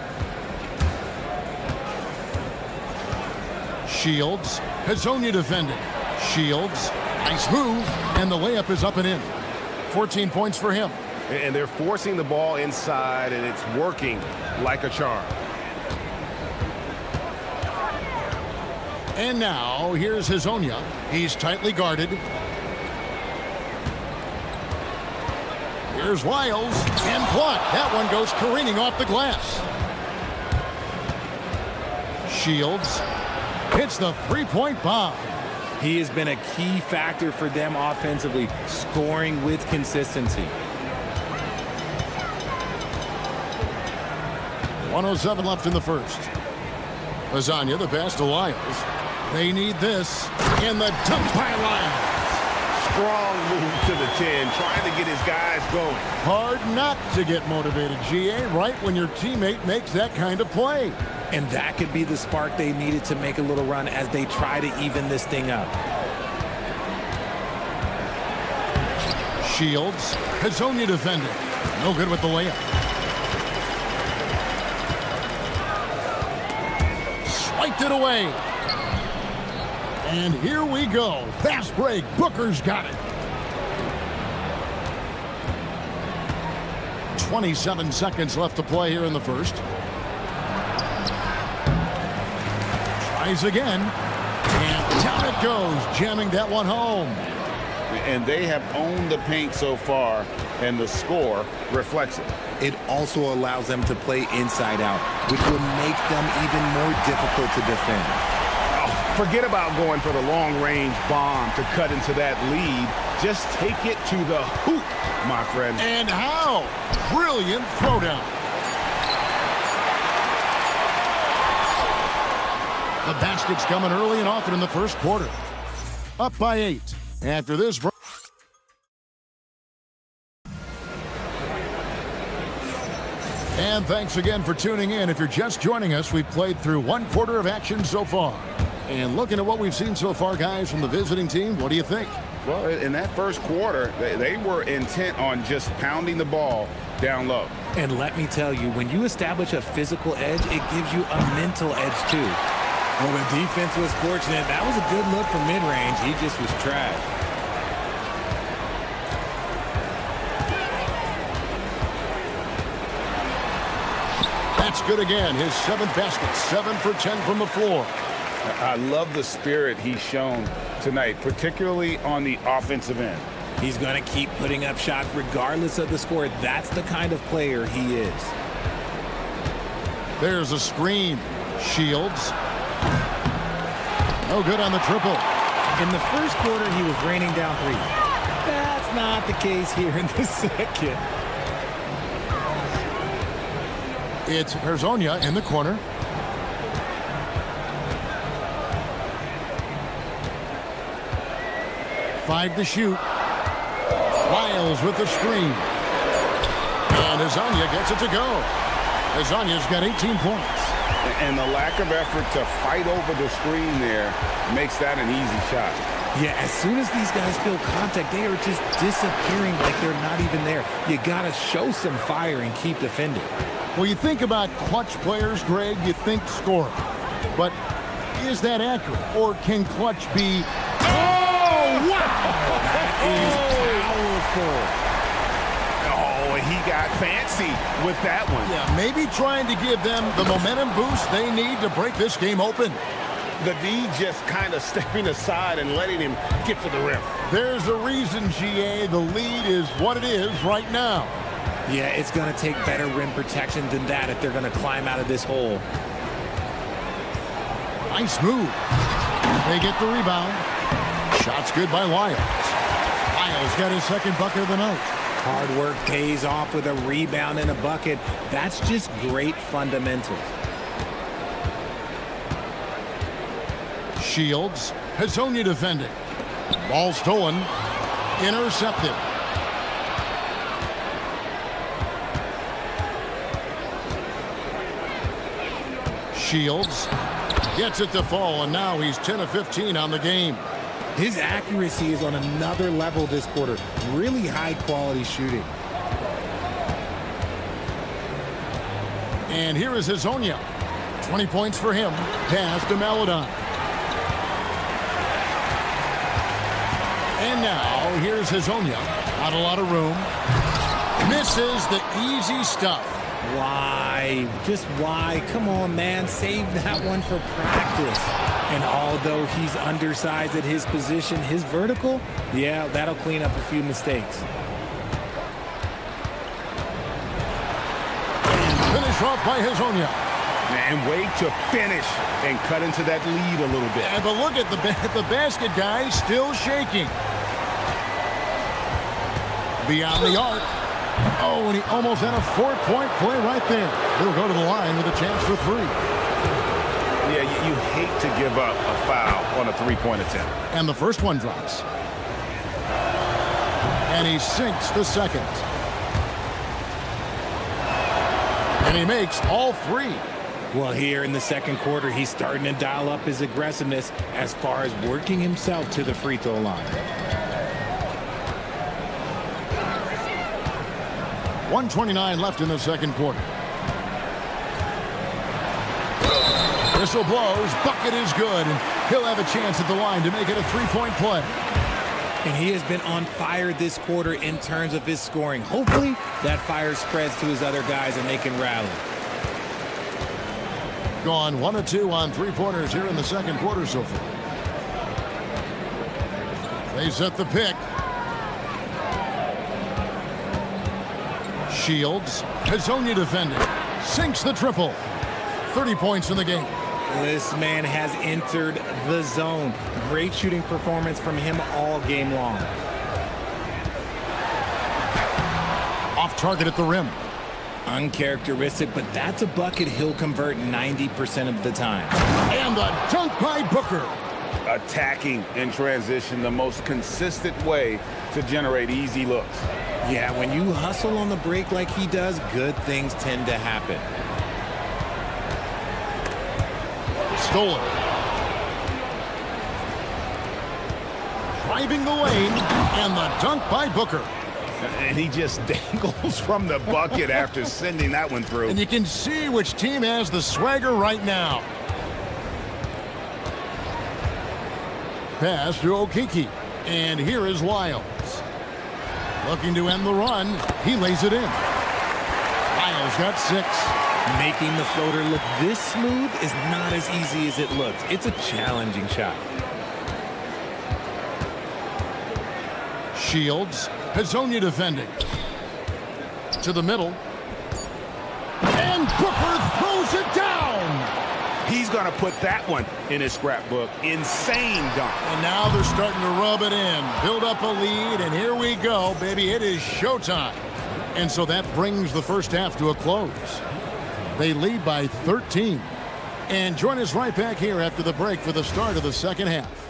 Shields. Hazonia defending. Shields. Nice move. And the layup is up and in. 14 points for him. And they're forcing the ball inside, and it's working like a charm. And now, here's Hazonia. He's tightly guarded. Here's Wiles, and blocked. That one goes careening off the glass. Shields hits the three-point bomb. He has been a key factor for them offensively, scoring with consistency. 1:07 left in the first. Hazonia, the pass to Wiles. They need this, and the dunk by Wiles. Strong move to the 10, trying to get his guys going. Hard not to get motivated, GA, right when your teammate makes that kind of play. And that could be the spark they needed to make a little run as they try to even this thing up. Shields, Hazonia defending. No good with the layup. Swiped it away. And here we go. Fast break. Booker's got it. 27 seconds left to play here in the first. Tries again. And down it goes, jamming that one home. And they have owned the paint so far, and the score reflects it. It also allows them to play inside out, which will make them even more difficult to defend. Forget about going for the long-range bomb to cut into that lead. Just take it to the hoop, my friend. And how? Brilliant throwdown. The basket's coming early and often in the first quarter. Up by 8. After this... And thanks again for tuning in. If you're just joining us, we've played through one quarter of action so far. And looking at what we've seen so far, guys, from the visiting team, what do you think? Well, in that first quarter, they were intent on just pounding the ball down low. And let me tell you, when you establish a physical edge, it gives you a mental edge, too. Well, the defense was fortunate. That was a good look from mid-range. He just was trash. That's good again. His 7th basket, 7 for 10 from the floor. I love the spirit he's shown tonight, particularly on the offensive end. He's going to keep putting up shots regardless of the score. That's the kind of player he is. There's a screen. Shields. No good on the triple. In the first quarter, he was raining down threes. That's not the case here in the second. It's Hazonia in the corner. Five to shoot. Wiles with the screen. And Hazonia gets it to go. Hazonia's got 18 points. And the lack of effort to fight over the screen there makes that an easy shot. Yeah, as soon as these guys feel contact, they are just disappearing like they're not even there. You got to show some fire and keep defending. Well, you think about clutch players, Greg, you think scoring. But is that accurate? Or can clutch be... Oh, wow! That is powerful. Oh, he got fancy with that one. Yeah, maybe trying to give them the momentum boost they need to break this game open. The D just kind of stepping aside and letting him get to the rim. There's a reason, GA, the lead is what it is right now. Yeah, it's going to take better rim protection than that if they're going to climb out of this hole. Nice move. They get the rebound. Shot's good by Wiles. Wiles got his second bucket of the night. Hard work pays off with a rebound and a bucket. That's just great fundamentals. Shields, Hazonia defending. Ball stolen. Intercepted. Shields gets it to fall, and now he's 10 of 15 on the game. His accuracy is on another level this quarter. Really high-quality shooting. And here is Hazonia. 20 points for him. Pass to Maladon. And now, here's Hazonia. Not a lot of room. Misses the easy stuff. Why? Just why? Come on, man. Save that one for practice. And although he's undersized at his position, his vertical, yeah, that'll clean up a few mistakes. Finish off by Hazonia. And wait to finish and cut into that lead a little bit. But look at the basket guy still shaking. Beyond the arc. Oh, and he almost had a 4-point play right there. He'll go to the line with a chance for 3. Yeah, you hate to give up a foul on a 3-point attempt. And the first one drops. And he sinks the second. And he makes all 3. Well, here in the second quarter, he's starting to dial up his aggressiveness as far as working himself to the free throw line. 1:29 left in the second quarter. Whistle blows, bucket is good, and he'll have a chance at the line to make it a 3-point play. And he has been on fire this quarter in terms of his scoring. Hopefully, that fire spreads to his other guys and they can rally. Gone 1 of 2 on 3-pointers here in the second quarter so far. They set the pick. Shields, Hazonia defending, sinks the triple. 30 points in the game. This man has entered the zone. Great shooting performance from him all game long. Off target at the rim. Uncharacteristic, but that's a bucket he'll convert 90% of the time. And the dunk by Booker. Attacking in transition, the most consistent way to generate easy looks. Yeah, when you hustle on the break like he does, good things tend to happen. Stolen. Driving the lane, and the dunk by Booker. And he just dangles from the bucket after sending that one through. And you can see which team has the swagger right now. Pass to Okiki. And here is Wiles. Looking to end the run. He lays it in. Wiles got 6. Making the floater look this smooth is not as easy as it looks. It's a challenging shot. Shields. Hazonia defending. To the middle. And Booker throws it down. He's going to put that one in his scrapbook. Insane dunk. And now they're starting to rub it in. Build up a lead, and here we go, baby. It is showtime. And so that brings the first half to a close. They lead by 13. And join us right back here after the break for the start of the second half.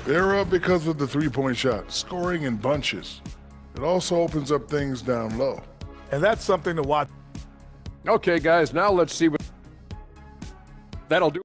They're up because of the 3-point shot, scoring in bunches. It also opens up things down low. And that's something to watch. Okay, guys, now let's see what that'll do.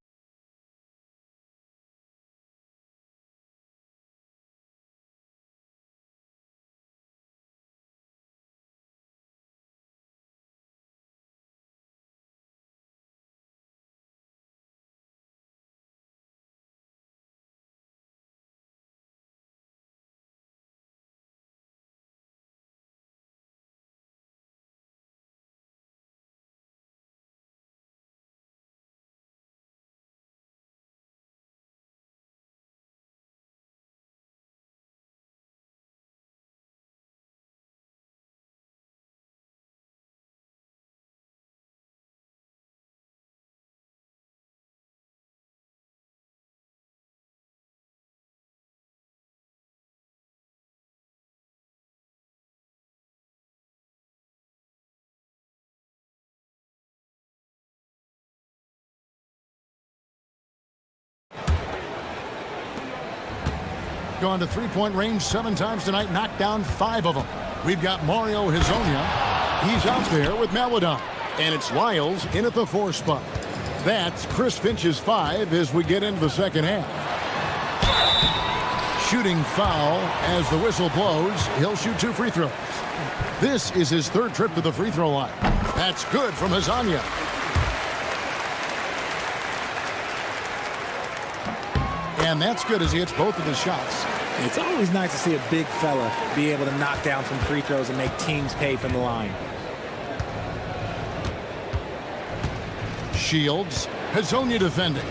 Gone to 3-point range 7 times tonight, knocked down 5 of them. We've got Mario Hazonia. He's out there with Maladon. And it's Wiles in at the 4 spot. That's Chris Finch's 5 as we get into the second half. Shooting foul as the whistle blows. He'll shoot 2 free throws. This is his 3rd trip to the free throw line. That's good from Hazonia. And that's good as he hits both of his shots. It's always nice to see a big fella be able to knock down some free throws and make teams pay from the line. Shields, Hazonia defending.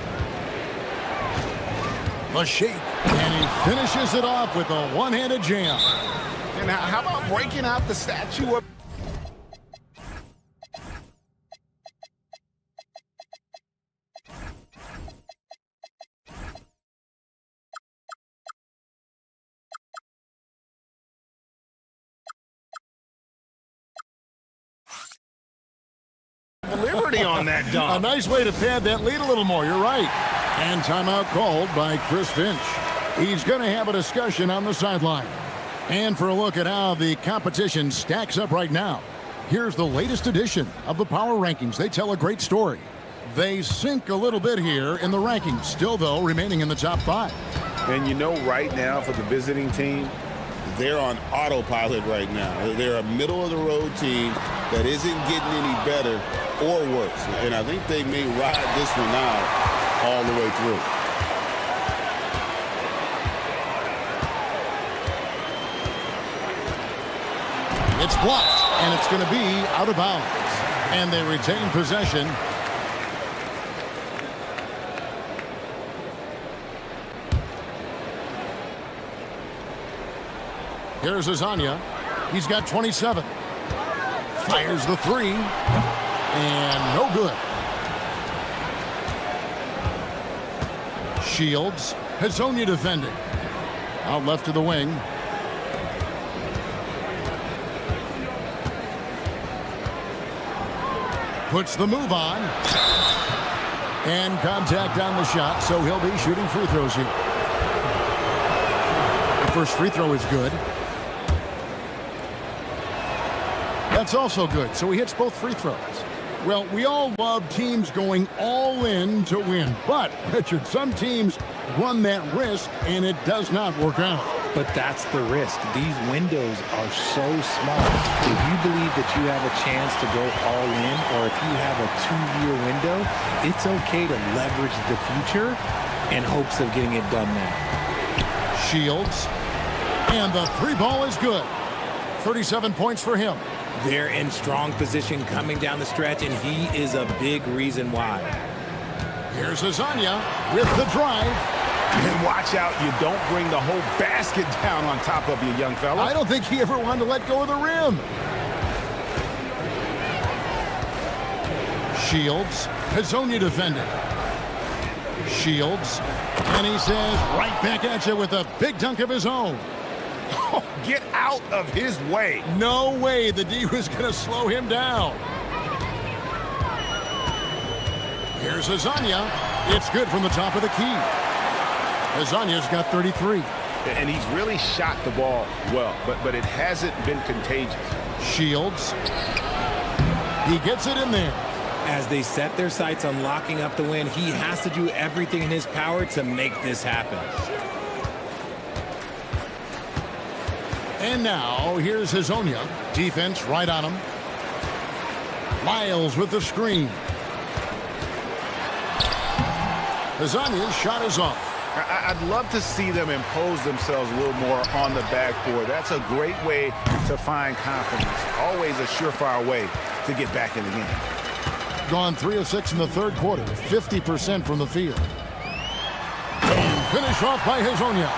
A shake, and he finishes it off with a one-handed jam. And how about breaking out the statue of... Liberty on that dunk. A nice way to pad that lead a little more, you're right. And timeout called by Chris Finch. He's going to have a discussion on the sideline. And for a look at how the competition stacks up right now, here's the latest edition of the Power Rankings. They tell a great story. They sink a little bit here in the rankings, still, though, remaining in the top 5. And you know right now for the visiting team, they're on autopilot right now. They're a middle-of-the-road team that isn't getting any better or worse. And I think they may ride this one out all the way through. It's blocked, and it's going to be out of bounds. And they retain possession. Here's Azania. He's got 27. Fires the three. And no good. Shields. Hazonia defending. Out left to the wing. Puts the move on. And contact on the shot, so he'll be shooting free throws here. The first free throw is good. That's also good, so he hits both free throws. Well, we all love teams going all in to win. But, Richard, some teams run that risk, and it does not work out. But that's the risk. These windows are so small. If you believe that you have a chance to go all in, or if you have a 2-year window, it's okay to leverage the future in hopes of getting it done now. Shields. And the three ball is good. 37 points for him. They're in strong position coming down the stretch, and he is a big reason why. Here's Azania with the drive. And watch out, you don't bring the whole basket down on top of you, young fella. I don't think he ever wanted to let go of the rim. Shields. Hazonia defending. Shields. And he says right back at you with a big dunk of his own. Oh, get out of his way. No way the D was going to slow him down. Here's Azania. It's good from the top of the key. Azania's got 33. And he's really shot the ball well, but it hasn't been contagious. Shields. He gets it in there. As they set their sights on locking up the win, he has to do everything in his power to make this happen. And now, here's Hazonia. Defense right on him. Miles with the screen. Hazania's shot is off. I'd love to see them impose themselves a little more on the backboard. That's a great way to find confidence. Always a surefire way to get back in the game. Gone 3 of 6 in the third quarter. 50% from the field. And finish off by Hazonia.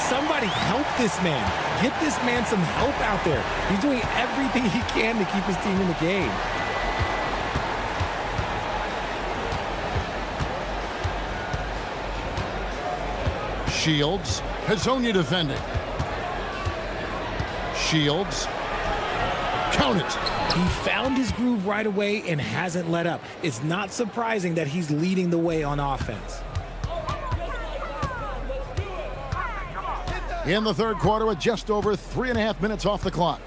Somebody help this man. Get this man some help out there. He's doing everything he can to keep his team in the game. Shields. Hazonia defending. Shields. Count it. He found his groove right away and hasn't let up. It's not surprising that he's leading the way on offense. In the third quarter with just over 3.5 minutes off the clock.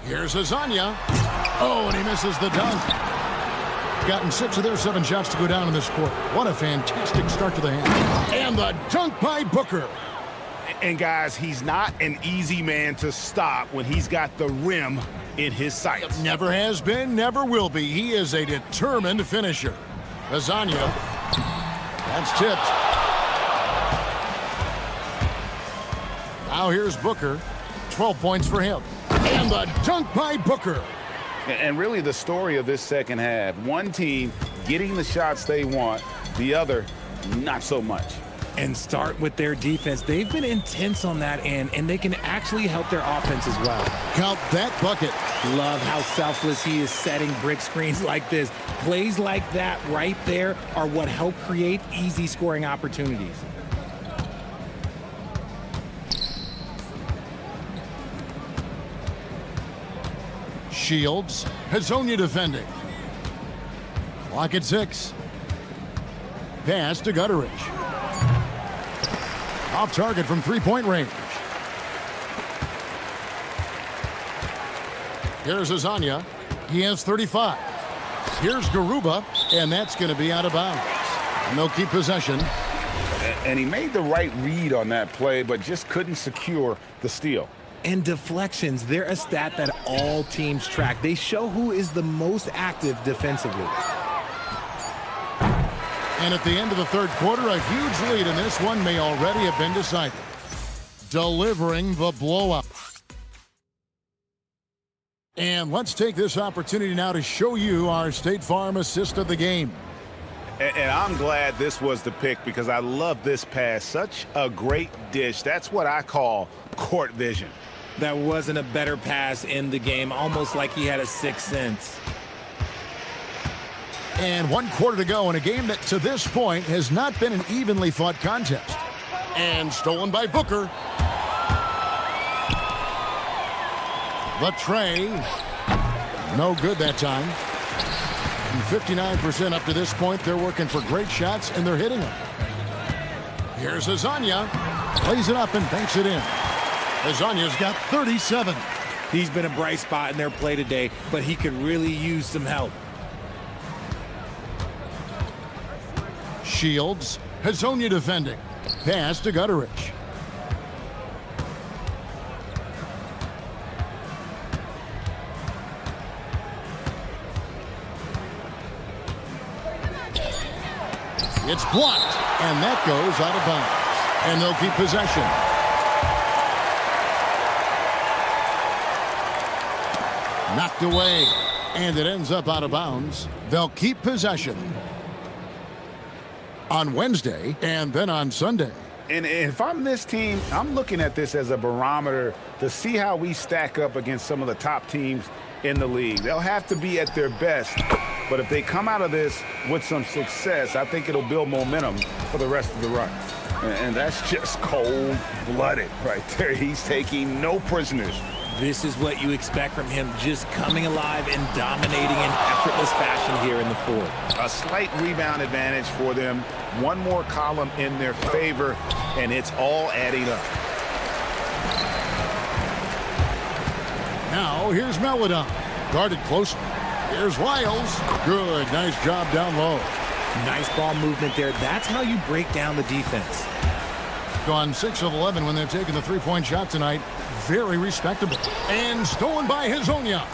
Here's Azania. Oh, and he misses the dunk. Gotten 6 of their 7 shots to go down in this quarter. What a fantastic start to the hand. And the dunk by Booker. And guys, he's not an easy man to stop when he's got the rim in his sights. Never has been, never will be. He is a determined finisher. Azania. That's tipped. Now here's Booker. 12 points for him. And the dunk by Booker. And really the story of this second half, one team getting the shots they want, the other not so much. And start with their defense. They've been intense on that end, and they can actually help their offense as well. Count that bucket. Love how selfless he is setting brick screens like this. Plays like that right there are what help create easy scoring opportunities. Shields. Hazonia defending. Clock at 6. Pass to Gutteridge. Off target from three-point range. Here's Hazonia. He has 35. Here's Garuba, and that's going to be out of bounds. And they'll keep possession. And he made the right read on that play, but just couldn't secure the steal. And deflections, they're a stat that all teams track. They show who is the most active defensively. And at the end of the third quarter, a huge lead in this one may already have been decided. Delivering the blowout. And let's take this opportunity now to show you our State Farm assist of the game. And I'm glad this was the pick because I love this pass. Such a great dish. That's what I call court vision. That wasn't a better pass in the game, almost like he had a sixth sense. And 1 quarter to go in a game that to this point has not been an evenly fought contest. And stolen by Booker. The tray. No good that time. 59% up to this point. They're working for great shots, and they're hitting them. Here's Hazonia. Plays it up and banks it in. Hazonia's got 37. He's been a bright spot in their play today, but he could really use some help. Shields. Hazonia defending. Pass to Gutteridge. It's blocked, and that goes out of bounds. And they'll keep possession. Knocked away, and it ends up out of bounds. They'll keep possession on Wednesday and then on Sunday. And if I'm this team, I'm looking at this as a barometer to see how we stack up against some of the top teams in the league. They'll have to be at their best. But if they come out of this with some success, I think it'll build momentum for the rest of the run. And that's just cold-blooded right there. He's taking no prisoners. This is what you expect from him, just coming alive and dominating in effortless fashion here in the fourth. A slight rebound advantage for them. One more column in their favor, and it's all adding up. Now here's Melodon. Guarded close. Here's Wiles. Good. Nice job down low. Nice ball movement there. That's how you break down the defense. Gone 6 of 11 when they're taking the three-point shot tonight. Very respectable. And stolen by Hazonia.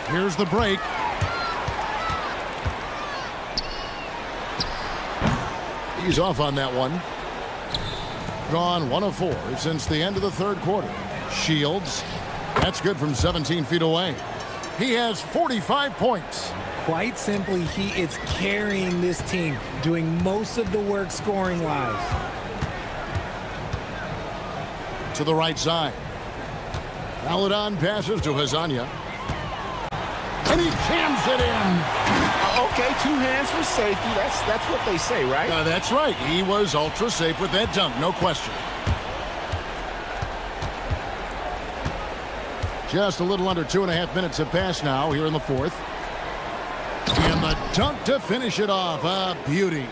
Here's the break. He's off on that one. Gone 1 of 4 since the end of the third quarter. Shields. That's good from 17 feet away. He has 45 points. Quite simply, he is carrying this team, doing most of the work scoring-wise. To the right side. Melodon passes to Hazonia. And he jams it in. Okay, 2 hands for safety. That's what they say, right? That's right. He was ultra safe with that dunk, no question. Just a little under 2.5 minutes have passed now here in the fourth. And the dunk to finish it off. A beauty.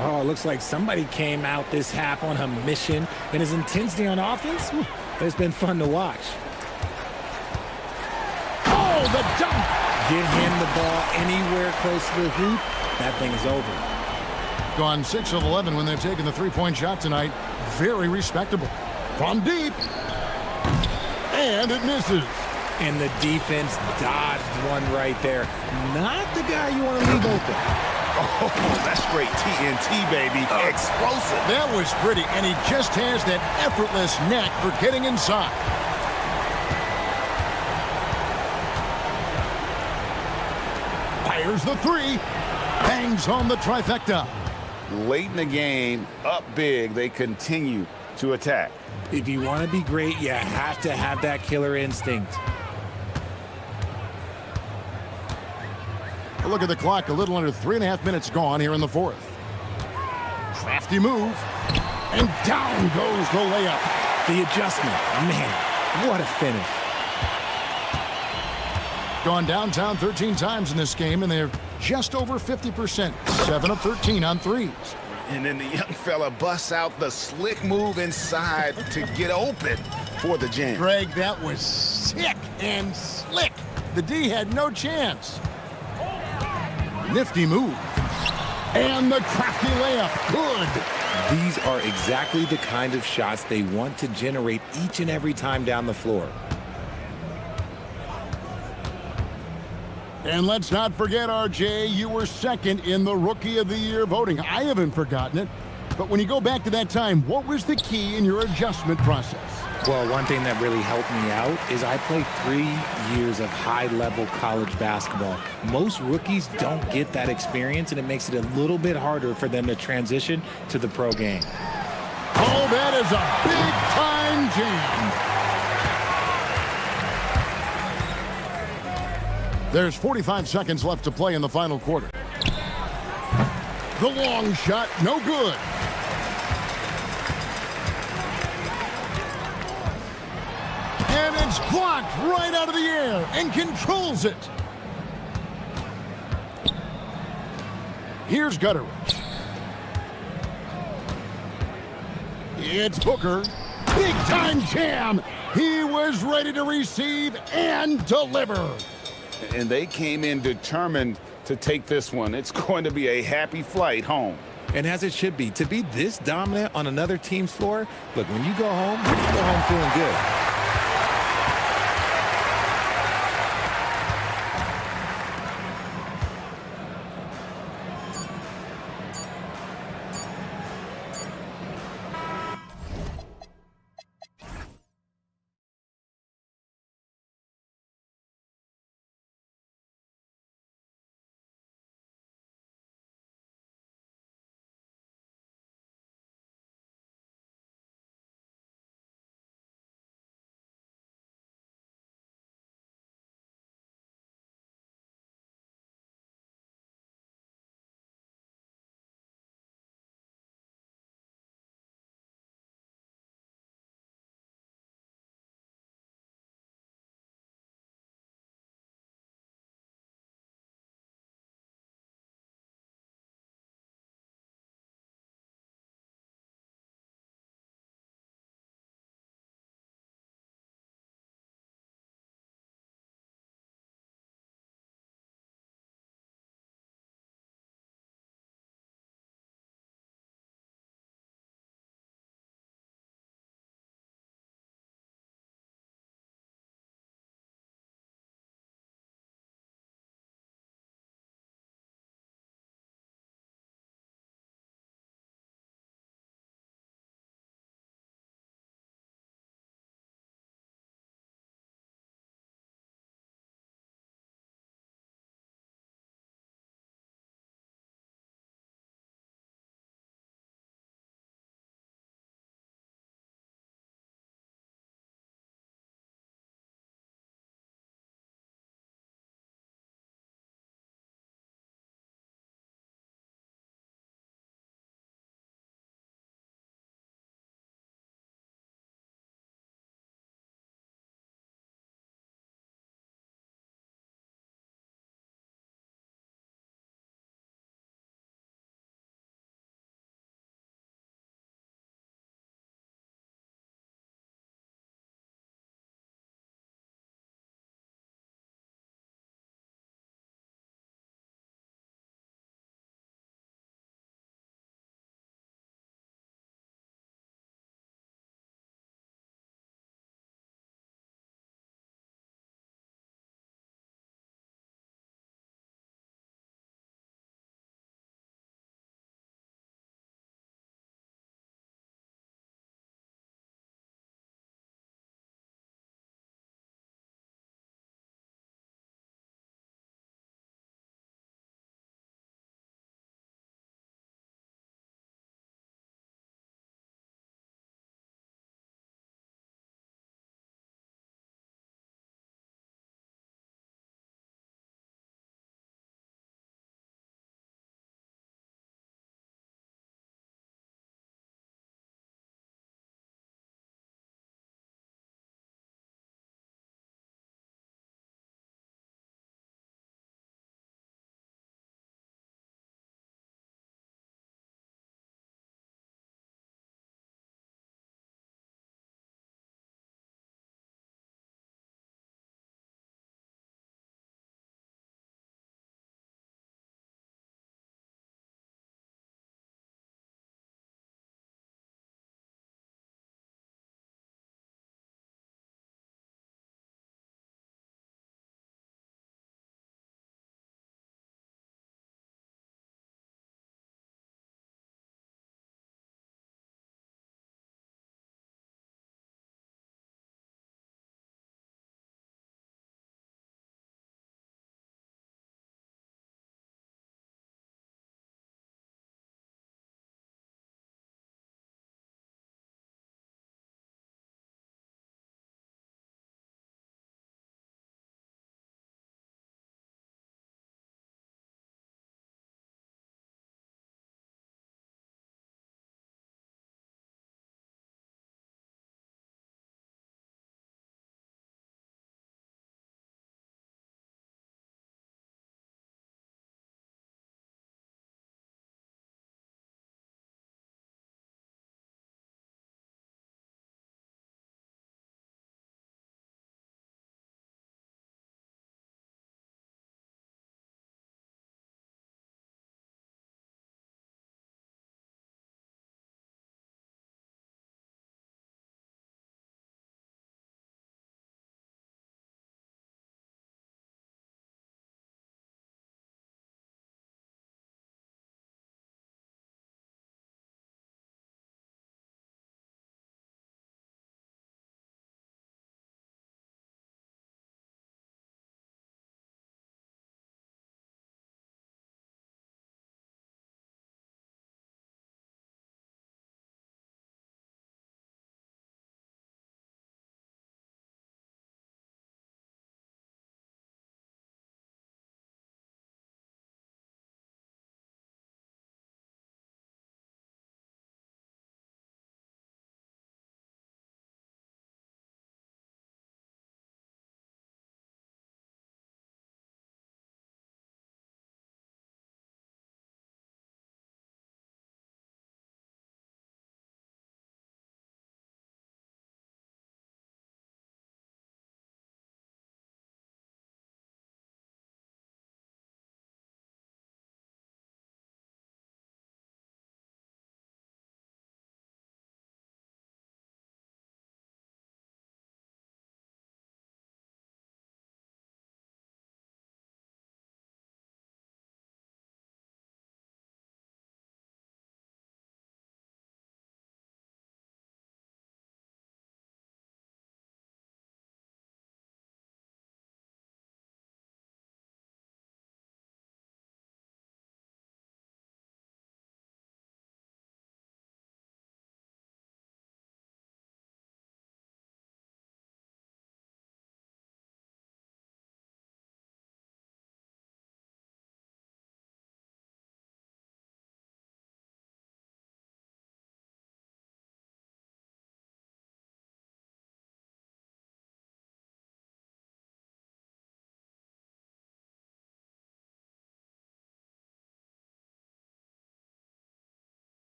Oh, it looks like somebody came out this half on a mission. And his intensity on offense, it's been fun to watch. Oh, the dunk! Give him the ball anywhere close to the hoop. That thing is over. Gone 6 of 11 when they're taking the three-point shot tonight. Very respectable. From deep. And it misses. And the defense dodged one right there. Not the guy you want to leave open. Oh, that's straight TNT, baby. Explosive. That was pretty, and he just has that effortless knack for getting inside. Fires the three. Bangs on the trifecta. Late in the game, up big, they continue to attack. If you want to be great, you have to have that killer instinct. A look at the clock, a little under 3.5 minutes gone here in the fourth. Crafty move. And down goes the layup. The adjustment. Man, what a finish. Gone downtown 13 times in this game, and they're just over 50%. 7 of 13 on threes. And then the young fella busts out the slick move inside to get open for the jam. Greg, that was sick and slick. The D had no chance. Nifty move. And the crafty layup. Good. These are exactly the kind of shots they want to generate each and every time down the floor. And let's not forget, RJ, you were second in the Rookie of the Year voting. I haven't forgotten it. But when you go back to that time, what was the key in your adjustment process? Well, one thing that really helped me out is I played 3 years of high-level college basketball. Most rookies don't get that experience, and it makes it a little bit harder for them to transition to the pro game. Oh, that is a big-time jam. There's 45 seconds left to play in the final quarter. The long shot, no good. And it's blocked right out of the air and controls it. Here's Gutteridge. It's Booker. Big-time jam. He was ready to receive and deliver. And they came in determined to take this one. It's going to be a happy flight home. And as it should be, to be this dominant on another team's floor, look, when you go home feeling good.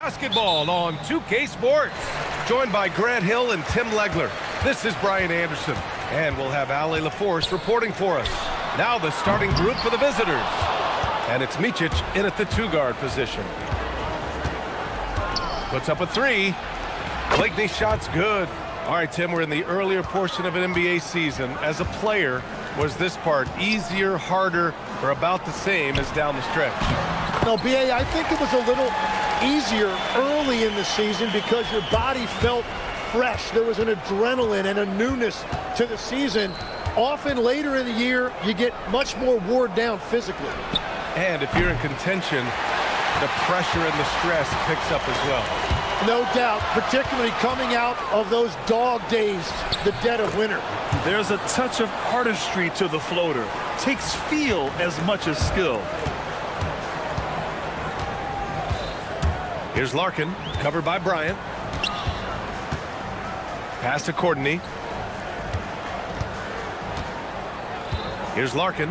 Basketball on 2K Sports. Joined by Grant Hill and Tim Legler. This is Brian Anderson. And we'll have Ali LaForce reporting for us. Now the starting group for the visitors. And it's Micic in at the two-guard position. Puts up a three. Blakeney's shot's good. All right, Tim, we're in the earlier portion of an NBA season. As a player, was this part easier, harder, or about the same as down the stretch? No, B.A., I think it was a little easier early in the season because your body felt fresh. There was an adrenaline and a newness to the season. Often later in the year, you get much more wore down physically. And if you're in contention, the pressure and the stress picks up as well. No doubt, particularly coming out of those dog days, the dead of winter. There's a touch of artistry to the floater. Takes feel as much as skill. Here's Larkin, covered by Bryant. Pass to Courtney. Here's Larkin.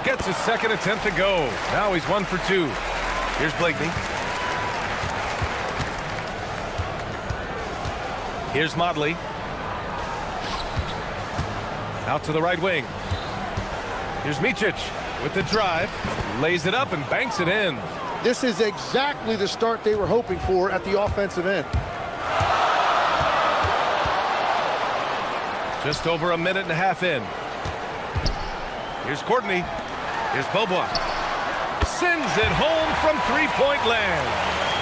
Gets his second attempt to go. Now he's 1 for 2. Here's Blakeney. Here's Motley. Out to the right wing. Here's Micic with the drive. Lays it up and banks it in. This is exactly the start they were hoping for at the offensive end. Just over a minute and a half in. Here's Courtney. Here's Bobois. Sends it home from three-point land.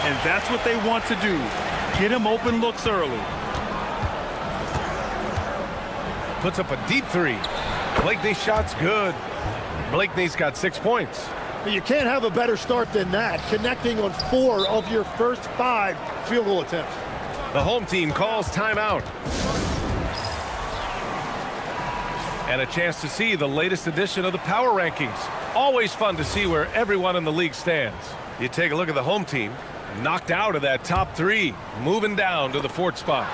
And that's what they want to do. Get him open looks early. Puts up a deep three. Blakeney's shot's good. Blakeney's got 6 points. You can't have a better start than that, connecting on 4 of your first 5 field goal attempts. The home team calls timeout. And a chance to see the latest edition of the power rankings. Always fun to see where everyone in the league stands. You take a look at the home team, knocked out of that top 3, moving down to the 4th spot.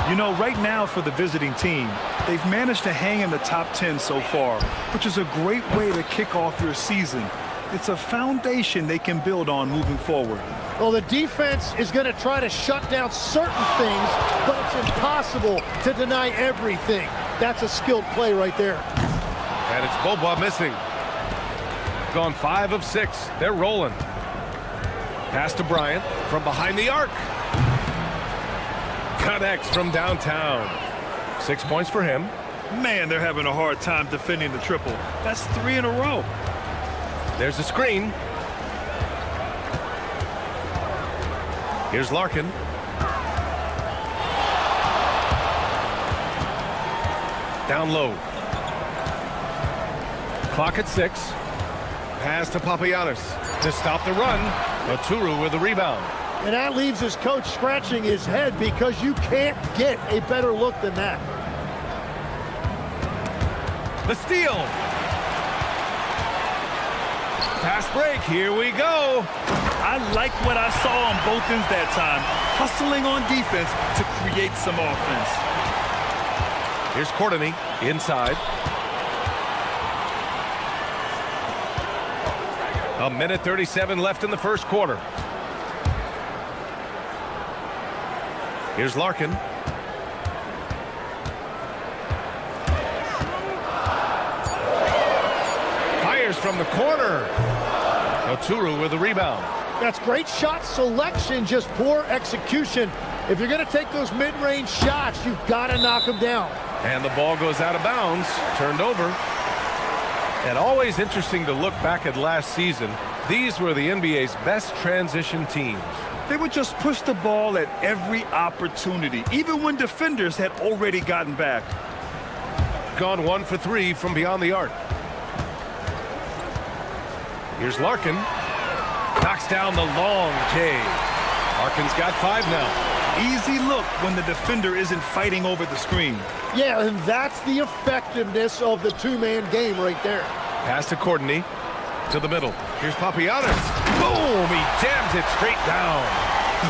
You know, right now for the visiting team, they've managed to hang in the top 10 so far, which is a great way to kick off your season. It's a foundation they can build on moving forward. Well, the defense is going to try to shut down certain things, but it's impossible to deny everything. That's a skilled play right there. And it's Bobois missing. Gone 5 of 6. They're rolling. Pass to Bryant from behind the arc. Connects from downtown. 6 points for him. Man, they're having a hard time defending the triple. That's 3 in a row. There's a screen. Here's Larkin. Down low. Clock at 6. Pass to Papagiannis to stop the run. Oturu with the rebound. And that leaves his coach scratching his head because you can't get a better look than that. The steal. Fast break. Here we go. I like what I saw on both ends that time. Hustling on defense to create some offense. Here's Courtney inside. A minute 37 left in the first quarter. Here's Larkin. Fires from the corner. Oturu with the rebound. That's great shot selection, just poor execution. If you're going to take those mid-range shots, you've got to knock them down. And the ball goes out of bounds, turned over. And always interesting to look back at last season. These were the NBA's best transition teams. They would just push the ball at every opportunity, even when defenders had already gotten back. Gone 1 for 3 from beyond the arc. Here's Larkin. Knocks down the long J. Larkin's got 5 now. Easy look when the defender isn't fighting over the screen. Yeah, and that's the effectiveness of the two-man game right there. Pass to Courtney. To the middle. Here's Papagiannis. Boom! He jams it straight down.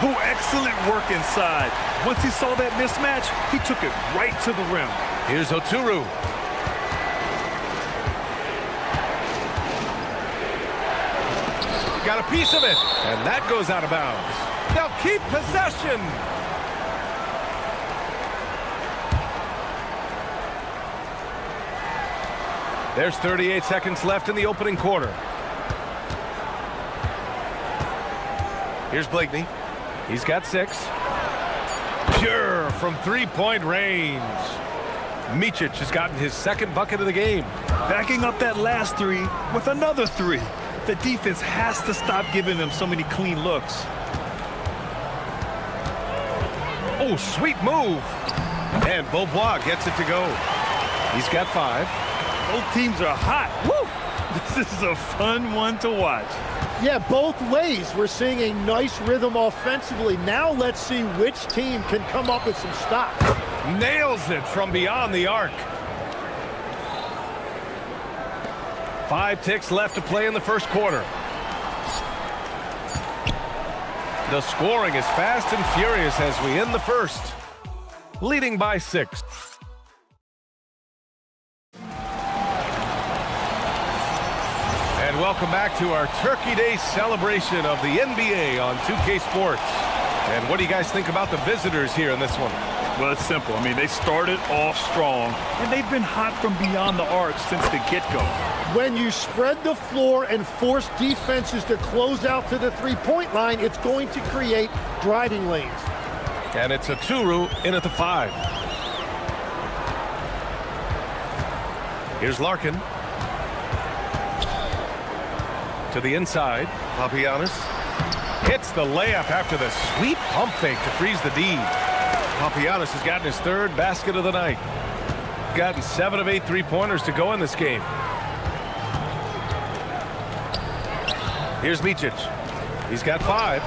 Oh, excellent work inside. Once he saw that mismatch, he took it right to the rim. Here's Oturu. Got a piece of it, and that goes out of bounds. They'll keep possession. There's 38 seconds left in the opening quarter. Here's Blakeney. He's got 6. Pure from three-point range. Micic has gotten his second bucket of the game. Backing up that last 3 with another 3. The defense has to stop giving them so many clean looks. Oh, sweet move. And Beaubois gets it to go. He's got 5. Both teams are hot. Woo! This is a fun one to watch. Yeah, both ways. We're seeing a nice rhythm offensively. Now let's see which team can come up with some stops. Nails it from beyond the arc. 5 ticks left to play in the first quarter. The scoring is fast and furious as we end the first, leading by 6. And welcome back to our Turkey Day celebration of the NBA on 2K Sports. And what do you guys think about the visitors here in this one? Well, it's simple. I mean, they started off strong, and they've been hot from beyond the arc since the get-go. When you spread the floor and force defenses to close out to the three-point line, it's going to create driving lanes. And it's a Turu in at the 5. Here's Larkin. To the inside. Papagiannis hits the layup after the sweet pump fake to freeze the D. Papagiannis has gotten his 3rd basket of the night. Gotten 7 of 8 three-pointers to go in this game. Here's Micic. He's got 5.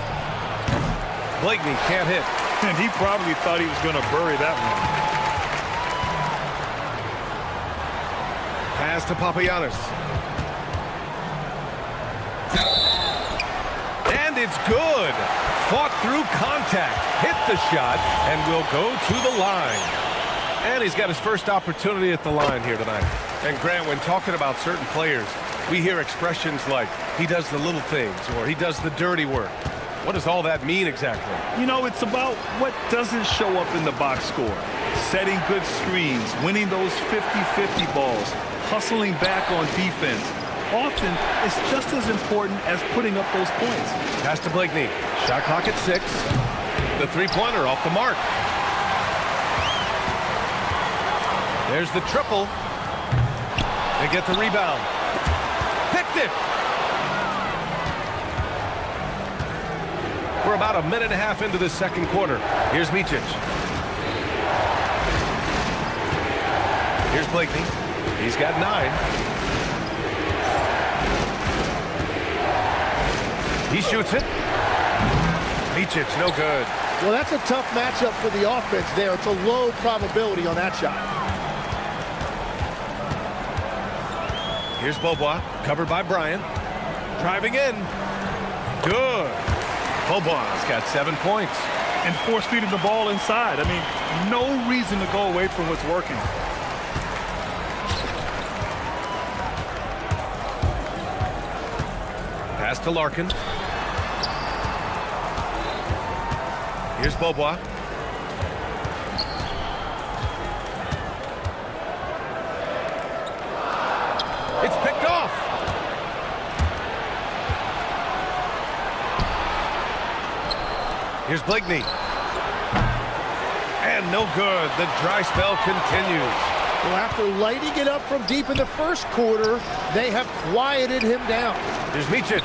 Blakeney can't hit. And he probably thought he was going to bury that one. Pass to Papagiannis. And it's good. Fought through contact, hit the shot, and will go to the line. And he's got his first opportunity at the line here tonight. And Grant, when talking about certain players, we hear expressions like, he does the little things, or he does the dirty work. What does all that mean exactly? You know, it's about what doesn't show up in the box score. Setting good screens, winning those 50-50 balls, hustling back on defense. Often, it's just as important as putting up those points. Pass to Blakeney. Shot clock at 6. The three-pointer off the mark. There's the triple. They get the rebound. Picked it. We're about a minute and a half into the second quarter. Here's Micic. Here's Blakeney. He's got 9. He shoots it. Micic, no good. Well, that's a tough matchup for the offense there. It's a low probability on that shot. Here's Beaubois, covered by Bryant. Driving in. Good. Beaubois got 7 points. And force-feeding the ball inside. I mean, no reason to go away from what's working. Pass to Larkin. Here's Beaubois. It's picked off. Here's Blakeney. And no good. The dry spell continues. Well, after lighting it up from deep in the first quarter, they have quieted him down. Here's Micic.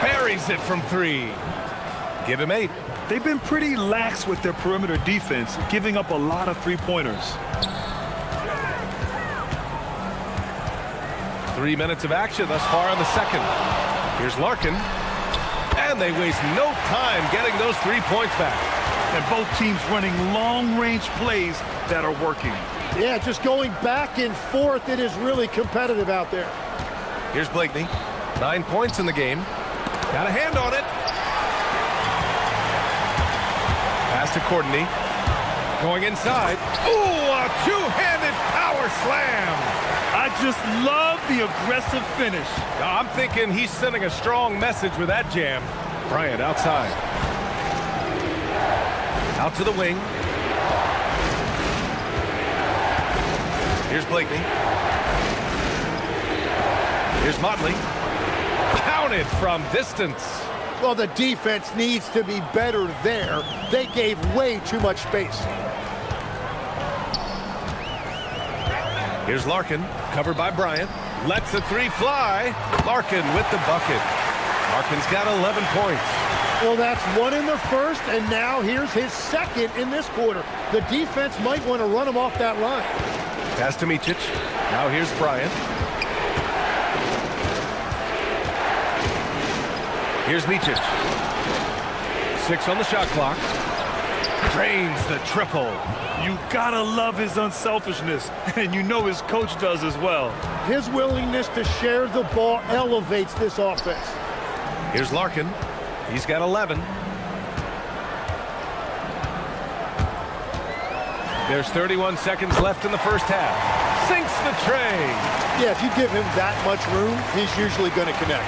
Buries it from 3. Give him 8. They've been pretty lax with their perimeter defense, giving up a lot of three-pointers. 3 minutes of action thus far in the second. Here's Larkin. And they waste no time getting those 3 points back. And both teams running long-range plays that are working. Yeah, just going back and forth. It is really competitive out there. Here's Blakeney. 9 points in the game. Got a hand on it. Pass to Courtney. Going inside. Ooh, a two-handed power Power slam. I just love the aggressive finish. I'm thinking he's sending a strong message with that jam. Bryant outside. Out to the wing. Here's Blakeney. Here's Motley. Counted from distance. Well, the defense needs to be better there. They gave way too much space. Here's Larkin, covered by Bryant. Lets the three fly. Larkin with the bucket. Larkin's got 11 points. Well, that's one in the first, and now here's his second in this quarter. The defense might want to run him off that line. Pass to Micic. Now here's Bryant. Here's Micic. 6 on the shot clock. Drains the triple. You gotta love his unselfishness, and you know his coach does as well. His willingness to share the ball elevates this offense. Here's Larkin. He's got 11. There's 31 seconds left in the first half. Sinks the tray. Yeah, if you give him that much room, he's usually going to connect.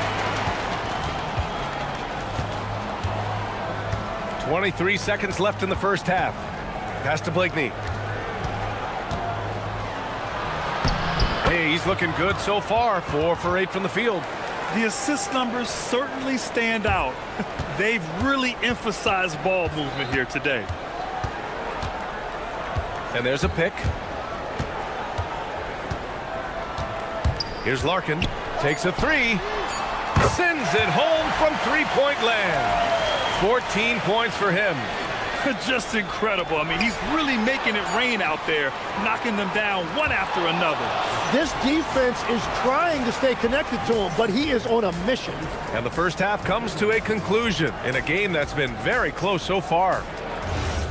23 seconds left in the first half. Pass to Blakeney. Hey, he's looking good so far. 4 for 8 from the field. The assist numbers certainly stand out. They've really emphasized ball movement here today. And there's a pick. Here's Larkin. Takes a three. Sends it home from three-point land. 14 points for him. Just incredible. I mean, he's really making it rain out there, knocking them down one after another. This defense is trying to stay connected to him, but he is on a mission. And the first half comes to a conclusion in a game that's been very close so far.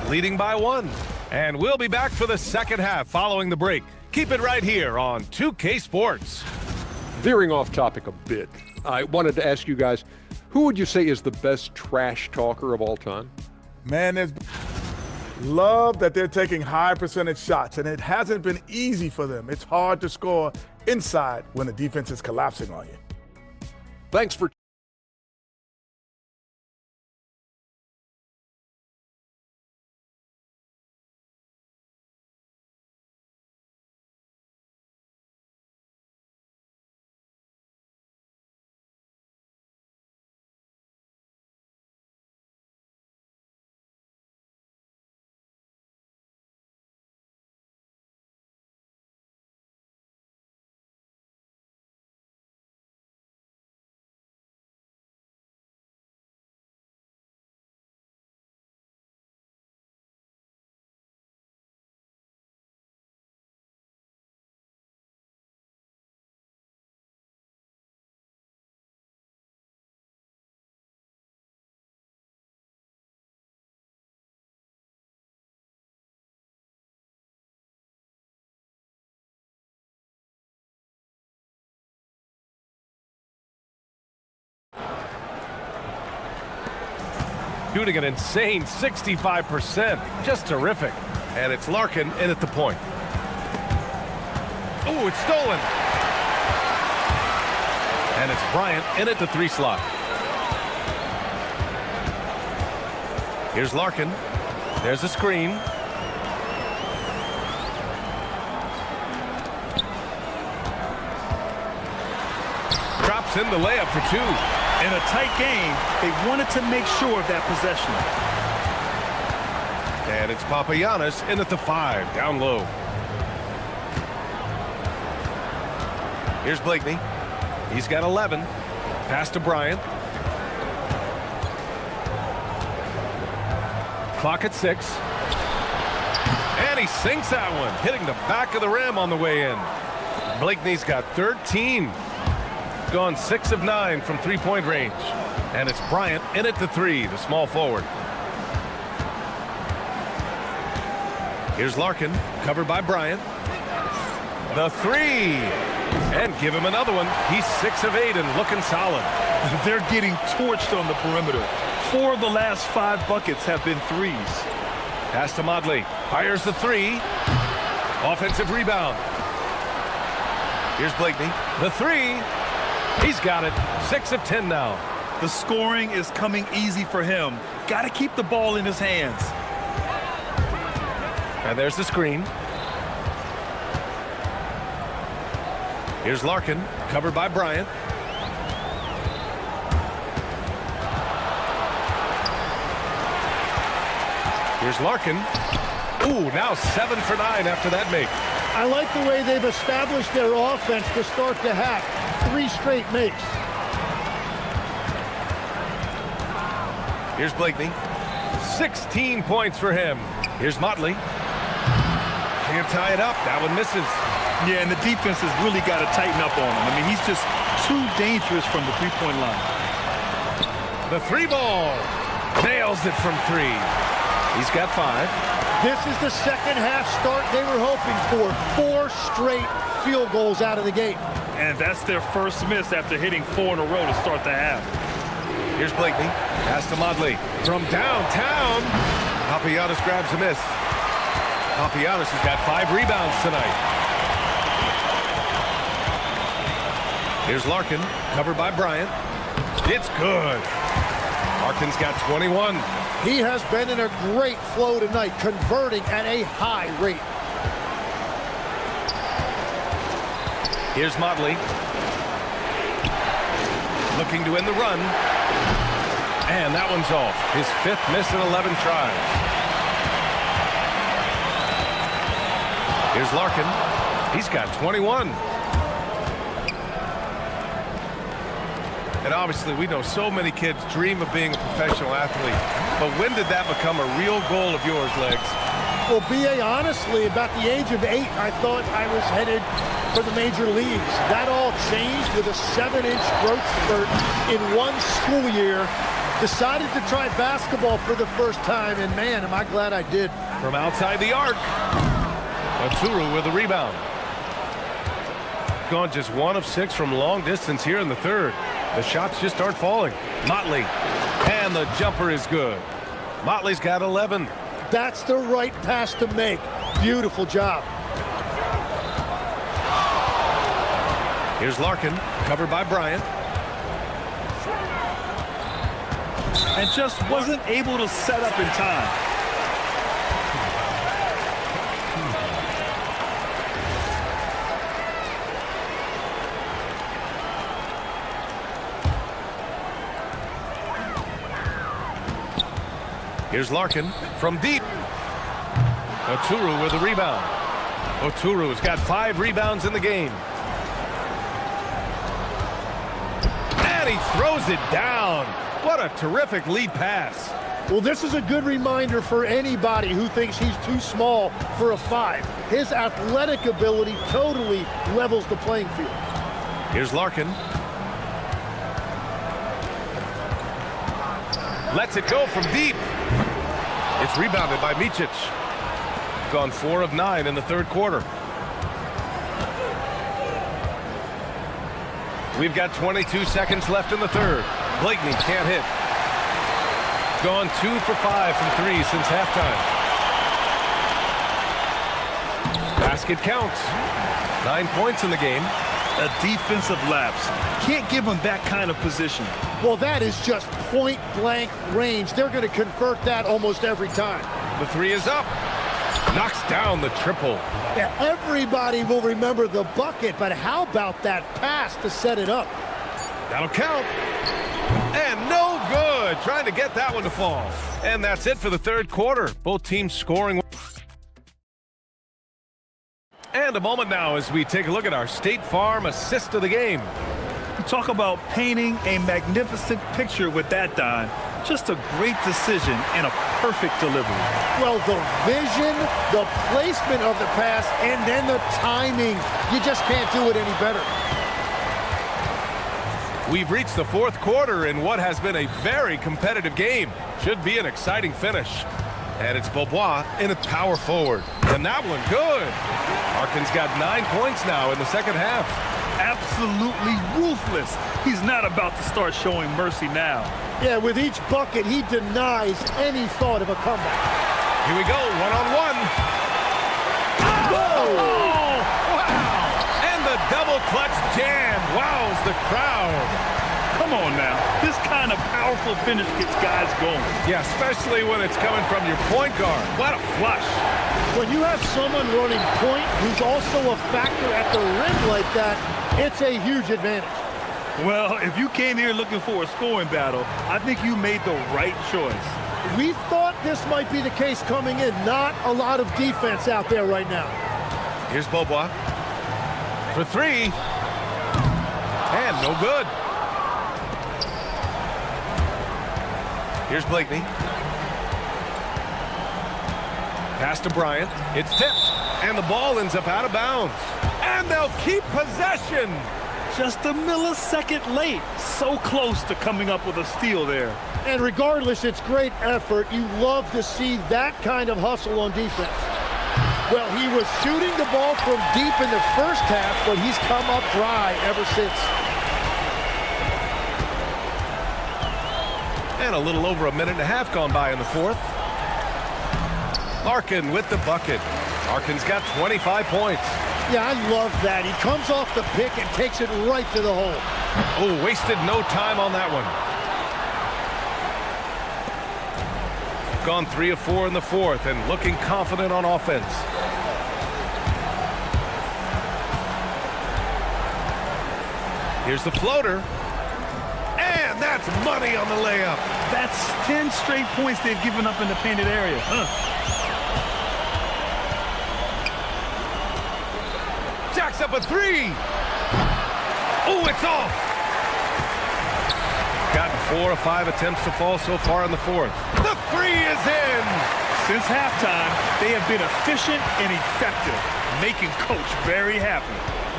Leading by 1. And we'll be back for the second half following the break. Keep it right here on 2K Sports. Veering off topic a bit, I wanted to ask you guys, who would you say is the best trash talker of all time? Man, love that they're taking high percentage shots, and it hasn't been easy for them. It's hard to score inside when the defense is collapsing on you. Thanks for Shooting an insane 65%. Just terrific. And it's Larkin in at the point. Oh, it's stolen. And it's Bryant in at the 3 slot. Here's Larkin. There's a screen. Drops in the layup for 2. In a tight game, they wanted to make sure of that possession. And it's Papagiannis in at the 5, down low. Here's Blakeney. He's got 11. Pass to Bryant. Clock at 6. And he sinks that one, hitting the back of the rim on the way in. Blakeney's got 13. Gone 6 of 9 from three-point range. And it's Bryant in at the 3, the small forward. Here's Larkin, covered by Bryant. The 3. And give him another one. He's 6 of 8 and looking solid. They're getting torched on the perimeter. 4 of the last 5 buckets have been threes. Pass to Motley. Fires the 3. Offensive rebound. Here's Blakeney. The three. He's got it. 6 of 10 now. The scoring is coming easy for him. Got to keep the ball in his hands. And there's the screen. Here's Larkin, covered by Bryant. Here's Larkin. Ooh, now 7 for 9 after that make. I like the way they've established their offense to start the half. 3 straight makes. Here's Blakeney. 16 points for him. Here's Motley. Can't tie it up. That one misses. Yeah, and the defense has really got to tighten up on him. I mean, he's just too dangerous from the three-point line. The three ball. Nails it from 3. He's got 5. This is the second half start they were hoping for. 4 straight field goals out of the gate. And that's their first miss after hitting 4 in a row to start the half. Here's Blakeney. Pass to Motley. From downtown. Papagiannis grabs a miss. Papagiannis has got 5 rebounds tonight. Here's Larkin, covered by Bryant. It's good. Larkin's got 21. He has been in a great flow tonight, converting at a high rate. Here's Motley. Looking to end the run. And that one's off. His 5th miss in 11 tries. Here's Larkin. He's got 21. And obviously, we know so many kids dream of being a professional athlete. But when did that become a real goal of yours, Legs? Well, B.A., honestly, about the age of 8, I thought I was headed for the major leagues. That all changed with a 7-inch growth spurt in one school year. Decided to try basketball for the first time, and man, am I glad I did. From outside the arc. Oturu with a rebound. Gone just 1 of 6 from long distance here in the third. The shots just aren't falling. Motley. And the jumper is good. Motley's got 11. That's the right pass to make. Beautiful job. Here's Larkin, covered by Bryant. And just wasn't able to set up in time. Here's Larkin from deep. Oturu with a rebound. Oturu has got 5 rebounds in the game. And he throws it down. What a terrific lead pass. Well, this is a good reminder for anybody who thinks he's too small for a 5. His athletic ability totally levels the playing field. Here's Larkin. Lets it go from deep. It's rebounded by Micic. Gone 4 of 9 in the third quarter. We've got 22 seconds left in the third. Blakeney can't hit. Gone 2 for 5 from 3 since halftime. Basket counts. 9 points in the game. A defensive lapse. Can't give him that kind of position. Well, that is just point-blank range. They're going to convert that almost every time. The 3 is up. Knocks down the triple. Yeah, everybody will remember the bucket, but how about that pass to set it up? That'll count. And no good. Trying to get that one to fall. And that's it for the third quarter. Both teams scoring. And a moment now as we take a look at our State Farm assist of the game. Talk about painting a magnificent picture with that dime. Just a great decision and a perfect delivery. Well, the vision, the placement of the pass, and then the timing. You just can't do it any better. We've reached the fourth quarter in what has been a very competitive game. Should be an exciting finish. And it's Beaubois in at power forward. And that one good. Larkin's got 9 points now in the second half. Absolutely ruthless. He's not about to start showing mercy now. Yeah, with each bucket, he denies any thought of a comeback. Here we go, one-on-one. Oh! Wow! And the double draws the crowd. Come on now. This kind of powerful finish gets guys going. Yeah, especially when it's coming from your point guard. What a flush. When you have someone running point who's also a factor at the rim like that, it's a huge advantage. Well, if you came here looking for a scoring battle, I think you made the right choice. We thought this might be the case coming in. Not a lot of defense out there right now. Here's Beaubois for three. And no good. Here's Blakeney. Pass to Bryant. It's tipped. And the ball ends up out of bounds. And they'll keep possession. Just a millisecond late. So close to coming up with a steal there. And regardless, it's great effort. You love to see that kind of hustle on defense. Well, he was shooting the ball from deep in the first half, but he's come up dry ever since. And a little over a minute and a half gone by in the fourth. Larkin with the bucket. Larkin's got 25 points. Yeah, I love that. He comes off the pick and takes it right to the hole. Oh, wasted no time on that one. Gone 3 of 4 in the fourth and looking confident on offense. Here's the floater. And that's money on the layup. That's 10 straight points they've given up in the painted area. Jacks up a three. Oh, it's off. Gotten 4 of 5 attempts to fall so far in the fourth. The three is in. Since halftime, they have been efficient and effective, making Coach very happy.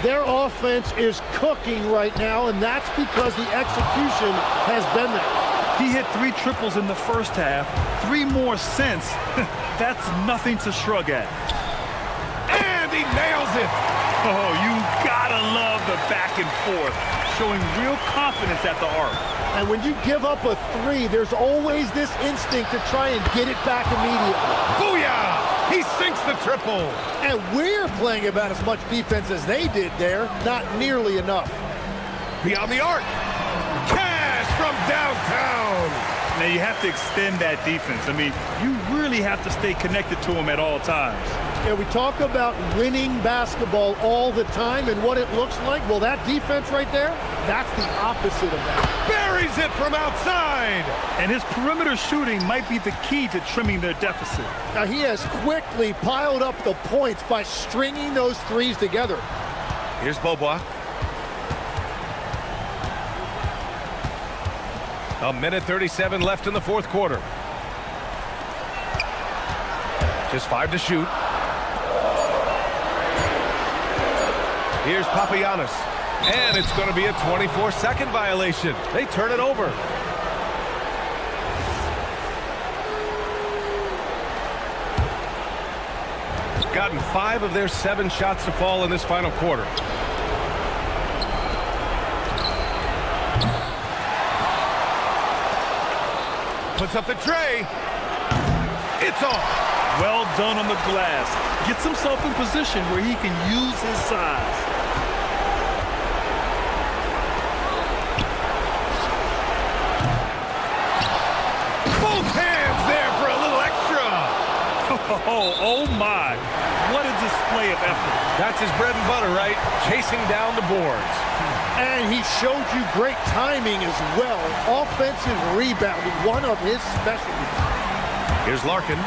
Their offense is cooking right now, and that's because the execution has been there. He hit 3 triples in the first half, 3 more since. That's nothing to shrug at. And he nails it. Oh, you gotta love the back and forth, showing real confidence at the arc. And when you give up a 3, there's always this instinct to try and get it back immediately. Booyah! He sinks the triple. And we're playing about as much defense as they did there. Not nearly enough. Beyond the arc. Cash from downtown. Now you have to extend that defense. I mean, you really have to stay connected to him at all times. Yeah, we talk about winning basketball all the time and what it looks like. Well, that defense right there, that's the opposite of that. Buries it from outside. And his perimeter shooting might be the key to trimming their deficit. Now, he has quickly piled up the points by stringing those threes together. Here's Beaubois. A minute 37 left in the fourth quarter. Just 5 to shoot. Here's Papagiannis. And it's going to be a 24-second violation. They turn it over. Gotten 5 of their 7 shots to fall in this final quarter. Puts up the tray. It's off. Well done on the glass. Gets himself in position where he can use his size. Both hands there for a little extra. Oh my. What a display of effort. That's his bread and butter, right? Chasing down the boards. And he showed you great timing as well. Offensive rebounding, one of his specialties. Here's Larkin.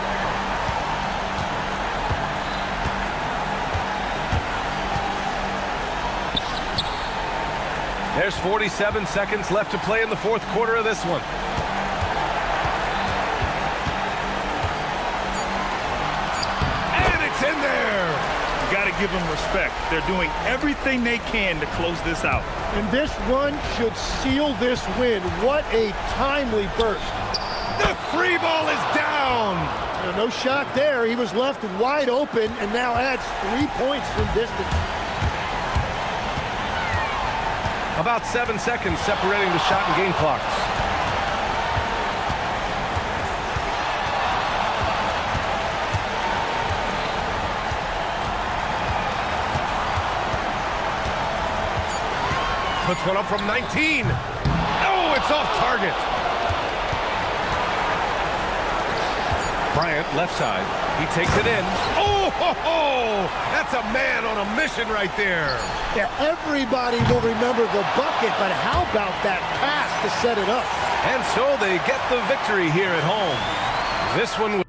There's 47 seconds left to play in the fourth quarter of this one. And it's in there. You got to give them respect. They're doing everything they can to close this out. And this run should seal this win. What a timely burst. The free ball is down. No shot there. He was left wide open and now adds 3 points from distance. About 7 seconds separating the shot and game clocks. Puts one up from 19. Oh, it's off target. Bryant, left side. He takes it in. Oh, ho, ho! That's a man on a mission right there. Yeah, everybody will remember the bucket, but how about that pass to set it up? And so they get the victory here at home. This one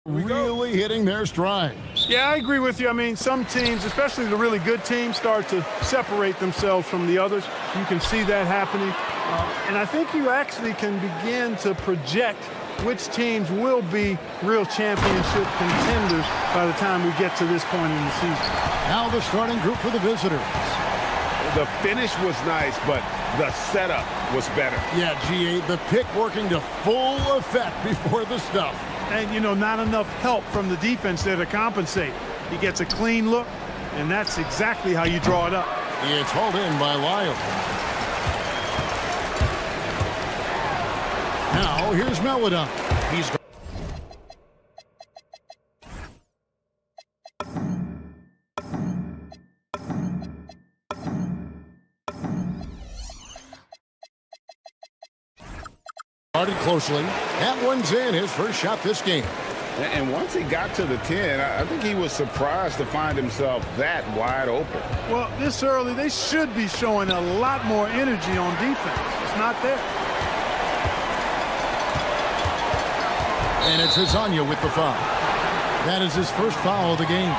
really hitting their stride. Yeah, I agree with you. I mean, some teams, especially the really good teams, start to separate themselves from the others. You can see that happening. And I think you actually can begin to project which teams will be real championship contenders by the time we get to this point in the season. Now the starting group for the visitors. The finish was nice, but the setup was better. Yeah, GA, the pick working to full effect before the stuff. And, you know, not enough help from the defense there to compensate. He gets a clean look, and that's exactly how you draw it up. It's hauled in by Lyle. Now, here's Melodon. He's started closely. That one's in, his first shot this game. And once he got to the 10, I think he was surprised to find himself that wide open. Well, this early, they should be showing a lot more energy on defense. It's not there. And it's Azania with the foul. That is his first foul of the game.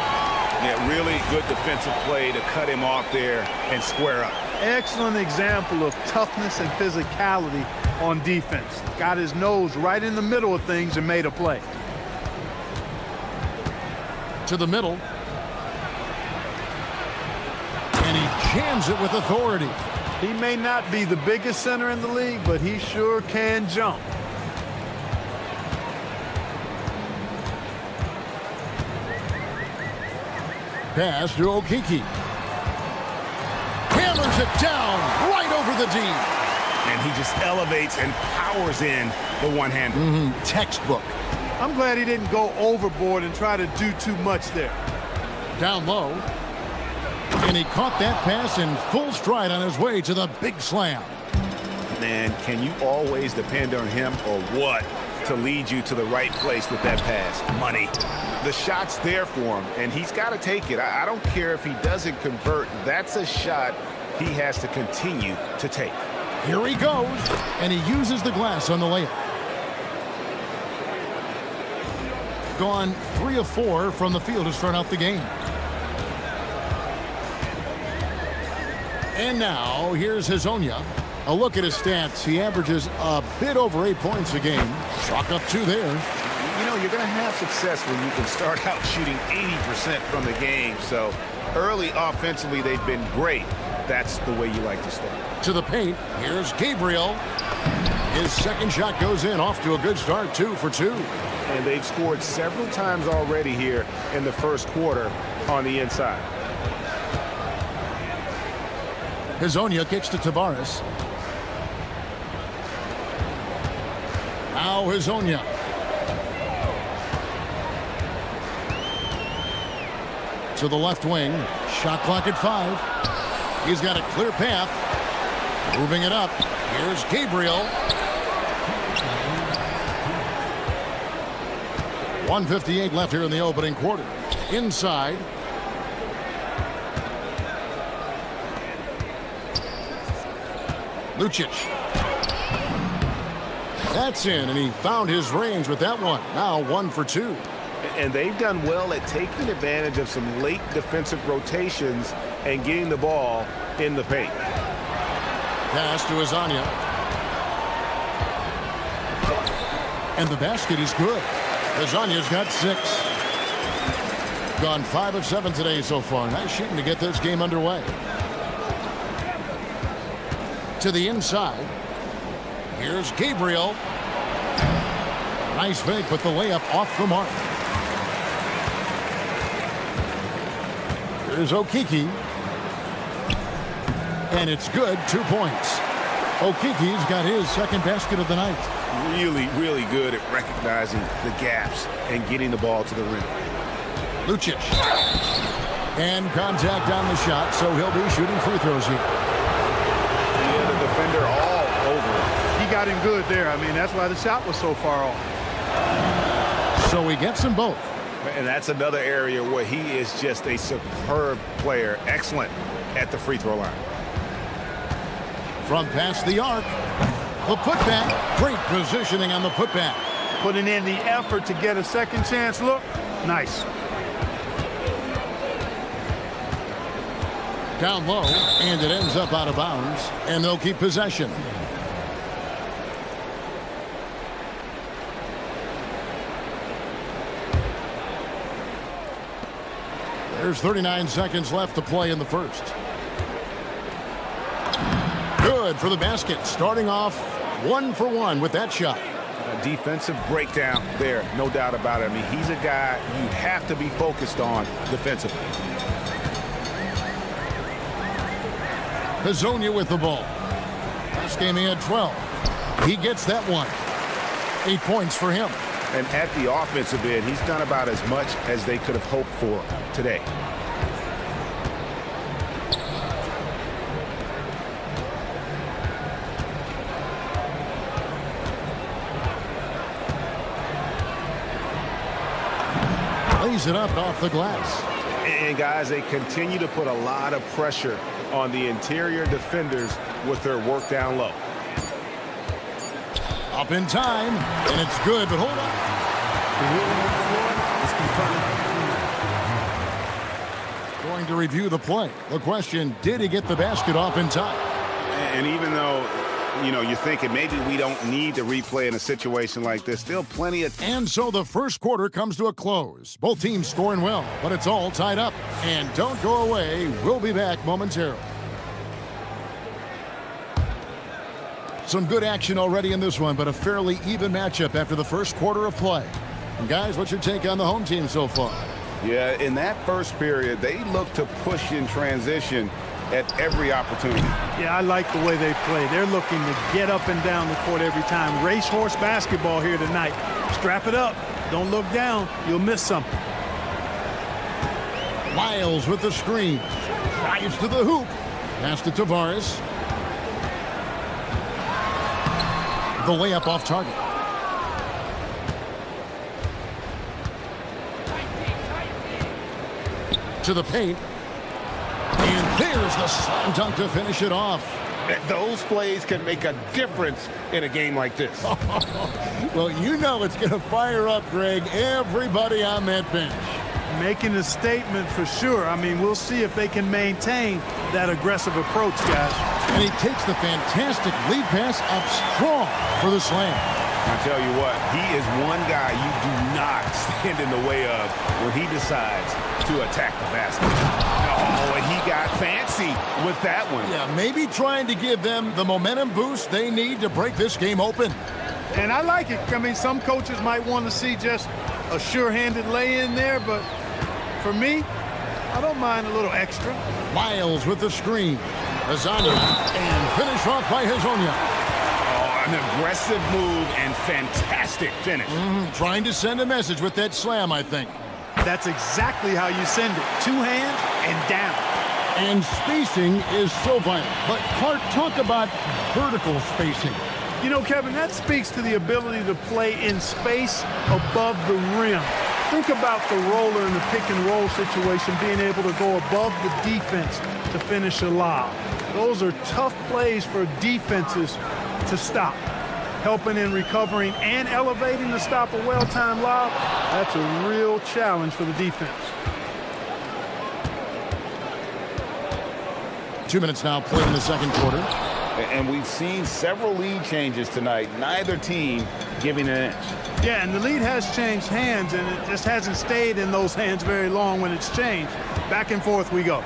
Yeah, really good defensive play to cut him off there and square up. Excellent example of toughness and physicality on defense. Got his nose right in the middle of things and made a play. To the middle. And he jams it with authority. He may not be the biggest center in the league, but he sure can jump. Pass to Okiki. Hammers it down right over the D. And he just elevates and powers in the one-hander. Textbook. I'm glad he didn't go overboard and try to do too much there. Down low. And he caught that pass in full stride on his way to the big slam. Man, can you always depend on him or what to lead you to the right place with that pass? Money. The shot's there for him, and he's got to take it. I don't care if he doesn't convert. That's a shot he has to continue to take. Here he goes, and he uses the glass on the layup. Gone 3 of 4 from the field to start out the game. And now, here's Hazonia. A look at his stats. He averages a bit over 8 points a game. Chalk up 2 there. You know, you're going to have success when you can start out shooting 80% from the game. So early offensively, they've been great. That's the way you like to start. To the paint, here's Gabriel. His second shot goes in, off to a good start, 2 for 2. And they've scored several times already here in the first quarter on the inside. Hazonia kicks to Tavares. Now Hazonia. To the left wing. Shot clock at 5. He's got a clear path. Moving it up. Here's Gabriel. 1:58 left here in the opening quarter. Inside. Lucic. That's in, and he found his range with that one. Now 1 for 2. And they've done well at taking advantage of some late defensive rotations and getting the ball in the paint. Pass to Azania. And the basket is good. Azania's got 6. Gone 5 of 7 today so far. Nice shooting to get this game underway. To the inside. Here's Gabriel. Nice fake, but the layup off the mark. Here's Okiki. And it's good, 2 points. Okiki's got his second basket of the night. Really, really good at recognizing the gaps and getting the ball to the rim. Lucic. And contact on the shot, so he'll be shooting free throws here. Yeah, the defender all over him. He got him good there. I mean, that's why the shot was so far off. So he gets them both. And that's another area where he is just a superb player. Excellent at the free throw line. From past the arc. The putback. Great positioning on the putback. putting in the effort to get a second chance look. Nice. Down low, and it ends up out of bounds, and they'll keep possession. There's 39 seconds left to play in the first. Good for the basket, starting off 1 for 1 with that shot. A defensive breakdown there, no doubt about it. I mean, he's a guy you have to be focused on defensively. Hazonia with the ball. Last game he had 12. He gets that one. 8 points for him. And at the offensive end, he's done about as much as they could have hoped for today. Lays it up off the glass. And guys, they continue to put a lot of pressure on the interior defenders with their work down low. Up in time, and it's good, but hold on. The ruling on the floor is confirmed. Going to review the play. The question, did he get the basket off in time? And even though, you know, you're thinking maybe we don't need to replay in a situation like this, still plenty of... And so the first quarter comes to a close. Both teams scoring well, but it's all tied up. And don't go away. We'll be back momentarily. Some good action already in this one, but a fairly even matchup after the first quarter of play. And guys, what's your take on the home team so far? Yeah, in that first period, they look to push in transition at every opportunity. Yeah, I like the way they play. They're looking to get up and down the court every time. Racehorse basketball here tonight. Strap it up. Don't look down. You'll miss something. Miles with the screen. Drives to the hoop. Pass to Tavares. The layup off target. To the paint. And there's the slam dunk to finish it off. Those plays can make a difference in a game like this. Well, you know it's going to fire up, Greg, everybody on that bench. Making a statement for sure. I mean, we'll see if they can maintain that aggressive approach, guys. And he takes the fantastic lead pass up strong for the slam. I tell you what, he is one guy you do not stand in the way of when he decides to attack the basket. Oh, and he got fancy with that one. Yeah, maybe trying to give them the momentum boost they need to break this game open. And I like it. I mean, some coaches might want to see just a sure-handed lay-in there, but for me, I don't mind a little extra. Miles with the screen. Hazonia, and finish off by Hazonia. Oh, an aggressive move and fantastic finish. Trying to send a message with that slam, I think. That's exactly how you send it. 2 hands and down. And spacing is so vital. But Clark, talk about vertical spacing. You know, Kevin, that speaks to the ability to play in space above the rim. Think about the roller in the pick-and-roll situation, being able to go above the defense to finish a lob. Those are tough plays for defenses to stop. Helping in recovering and elevating to stop a well-timed lob, that's a real challenge for the defense. 2 minutes now played in the second quarter. And we've seen several lead changes tonight, neither team giving an inch. Yeah, and the lead has changed hands, and it just hasn't stayed in those hands very long when it's changed. Back and forth we go.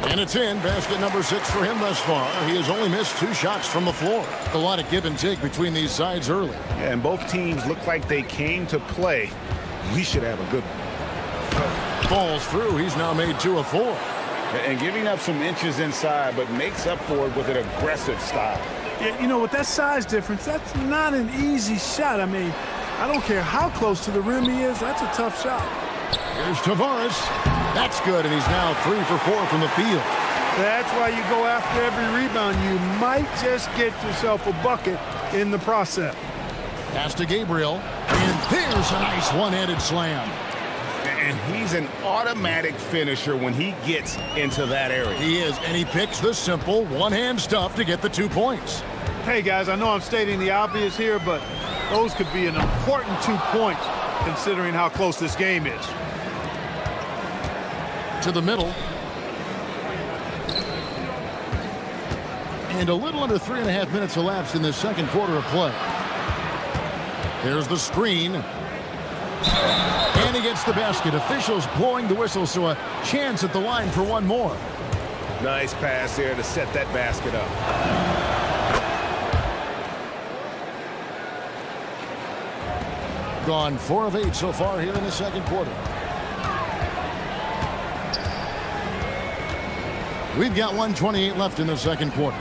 And it's in. Basket number 6 for him thus far. He has only missed 2 shots from the floor. A lot of give and take between these sides early. Yeah, and both teams look like they came to play. We should have a good one. Falls through. He's now made 2 of 4. And giving up some inches inside, but makes up for it with an aggressive style. Yeah, you know, with that size difference, that's not an easy shot. I mean, I don't care how close to the rim he is. That's a tough shot. Here's Tavares. That's good, and he's now 3 for 4 from the field. That's why you go after every rebound. You might just get yourself a bucket in the process. Pass to Gabriel, and there's a nice one-handed slam. And he's an automatic finisher when he gets into that area. He is, and he picks the simple one-hand stuff to get the 2 points. Hey, guys, I know I'm stating the obvious here, but those could be an important 2 points considering how close this game is. To the middle. And a little under 3.5 minutes elapsed in this second quarter of play. Here's the screen. And he gets the basket. Officials blowing the whistle, so a chance at the line for one more. Nice pass here to set that basket up. Gone 4 of 8 so far here in the second quarter. We've got 1:28 left in the second quarter.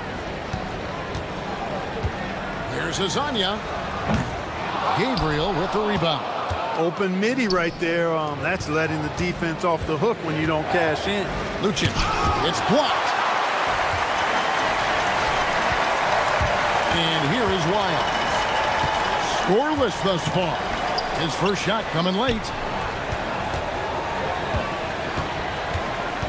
Here's Azania. Gabriel with the rebound. Open midi right there. That's letting the defense off the hook when you don't cash in. Lucic. It's blocked. And here is Wiles. Scoreless thus far. His first shot coming late.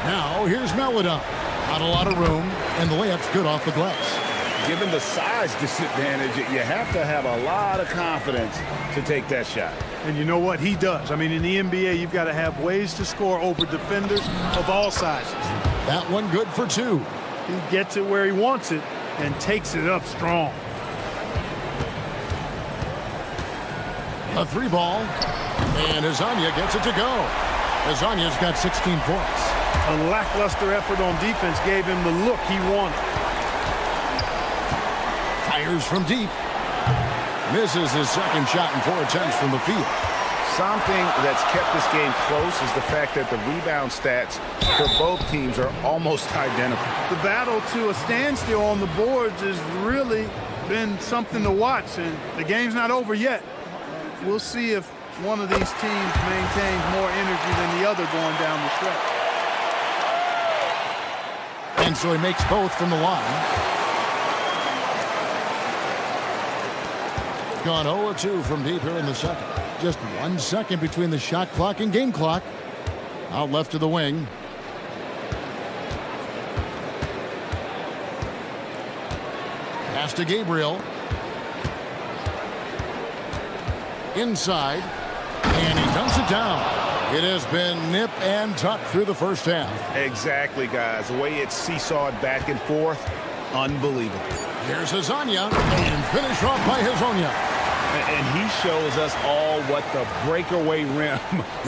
Now here's Melodon. Not a lot of room, and the layup's good off the glass. Given the size disadvantage, you have to have a lot of confidence to take that shot. And you know what? He does. I mean, in the NBA, you've got to have ways to score over defenders of all sizes. That one good for 2. He gets it where he wants it and takes it up strong. A 3 ball, and Azania gets it to go. Azania's got 16 points. A lackluster effort on defense gave him the look he wanted. Fires from deep. Misses his second shot in 4 attempts from the field. Something that's kept this game close is the fact that the rebound stats for both teams are almost identical. The battle to a standstill on the boards has really been something to watch, and the game's not over yet. We'll see if one of these teams maintains more energy than the other going down the stretch. And so he makes both from the line. Gone 0-2 from deep here in the second. Just 1 second between the shot clock and game clock. Out left to the wing. Pass to Gabriel. Inside. And he dunks it down. It has been nip and tuck through the first half. Exactly, guys. The way it's seesawed back and forth, unbelievable. Here's Azania, and finish off by Hazonia. And he shows us all what the breakaway rim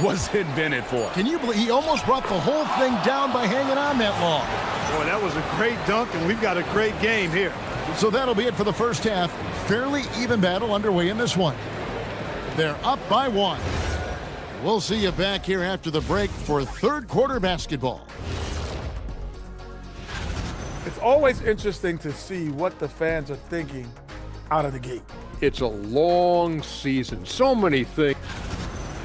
was invented for. Can you believe he almost brought the whole thing down by hanging on that long? Boy, that was a great dunk, and we've got a great game here. So that'll be it for the first half. Fairly even battle underway in this one. They're up by 1. We'll see you back here after the break for third quarter basketball. It's always interesting to see what the fans are thinking out of the gate. It's a long season. So many things.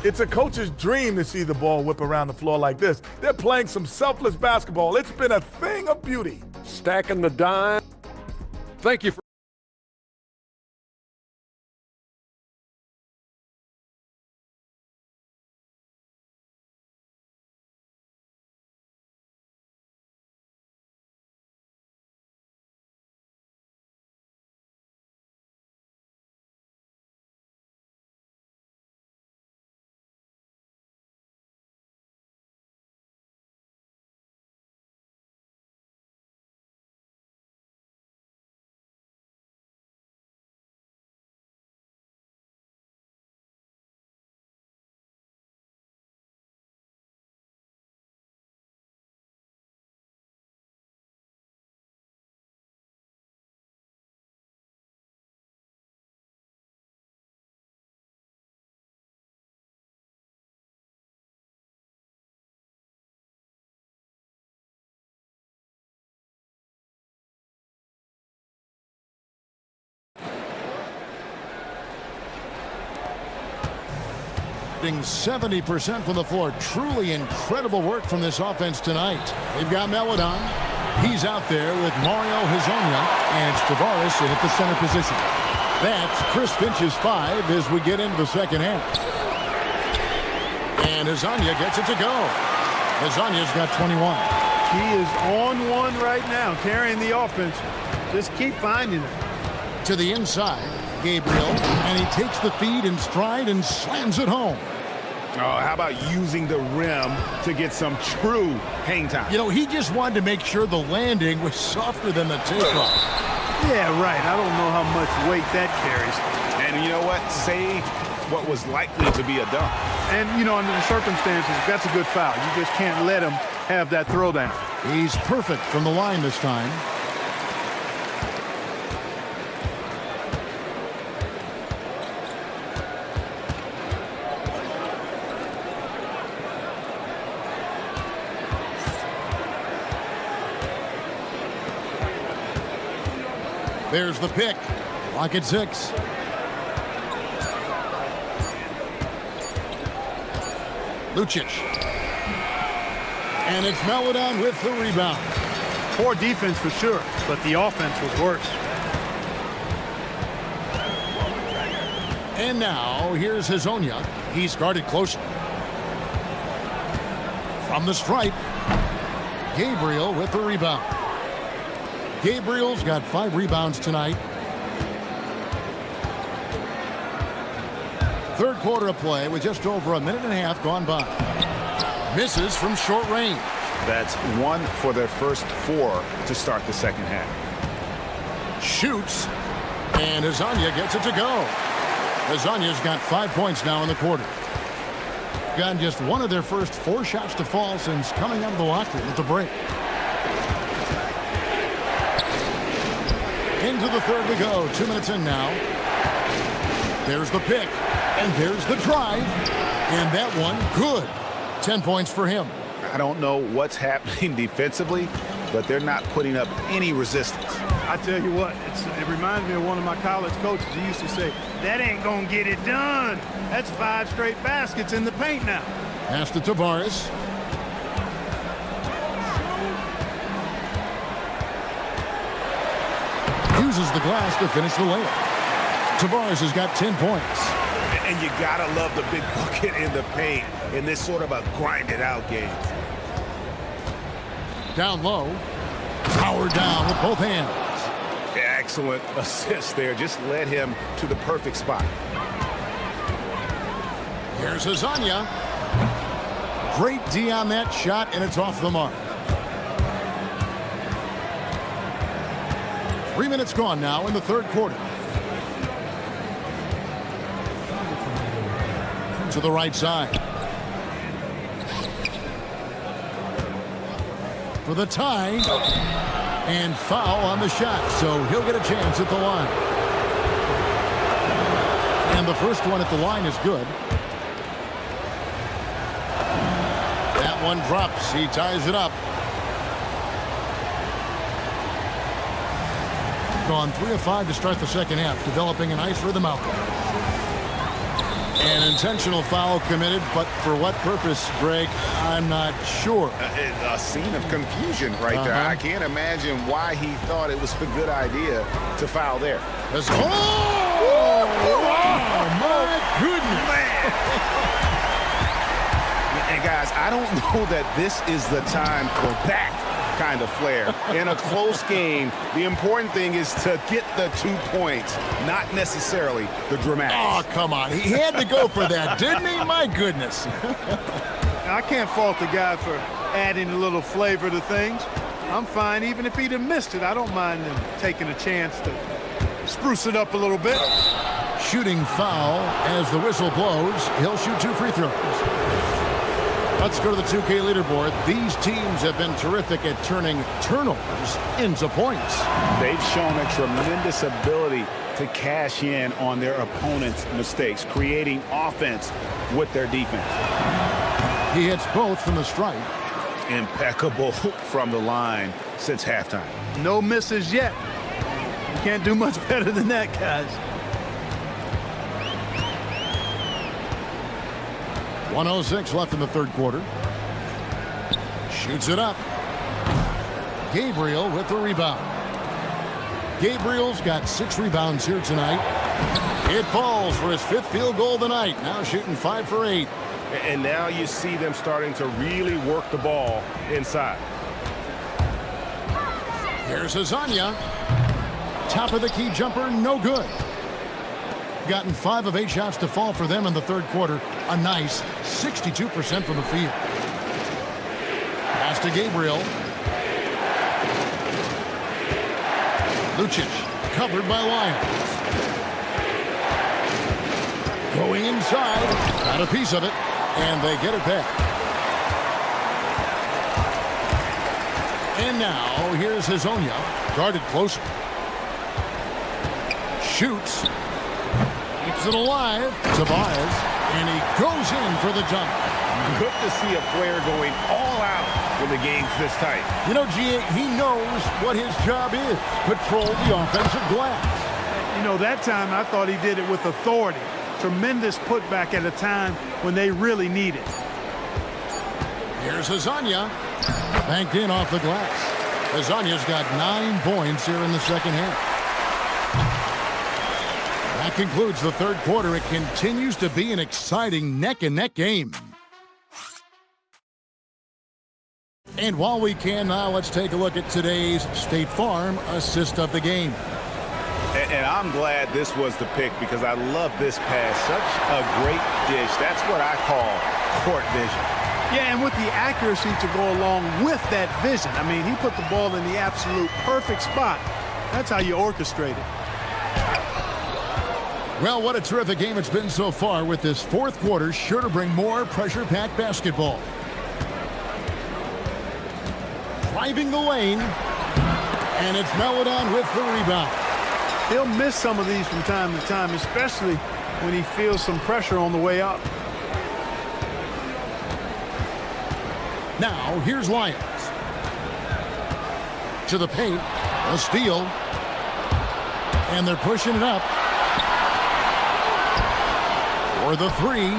It's a coach's dream to see the ball whip around the floor like this. They're playing some selfless basketball. It's been a thing of beauty. Stacking the dime. Thank you for shooting 70% from the floor. Truly incredible work from this offense tonight. They've got Melodon. He's out there with Mario Hazonia, and it's Tavares in at the center position. That's Chris Finch's 5 as we get into the second half. And Hazonia gets it to go. Hazonia's got 21. He is on one right now, carrying the offense. Just keep finding it. To the inside, Gabriel, and he takes the feed in stride and slams it home. Oh, how about using the rim to get some true hang time? You know, he just wanted to make sure the landing was softer than the takeoff. Yeah, right. I don't know how much weight that carries. And you know what? Saved what was likely to be a dunk. And, you know, under the circumstances, that's a good foul. You just can't let him have that throwdown. He's perfect from the line this time. There's the pick. Clock at 6. Lucic. And it's Melodon with the rebound. Poor defense for sure, but the offense was worse. And now, here's Hazonia. He's guarded closely. From the stripe, Gabriel with the rebound. Gabriel's got 5 rebounds tonight. Third quarter of play with just over a minute and a half gone by. Misses from short range. That's 1 for their first 4 to start the second half. Shoots, and Hazonia gets it to go. Hazonia's got 5 points now in the quarter. Gotten just 1 of their first 4 shots to fall since coming out of the locker room at the break. Into the third we go. 2 minutes in now. There's the pick, and there's the drive, and that one good. 10 points for him. I don't know what's happening defensively, but they're not putting up any resistance. I tell you what, it reminds me of one of my college coaches. He used to say, that ain't gonna get it done. That's 5 straight baskets in the paint now. Pass to Tavares. Uses the glass to finish the layup. Tavares has got 10 points. And you gotta love the big bucket in the paint in this sort of a grinded-out game. Down low. Power down with both hands. Excellent assist there. Just led him to the perfect spot. Here's Hazonia. Great D on that shot, and it's off the mark. 3 minutes gone now in the third quarter. To the right side. For the tie. And foul on the shot, so he'll get a chance at the line. And the first one at the line is good. That one drops. He ties it up. Gone 3 of 5 to start the second half, developing a nice rhythm out there. An intentional foul committed, but for what purpose, Greg, I'm not sure. A scene of confusion right there. I can't imagine why he thought it was a good idea to foul there. Oh, my goodness. And guys, I don't know that this is the time for that kind of flair. In a close game, the important thing is to get the 2 points, not necessarily the dramatics. Oh, come on. He had to go for that, didn't he? My goodness. I can't fault the guy for adding a little flavor to things. I'm fine even if he'd have missed it. I don't mind him taking a chance to spruce it up a little bit. Shooting foul as the whistle blows. He'll shoot 2 free throws. Let's go to the 2K leaderboard. These teams have been terrific at turning turnovers into points. They've shown a tremendous ability to cash in on their opponent's mistakes, creating offense with their defense. He hits both from the stripe. Impeccable from the line since halftime. No misses yet. You can't do much better than that, guys. 1:06 left in the third quarter. Shoots it up. Gabriel with the rebound. Gabriel's got 6 rebounds here tonight. It falls for his 5th field goal tonight. Now shooting 5 for 8. And now you see them starting to really work the ball inside. Here's Hazonia. Top of the key jumper, no good. Gotten 5 of 8 shots to fall for them in the third quarter. A nice 62% from the field. Pass to Gabriel. Lucic, covered by Lyons. Going inside, got a piece of it, and they get it back. And now, here's Hazonia, guarded closer. Shoots. Keeps it alive. Tobias, and he goes in for the dunk. Good to see a player going all out when the game's this tight. You know, G.A., he knows what his job is. Patrol the offensive glass. You know, that time I thought he did it with authority. Tremendous putback at a time when they really need it. Here's Hazonia. Banked in off the glass. Hazonia's got 9 points here in the second half. That concludes the third quarter. It continues to be an exciting neck-and-neck game. And while we can now, let's take a look at today's State Farm assist of the game. And I'm glad this was the pick because I love this pass. Such a great dish. That's what I call court vision. Yeah, and with the accuracy to go along with that vision. I mean, he put the ball in the absolute perfect spot. That's how you orchestrate it. Well, what a terrific game it's been so far, with this fourth quarter sure to bring more pressure-packed basketball. Driving the lane, and it's Melodon with the rebound. He'll miss some of these from time to time, especially when he feels some pressure on the way up. Now, here's Lyons. To the paint, a steal, and they're pushing it up. For the three.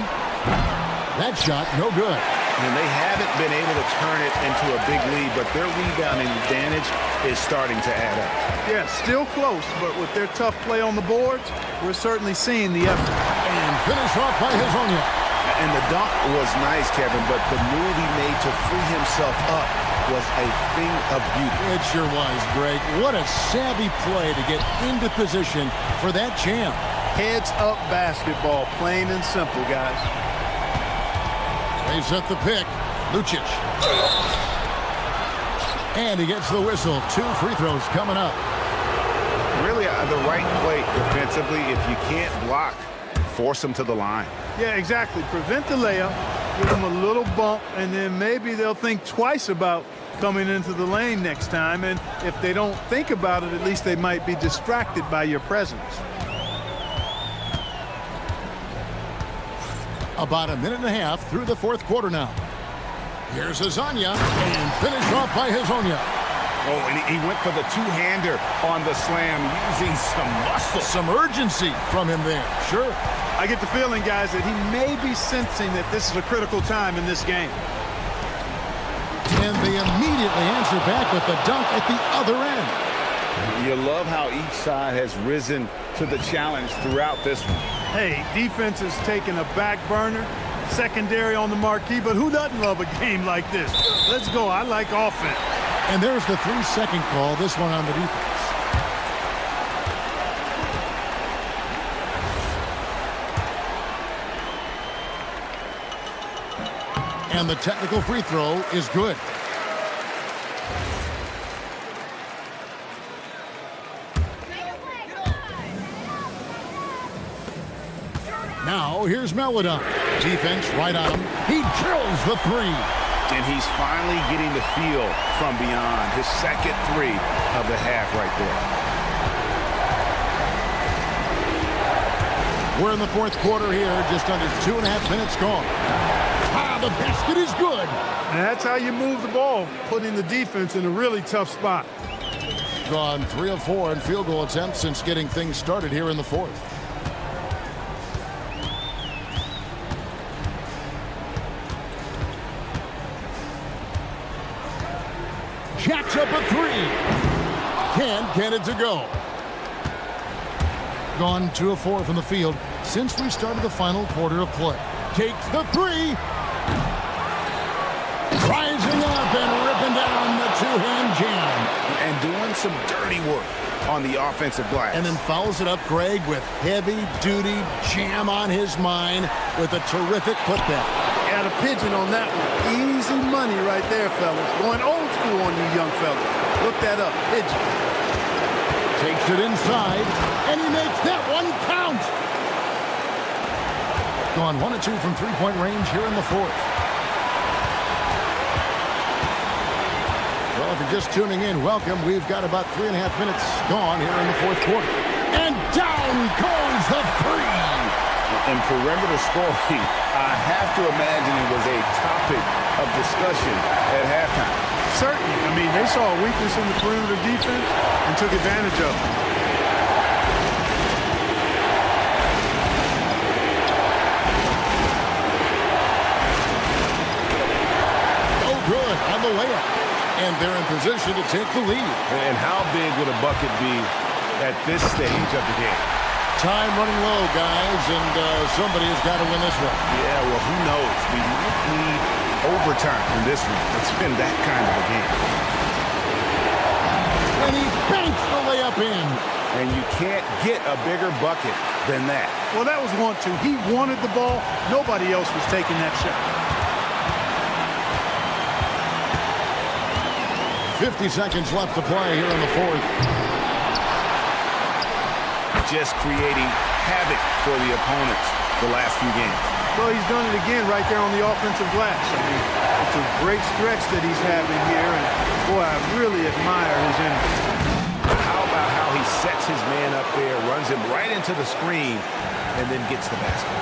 That shot, no good. And they haven't been able to turn it into a big lead, but their rebounding advantage is starting to add up. Yeah, still close, but with their tough play on the boards, we're certainly seeing the effort. And finish off by Hazonia. And the dunk was nice, Kevin, but the move he made to free himself up was a thing of beauty. It sure was, Greg. What a savvy play to get into position for that jam. Heads up basketball, plain and simple, guys. They set the pick. Lucic. And he gets the whistle. 2 free throws coming up. Really the right play defensively. If you can't block, force them to the line. Yeah, exactly. Prevent the layup, give them a little bump, and then maybe they'll think twice about coming into the lane next time. And if they don't think about it, at least they might be distracted by your presence. About a minute and a half through the fourth quarter now. Here's Hazonia, and finish off by Hazonia. Oh, and he went for the two-hander on the slam, using some muscle. Some urgency from him there, sure. I get the feeling, guys, that he may be sensing that this is a critical time in this game. And they immediately answer back with the dunk at the other end. You love how each side has risen to the challenge throughout this one. Hey, defense is taking a back burner, secondary on the marquee, but who doesn't love a game like this? Let's go. I like offense. And there's the 3-second call, this one on the defense. And the technical free throw is good. Now, here's Melodon. Defense right on him. He drills the 3. And he's finally getting the feel from beyond. His second 3 of the half right there. We're in the fourth quarter here, just under 2.5 minutes gone. Ah, the basket is good. And that's how you move the ball, putting the defense in a really tough spot. Gone 3 of 4 in field goal attempts since getting things started here in the fourth. Jacks up a 3. Can't get it to go. Gone 2 of 4 from the field since we started the final quarter of play. Takes the 3. Rising up and ripping down the two-hand jam. And doing some dirty work on the offensive glass. And then follows it up, Greg, with heavy-duty jam on his mind with a terrific putback. Got a pigeon on that one. Easy money right there, fellas. Going old school on you young fellas. Look that up, pigeon. Takes it inside, and he makes that one count. Gone 1 of 2 from three-point range here in the fourth. Well, if you're just tuning in, welcome. We've got about 3.5 minutes gone here in the fourth quarter. And down goes the three. In perimeter scoring, I have to imagine it was a topic of discussion at halftime. Certainly. I mean, they saw a weakness in the perimeter defense and took advantage of it. Oh, good on the layup. And they're in position to take the lead. And how big would a bucket be at this stage of the game? Time running low, guys, and somebody has got to win this one. Yeah, well, who knows? We might need overtime in this one. It's been that kind of a game. And he banks the layup in. And you can't get a bigger bucket than that. Well, that was 1-2. He wanted the ball. Nobody else was taking that shot. 50 seconds left to play here in the fourth. Just creating havoc for the opponents the last few games. Well, he's done it again right there on the offensive glass. I mean, it's a great stretch that he's having here, and boy, I really admire his energy. How about how he sets his man up there, runs him right into the screen, and then gets the basket.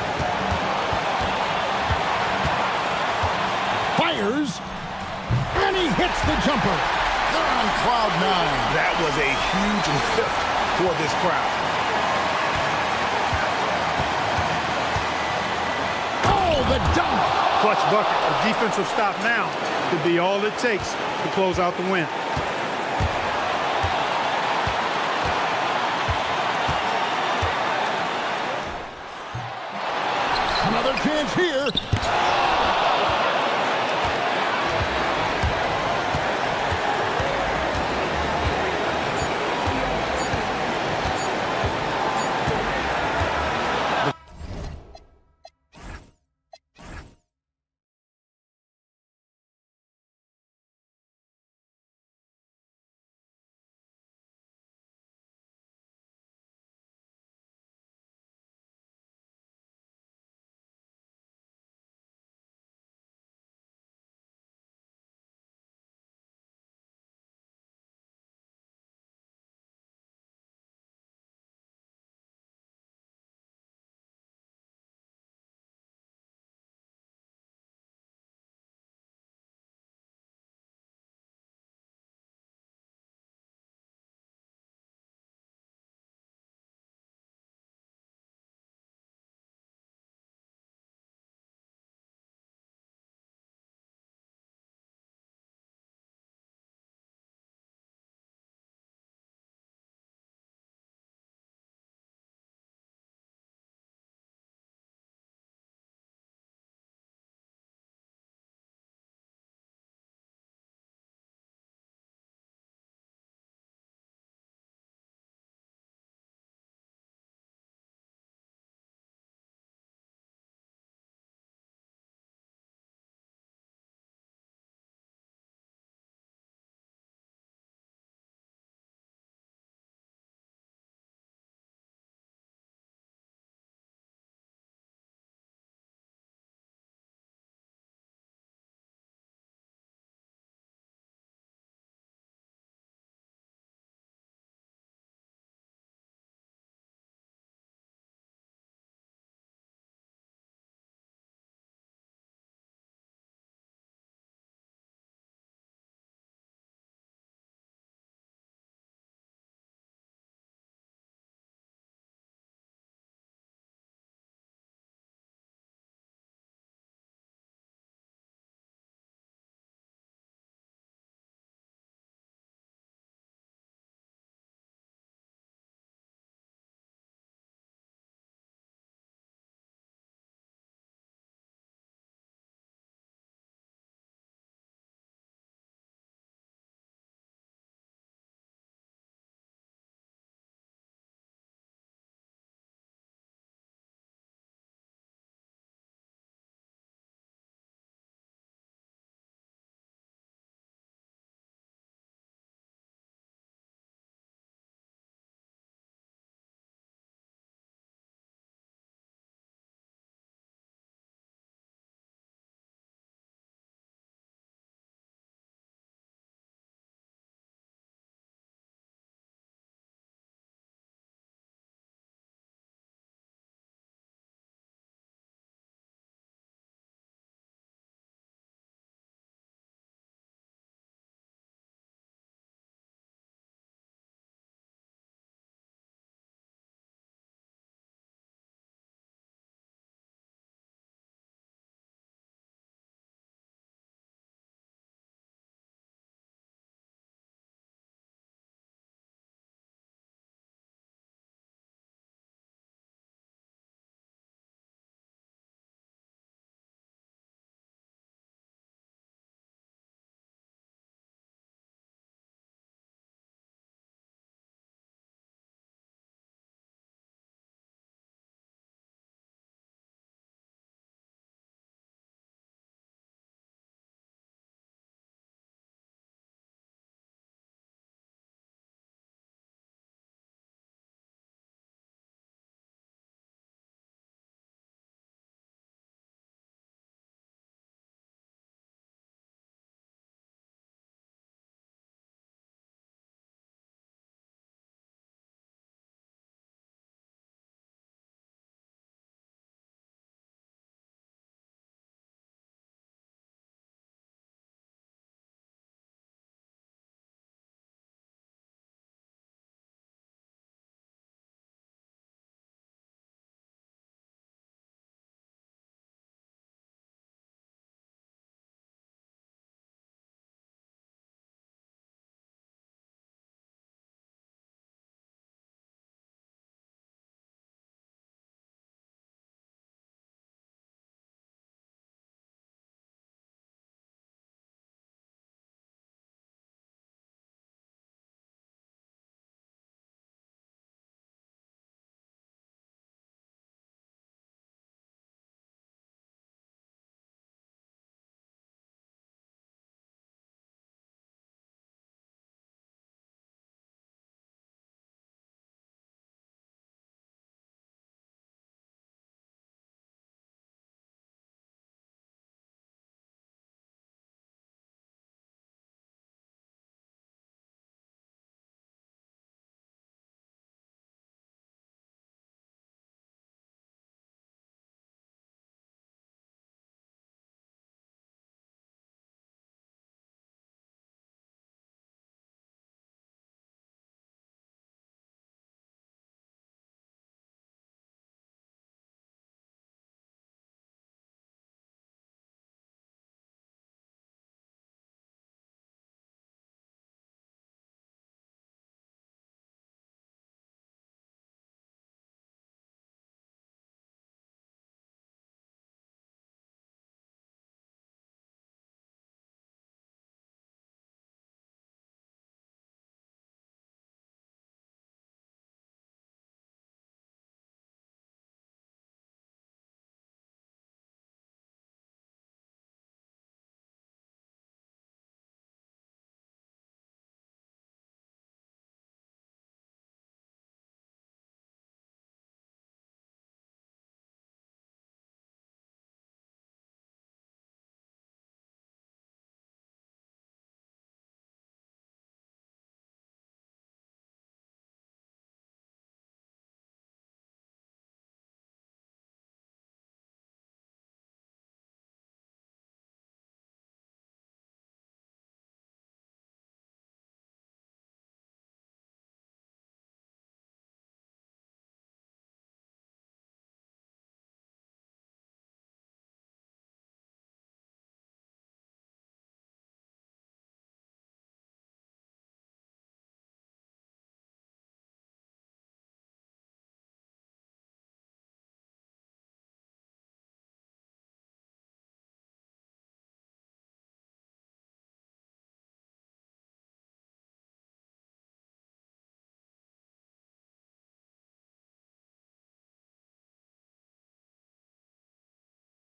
Fires, and he hits the jumper. They're on cloud nine. That was a huge lift for this crowd. Oh, the dunk. Clutch bucket. A defensive stop now could be all it takes to close out the win. Another chance here.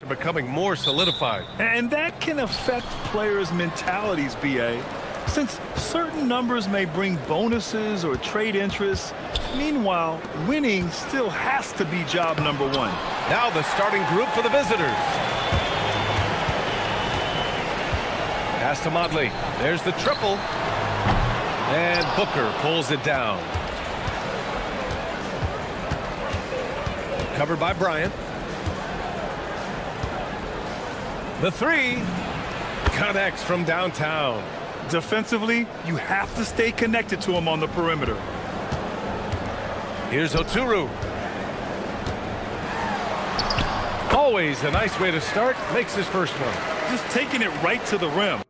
becoming more solidified. And that can affect players' mentalities, BA. Since certain numbers may bring bonuses or trade interests, meanwhile, winning still has to be job number one. Now the starting group for the visitors. Pass to Motley. There's the triple. And Booker pulls it down. Covered by Bryant. The three connects from downtown. Defensively, you have to stay connected to him on the perimeter. Here's Oturu. Always a nice way to start. Makes his first one. Just taking it right to the rim.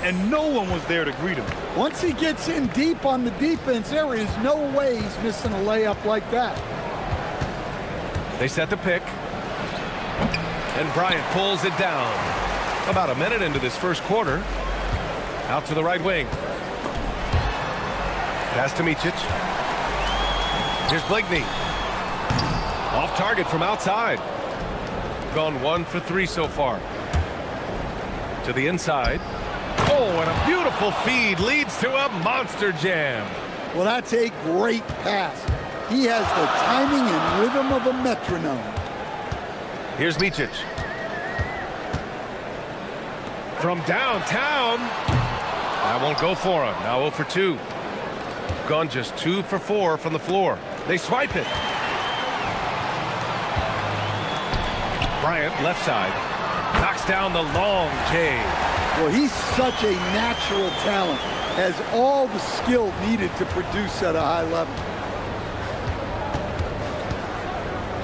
And no one was there to greet him. Once he gets in deep on the defense, there is no way he's missing a layup like that. They set the pick. And Bryant pulls it down. About a minute into this first quarter. Out to the right wing. Pass to Micic. Here's Blakeney. Off target from outside. Gone 1 for 3 so far. To the inside. Oh, and a beautiful feed leads to a monster jam. Well, that's a great pass. He has the timing and rhythm of a metronome. Here's Micic. From downtown. That won't go for him. Now 0 for 2. Gone just 2 for 4 from the floor. They swipe it. Bryant, left side. Knocks down the long J. Well, he's such a natural talent. Has all the skill needed to produce at a high level.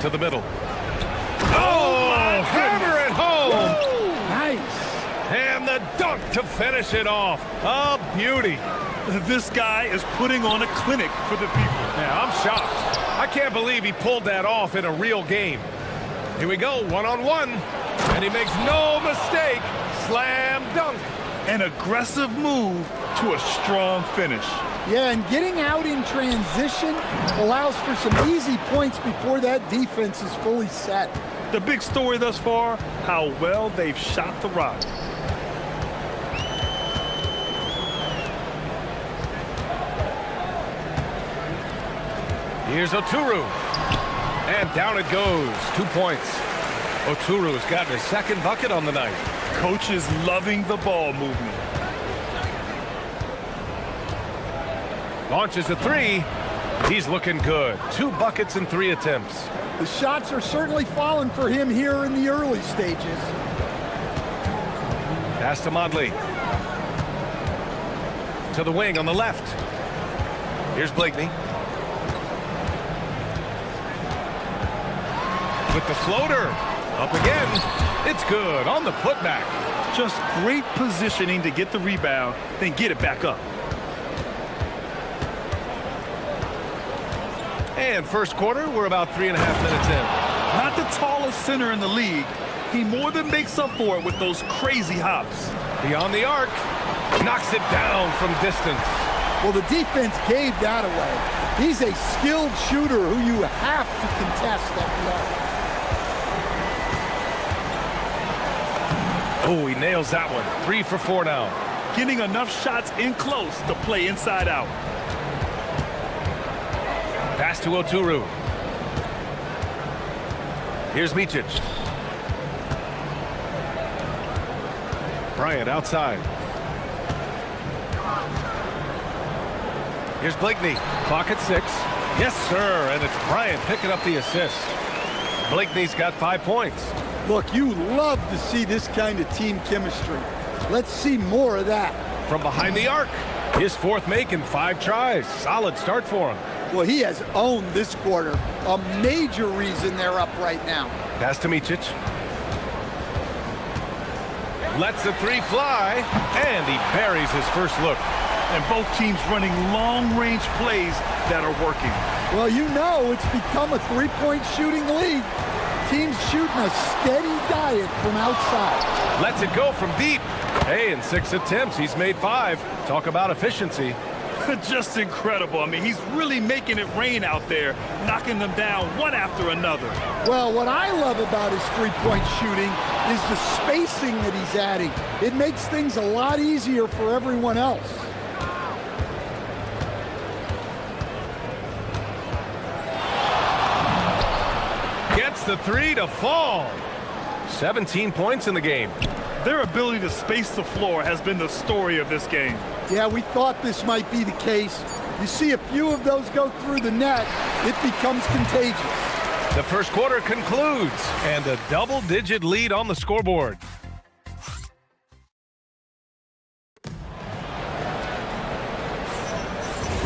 To the middle. Oh, hammer it home. Woo! Nice. And the dunk to finish it off. A beauty. This guy is putting on a clinic for the people. Yeah, I'm shocked. I can't believe he pulled that off in a real game. Here we go, one-on-one. And he makes no mistake. Slam dunk. An aggressive move to a strong finish. Yeah, and getting out in transition allows for some easy points before that defense is fully set. The big story thus far, how well they've shot the rock. Here's Oturu. And down it goes. 2 points. Oturu has gotten his second bucket on the night. Coach is loving the ball movement. Launches a 3. He's looking good. 2 buckets and 3 attempts. The shots are certainly falling for him here in the early stages. Pass to Motley. To the wing on the left. Here's Blakeney. With the floater. Up again. It's good on the putback. Just great positioning to get the rebound, then get it back up. And first quarter, we're about 3.5 minutes in. Not the tallest center in the league. He more than makes up for it with those crazy hops. Beyond the arc. Knocks it down from distance. Well, the defense gave that away. He's a skilled shooter who you have to contest at the arc. Oh, he nails that one. 3 for 4 now. Getting enough shots in close to play inside out. Pass to Oturu. Here's Micic. Bryant outside. Here's Blakeney. Clock at 6. Yes, sir. And it's Bryant picking up the assist. Blakeney's got 5 points. Look, you love to see this kind of team chemistry. Let's see more of that. From behind the arc. His 4th make in 5 tries. Solid start for him. Well, he has owned this quarter. A major reason they're up right now. Pass to Micic. Lets the 3 fly. And he buries his first look. And both teams running long-range plays that are working. Well, you know it's become a three-point shooting league. Teams shooting a steady diet from outside. Lets it go from deep. Hey, in 6 attempts, he's made 5. Talk about efficiency. Just incredible. I mean, he's really making it rain out there, knocking them down one after another. Well, what I love about his three-point shooting is the spacing that he's adding. It makes things a lot easier for everyone else. Gets the three to fall. 17 points in the game. Their ability to space the floor has been the story of this game. Yeah, we thought this might be the case. You see a few of those go through the net, it becomes contagious. The first quarter concludes, and a double-digit lead on the scoreboard.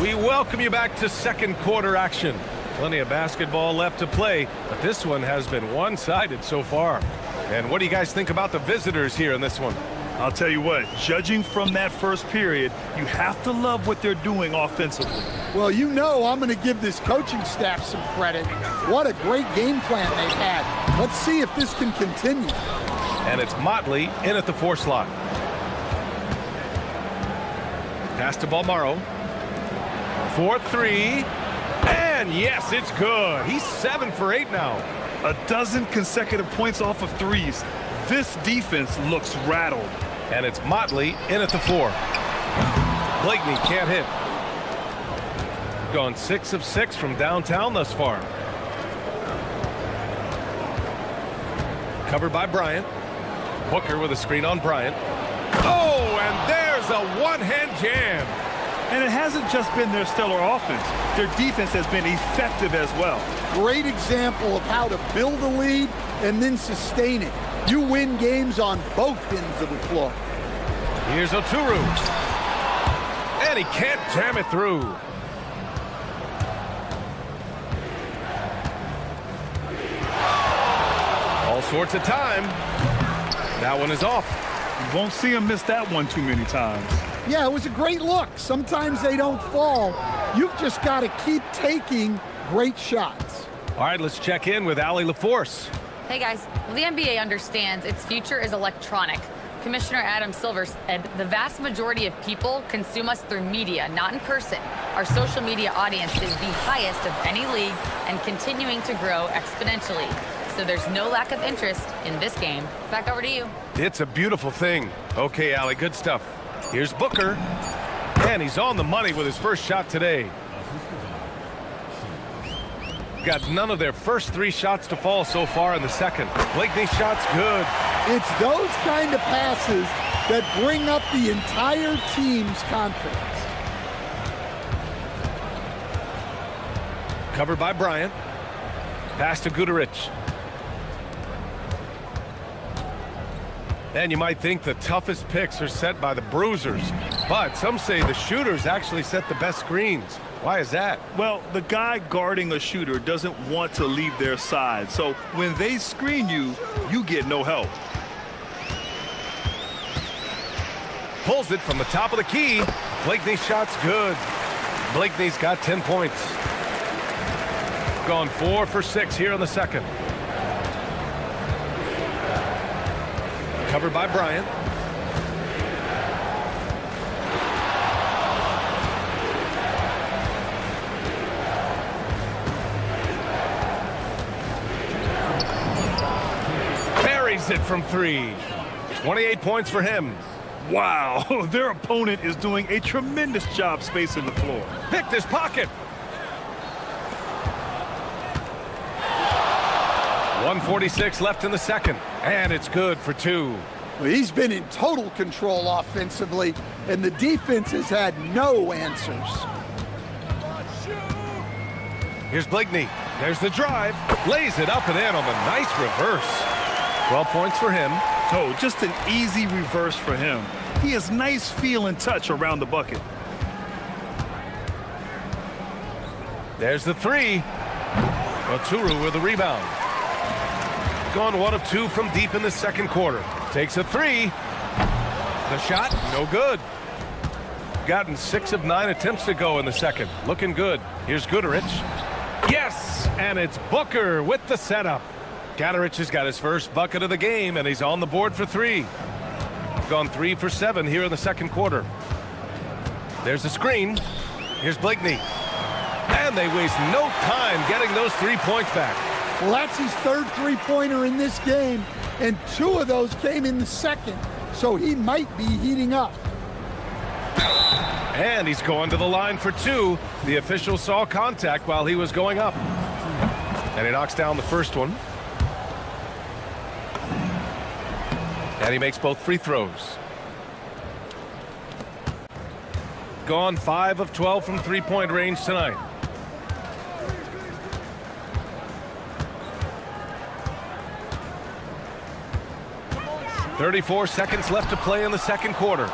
We welcome you back to second quarter action. Plenty of basketball left to play, but this one has been one-sided so far. And what do you guys think about the visitors here in this one? I'll tell you what, judging from that first period, you have to love what they're doing offensively. Well, you know I'm going to give this coaching staff some credit. What a great game plan they've had. Let's see if this can continue. And it's Motley in at the 4 slot. Pass to Balmaro. 4-3. And yes, it's good. He's 7 for 8 now. A dozen consecutive points off of threes. This defense looks rattled. And it's Motley in at the 4. Blakeney can't hit. Gone 6 of 6 from downtown thus far. Covered by Bryant. Booker with a screen on Bryant. Oh, and there's a one-hand jam. And it hasn't just been their stellar offense. Their defense has been effective as well. Great example of how to build a lead and then sustain it. You win games on both ends of the floor. Here's Oturu. And he can't jam it through. All sorts of time. That one is off. You won't see him miss that one too many times. Yeah, it was a great look. Sometimes they don't fall. You've just got to keep taking great shots. All right, let's check in with Allie LaForce. Hey guys, well, the NBA understands its future is electronic. Commissioner Adam Silver said the vast majority of people consume us through media, not in person. Our social media audience is the highest of any league and continuing to grow exponentially. So there's no lack of interest in this game. Back over to you. It's a beautiful thing. Okay, Allie, good stuff. Here's Booker. And he's on the money with his first shot today. Got none of their first 3 shots to fall so far in the second. Blakeney's shot's good. It's those kind of passes that bring up the entire team's confidence. Covered by Bryant. Pass to Gudarich. And you might think the toughest picks are set by the bruisers, but some say the shooters actually set the best screens. Why is that? Well, the guy guarding a shooter doesn't want to leave their side. So when they screen you, you get no help. Pulls it from the top of the key. Blakeney's shot's good. Blakeney's got 10 points. Gone 4 for 6 here in the second. Covered by Bryant. Buries it from 3. 28 points for him. Wow, their opponent is doing a tremendous job spacing the floor. Picked his pocket. 1:46 left in the second, and it's good for 2. Well, he's been in total control offensively, and the defense has had no answers. Here's Blakeney. There's the drive. Lays it up and in on the nice reverse. 12 points for him. Oh, just an easy reverse for him. He has nice feel and touch around the bucket. There's the 3. Oturu with the rebound. Gone 1 of 2 from deep in the second quarter. Takes a 3. The shot, no good. Gotten 6 of 9 attempts to go in the second. Looking good. Here's Gudarich. Yes, and it's Booker with the setup. Gudarich has got his first bucket of the game, and he's on the board for 3. Gone 3 for 7 here in the second quarter. There's a screen. Here's Blakeney. And they waste no time getting those 3 points back. Well, that's his third three-pointer in this game, and 2 of those came in the second, so he might be heating up. And he's going to the line for 2. The official saw contact while he was going up. And he knocks down the first one. And he makes both free throws. Gone 5 of 12 from three-point range tonight. "34 seconds left to play in the second quarter.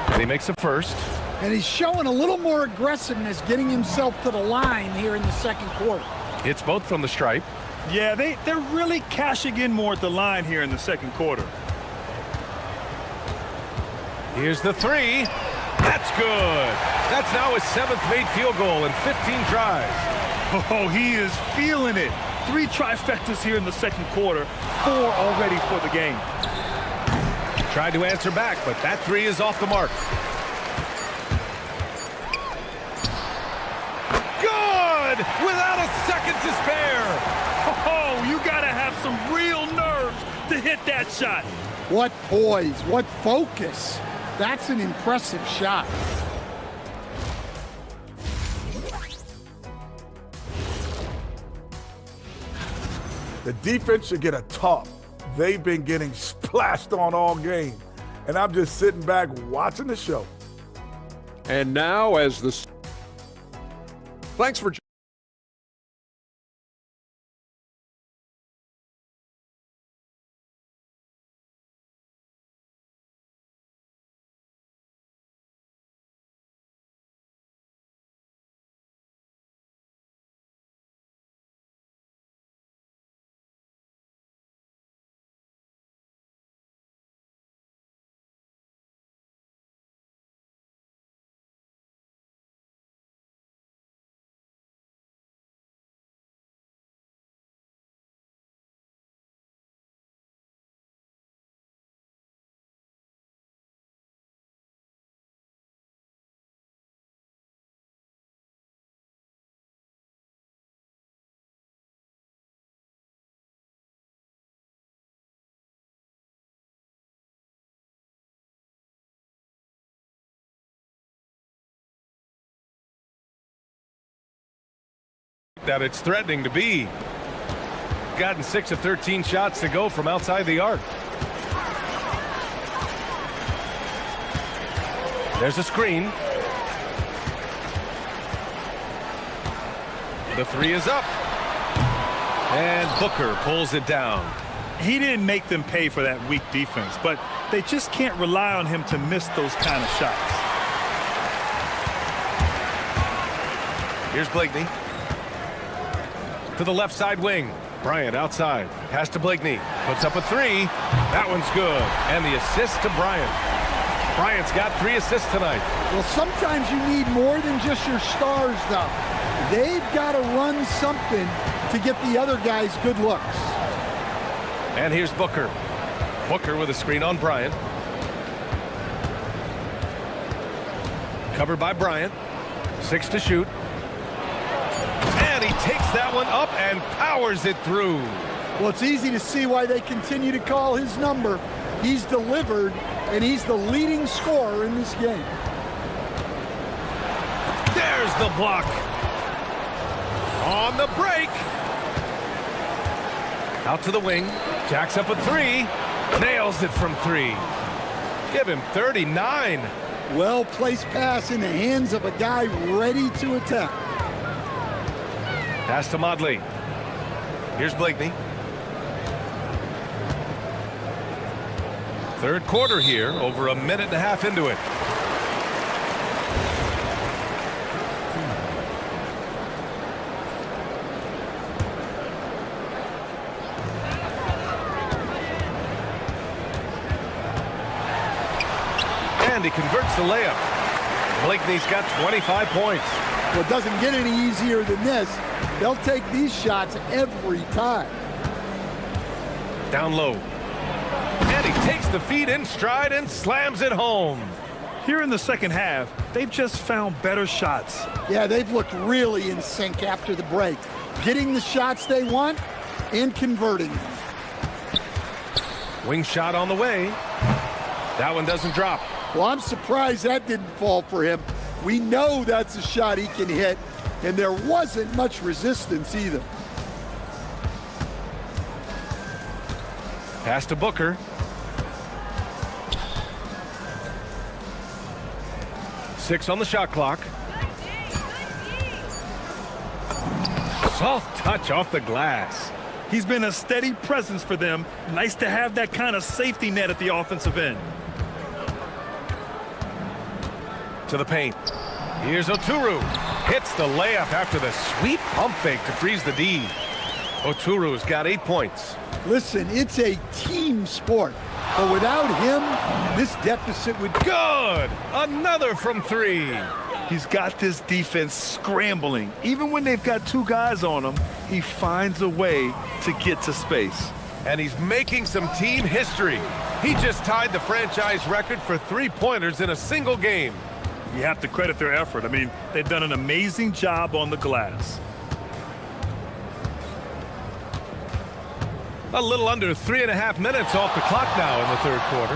And he makes a first. And he's showing a little more aggressiveness getting himself to the line here in the second quarter. Hits both from the stripe. Yeah, they're really cashing in more at the line here in the second quarter. Here's the 3. That's good. That's now his 7th made field goal in 15 tries. Oh, he is feeling it. 3 trifectas here in the second quarter, 4 already for the game. Tried to answer back, but that 3 is off the mark. Good! Without a second to spare. Oh, you gotta have some real nerves to hit that shot. What poise, what focus. That's an impressive shot. The defense should get a talk. They've been getting splashed on all game. And I'm just sitting back watching the show. And now as the... Thanks for... That it's threatening to be. Gotten 6 of 13 shots to go from outside the arc. There's a screen. The 3 is up. And Booker pulls it down. He didn't make them pay for that weak defense, but they just can't rely on him to miss those kind of shots. Here's Blakeney. To the left side wing. Bryant outside. Pass to Blakeney. Puts up a 3. That one's good. And the assist to Bryant. Bryant's got 3 assists tonight. Well, sometimes you need more than just your stars, though. They've got to run something to get the other guys good looks. And here's Booker. Booker with a screen on Bryant. Covered by Bryant. 6 to shoot. And he takes that one up and powers it through. Well, it's easy to see why they continue to call his number. He's delivered, and he's the leading scorer in this game. There's the block. On the break. Out to the wing. Jacks up a 3. Nails it from 3. Give him 39. Well-placed pass in the hands of a guy ready to attack. Pass to Modley. Here's Blakeney. Third quarter here, over a minute and a half into it. And he converts the layup. Blakeney's got 25 points. Well, it doesn't get any easier than this. They'll take these shots every time. Down low. And he takes the feed in stride and slams it home. Here in the second half, they've just found better shots. Yeah, they've looked really in sync after the break. Getting the shots they want and converting them. Wing shot on the way. That one doesn't drop. Well, I'm surprised that didn't fall for him. We know that's a shot he can hit, and there wasn't much resistance either. Pass to Booker. Six on the shot clock. Soft touch off the glass. He's been a steady presence for them. Nice to have that kind of safety net at the offensive end. To the paint. Here's Oturu. Hits the layup after the sweet pump fake to freeze the D. Oturu's got 8 points. Listen, it's a team sport, but without him, this deficit would... Good! Another from three. He's got this defense scrambling. Even when they've got two guys on him, he finds a way to get to space. And he's making some team history. He just tied the franchise record for three-pointers in a single game. You have to credit their effort. I mean, they've done an amazing job on the glass. A little under 3.5 minutes off the clock now in the third quarter.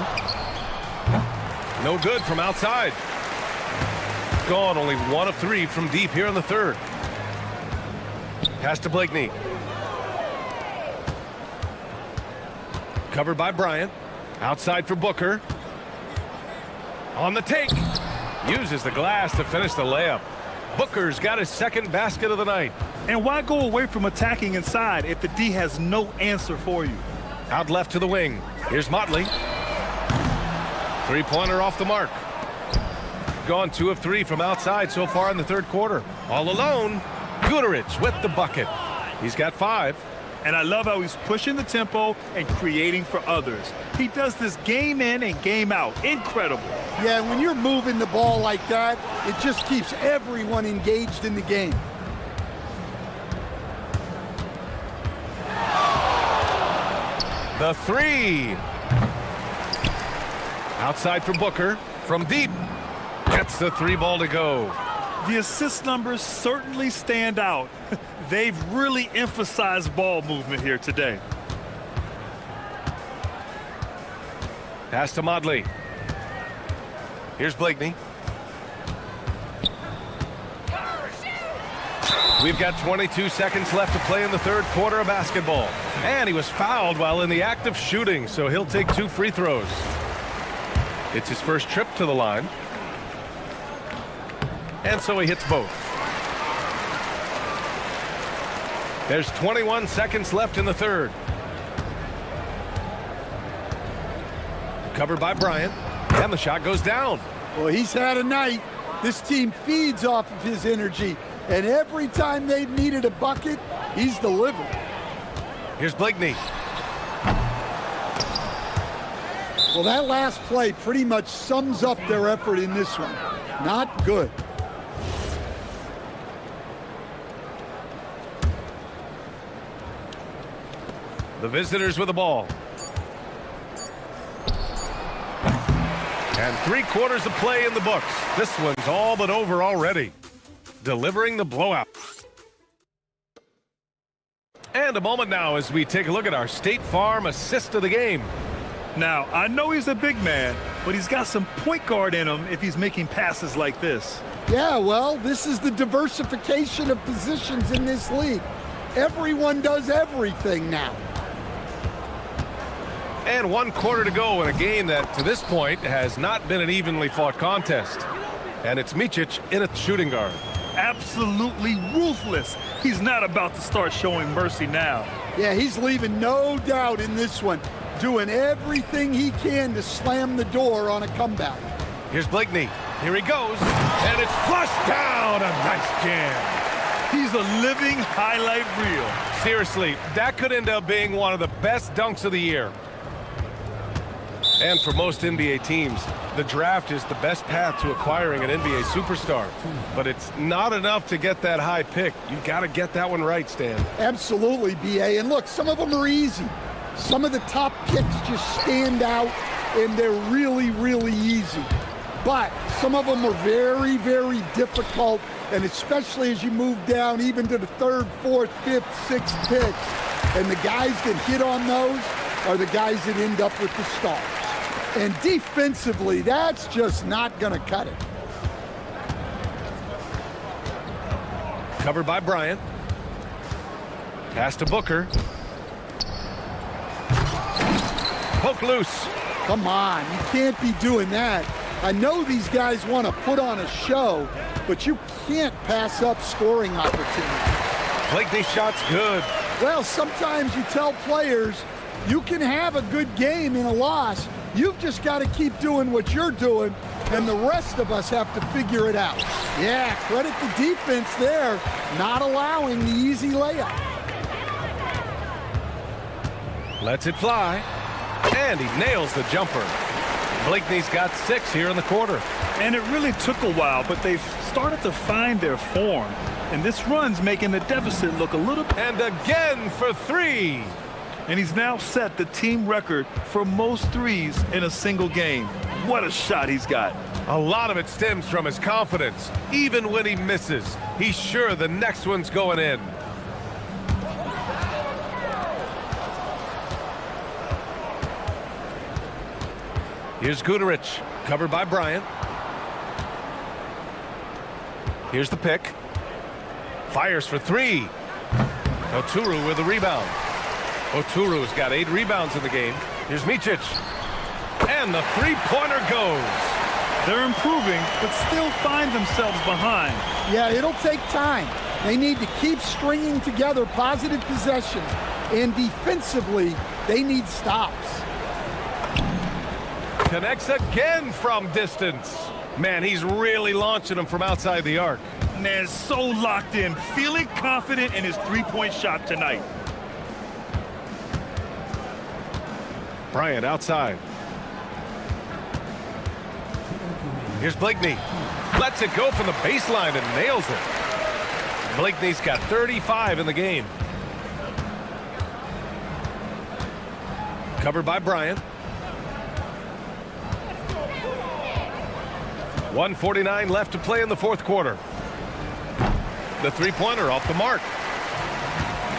No good from outside. Gone only 1 of 3 from deep here in the third. Pass to Blakeney. Covered by Bryant. Outside for Booker. On the take. Uses the glass to finish the layup. Booker's got his second basket of the night. And why go away from attacking inside if the D has no answer for you? Out left to the wing. Here's Motley. Three-pointer off the mark. Gone 2 of 3 from outside so far in the third quarter. All alone, Guterich with the bucket. He's got 5. And I love how he's pushing the tempo and creating for others. He does this game in and game out. Incredible. Yeah, when you're moving the ball like that, it just keeps everyone engaged in the game. The three. Outside for Booker. From deep. Gets the 3 ball to go. The assist numbers certainly stand out. They've really emphasized ball movement here today. Pass to Motley. Here's Blakeney. We've got 22 seconds left to play in the third quarter of basketball. And he was fouled while in the act of shooting, so he'll take 2 free throws. It's his first trip to the line. And so he hits both. There's 21 seconds left in the third. Covered by Bryant. And the shot goes down. Well, he's had a night. This team feeds off of his energy. And every time they've needed a bucket, he's delivered. Here's Blakeney. Well, that last play pretty much sums up their effort in this one. Not good. The visitors with the ball. And 3 quarters of play in the books. This one's all but over already. Delivering the blowout. And a moment now as we take a look at our State Farm assist of the game. Now, I know he's a big man, but he's got some point guard in him if he's making passes like this. Yeah, well, this is the diversification of positions in this league. Everyone does everything now. And 1 quarter to go in a game that, to this point, has not been an evenly fought contest. And it's Micic in a shooting guard. Absolutely ruthless. He's not about to start showing mercy now. Yeah, he's leaving no doubt in this one. Doing everything he can to slam the door on a comeback. Here's Blakeney. Here he goes. And it's flushed down. A nice jam. He's a living highlight reel. Seriously, that could end up being one of the best dunks of the year. And for most NBA teams, the draft is the best path to acquiring an NBA superstar. But it's not enough to get that high pick. You've got to get that one right, Stan. Absolutely, BA. And look, some of them are easy. Some of the top picks just stand out, and they're really, really easy. But some of them are very, very difficult, and especially as you move down even to the 3rd, 4th, 5th, 6th picks. And the guys that hit on those are the guys that end up with the stars. And defensively, that's just not going to cut it. Covered by Bryant. Pass to Booker. Poke loose. Come on, you can't be doing that. I know these guys want to put on a show, but you can't pass up scoring opportunities. Blakeney's shot's good. Well, sometimes you tell players, you can have a good game in a loss. You've just got to keep doing what you're doing, and the rest of us have to figure it out. Yeah, credit the defense there, not allowing the easy layup. Lets it fly, and he nails the jumper. Blakeney's got 6 here in the quarter. And it really took a while, but they've started to find their form. And this run's making the deficit look a little... And again for 3. And he's now set the team record for most threes in a single game. What a shot he's got. A lot of it stems from his confidence. Even when he misses, he's sure the next one's going in. Here's Guterich, covered by Bryant. Here's the pick. Fires for 3. Oturu with a rebound. Oturu's got 8 rebounds in the game. Here's Micic. And the three-pointer goes. They're improving, but still find themselves behind. Yeah, it'll take time. They need to keep stringing together positive possessions. And defensively, they need stops. Connects again from distance. Man, he's really launching them from outside the arc. Man, so locked in, feeling confident in his three-point shot tonight. Bryant outside. Here's Blakeney. Lets it go from the baseline and nails it. Blakeney's got 35 in the game. Covered by Bryant. 1:49 left to play in the 4th quarter. The three-pointer off the mark.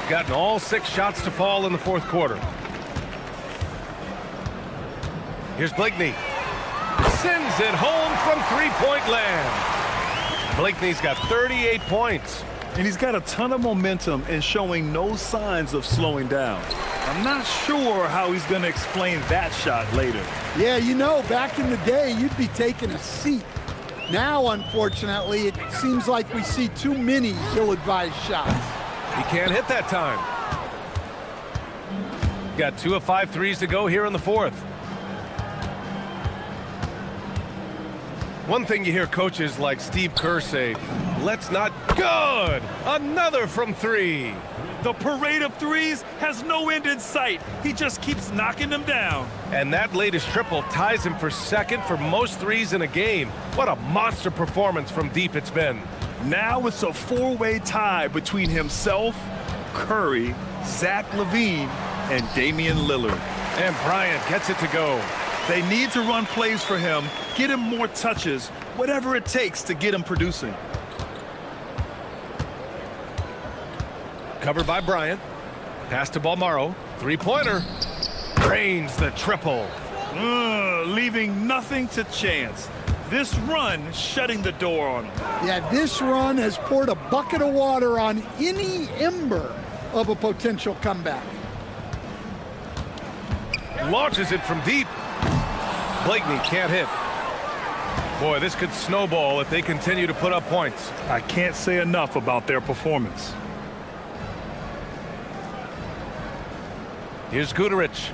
Gotten all 6 shots to fall in the 4th quarter. Here's Blakeney. Sends it home from three-point land. Blakeney's got 38 points. And he's got a ton of momentum and showing no signs of slowing down. I'm not sure how he's going to explain that shot later. Yeah, you know, back in the day, you'd be taking a seat. Now, unfortunately, it seems like we see too many ill-advised shots. He can't hit that time. Got 2 of 5 threes to go here in the 4th. One thing you hear coaches like Steve Kerr say, let's not... Good! Another from 3. The parade of threes has no end in sight. He just keeps knocking them down. And that latest triple ties him for 2nd for most threes in a game. What a monster performance from deep it's been. Now it's a 4-way tie between himself, Curry, Zach LaVine, and Damian Lillard. And Bryant gets it to go. They need to run plays for him, get him more touches, whatever it takes to get him producing. Covered by Bryant. Pass to Balmaro. Three-pointer. Drains the triple. Leaving nothing to chance. This run shutting the door on him. Yeah, this run has poured a bucket of water on any ember of a potential comeback. Launches it from deep. Blakeney can't hit. Boy, this could snowball if they continue to put up points. I can't say enough about their performance. Here's Guterich.